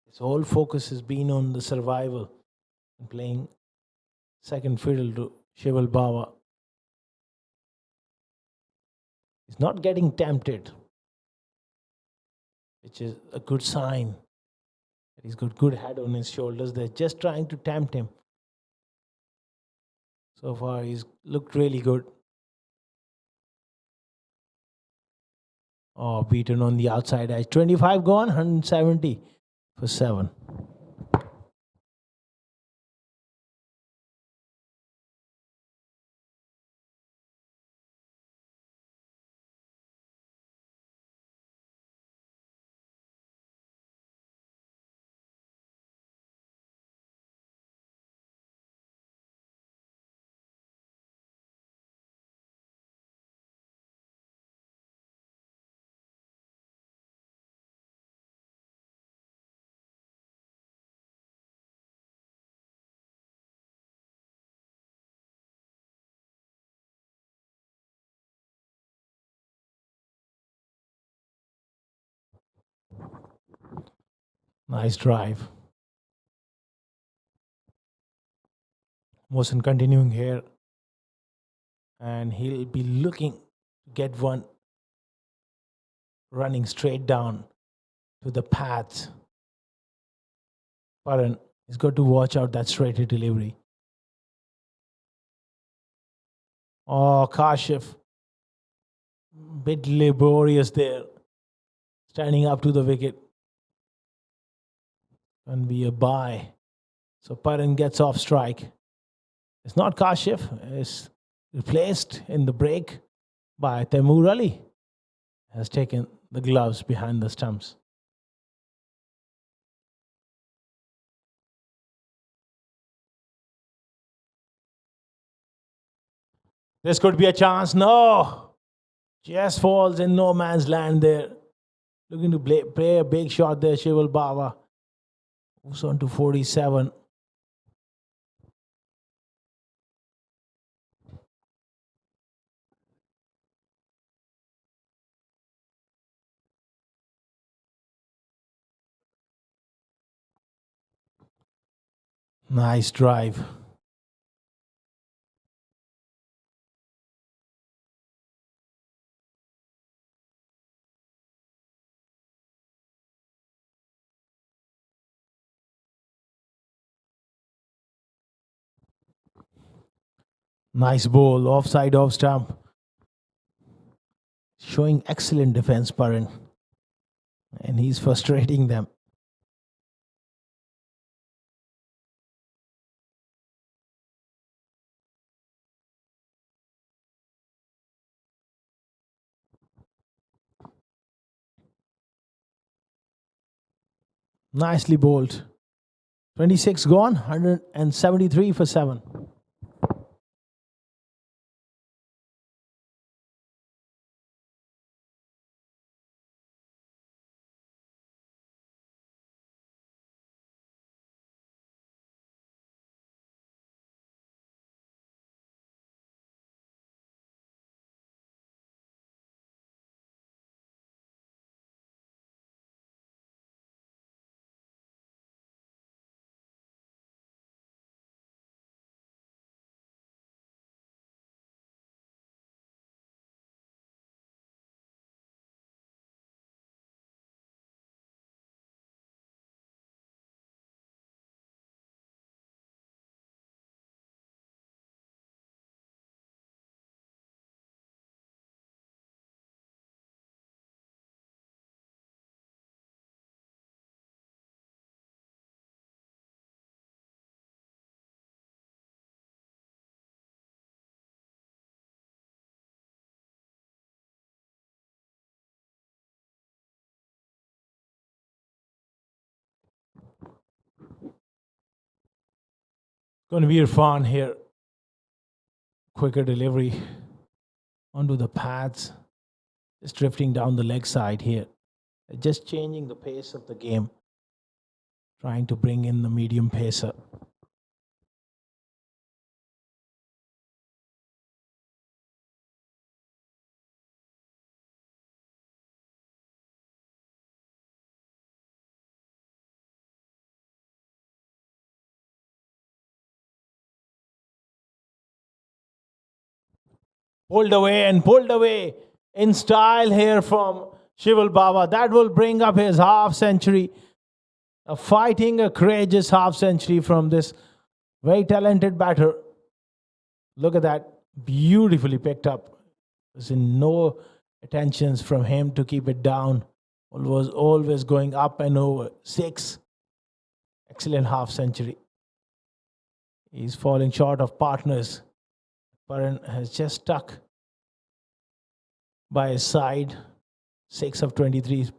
Speaker 1: His whole focus has been on the survival and playing second fiddle to Shival Baba. He's not getting tempted, which is a good sign. He's got good head on his shoulders. They're just trying to tempt him. So far, he's looked really good. Oh, beaten on the outside edge. 25 gone, 170 for 7. Nice drive. Motion continuing here. And he'll be looking to get one running straight down to the path. Paran has got to watch out that straight hit delivery. Oh, Kashif. Bit laborious there. Standing up to the wicket. Can be a bye. So Paran gets off strike. It's not Kashif. It's replaced in the break by Taimur Ali. Has taken the gloves behind the stumps. This could be a chance. No. Just falls in no man's land there. Looking to play a big shot there, Shival Bava. Moves on to 47. Nice drive. Nice ball, offside off stump. Showing excellent defense, Paran. And he's frustrating them. Nicely bowled. 26 gone, 173 for 7. Going to be Irfan here. Quicker delivery onto the pads. Just drifting down the leg side here. Just changing the pace of the game. Trying to bring in the medium pacer. Pulled away in style here from Shival Bava. That will bring up his half century. A fighting, a courageous half century from this very talented batter. Look at that. Beautifully picked up. There's no attentions from him to keep it down. It was always going up and over. 6. Excellent half century. He's falling short of partners. Paran has just stuck by his side. 6 of 23,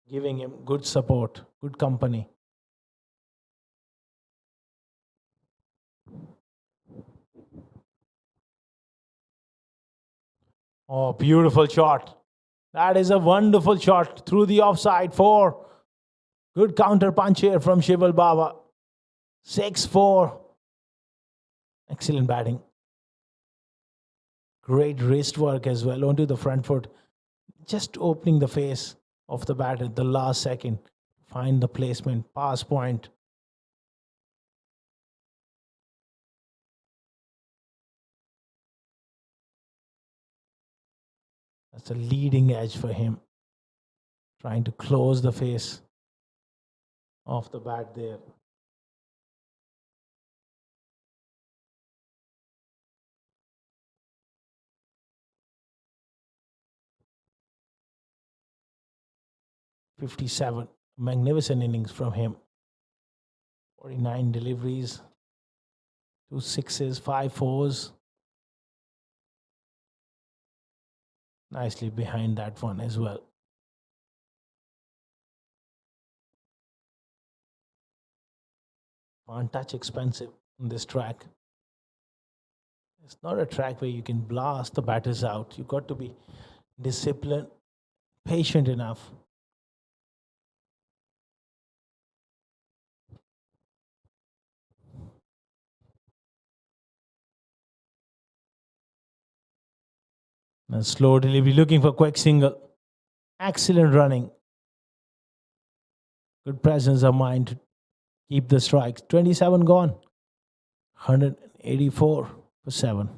Speaker 1: giving him good support, good company. Oh, beautiful shot. That is a wonderful shot through the offside. 4. Good counter punch here from Shival Bava. 6-4. Excellent batting. Great wrist work as well onto the front foot. Just opening the face of the bat at the last second. find the placement, pass point. That's a leading edge for him, trying to close the face off the bat there. "57, magnificent innings from him. 49 deliveries, 2 sixes, 5 fours. Nicely behind that one as well. Can't touch expensive on this track. It's not a track where you can blast the batters out. You've got to be disciplined, patient enough. And slow delivery, looking for quick single. Excellent running. Good presence of mind to keep the strikes. 27 gone. 184 for 7.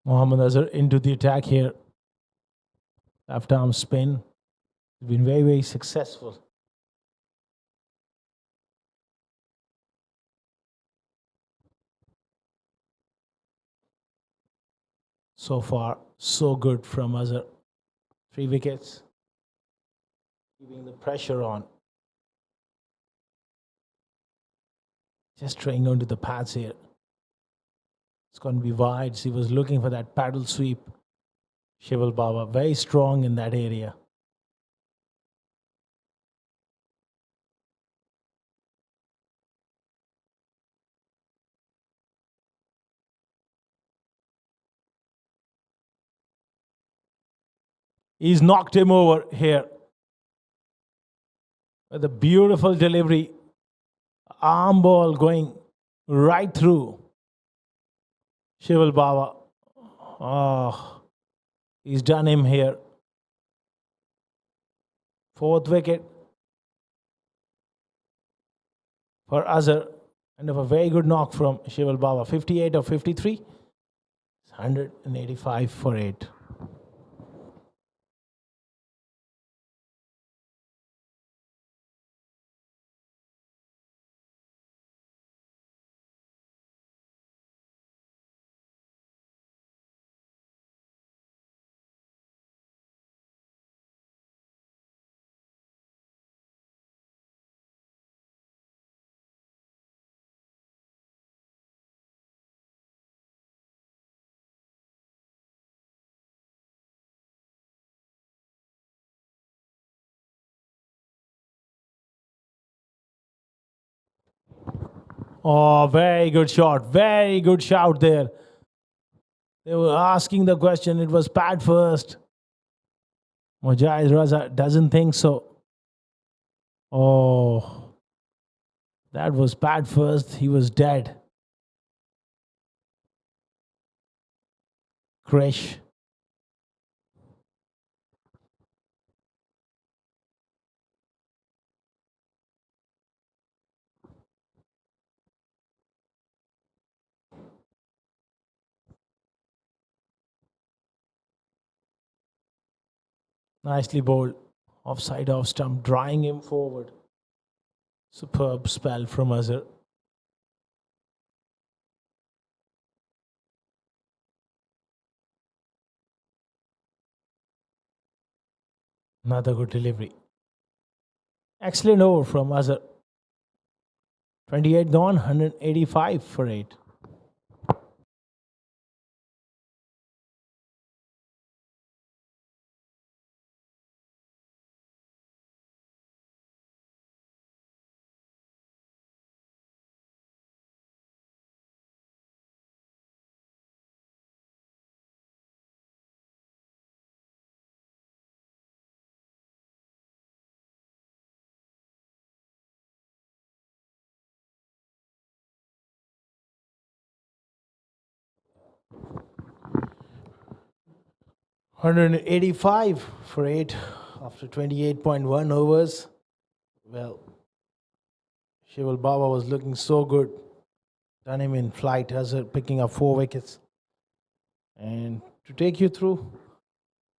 Speaker 1: Mohammad Azhar into the attack here. Left arm spin. He's been very, very successful. So far, so good from Azhar. 3 wickets. Keeping the pressure on. Just trying onto the pads here. It's going to be wide. He was looking for that paddle sweep. Shival Baba, very strong in that area. He's knocked him over here. With a beautiful delivery. Arm ball going right through Shival Baba. Oh, he's done him here. 4th wicket for Azhar. Kind of a very good knock from Shival Baba. 58 of 53. 185 for 8. Oh, very good shot. Very good shout there. They were asking the question. It was pad first. Mujahid Raza doesn't think so. Oh, that was pad first. He was dead. Krish. Nicely bowled. Offside off stump, drawing him forward. Superb spell from Azhar. Another good delivery. Excellent over from Azhar. 28 gone, 185 for 8. $185 for 8 after 28.1 overs. Well, Shival Baba was looking so good. Done him in flight, Hazard picking up 4 wickets. And to take you through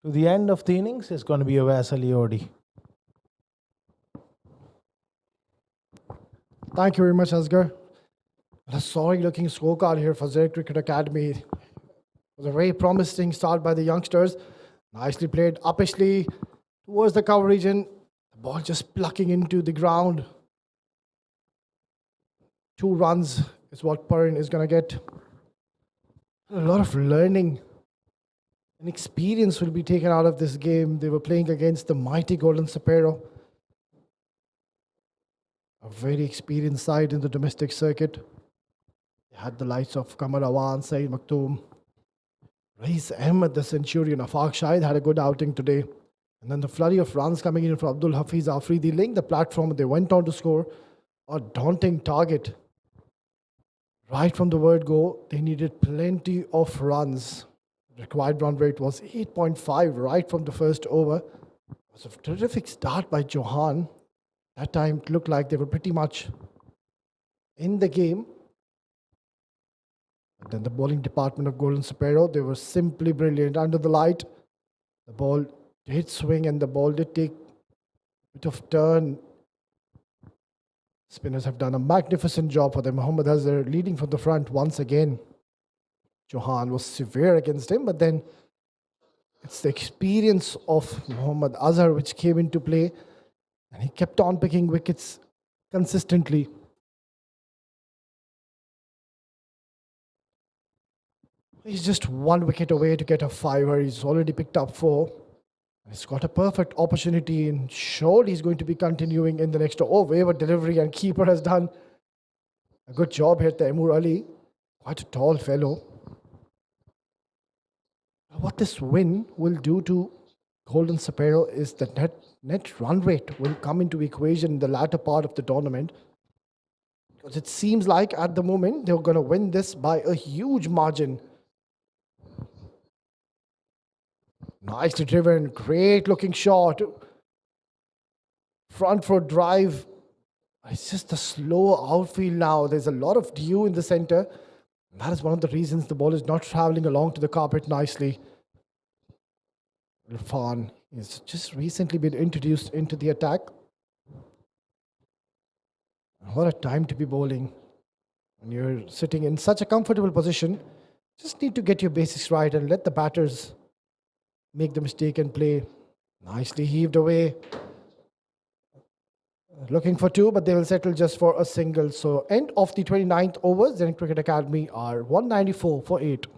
Speaker 1: to the end of the innings is going to be a Vasali Odi.
Speaker 2: Thank you very much, Asghar. A sorry looking scorecard here for Zenith Cricket Academy. It was a very promising start by the youngsters. Nicely played uppishly towards the cover region. The ball just plucking into the ground. 2 runs is what Perrin is going to get. A lot of learning and experience will be taken out of this game. They were playing against the mighty Golden Sparrow, a very experienced side in the domestic circuit. They had the likes of Kamar Awan, Saeed Maktoum, Rais Ahmed, the Centurion. Afaq Shahid had a good outing today. And then the flurry of runs coming in from Abdul Hafiz Afridi linked the platform. They went on to score a daunting target. Right from the word go, they needed plenty of runs. The required run rate was 8.5 right from the first over. It was a terrific start by Johan. That time it looked like they were pretty much in the game. But then the bowling department of Golden Sparrow, they were simply brilliant. Under the light, the ball did swing and the ball did take a bit of turn. Spinners have done a magnificent job for them. Mohammad Azhar leading from the front once again. Johan was severe against him, but then it's the experience of Mohammad Azhar which came into play, and he kept on picking wickets consistently. He's just 1 wicket away to get a 5er. He's already picked up 4. He's got a perfect opportunity and surely he's going to be continuing in the next over delivery, and keeper has done a good job here. Taimur Ali, quite a tall fellow. What this win will do to Golden Sparrow is the net run rate will come into equation in the latter part of the tournament. Because it seems like at the moment they're going to win this by a huge margin. Nicely driven, great looking shot. Front foot drive. It's just a slow outfield now. There's a lot of dew in the center. And that is one of the reasons the ball is not traveling along to the carpet nicely. Irfan has just recently been introduced into the attack. What a time to be bowling. When you're sitting in such a comfortable position, just need to get your basics right and let the batters make the mistake and play. Nicely heaved away. Looking for 2, but they will settle just for a single. So end of the 29th over, Zenith Cricket Academy are 194 for 8.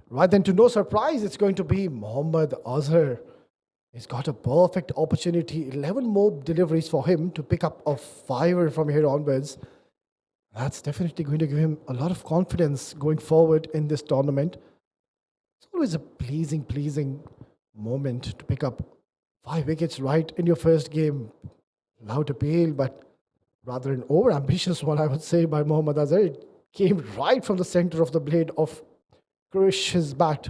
Speaker 2: Right then, to no surprise, it's going to be Mohammad Azhar. He's got a perfect opportunity. 11 more deliveries for him to pick up a 5er from here onwards. That's definitely going to give him a lot of confidence going forward in this tournament. It's always a pleasing moment to pick up 5 wickets right in your first game. Loud appeal, but rather an over-ambitious one, I would say, by Mohammad Azhar. It came right from the center of the blade of Krish's bat.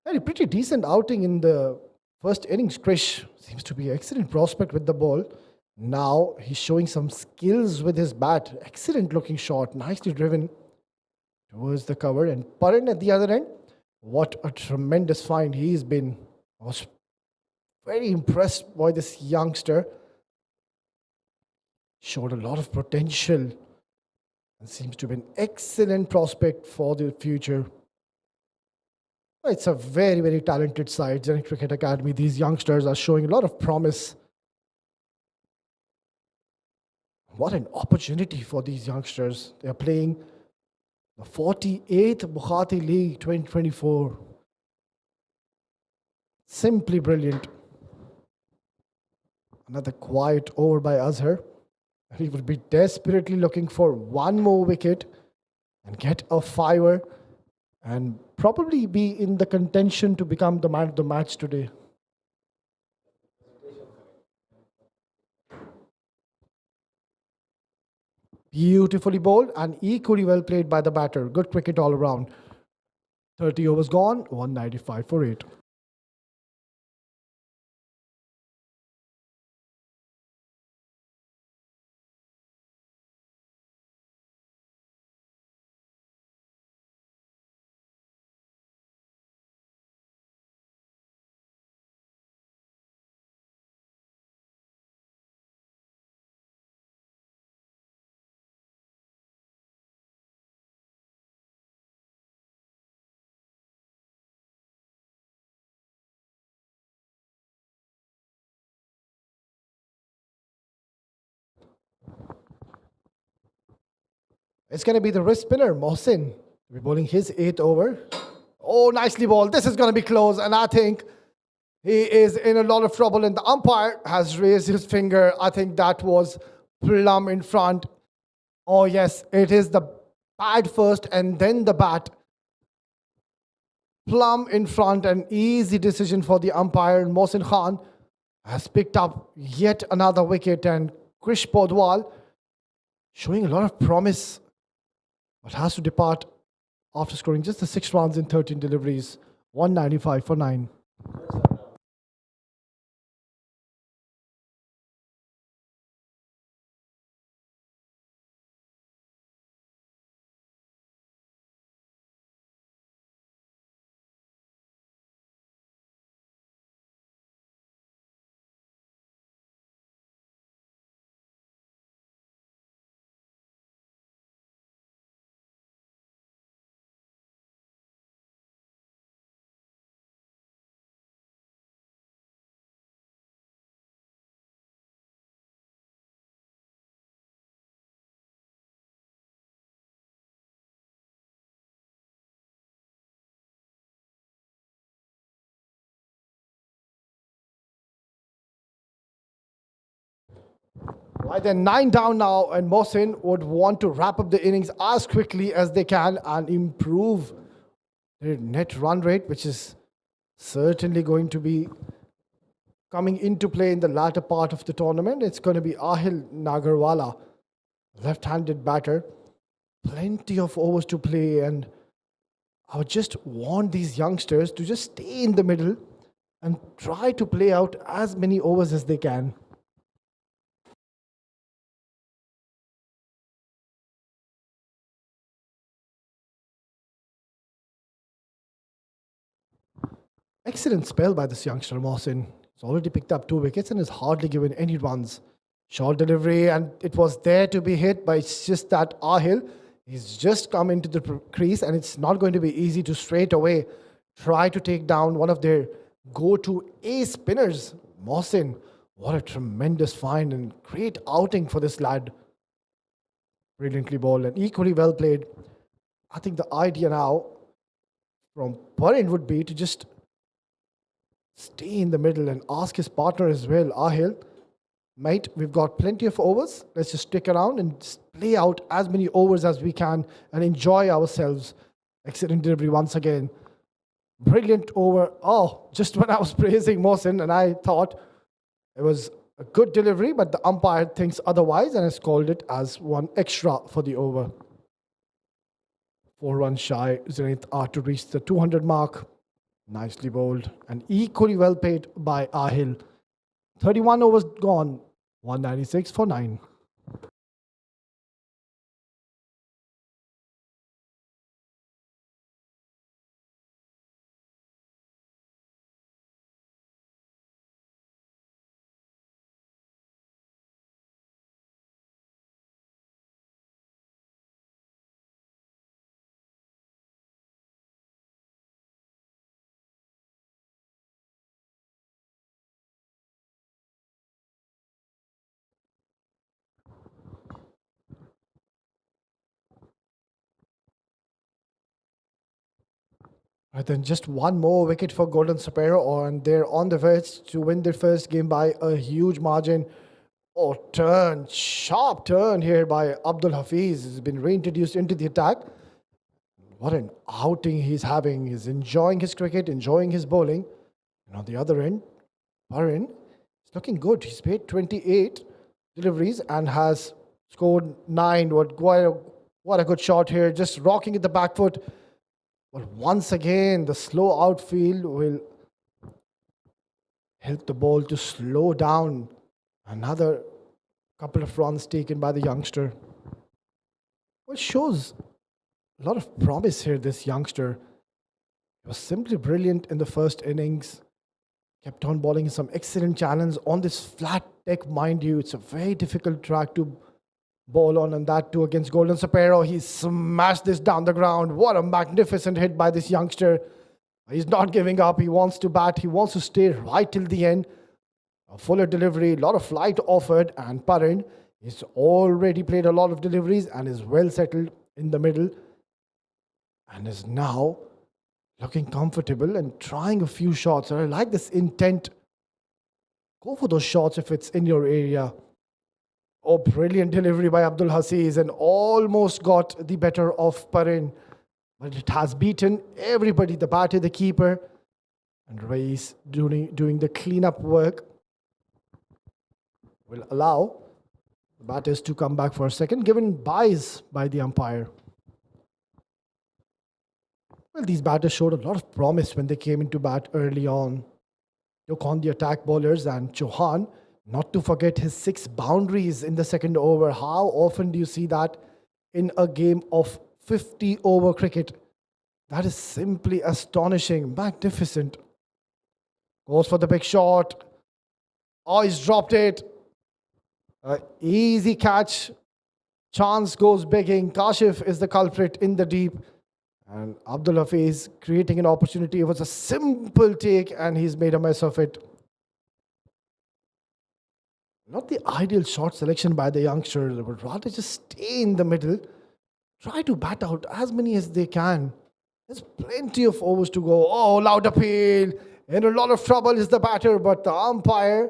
Speaker 2: Had a pretty decent outing in the first innings. Krish seems to be an excellent prospect with the ball. Now he's showing some skills with his bat. Excellent looking shot, nicely driven towards the cover. And Paran at the other end, what a tremendous find he's been. I was very impressed by this youngster. Showed a lot of potential and seems to be an excellent prospect for the future. It's a very, very talented side, Zenith Cricket Academy. These youngsters are showing a lot of promise. What an opportunity for these youngsters. They are playing the 48th Bukhatir League 2024. Simply brilliant. Another quiet over by Azhar. He would be desperately looking for one more wicket and get a fiver and probably be in the contention to become the man of the match today. Beautifully bowled and equally well played by the batter. Good cricket all around. 30 overs gone, 195 for 8. It's going to be the wrist spinner, Mohsin. We're bowling his 8th over. Oh, nicely bowled. This is going to be close. And I think he is in a lot of trouble. And the umpire has raised his finger. I think that was plumb in front. Oh, yes. It is the pad first and then the bat. Plumb in front. An easy decision for the umpire. Mohsin Khan has picked up yet another wicket. And Krish Podwal showing a lot of promise, but has to depart after scoring just the 6 runs in 13 deliveries. 195 for 9. Right then, 9 down now, and Mohsin would want to wrap up the innings as quickly as they can and improve their net run rate, which is certainly going to be coming into play in the latter part of the tournament. It's going to be Ahil Nagarwala, left-handed batter. Plenty of overs to play, and I would just want these youngsters to just stay in the middle and try to play out as many overs as they can. Excellent spell by this youngster, Mohsin. He's already picked up 2 wickets and has hardly given any runs. Short delivery, and it was there to be hit, but it's just that Ahil, he's just come into the crease, and it's not going to be easy to straight away try to take down one of their go-to ace spinners. Mohsin, what a tremendous find and great outing for this lad. Brilliantly bowled and equally well played. I think the idea now from Parin would be to just stay in the middle and ask his partner as well, Ahil, mate, we've got plenty of overs. Let's just stick around and just play out as many overs as we can and enjoy ourselves. Excellent delivery once again. Brilliant over. Oh, just when I was praising Mohsin and I thought it was a good delivery, but the umpire thinks otherwise and has called it as 1 extra for the over. 4 runs shy. Zenith are to reach the 200 mark. Nicely bowled and equally well played by Ahil. 31 overs gone, 196 for 9. Right, then just one more wicket for Golden Sparrow, and they're on the verge to win their first game by a huge margin. Oh, sharp turn here by Abdul Hafiz. He's been reintroduced into the attack. What an outing he's having. He's enjoying his cricket, enjoying his bowling. And on the other end, Parin is looking good. He's made 28 deliveries and has scored 9. What a good shot here. Just rocking at the back foot. But once again, the slow outfield will help the ball to slow down. Another couple of runs taken by the youngster. Well, shows a lot of promise here, this youngster. He was simply brilliant in the first innings. Kept on bowling some excellent challenge on this flat deck, mind you. It's a very difficult track to bowl on, and that too against Golden Sparrow. He smashed this down the ground. What a magnificent hit by this youngster. He's not giving up. He wants to bat. He wants to stay right till the end. A fuller delivery, a lot of flight offered, and Parin has already played a lot of deliveries and is well settled in the middle and is now looking comfortable and trying a few shots. I like this intent. Go for those shots if it's in your area. Oh, brilliant delivery by Abdul Hafiz and almost got the better of Parin. But it has beaten everybody, the batter, the keeper. And Reis doing the cleanup work will allow the batters to come back for a second, given buys by the umpire. Well, these batters showed a lot of promise when they came into bat early on. Took on the attack bowlers, and Chauhan, not to forget his 6 boundaries in the second over. How often do you see that in a game of 50 over cricket? That is simply astonishing, magnificent. Goes for the big shot. Oh, he's dropped it. Easy catch. Chance goes begging. Kashif is the culprit in the deep. And Abdul Hafiz creating an opportunity. It was a simple take and he's made a mess of it. Not the ideal shot selection by the youngster, but rather just stay in the middle. Try to bat out as many as they can. There's plenty of overs to go. Oh, loud appeal. In a lot of trouble is the batter, but the umpire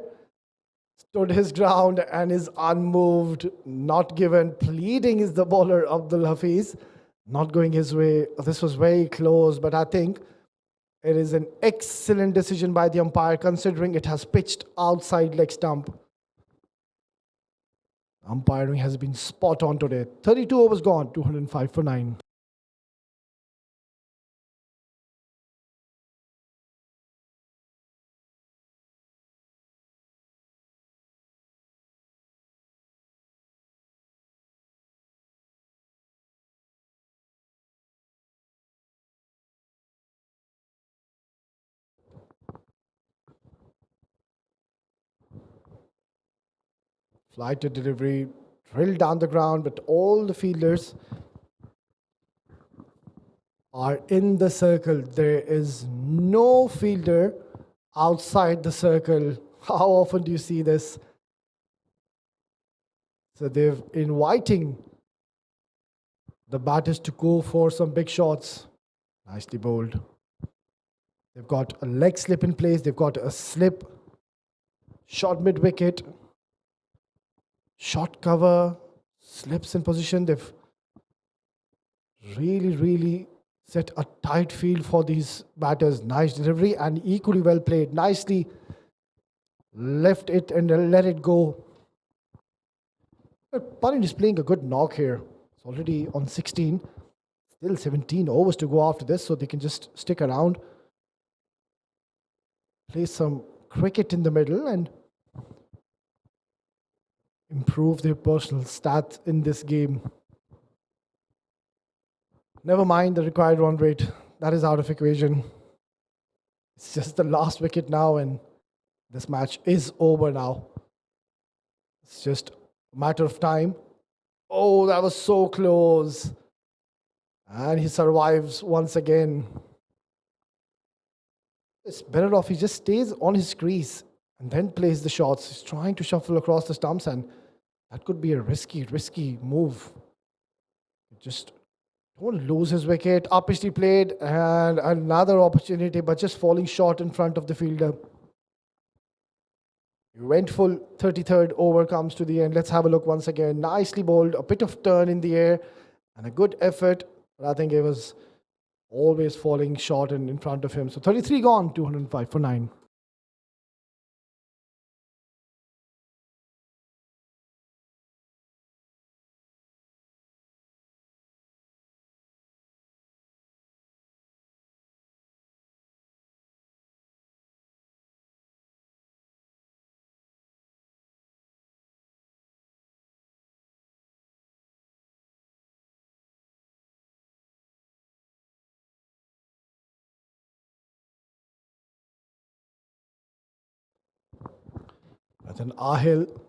Speaker 2: stood his ground and is unmoved. Not given. Pleading is the bowler, Abdul Hafiz. Not going his way. This was very close, but I think it is an excellent decision by the umpire considering it has pitched outside leg stump. Umpiring has been spot on today. 32 overs gone, 205 for 9. Flight to delivery, drilled down the ground, but all the fielders are in the circle. There is no fielder outside the circle. How often do you see this? So they're inviting the batters to go for some big shots. Nicely bowled. They've got a leg slip in place. They've got a slip, shot mid-wicket. Short cover, slips in position. They've really set a tight field for these batters. Nice delivery and equally well played. Nicely left it and let it go. Parin is playing a good knock here. It's already on 16. Still 17 overs to go after this, so they can just stick around. play some cricket in the middle and improve their personal stats in this game. Never mind the required run rate. That is out of equation. It's just the last wicket now, and this match is over now. It's just a matter of time. Oh, that was so close. And he survives once again. It's better off he just stays on his crease and then plays the shots. He's trying to shuffle across the stumps, and that could be a risky move. Just don't lose his wicket. Uppishly played, and another opportunity, but just falling short in front of the fielder. Eventful 33rd over comes to the end. Let's have a look once again. Nicely bowled, a bit of turn in the air, and a good effort. But I think it was always falling short and in front of him. So 33 gone, 205 for 9. That's an Ahil.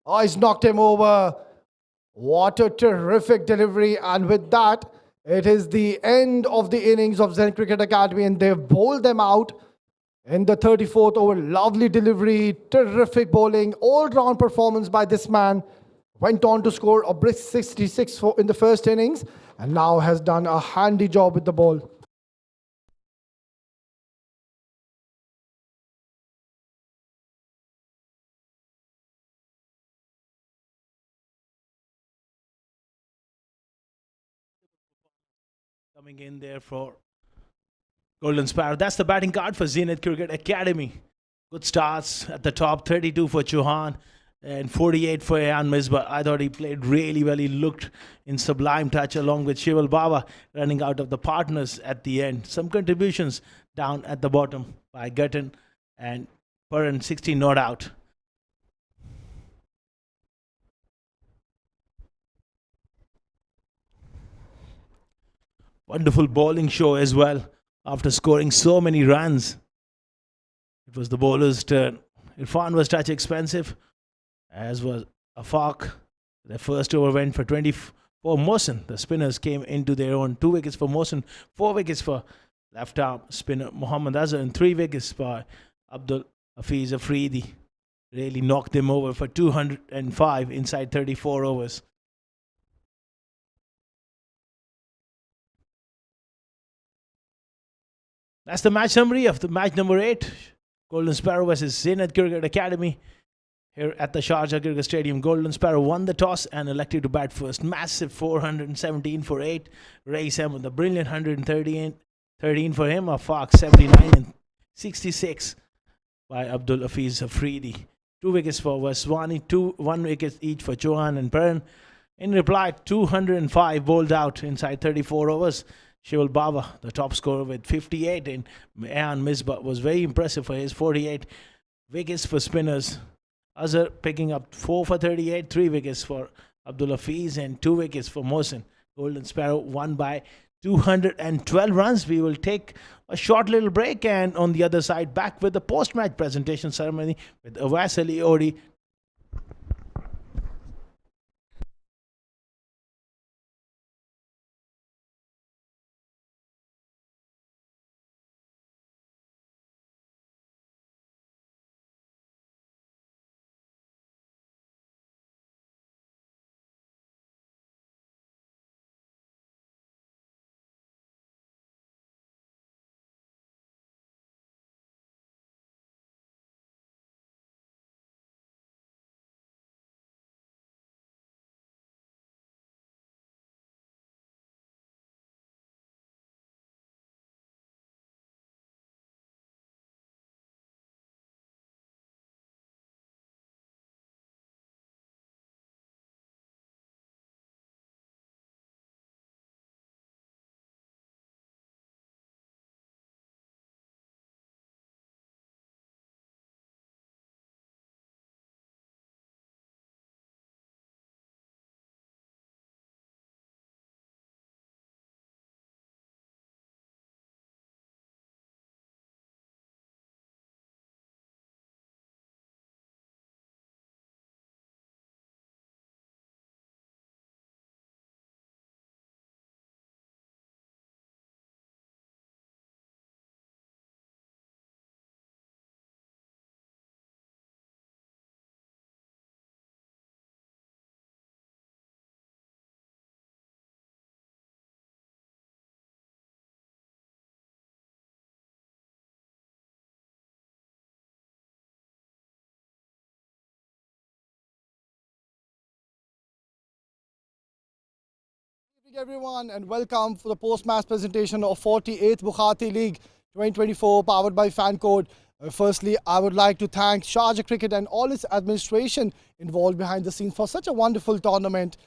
Speaker 2: Oh, he's knocked him over. What a terrific delivery. And with that, it is the end of the innings of Zenith Cricket Academy, and they've bowled them out in the 34th over. Lovely delivery, terrific bowling, all-round performance by this man. Went on to score a brisk 66 in the first innings, and now has done a handy job with the ball.
Speaker 1: Coming in there for Golden Sparrow. That's the batting card for Zenith Cricket Academy. Good starts at the top. 32 for Chauhan and 48 for Ayan Misbah. I thought he played really well. He looked in sublime touch along with Shival Baba running out of the partners at the end. Some contributions down at the bottom by Gutton and Perrin, 16 not out. Wonderful bowling show as well after scoring so many runs. It was the bowler's turn. Irfan was touch expensive, as was Afaq. The first over went for 24. Mohsin, the spinners came into their own. 2 wickets for Mohsin, 4 wickets for left arm spinner Muhammad Azhar, and 3 wickets by Abdul Hafiz Afridi. Really knocked them over for 205 inside 34 overs. That's the match summary of the match number 8. Golden Sparrow versus Zenith Cricket Academy here at the Sharjah Cricket Stadium. Golden Sparrow won the toss and elected to bat first. Massive 417 for 8. Rais Ahmed, the brilliant 113 for him. Afaq 79 and 66 by Abdul Hafiz Afridi. 2 wickets for Waswani, 1 wicket each for Chauhan and Perrin. In reply, 205 bowled out inside 34 overs. Shival Baba, the top scorer with 58, and Ayan Misbah was very impressive for his 48 wickets for spinners. Azhar picking up 4 for 38, 3 wickets for Abdul Hafiz and 2 wickets for Mohsin. Golden Sparrow won by 212 runs. We will take a short little break, and on the other side, back with the post-match presentation ceremony with Awais Ali Odi.
Speaker 2: everyone and welcome for the post-match presentation of 48th Bukhatir League 2024 powered by FanCode. Firstly, I would like to thank Sharjah Cricket and all its administration involved behind the scenes for such a wonderful tournament.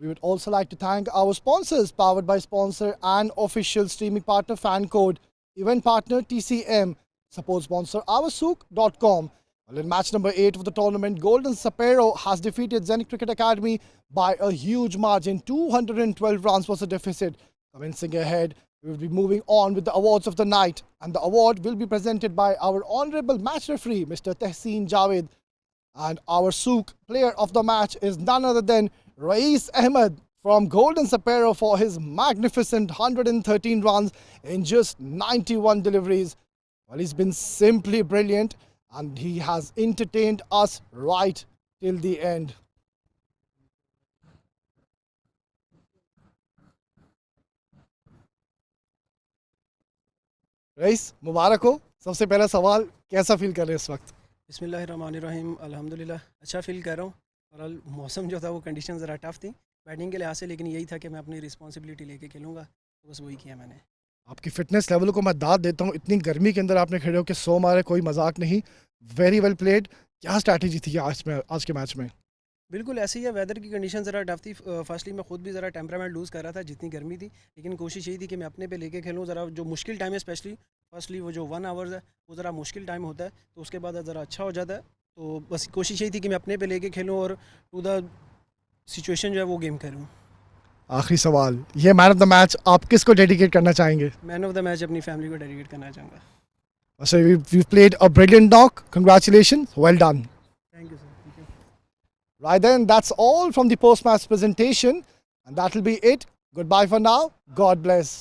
Speaker 2: We would also like to thank our sponsors, powered by sponsor and official streaming partner FanCode, event partner TCM, support sponsor oursook.com. Well, in match number 8 of the tournament, Golden Sparrow has defeated Zenith Cricket Academy by a huge margin, 212 runs was the deficit. Commencing ahead, we will be moving on with the awards of the night, and the award will be presented by our honourable match referee, Mr. Tehseen Javed. And our Sook player of the match is none other than Rais Ahmed from Golden Sparrow for his magnificent 113 runs in just 91 deliveries. Well, he's been simply brilliant and he has entertained us right till the end. Rais, मुबारक हो. सबसे पहला सवाल, कैसा feel कर रहे हैं इस वक्त?
Speaker 5: बिस्मिल्लाहिर्रहमानिर्रहीम, अल्हम्दुलिल्लाह अच्छा फ़ील कर रहा हूँ. और मौसम जो था वो कंडीशन ज़रा टफ़ थी बैटिंग के लिहाज से, लेकिन यही था कि मैं अपनी रिस्पॉन्सिबिलिटी लेके खेलूँगा, तो बस वही किया मैंने.
Speaker 2: आपकी फिटनेस लेवल को मैं दाद देता हूँ. इतनी गर्मी के अंदर आपने खड़े होकर 100 मारे, कोई मजाक नहीं. Very well played. क्या स्ट्रैटेजी थी आज के मैच में?
Speaker 5: बिल्कुल ऐसे ही है, वेदर की कंडीशन ज़रा टफ़ थी. फर्स्टली मैं खुद भी ज़रा टेम्परामेंट लूज़ कर रहा था जितनी गर्मी थी, लेकिन कोशिश यही थी कि मैं अपने पे लेके खेलूँ. ज़रा जो मुश्किल टाइम है, स्पेशली फर्स्टली वो जो 1 आवर्स है वो ज़रा मुश्किल टाइम होता है, तो उसके बाद ज़रा अच्छा हो जाता है. तो बस कोशिश यही थी कि मैं अपने पे लेके खेलूँ और टू द सिचुएशन जो है वो गेम करूँ.
Speaker 2: आखिरी सवाल, ये मैन ऑफ द मैच आप किसको डेडिकेट करना चाहेंगे?
Speaker 5: मैन ऑफ द मैच अपनी फैमिली को डेडिकेट करना चाहूँगा.
Speaker 2: So we've played a brilliant knock. Congratulations. Well done.
Speaker 5: Thank you sir. Thank you.
Speaker 2: Right then, that's all from the post-match presentation. And that'll be it. Goodbye for now. God bless.